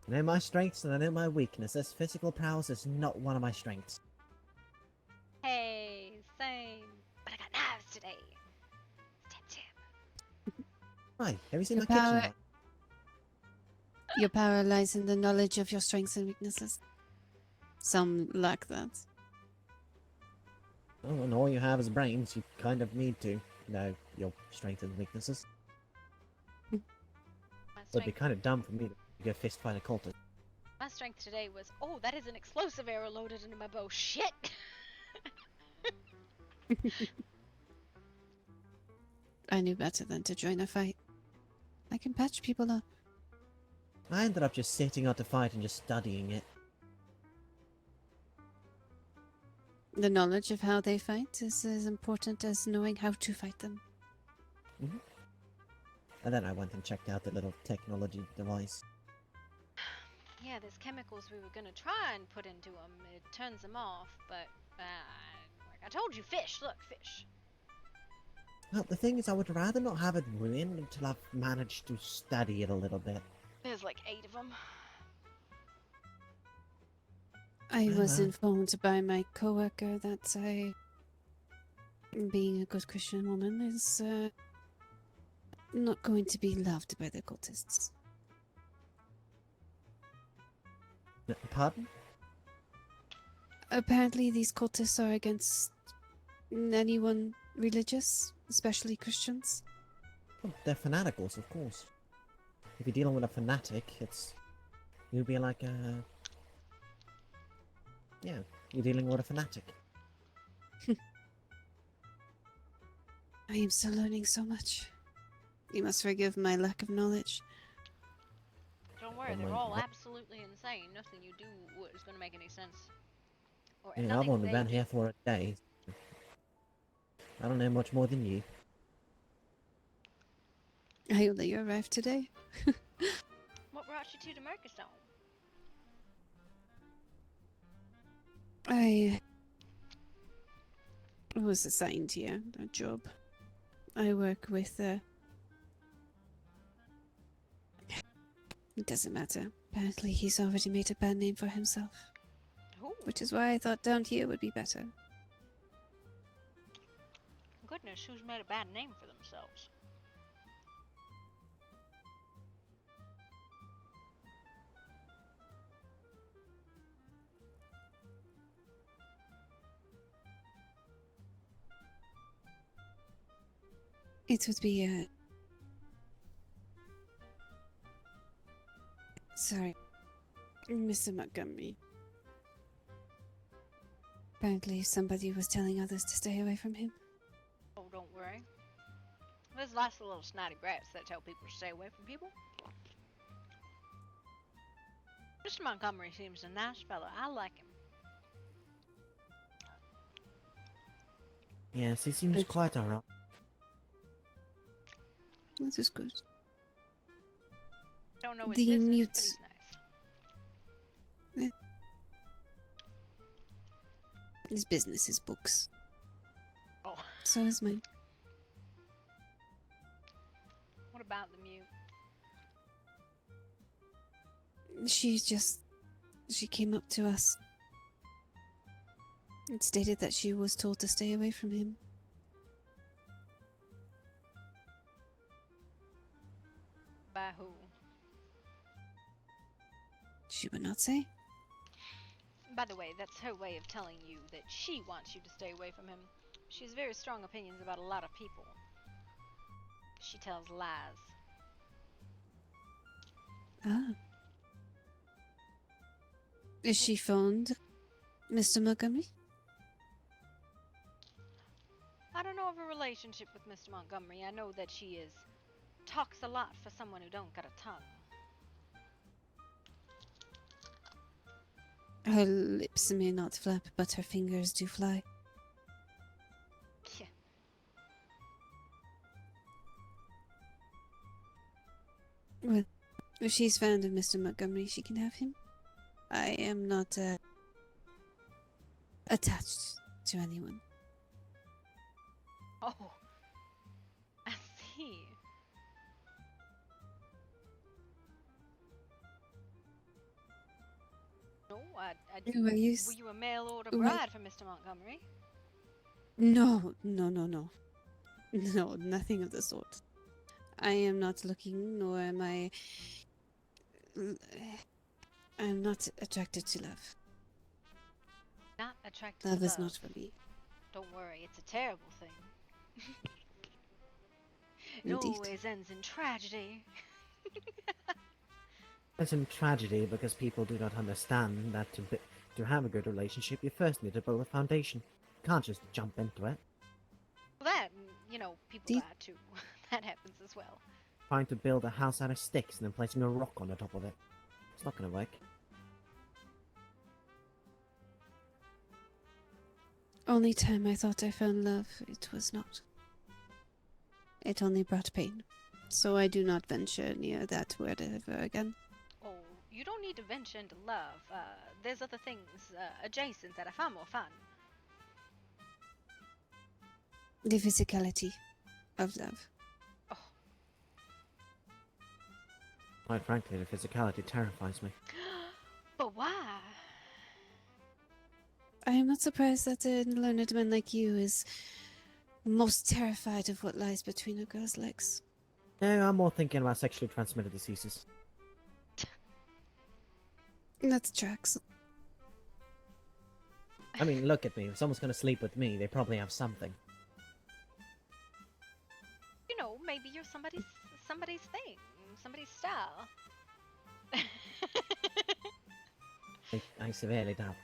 I know my strengths and I know my weaknesses. Physical prowess is not one of my strengths. Hey, same. But I got knives today. Stab, stab. Right, have you seen Your my kitchen? power- light? Your power lies in the knowledge of your strengths and weaknesses. Some lack that. Oh, and all you have is brains. You kind of need to know your strengths and weaknesses. It'd be kind of dumb for me to go fist fight a cultist. My strength today was, oh, that is an explosive arrow loaded into my bow. Shit! I knew better than to join a fight. I can patch people up. I ended up just sitting out the fight and just studying it. The knowledge of how they fight is as important as knowing how to fight them. Hmm. And then I went and checked out the little technology device. Yeah, there's chemicals we were gonna try and put into them. It turns them off, but I told you, fish. Look, fish. Well, the thing is, I would rather not have it ruined until I've managed to study it a little bit. There's like 8 of them. I Oh, was well. informed by my coworker that being a good Christian woman, is not going to be loved by the cultists. Pardon? Apparently, these cultists are against anyone religious, especially Christians. Well, they're fanaticals, of course. If you're dealing with a fanatic, you'd be like a... Yeah, you're dealing with a fanatic. I am still learning so much. You must forgive my lack of knowledge. Don't worry, Oh they're my all God. absolutely insane. Nothing you do is gonna make any sense. Or Yeah, I've nothing only they been do. here for a day. I don't know much more than you. I only arrived today. What brought you to Mercustone? I was assigned here a job. I work with it doesn't matter. Apparently he's already made a bad name for himself. Ooh. Which is why I thought down here would be better. Goodness, who's made a bad name for themselves? It would be sorry, Mr. Montgomery. Apparently somebody was telling others to stay away from him. Oh, don't worry. There's lots of little snotty brats that tell people to stay away from people. Mr. Montgomery seems a nice fellow. I like him. Yes, he seems quite alright. That is good. Don't know his The business, mute. but he's nice. His business is books. Oh. So is mine. What about the mute? She came up to us and stated that she was told to stay away from him. By who? She would not say. By the way, that's her way of telling you that she wants you to stay away from him. She has very strong opinions about a lot of people. She tells lies. Ah. Is she fond, Mr. Montgomery? I don't know of a relationship with Mr. Montgomery. I know that she talks a lot for someone who don't got a tongue. Her lips may not flap, but her fingers do fly. Yeah. Well, if she's fond of Mr. Montgomery, she can have him. I am not attached to anyone. Oh, I see. No, Were you were you a mail order were- bride for Mr. Montgomery? No, no, no, no. No, nothing of the sort. I am not looking, nor am I... I'm not attracted to love. Not attracted Love to is love. not for me. Don't worry, it's a terrible thing. It Indeed. always ends in tragedy. It's a tragedy because people do not understand that to have a good relationship, you first need to build a foundation. You can't just jump into it. Well, that, people die too. That happens as well. trying to build a house out of sticks and then placing a rock on the top of it. It's not gonna work. Only time I thought I found love, it was not. It only brought pain. So I do not venture near that word ever again. Oh, you don't need to venture into love. There's other things adjacent that are far more fun. The physicality of love. Quite frankly, the physicality terrifies me. But why? I am not surprised that a learned man like you is most terrified of what lies between a girl's legs. No, I'm more thinking about sexually transmitted diseases. That tracks. I mean, look at me. If someone's gonna sleep with me, they probably have something. You know, maybe you're somebody's thing, somebody's style. I severely doubt.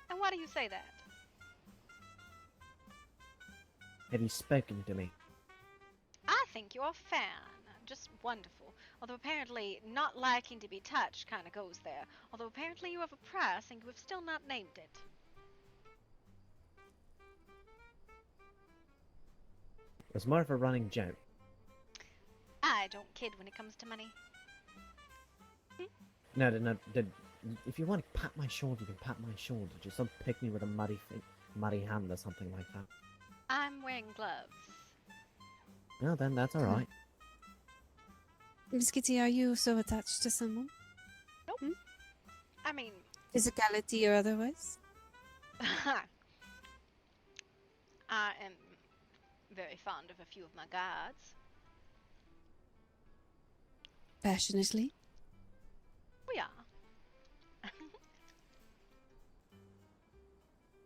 And why do you say that? Have you spoken to me? I think you're a fan. Just wonderful. Although apparently not liking to be touched kind of goes there. Although apparently you have a price and you have still not named it. It's more of a running joke. I don't kid when it comes to money. No, if you want to pat my shoulder, you can pat my shoulder. Just don't pick me with a muddy hand or something like that. I'm wearing gloves. No, then that's alright. Miss Kitty, are you so attached to someone? Nope. I mean... Physicality or otherwise? I am very fond of a few of my guards. Passionately? We are.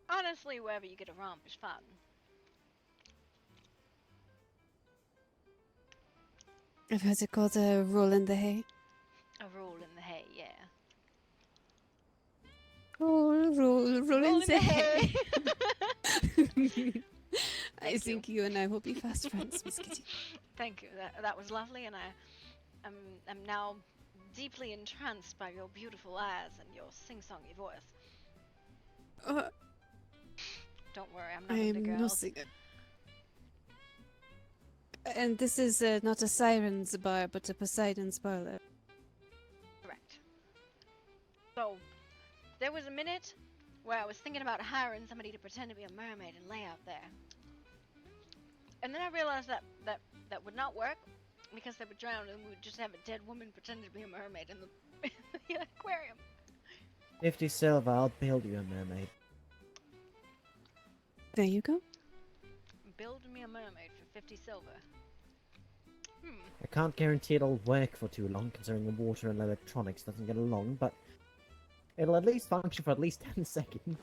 Honestly, wherever you get a romp is fun. I've heard it called a roll in the hay. A roll in the hay, yeah. Roll in the hay. I think you and I will be fast friends, Miss Kitty. Thank you. That was lovely, and I'm now deeply entranced by your beautiful eyes and your sing-songy voice. Don't worry, I'm not into I'm girls. And this is not a siren's bar, but a Poseidon's parlor. Correct. So, there was a minute where I was thinking about hiring somebody to pretend to be a mermaid and lay out there. And then I realized that would not work because they would drown and we would just have a dead woman pretending to be a mermaid in the aquarium. 50 silver, I'll build you a mermaid. There you go. Build me a mermaid for 50 silver. I can't guarantee it'll work for too long, considering the water and electronics doesn't get along, but it'll at least function for at least 10 seconds.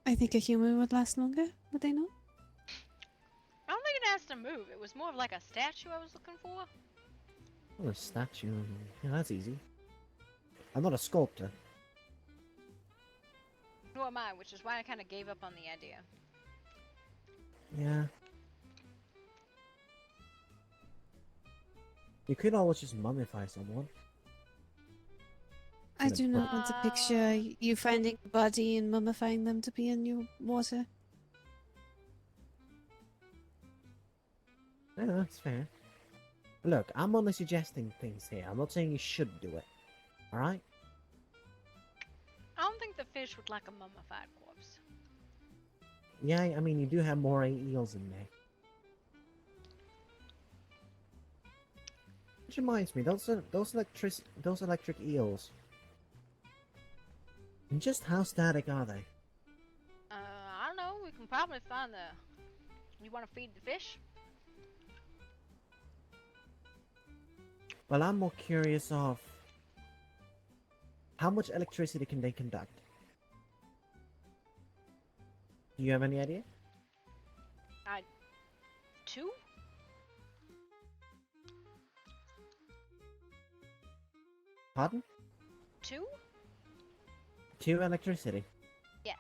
I think a human would last longer, would they not? I don't think it has to move. It was more of like a statue I was looking for. Oh, a statue. Yeah, that's easy. I'm not a sculptor. Nor am I, which is why I kind of gave up on the idea. Yeah. You could always just mummify someone. I do not want to picture you finding a body and mummifying them to be in your water. No, that's fair. Look, I'm only suggesting things here. I'm not saying you should do it. Alright? I don't think the fish would like a mummified corpse. Yeah, I mean, you do have moray eels in there. Which reminds me, those electric eels. And just how static are they? I don't know. We can probably find the... You want to feed the fish? Well, I'm more curious of... How much electricity can they conduct? Do you have any idea? 2? Pardon? 2? 2 electricity. Yes.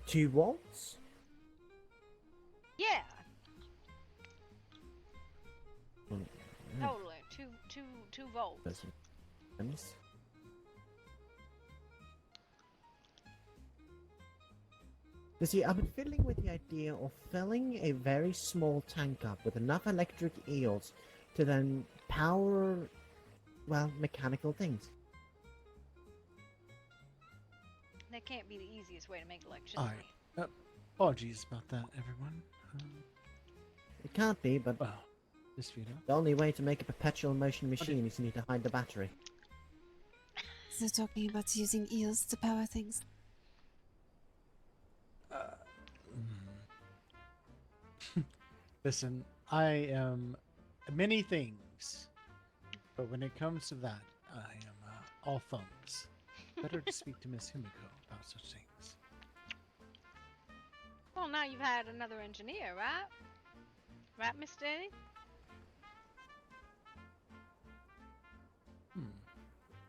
2 volts? Mm, Totally. Two volts. There's some items. You see, I've been fiddling with the idea of filling a very small tank up with enough electric eels to then power, well, mechanical things. That can't be the easiest way to make electricity. Alright. Apologies about that, everyone. It can't be, but well, this video. The only way to make a perpetual motion machine is you need to hide the battery. So talking about using eels to power things. Listen, I am many things, but when it comes to that, I am all thumbs. Better to speak to Miss Himiko about such things. Well, now you've had another engineer, right? Right, Miss Dolly?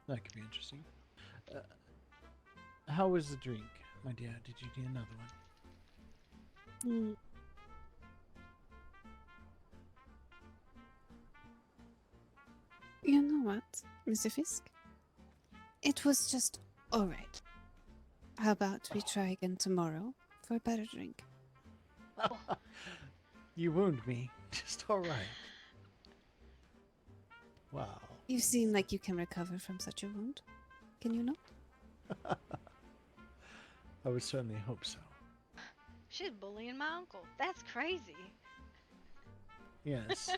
That could be interesting. How was the drink, my dear? Did you need another one? You know what, Mr. Fisk? It was just alright. How about we try again tomorrow for a better drink? You wound me. Just alright. Wow. You seem like you can recover from such a wound. Can you not? I would certainly hope so. She's bullying my uncle. That's crazy. Yes.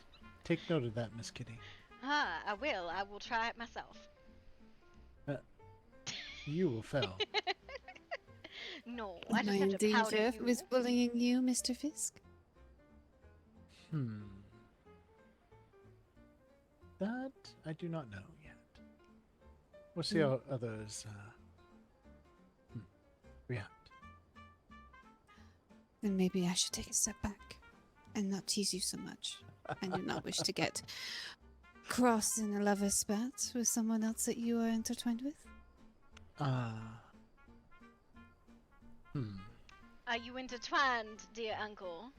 Take note of that, Miss Kitty. I will. I will try it myself. You will fail. No, I Am just I have in to powder danger you. with bullying you, Mr. Fisk? That I do not know yet. We'll see how others react. Then maybe I should take a step back and not tease you so much. I do not wish to get crossed in a lover's spat with someone else that you are intertwined with. Are you intertwined, dear uncle?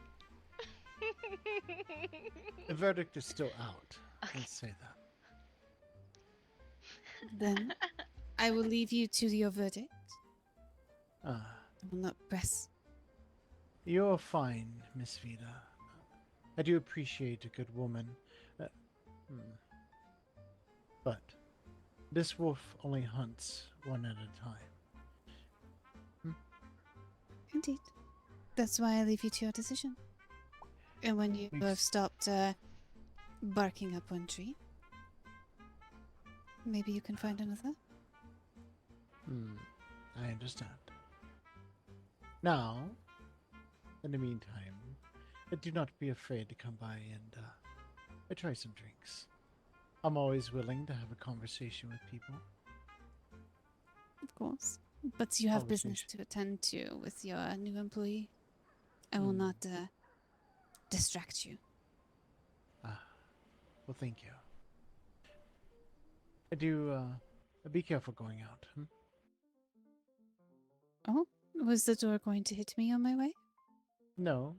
The verdict is still out. Let's say that. Then I will leave you to your verdict. I will not press. You're fine, Miss Vida. I do appreciate a good woman. But this wolf only hunts one at a time. Indeed. That's why I leave you to your decision. And when you have stopped barking up one tree, maybe you can find another. I understand. Now, in the meantime, do not be afraid to come by and try some drinks. I'm always willing to have a conversation with people. Of course. But you have business to attend to with your new employee. I will not distract you. Well, thank you. I do, be careful going out. Oh, was the door going to hit me on my way? No,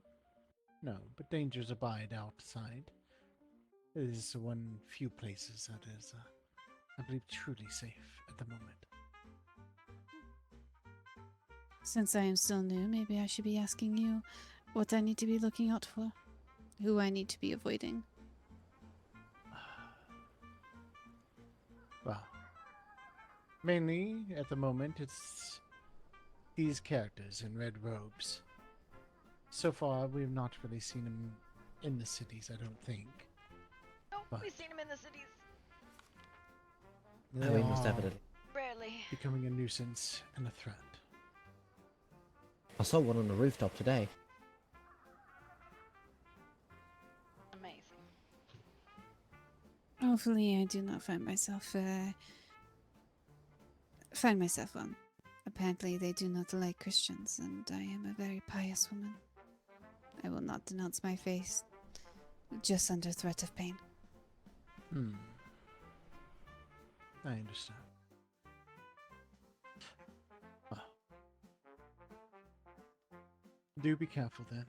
but dangers abide outside. It is one few places that is, I believe, truly safe at the moment. Since I am still new, maybe I should be asking you what I need to be looking out for, who I need to be avoiding. Well, mainly at the moment it's these characters in red robes. So far, we have not really seen them in the cities, I don't think. Oh, But we've seen him in the cities. they most are evidently. Rarely. becoming a nuisance and a threat. I saw one on the rooftop today. Amazing. Hopefully I do not find myself one. Apparently they do not like Christians, and I am a very pious woman. I will not denounce my faith just under threat of pain. I understand. Well, do be careful then.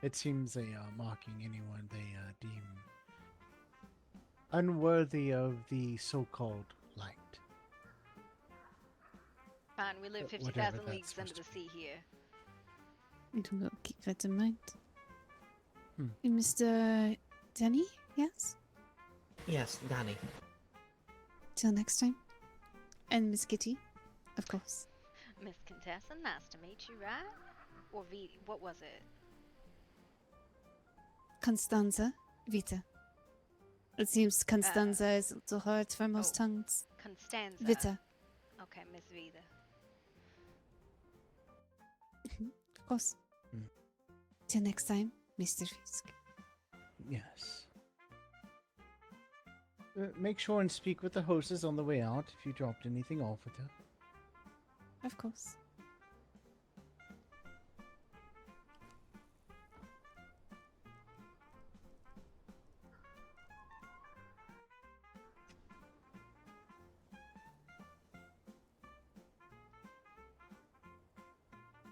It seems they are mocking anyone they deem unworthy of the so-called light. Fine, we live Whatever 50,000 that's leagues under supposed the sea here. We'll keep that in mind. Hmm. Mr. Denny, yes? Yes, Danny. Till next time. And Miss Kitty, of course. Miss Contessa, nice to meet you, right? Or what was it? Constanza, Vita. It seems Constanza is a little hard for most tongues. Constanza. Vita. Okay, Miss Vida. Of course. Hmm. Till next time, Mr. Fisk. Yes. Make sure and speak with the hostess on the way out if you dropped anything off with her. Of course.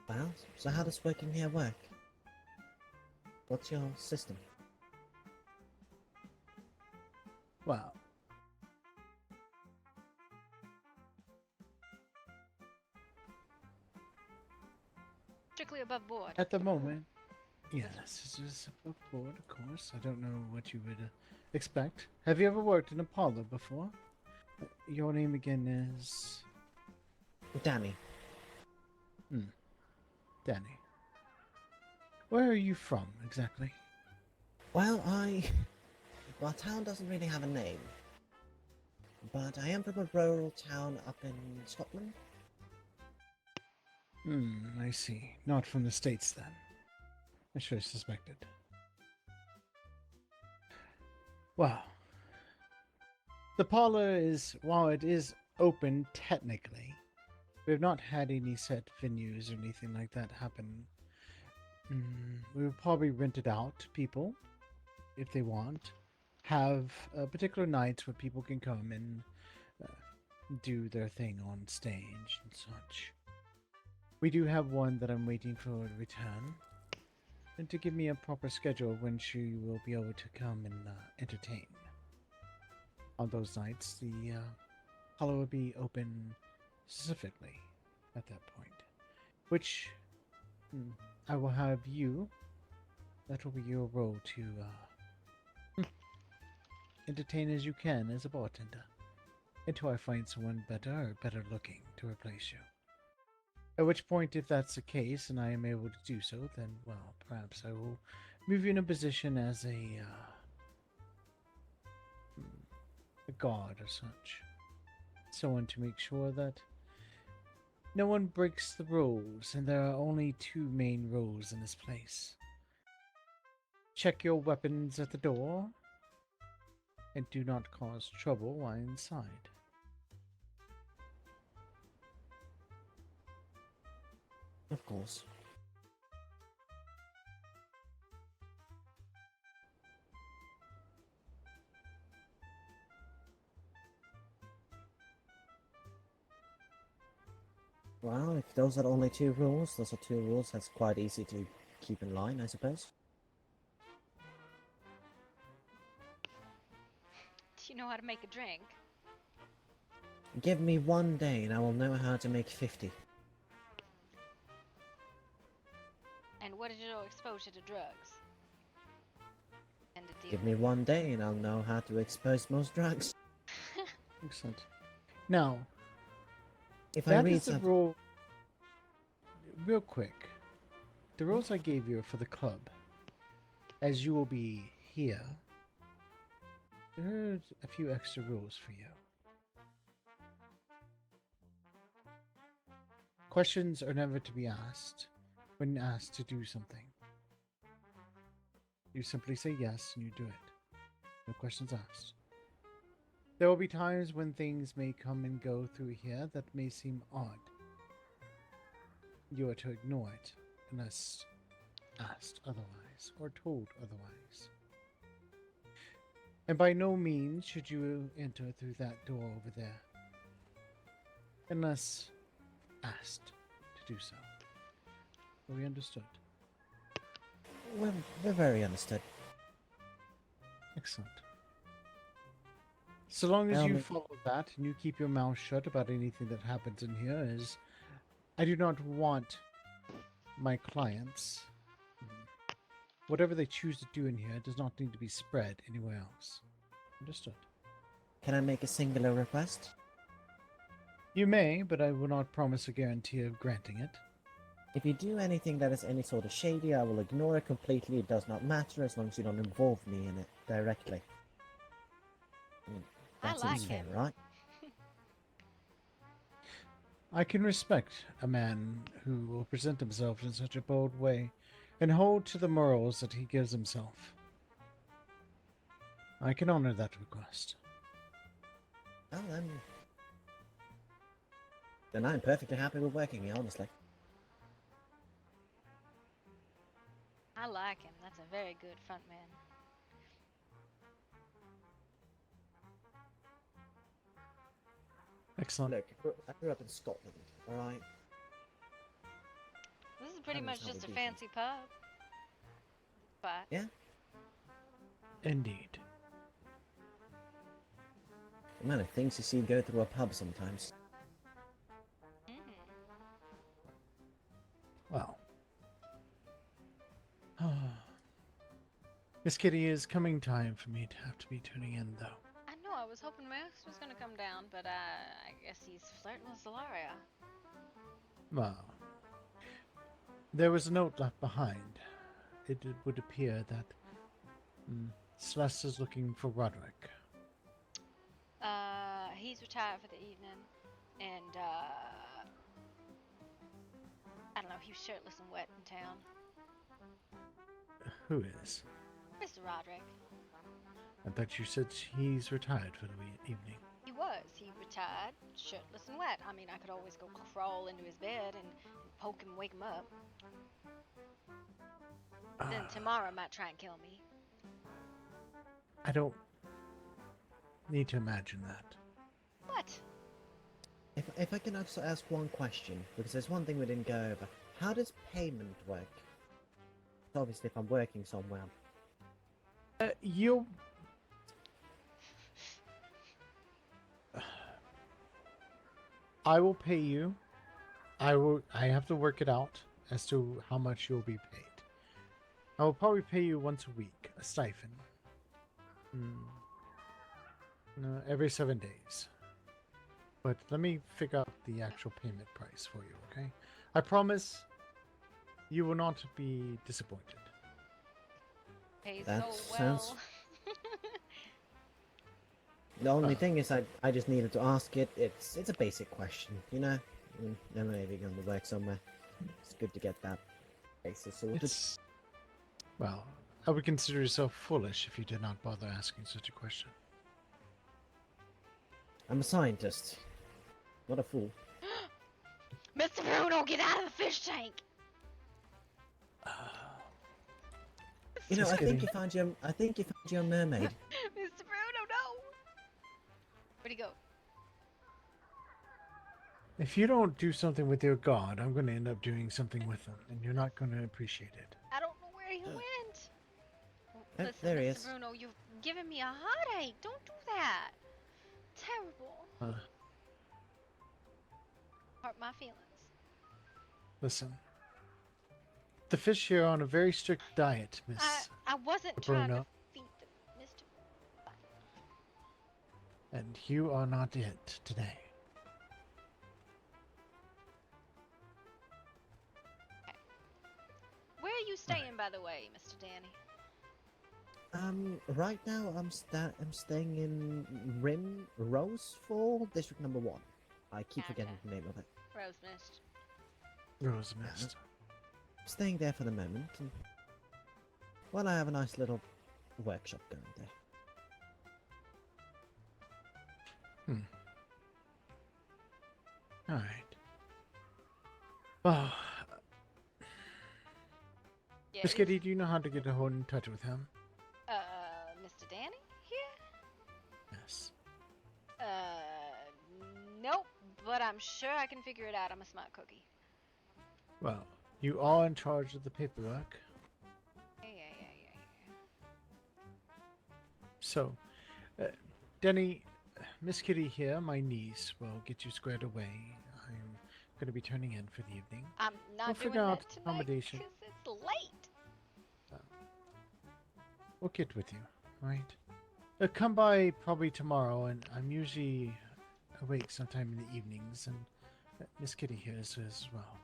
Well, so how does working here work? What's your system? Well, Strictly above board. at the moment, yes, this is above board, of course. I don't know what you would expect. Have you ever worked in a parlor before? Your name again is... Danny. Danny. Where are you from, exactly? Well, our town doesn't really have a name. But I am from a rural town up in Scotland. I see. Not from the States, then. I should have suspected. Well, the parlor is, while it is open technically, we have not had any set venues or anything like that happen. We will probably rent it out to people, if they want. Have particular nights where people can come and do their thing on stage and such. We do have one that I'm waiting for to return, and to give me a proper schedule when she will be able to come and entertain. On those nights, the parlor will be open specifically at that point, which I will have you. That will be your role to entertain as you can as a bartender, until I find someone better or better looking to replace you. At which point, if that's the case and I am able to do so, then, well, perhaps I will move you in a position as a guard or such. Someone to make sure that no one breaks the rules, and there are only two main rules in this place. Check your weapons at the door, and do not cause trouble while inside. Of course. Well, if those are only two rules, those are two rules that's quite easy to keep in line, I suppose. Do you know how to make a drink? Give me 1 day and I will know how to make 50. And what is your exposure to drugs? And to deal Give me 1 day and I'll know how to expose most drugs. Excellent. Now, If I that read is the something... rule. Real quick, the rules I gave you are for the club. As you will be here, there are a few extra rules for you. Questions are never to be asked when asked to do something. You simply say yes and you do it. No questions asked. There will be times when things may come and go through here that may seem odd. You are to ignore it unless asked otherwise or told otherwise. And by no means should you enter through that door over there unless asked to do so. Are we understood? We're very understood. Excellent. So long as you Only- follow that and you keep your mouth shut about anything that happens in here, is I do not want my clients, whatever they choose to do in here, does not need to be spread anywhere else. Understood. Can I make a singular request? You may, but I will not promise a guarantee of granting it. If you do anything that is any sort of shady, I will ignore it completely. It does not matter as long as you don't involve me in it directly. That I seems like fair, him. right? I can respect a man who will present himself in such a bold way and hold to the morals that he gives himself. I can honor that request. Oh, then I'm perfectly happy with working here, honestly. I like him. That's a very good front man. Excellent. Look, I grew up in Scotland, alright? This is pretty That much is how just a we do fancy pub. But Yeah? Indeed. The amount of things you see go through a pub sometimes. Well. Miss Kitty, is coming time for me to have to be tuning in, though. I know I was hoping Max was gonna come down, but I guess he's flirting with Zolaria. Well, there was a note left behind. It would appear that Celeste is looking for Roderick. He's retired for the evening, and I don't know. He was shirtless and wet in town. Who is? Mr. Roderick. I thought you said he's retired for the evening. He was. He retired, shirtless and wet. I mean, I could always go crawl into his bed and poke him, wake him up. Then tomorrow might try and kill me. I don't need to imagine that. What? If I can also ask one question, because there's one thing we didn't go over. How does payment work? Obviously, if I'm working somewhere. You... I will pay you. I have to work it out as to how much you'll be paid. I will probably pay you once a week, a stipend. Every 7 days. But let me figure out the actual payment price for you, okay? I promise you will not be disappointed. Pays That so sounds- well. The only thing is, I just needed to ask it. It's a basic question, you know. I'm maybe going to work somewhere. It's good to get that basis sorted. Well, I would consider yourself foolish if you did not bother asking such a question. I'm a scientist, not a fool. Mr. Bruno, get out of the fish tank! You know, Just I think kidding. you found your mermaid. Mr. Bruno, no! Where'd he go? If you don't do something with your god, I'm going to end up doing something with them, and you're not going to appreciate it. I don't know where he went. Oh, Listen, there he Mr. is. Bruno, you've given me a heartache. Don't do that. Terrible. Hurt my feelings. Listen. The fish here are on a very strict diet, Miss I wasn't trying to Bruno, feed them, Mr. and you are not it today. Where are you staying, by the way, Mr. Danny? Right now I'm staying in Rosefall, District Number 1. I keep forgetting the name of it. Rose Mist. Rose Mist. I'm staying there for the moment, and well, I have a nice little workshop going there. All right. Well, Yeah, Miss Kitty, do you know how to get in touch with him? Mr. Danny here? Yes. Nope, but I'm sure I can figure it out. I'm a smart cookie. Well, you are in charge of the paperwork. Yeah. So, Denny, Miss Kitty here, my niece, will get you squared away. I'm going to be turning in for the evening. I'm not We'll doing figure out that tonight accommodation. because it's late. We'll get with you, alright? Come by probably tomorrow, and I'm usually awake sometime in the evenings, and Miss Kitty here is as well.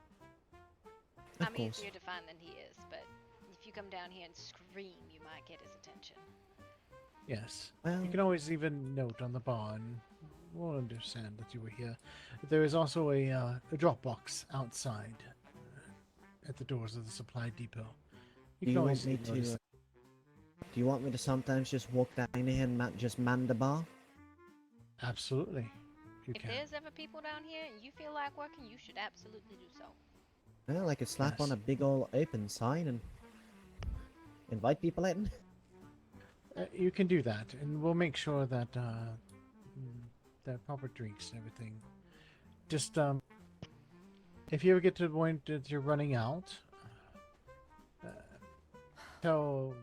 I'm easier to find than he is, but if you come down here and scream, you might get his attention. Yes. Well- You can always leave a note on the bar, and we'll understand that you were here. There is also a drop box outside at the doors of the supply depot. You Do can you always want me leave notice. to? Do you want me to sometimes just walk down here and just man the bar? Absolutely. You If can. there's ever people down here and you feel like working, you should absolutely do so. Well, I could slap on a big old open sign and invite people in. You can do that, and we'll make sure that the proper drinks and everything. Just if you ever get to the point that you're running out, tell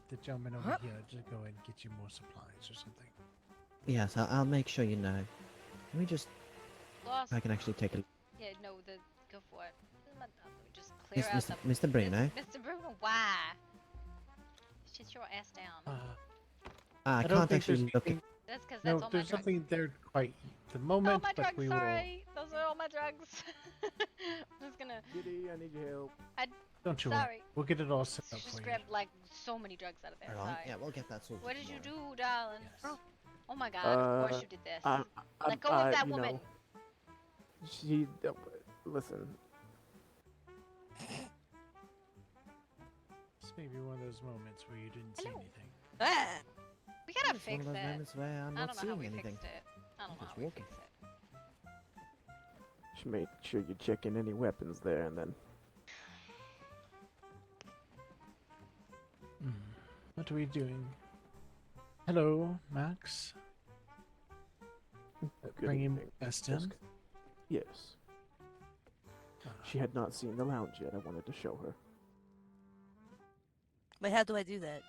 the gentleman over here to go and get you more supplies or something. Yes, I'll make sure you know. Let me just. Lost. I can actually take a look. Yeah, no, go for it. Let me just clear out Mr. Bruno. Mr. Bruno, why? Sit your ass down. I don't can't think actually there's look at. anything- That's because No, that's all my there's drugs. nothing there quite at the All moment, my but drugs, we sorry. Those are all my drugs. I'm just gonna. Kitty, I need your help. Don't you Sorry. worry. We'll get it all set up Just for you. grabbed like so many drugs out of there. Alright, Sorry. yeah, we'll get that sorted. What did you tomorrow. do, darling? Oh my God! Of course you did this. Let go of that you woman. know, she. Listen. This may be one of those moments where you didn't see anything. We gotta It's one fix of those that. moments where I'm I not don't know how seeing we anything. fixed it. I don't know Just how we walking. fixed it. Just make sure you check in any weapons there, and then. What are we doing? Hello, Max. Good Bring him evening, best Fisk. in. Yes. She had not seen the lounge yet. I wanted to show her. But how do I do that?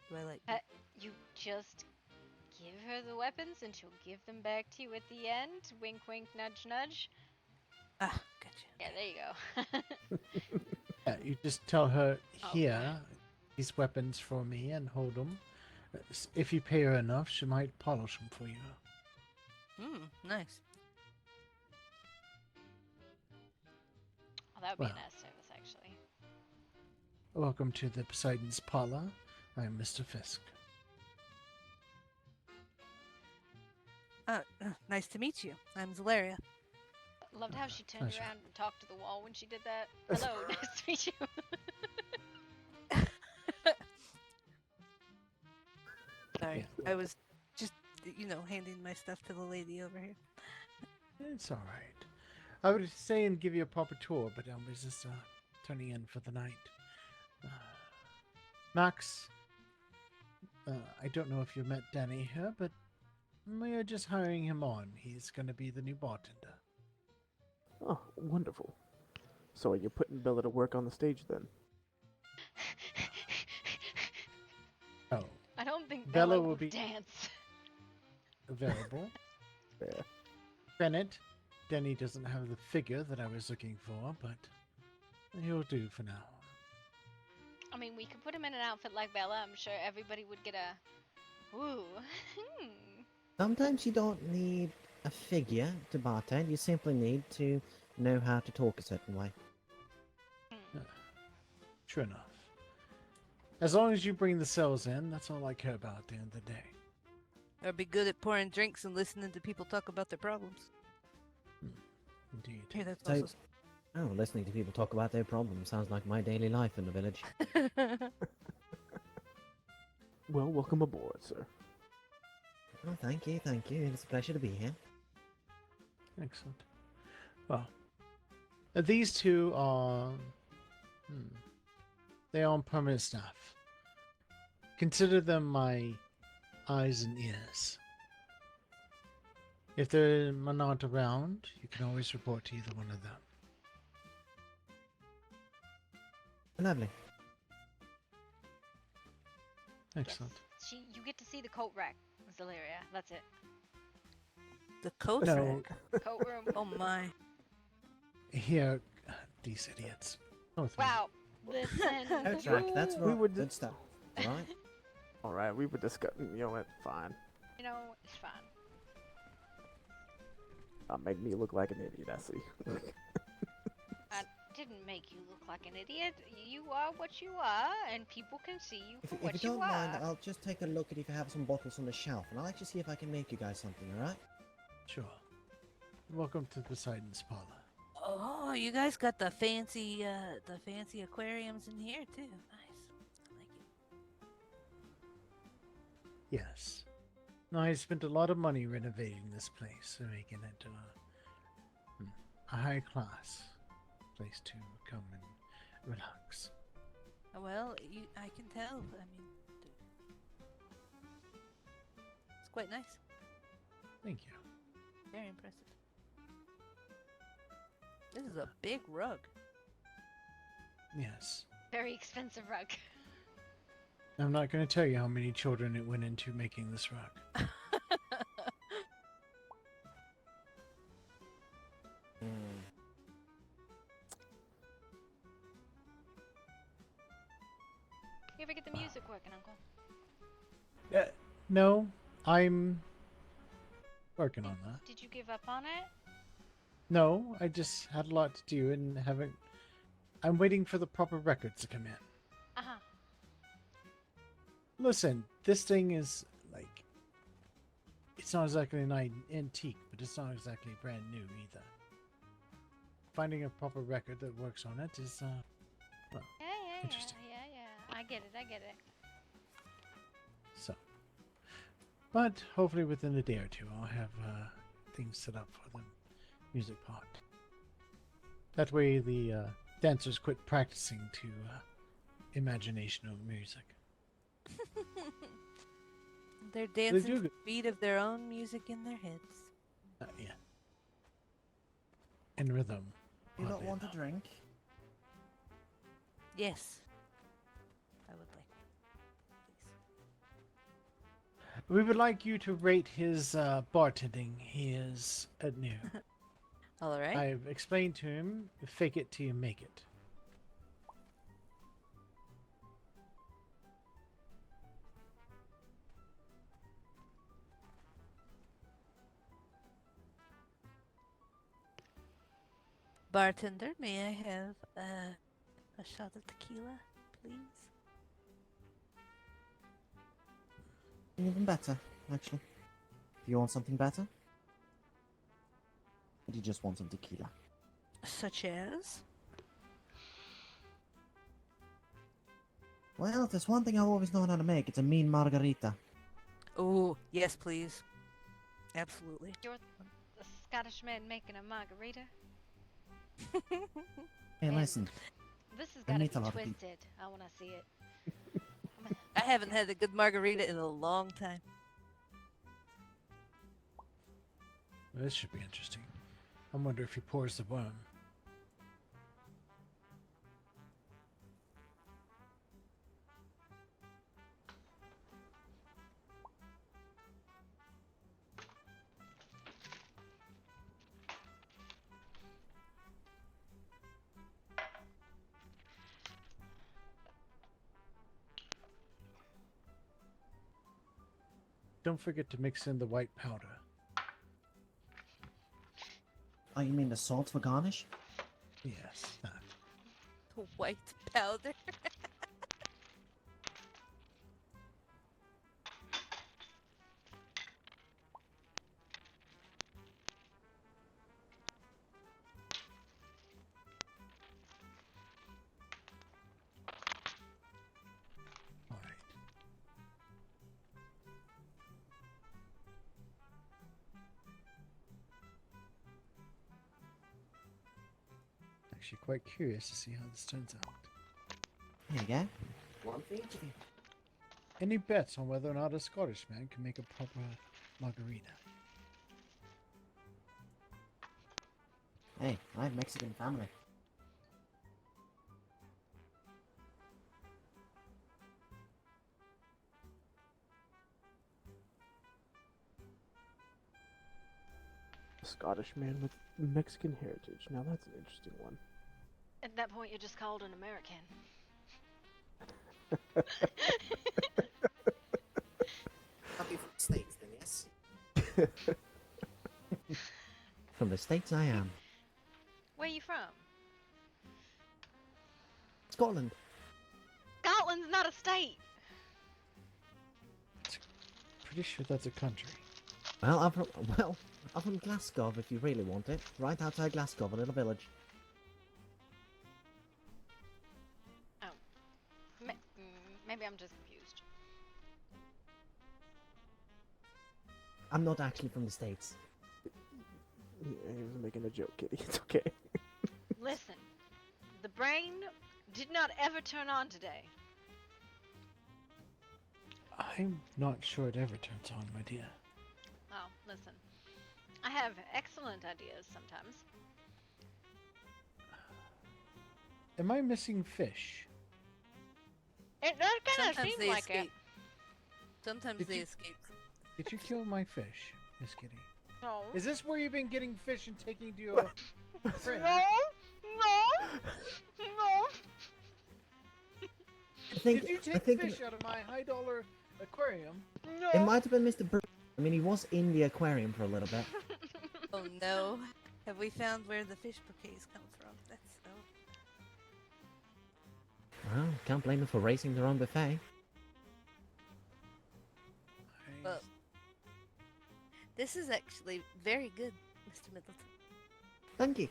Do I like? You just give her the weapons and she'll give them back to you at the end. Wink, wink, nudge, nudge. Ah, gotcha. Yeah, there you go. Yeah, you just tell her here these weapons for me and hold them. If you pay her enough, she might polish them for you. Nice. Oh, that would be Well. a nice service, actually. Welcome to the Poseidon's Parlor. I'm Mr. Fisk. Nice to meet you. I'm Zalaria. Loved how she turned Pleasure. around and talked to the wall when she did that. Hello, nice to meet you. Sorry, I was just, handing my stuff to the lady over here. It's all right. I would say and give you a proper tour, but I was just turning in for the night. Max, I don't know if you met Danny here, but we are just hiring him on. He's going to be the new bartender. Oh, wonderful. So are you putting Bella to work on the stage then? Oh, I don't think Bella Bella will will be dance. available. Fair. Granted, Danny doesn't have the figure that I was looking for, but he'll do for now. I mean, we could put him in an outfit like Bella. I'm sure everybody would get a ooh. Sometimes you don't need a figure to bartend. You simply need to know how to talk a certain way. True enough. As long as you bring the sales in, that's all I care about at the end of the day. I'd be good at pouring drinks and listening to people talk about their problems. Indeed. Hey, that's So, also... oh, listening to people talk about their problems sounds like my daily life in the village. Well, welcome aboard, sir. Oh, thank you, thank you. It's a pleasure to be here. Excellent. Well, these two are... they are on permanent staff. Consider them my eyes and ears. If they're not around, you can always report to either one of them. Lovely. Excellent. You get to see the coat rack, Zalaria. That's it. The coat No. rack. Coat room. Oh my. Here, these idiots. Oh, it's me. Wow. Listen. Coat rack, that's We what would good stuff. Right? Alright, we were discussing, you know, it's fine. You know, it's fine. Make me look like an idiot, I see. I didn't make you look like an idiot. You are what you are, and people can see you for If what you you don't mind, are. I'll just take a look at if you have some bottles on the shelf, and I'll actually see if I can make you guys something, alright? Sure. Welcome to Poseidon's parlor. Oh, you guys got the fancy aquariums in here too. Nice. I like it. Yes. No, I spent a lot of money renovating this place and making it a high class place to come and relax. Well, I can tell. I mean, it's quite nice. Thank you. Very impressive. This is a big rug. Yes. Very expensive rug. I'm not going to tell you how many children it went into making this rug. You ever get the music working, Uncle? No, I'm working on that. Did you give up on it? No, I just had a lot to do and haven't. I'm waiting for the proper records to come in. Uh-huh. Listen, this thing is like. It's not exactly an antique, but it's not exactly brand new either. Finding a proper record that works on it is, well, interesting. Yeah. I get it. So, but hopefully within a day or two, I'll have things set up for the music part. That way, the dancers quit practicing to imagination over music. They're dancing do to the good. beat of their own music in their heads. Yeah. And rhythm. You don't oddly want a enough. drink? Yes. I would like. We would like you to rate his bartending. He is new. All right. I've explained to him, fake it till you make it. Bartender, may I have a shot of tequila, please? Even better, actually. Do you want something better? Or do you just want some tequila? Such as? Well, if there's one thing I've always known how to make, it's a mean margarita. Oh, yes, please. Absolutely. You're the Scottish man making a margarita? Hey, Man, listen. This has I got to meet be a lot of people. twisted. I want to see it. I haven't had a good margarita in a long time. Well, this should be interesting. I wonder if he pours the worm. Don't forget to mix in the white powder. Oh, you mean the salt for garnish? Yes, that. The white powder. All right. Actually, quite curious to see how this turns out. Here you go. One for each of you. Any bets on whether or not a Scottish man can make a proper margarita? Hey, I have Mexican family. Scottish man with Mexican heritage. Now that's an interesting one. At that point, you're just called an American. I'll be from the States then, yes? From the States I am. Where are you from? Scotland. Scotland's not a state. Pretty sure that's a country. Well, I'm from Glasgow, if you really want it. Right outside Glasgow, a little village. Oh. Maybe I'm just confused. I'm not actually from the States. Yeah, he was making a joke, Kitty. It's okay. Listen, the brain did not ever turn on today. I'm not sure it ever turns on, my dear. Oh, listen. I have excellent ideas sometimes. Am I missing fish? It does kind of Sometimes seem they like escape. it. Sometimes Did they you- escape. Did you kill my fish, Miss Kitty? No. Is this where you've been getting fish and taking to your friend? No. Did you take fish out of my high-dollar aquarium? No. It might have been Mr. I mean, he was in the aquarium for a little bit. Oh no. Have we found where the fish bouquets come from? That's so. Well, can't blame them for raising their own buffet. Well, this is actually very good, Mr. Middleton. Thank you.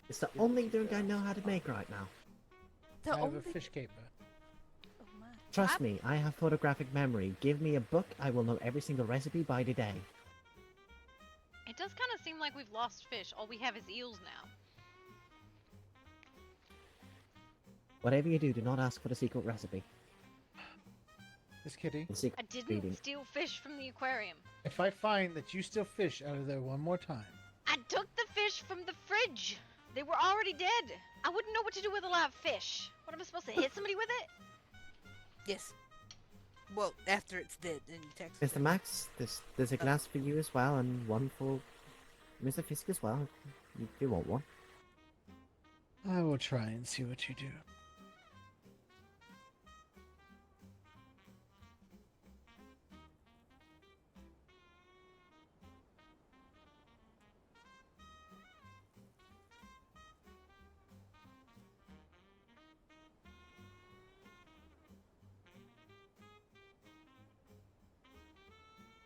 It's the only drink I know how to make right now. The I have only... a fish caper. Oh my. Trust me, I have photographic memory. Give me a book, I will know every single recipe by the day. It does kind of seem like we've lost fish. All we have is eels now. Whatever you do not ask for the secret recipe. Miss Kitty, The secret I didn't ingredient. steal fish from the aquarium. if I find that you steal fish out of there one more time, I took the fish from the fridge. They were already dead. I wouldn't know what to do with a live fish. What am I supposed to hit somebody with it? Yes. Well, after it's dead, then you text Mr. Max, there's a glass for you as well, and one for Mr. Fisk as well, if you want one. I will try and see what you do.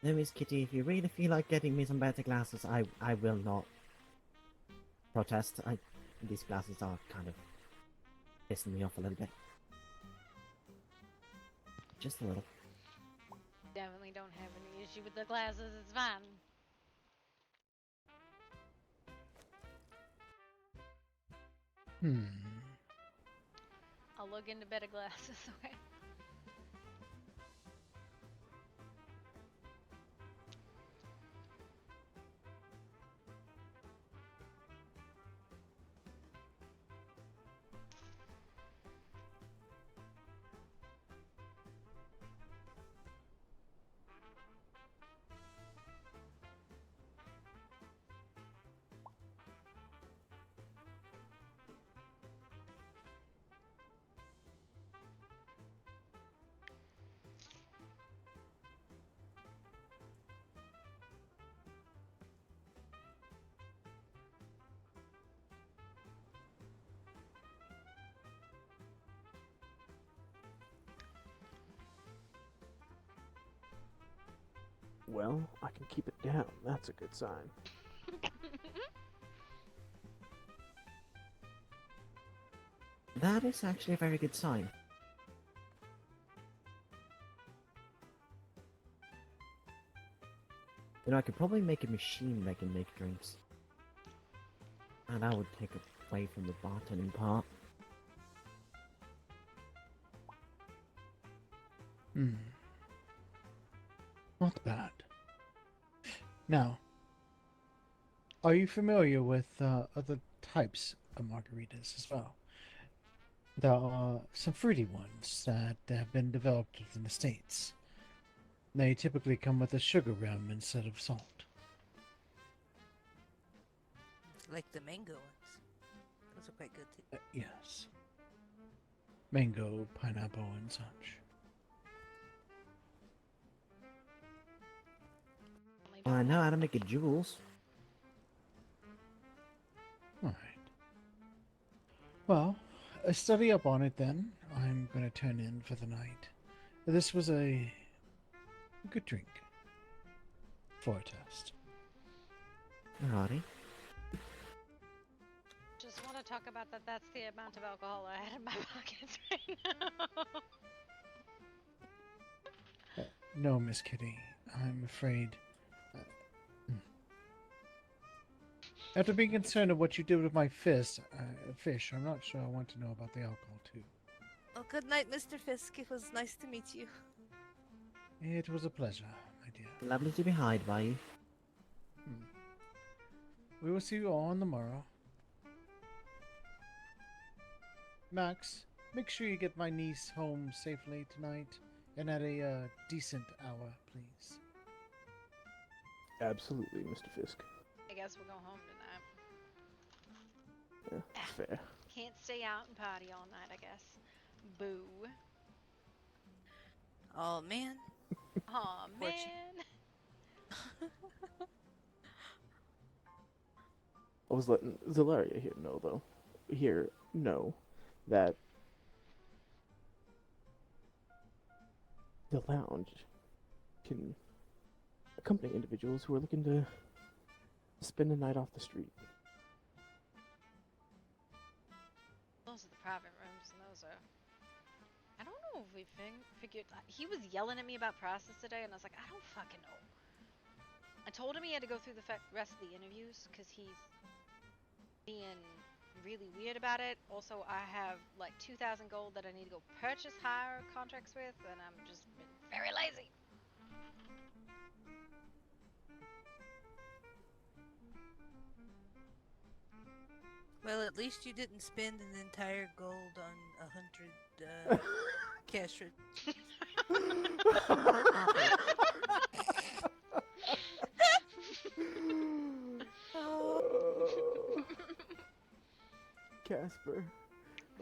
No, Miss Kitty, if you really feel like getting me some better glasses, I will not protest. These glasses are kind of pissing me off a little bit. Just a little. Definitely don't have any issue with the glasses. It's fine. I'll look into better glasses, okay? Well, I can keep it down. That's a good sign. That is actually a very good sign. You know, I could probably make a machine that can make drinks. And that would take away from the bartending part. Not bad. Now, are you familiar with other types of margaritas as well? There are some fruity ones that have been developed in the States. They typically come with a sugar rim instead of salt. Like the mango ones. Those are quite good too. Yes. Mango, pineapple, and such. I know how to make a Jules. Alright. Well, study up on it then. I'm going to turn in for the night. This was a good drink for a test. Alrighty. Just want to talk about that. That's the amount of alcohol I had in my pockets right now. No, Miss Kitty. I'm afraid. After being concerned of what you did with my fish, I'm not sure I want to know about the alcohol too. Well, good night, Mr. Fisk. It was nice to meet you. It was a pleasure, my dear. Lovely to be hired by you. We will see you all on the morrow. Max, make sure you get my niece home safely tonight and at a decent hour, please. Absolutely, Mr. Fisk. I guess we'll go home tonight. Yeah, fair. Can't stay out and party all night, I guess. Boo. Oh, man. Aw, man. I was letting Zelaria know that the lounge can accompany individuals who are looking to spend a night off the street. Those are the private rooms, and those are... I don't know if we figured... He was yelling at me about process today, and I was like, I don't fucking know. I told him he had to go through the rest of the interviews, because he's being really weird about it. Also, I have like 2,000 gold that I need to go purchase hire contracts with, and I'm just been very lazy. Well, at least you didn't spend an entire gold on 100 cash. Casper.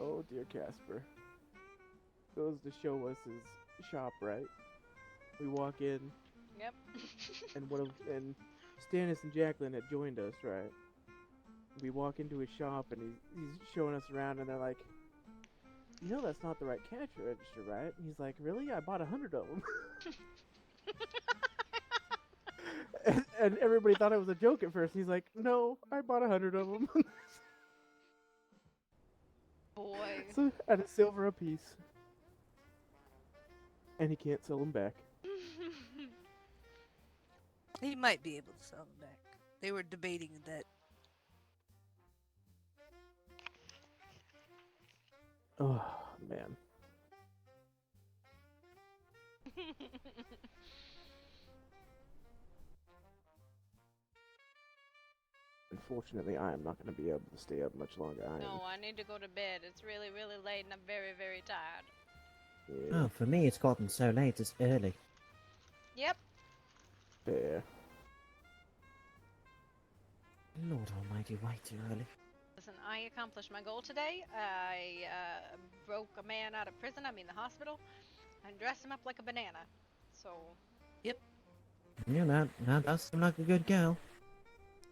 Oh dear Casper. Goes to show us his shop, right? We walk in. Yep. and Stannis and Jacqueline had joined us, right? We walk into his shop and he's showing us around and they're like, you know that's not the right cash register, right? And he's like, really? I bought 100 of them. and everybody thought it was a joke at first. He's like, no, I bought 100 of them. Boy. So at a silver apiece. And he can't sell them back. He might be able to sell them back. They were debating that. Oh, man. Unfortunately, I am not going to be able to stay up much longer. No, I need to go to bed. It's really, really late and I'm very, very tired. Yeah. Oh, for me it's gotten so late, it's early. Yep. Fair. Lord almighty, way too early. Listen, I accomplished my goal today. I broke a man out of prison, the hospital, and dressed him up like a banana. So... Yep. Yeah, that does seem like a good girl.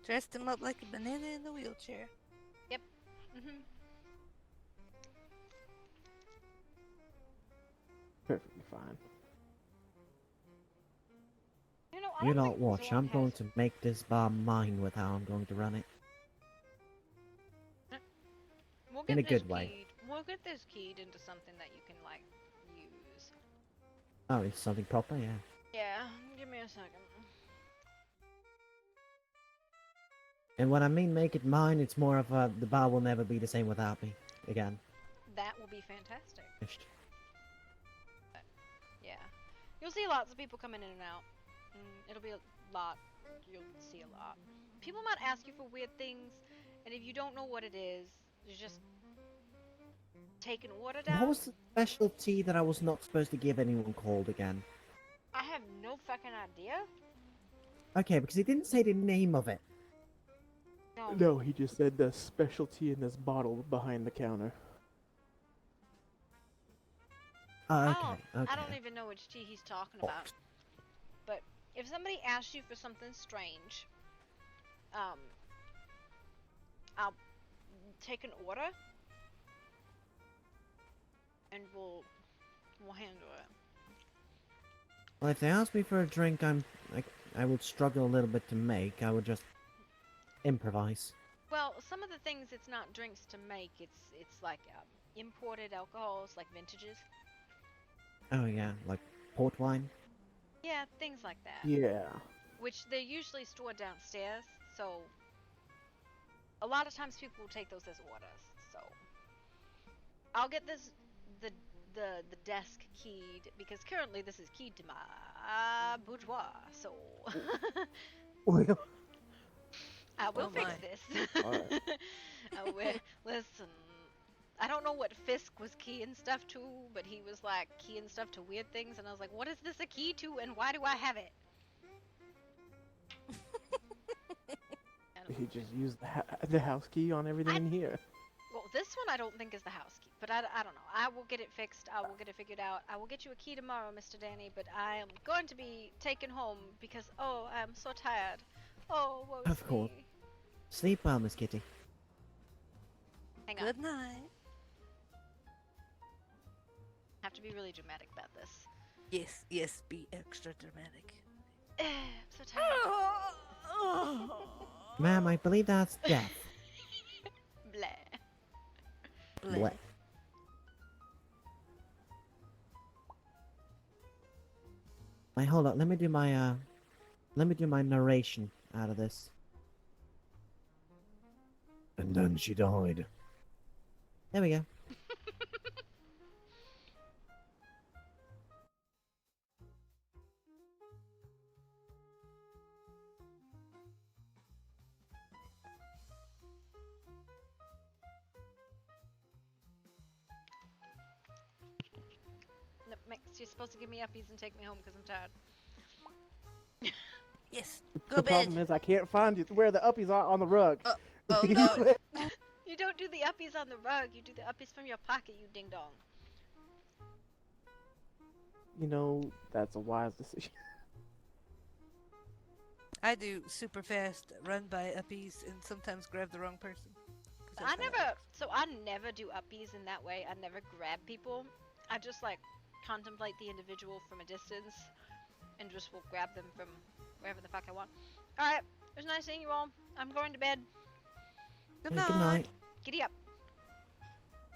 Dressed him up like a banana in the wheelchair. Yep. Mm-hmm. Perfectly fine. You don't watch, I'm going to make this bar mine with how I'm going to run it. We'll In a good way. We'll get this keyed into something that you can, like, use. Oh, it's something proper, yeah. Yeah, give me a second. And when I mean make it mine, it's more of a, the bar will never be the same without me again. That will be fantastic. Ish. But, yeah. You'll see lots of people coming in and out. It'll be a lot. You'll see a lot. People might ask you for weird things, and if you don't know what it is, you just take an order down. What was the specialty that I was not supposed to give anyone called again? I have no fucking idea. Okay, because he didn't say the name of it. No, Oh. No, he just said the specialty in this bottle behind the counter. Oh, I don't even know which tea he's talking about. But if somebody asks you for something strange, I'll take an order and we'll handle it. Well, if they ask me for a drink, I would struggle a little bit to make. I would just improvise. Well, some of the things it's not drinks to make. It's like imported alcohols, like vintages. Oh yeah, like port wine. Yeah, things like that. Yeah. Which they're usually stored downstairs, so a lot of times people will take those as orders. So I'll get the desk keyed because currently this is keyed to my boudoir. So Well, I will fix my. this. Alright. Listen, I don't know what Fisk was keying stuff to, but he was like keying stuff to weird things, and I was like, what is this a key to, and why do I have it? He just used the house key on everything in here. Well, this one I don't think is the house key, but I don't know. I will get it fixed. I will get it figured out. I will get you a key tomorrow, Mr. Danny, but I am going to be taken home because, oh, I'm so tired. Oh, woe's Of course. me. Sleep well, Miss Kitty. Hang on. Good night. Have to be really dramatic about this. Yes, yes, be extra dramatic. I'm so tired. Ma'am, I believe that's death. Bleh. What? Wait, hold on. Let me do my narration out of this. And then she died. There we go. No, Max, you're supposed to give me uppies and take me home because I'm tired. Yes. The problem is I can't find where the uppies are on the rug. Oh no. You don't do the uppies on the rug. You do the uppies from your pocket, you ding dong. You know, that's a wise decision. I do super fast run by uppies and sometimes grab the wrong person. I never do uppies in that way. I never grab people. I just like contemplate the individual from a distance and just will grab them from wherever the fuck I want. Alright, it was nice seeing you all. I'm going to bed. Good Hey, good night. Giddy up.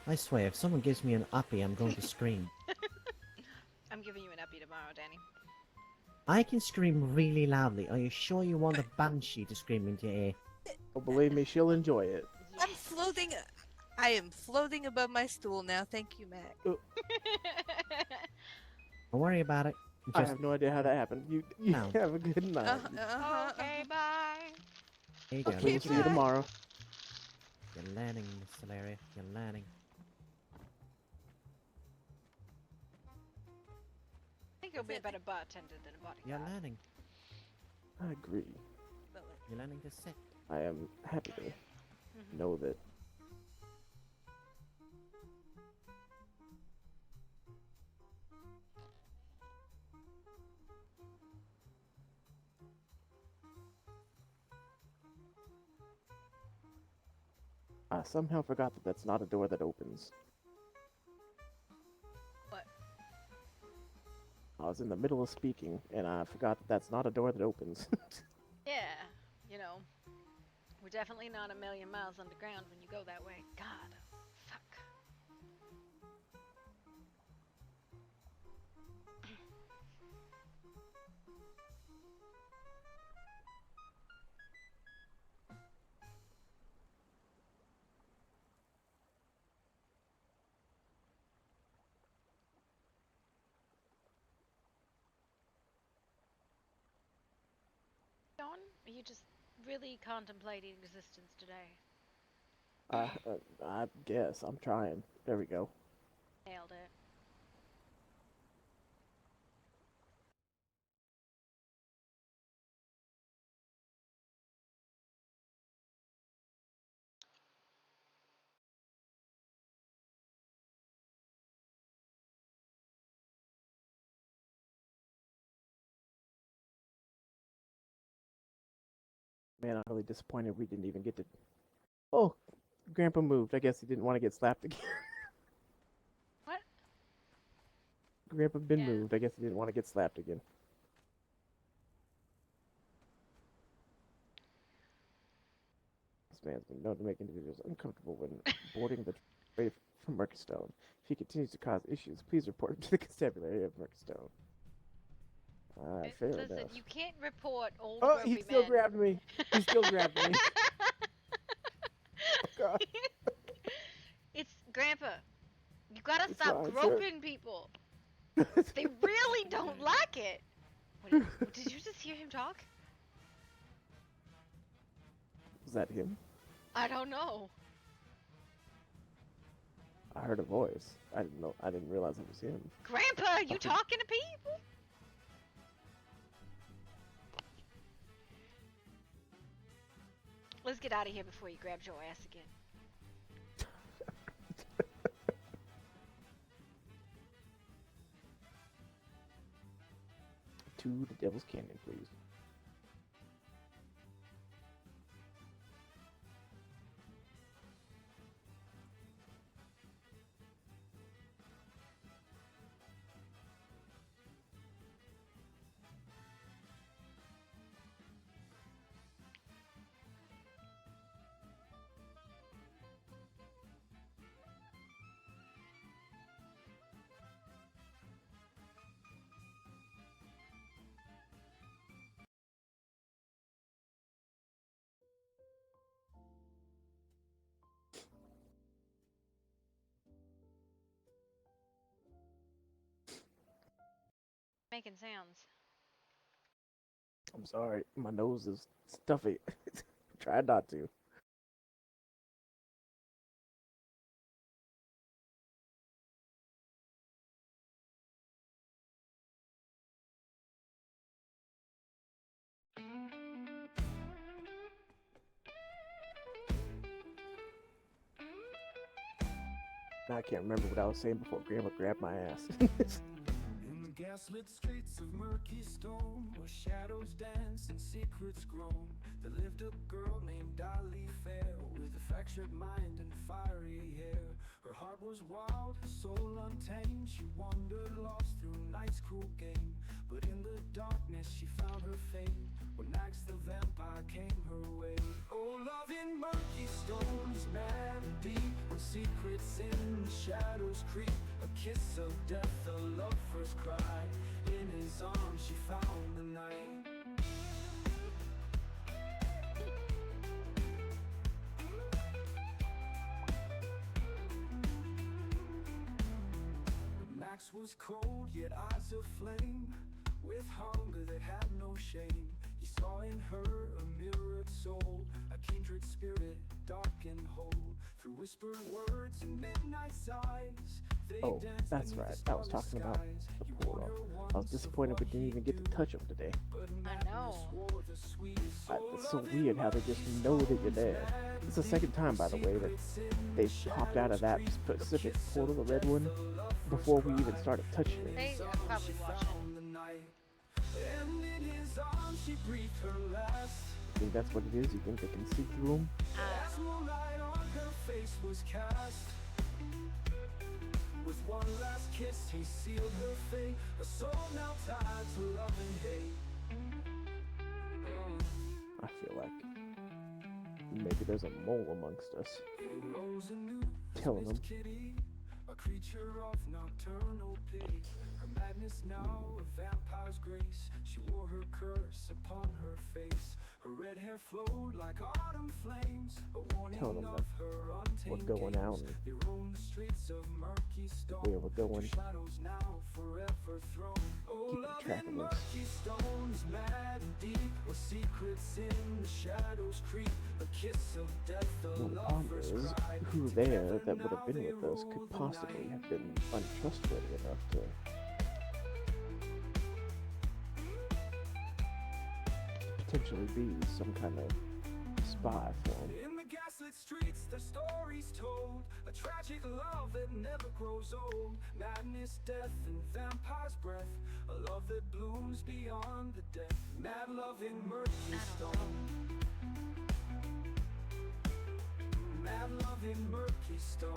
I swear, if someone gives me an uppie, I'm going to scream. I'm giving you an uppie tomorrow, Danny. I can scream really loudly. Are you sure you want a banshee to scream into your ear? Oh, believe me, she'll enjoy it. I'm floating. I am floating above my stool now. Thank you, Mac. Don't worry about it. I have no idea how that happened. You No. have a good night. Okay, bye. There you go. We'll see you tomorrow. You're learning, Miss Valeria. You're learning. I think you'll be a better bartender than a bodyguard. You're learning. I agree. You're learning to sit. I am happy to know that. I somehow forgot that that's not a door that opens. What? I was in the middle of speaking, and I forgot that that's not a door that opens. Yeah, you know, we're definitely not a million miles underground when you go that way. God, fuck. John, are you just really contemplating existence today? I guess I'm trying. There we go. Nailed it. Man, I'm really disappointed we didn't even get to. Oh, Grandpa moved. I guess he didn't want to get slapped again. What? Grandpa been moved. I guess he didn't want to get slapped again. This man's been known to make individuals uncomfortable when boarding the train from Murkstone. If he continues to cause issues, please report him to the constabulary of Murkstone. Fair Listen, enough. you can't report old Oh, grumpy he still men. grabbed me. He still grabbed me. Oh, God. It's Grandpa. You gotta It's stop fine, sir. groping people. They really don't like it. Did you just hear him talk? Was that him? I don't know. I heard a voice. I didn't know. I didn't realize it was him. Grandpa, you talking to people? Let's get out of here before he grabs your ass again. To the Devil's Canyon, please. Making sounds. I'm sorry. My nose is stuffy. Try not to. Now I can't remember what I was saying before Grandma grabbed my ass. In the gaslit streets of murky stone, where shadows dance and secrets groan, there lived a girl named Dolly Fair, with a fractured mind and fiery hair. Her heart was wild, her soul untamed. She wandered lost through night's cruel game, but in the darkness she found her fate, when Axe the vampire came her way. Oh, love in murky stone is mad and deep, when secrets in the shadows creep. A kiss of death, a lover's cry. In his arms she found the night. Max was cold, yet eyes of flame, with hunger that had no shame. He saw in her a mirrored soul, a kindred spirit, dark and whole. Through whispered words and midnight sighs, Oh, that's right. I was talking about the portal. I was disappointed we didn't even get to touch him today. I know. It's so weird how they just know that you're there. It's the second time, by the way, that they've popped out of that specific portal, the red one, before we even started touching it. They are probably watching. And in his arms she breathed her last. I think that's what it is. You think they can see through them? As moonlight on her face was cast, with one last kiss he sealed her fate. A soul now tied to love and hate. I feel like maybe there's a mole amongst us. Rose anew, Killing them. Kitty, a creature of nocturnal pity. Her madness now a vampire's grace. She wore her curse upon her face. Her red hair flowed like autumn flames, a warning Tell them of that her we're untamed going out games. and They roam the streets of murky stone, where we're going. their shadows now forever thrown. Oh, Keeping love track in of this. murky stones, mad and deep, where secrets in the shadows creep. A kiss of death, a The problem lover's is, cry. who there that would have been with us could possibly have been untrustworthy enough to potentially be some kind of spy for him. In the gaslit streets, their stories told, a tragic love that never grows old. Madness, death, and vampire's breath, a love that blooms beyond the death. Mad love in murky stone. mad love in murky stone.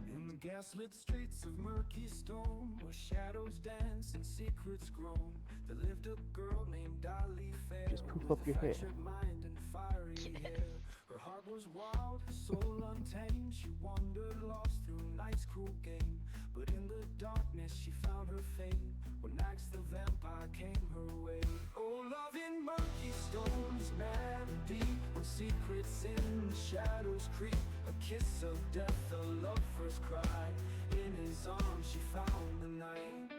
In the gaslit streets of murky stone, where shadows dance and secrets groan, there lived a girl named Dolly fair. Just poof with up a your hair. fractured mind and fiery hair. Her heart was wild, her soul untamed. She wandered lost through night's cruel game, but in the darkness she found her fate when Max the vampire came her way. Oh, love in murky stones, mad and deep, when secrets in the shadows creep. A kiss of death, a lover's cry. In his arms she found the night.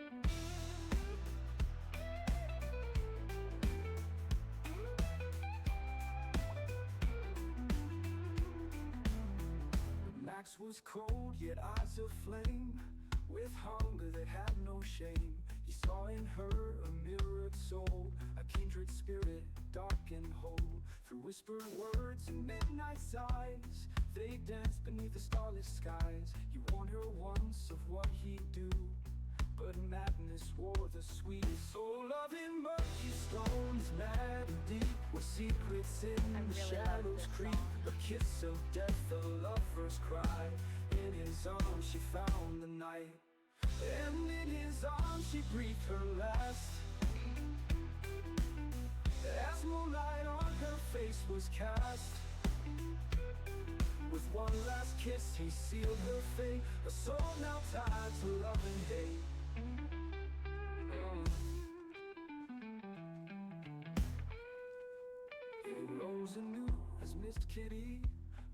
Max was cold, yet eyes aflame, with hunger that had no shame. He saw in her a mirrored soul, a kindred spirit, dark and whole. Through whispered words and midnight sighs, they danced beneath the starlit skies. He warned her once of what he'd do, but madness wore the sweetest. Oh, love in murky stones, mad and deep, where secrets in the shadows creep. A kiss of death, a lover's cry. In his arms she found the night, and in his arms she breathed her last. As moonlight on her face was cast, with one last kiss he sealed her fate. A soul now tied to love and hate. It rose anew as Mist Kitty,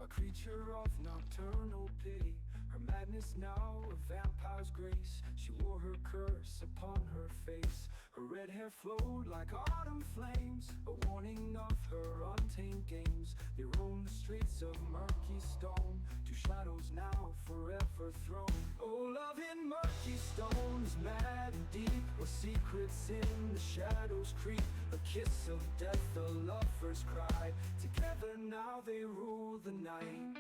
a creature of nocturnal pity. Her madness now a vampire's grace. She wore her curse upon her face. Her red hair flowed like autumn flames, a warning of her untamed games. They roam the streets of murky stone, two shadows now forever thrown. Oh, love in murky stones, mad and deep, where secrets in the shadows creep. A kiss of death, a lover's cry. Together now they rule the night.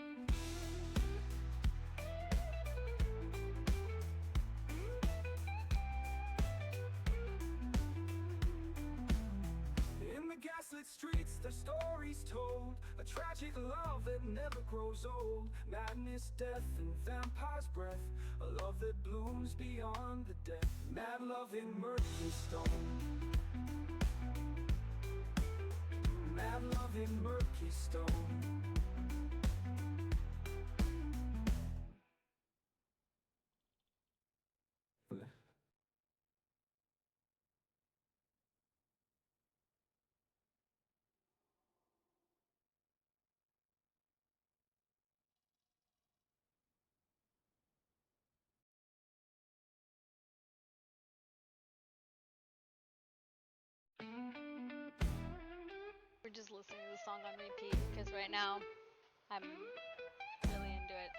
In the gaslit streets, their stories told, a tragic love that never grows old. Madness, death, and vampire's breath, a love that blooms beyond the death. Mad love in murky stone, mad love in murky stone. We're just listening to the song on repeat because right now I'm really into it.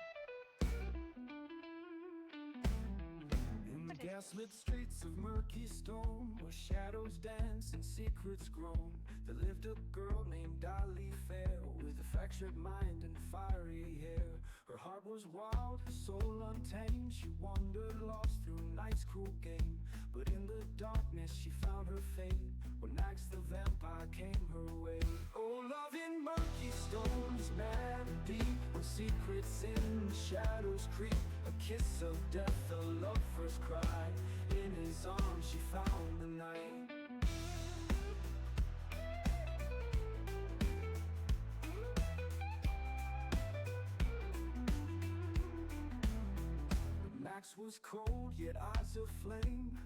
In the gaslit streets of murky stone, where shadows dance and secrets groan, there lived a girl named Dolly fair, with a fractured mind and fiery hair. Her heart was wild, her soul untamed. She wandered lost through night's cruel game, but in the darkness she found her fate when Max the vampire came her way. Oh, love in murky stones, mad and deep, when secrets in the shadows creep. A kiss of death, a lover's cry. In his arms she found the night. Max was cold, yet eyes aflame,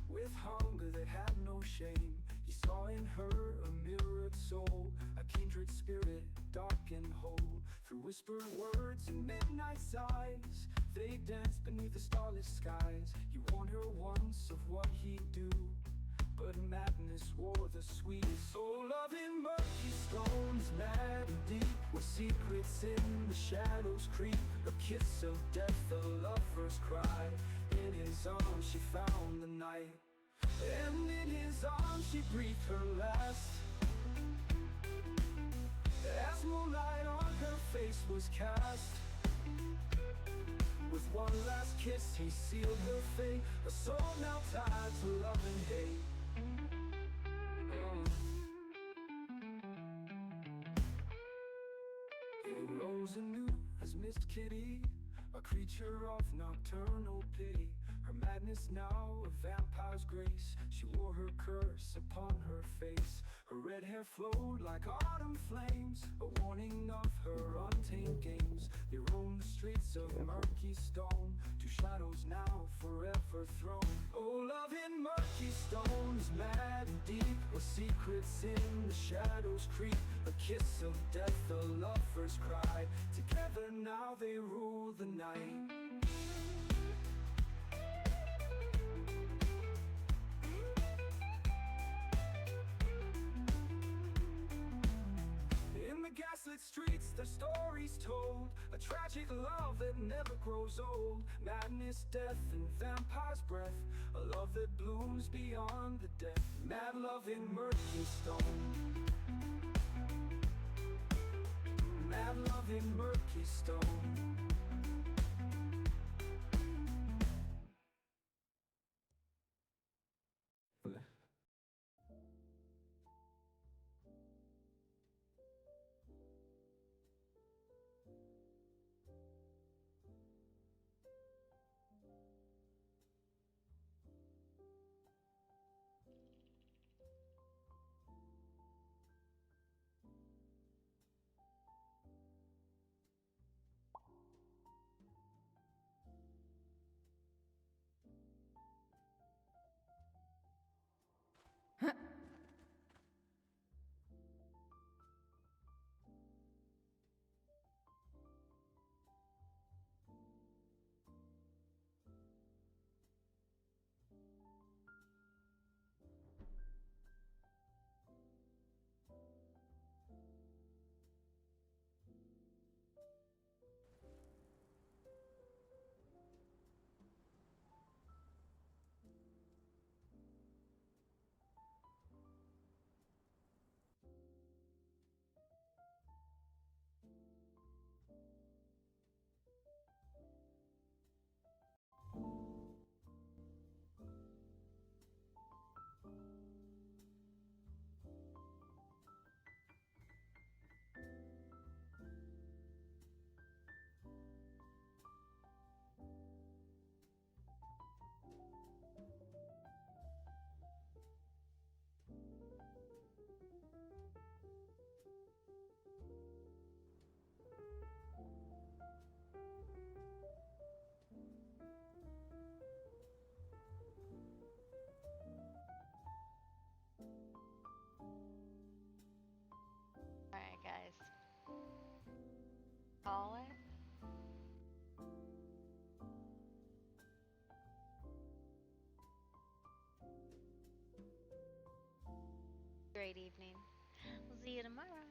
with hunger that had no shame. He saw in her a mirrored soul, a kindred spirit, dark and whole. Through whispered words and midnight sighs, they danced beneath the starlit skies. He warned her once of what he'd do, but madness wore the sweetest. Oh, love in murky stones, mad and deep, where secrets in the shadows creep. A kiss of death, a lover's cry. In his arms she found the night, And in his arms she breathed her last. As moonlight on her face was cast, with one last kiss he sealed her fate, a soul now tied to love and hate. He rose anew as Mist Kitty, a creature of nocturnal pity. Her madness now a vampire's grace. She wore her curse upon her face. Her red hair flowed like autumn flames, a warning of her untamed games. They roam the streets of murky stone, two shadows now forever thrown. Oh, love in murky stone is mad and deep, where secrets in the shadows creep. A kiss of death, a lover's cry. Together now they rule the night. In the gaslit streets, their stories told, a tragic love that never grows old. Madness, death, and vampire's breath, a love that blooms beyond the death. Mad love in murky stone. Mad love in murky stone. Alright, guys. Call it. Great evening. We'll see you tomorrow.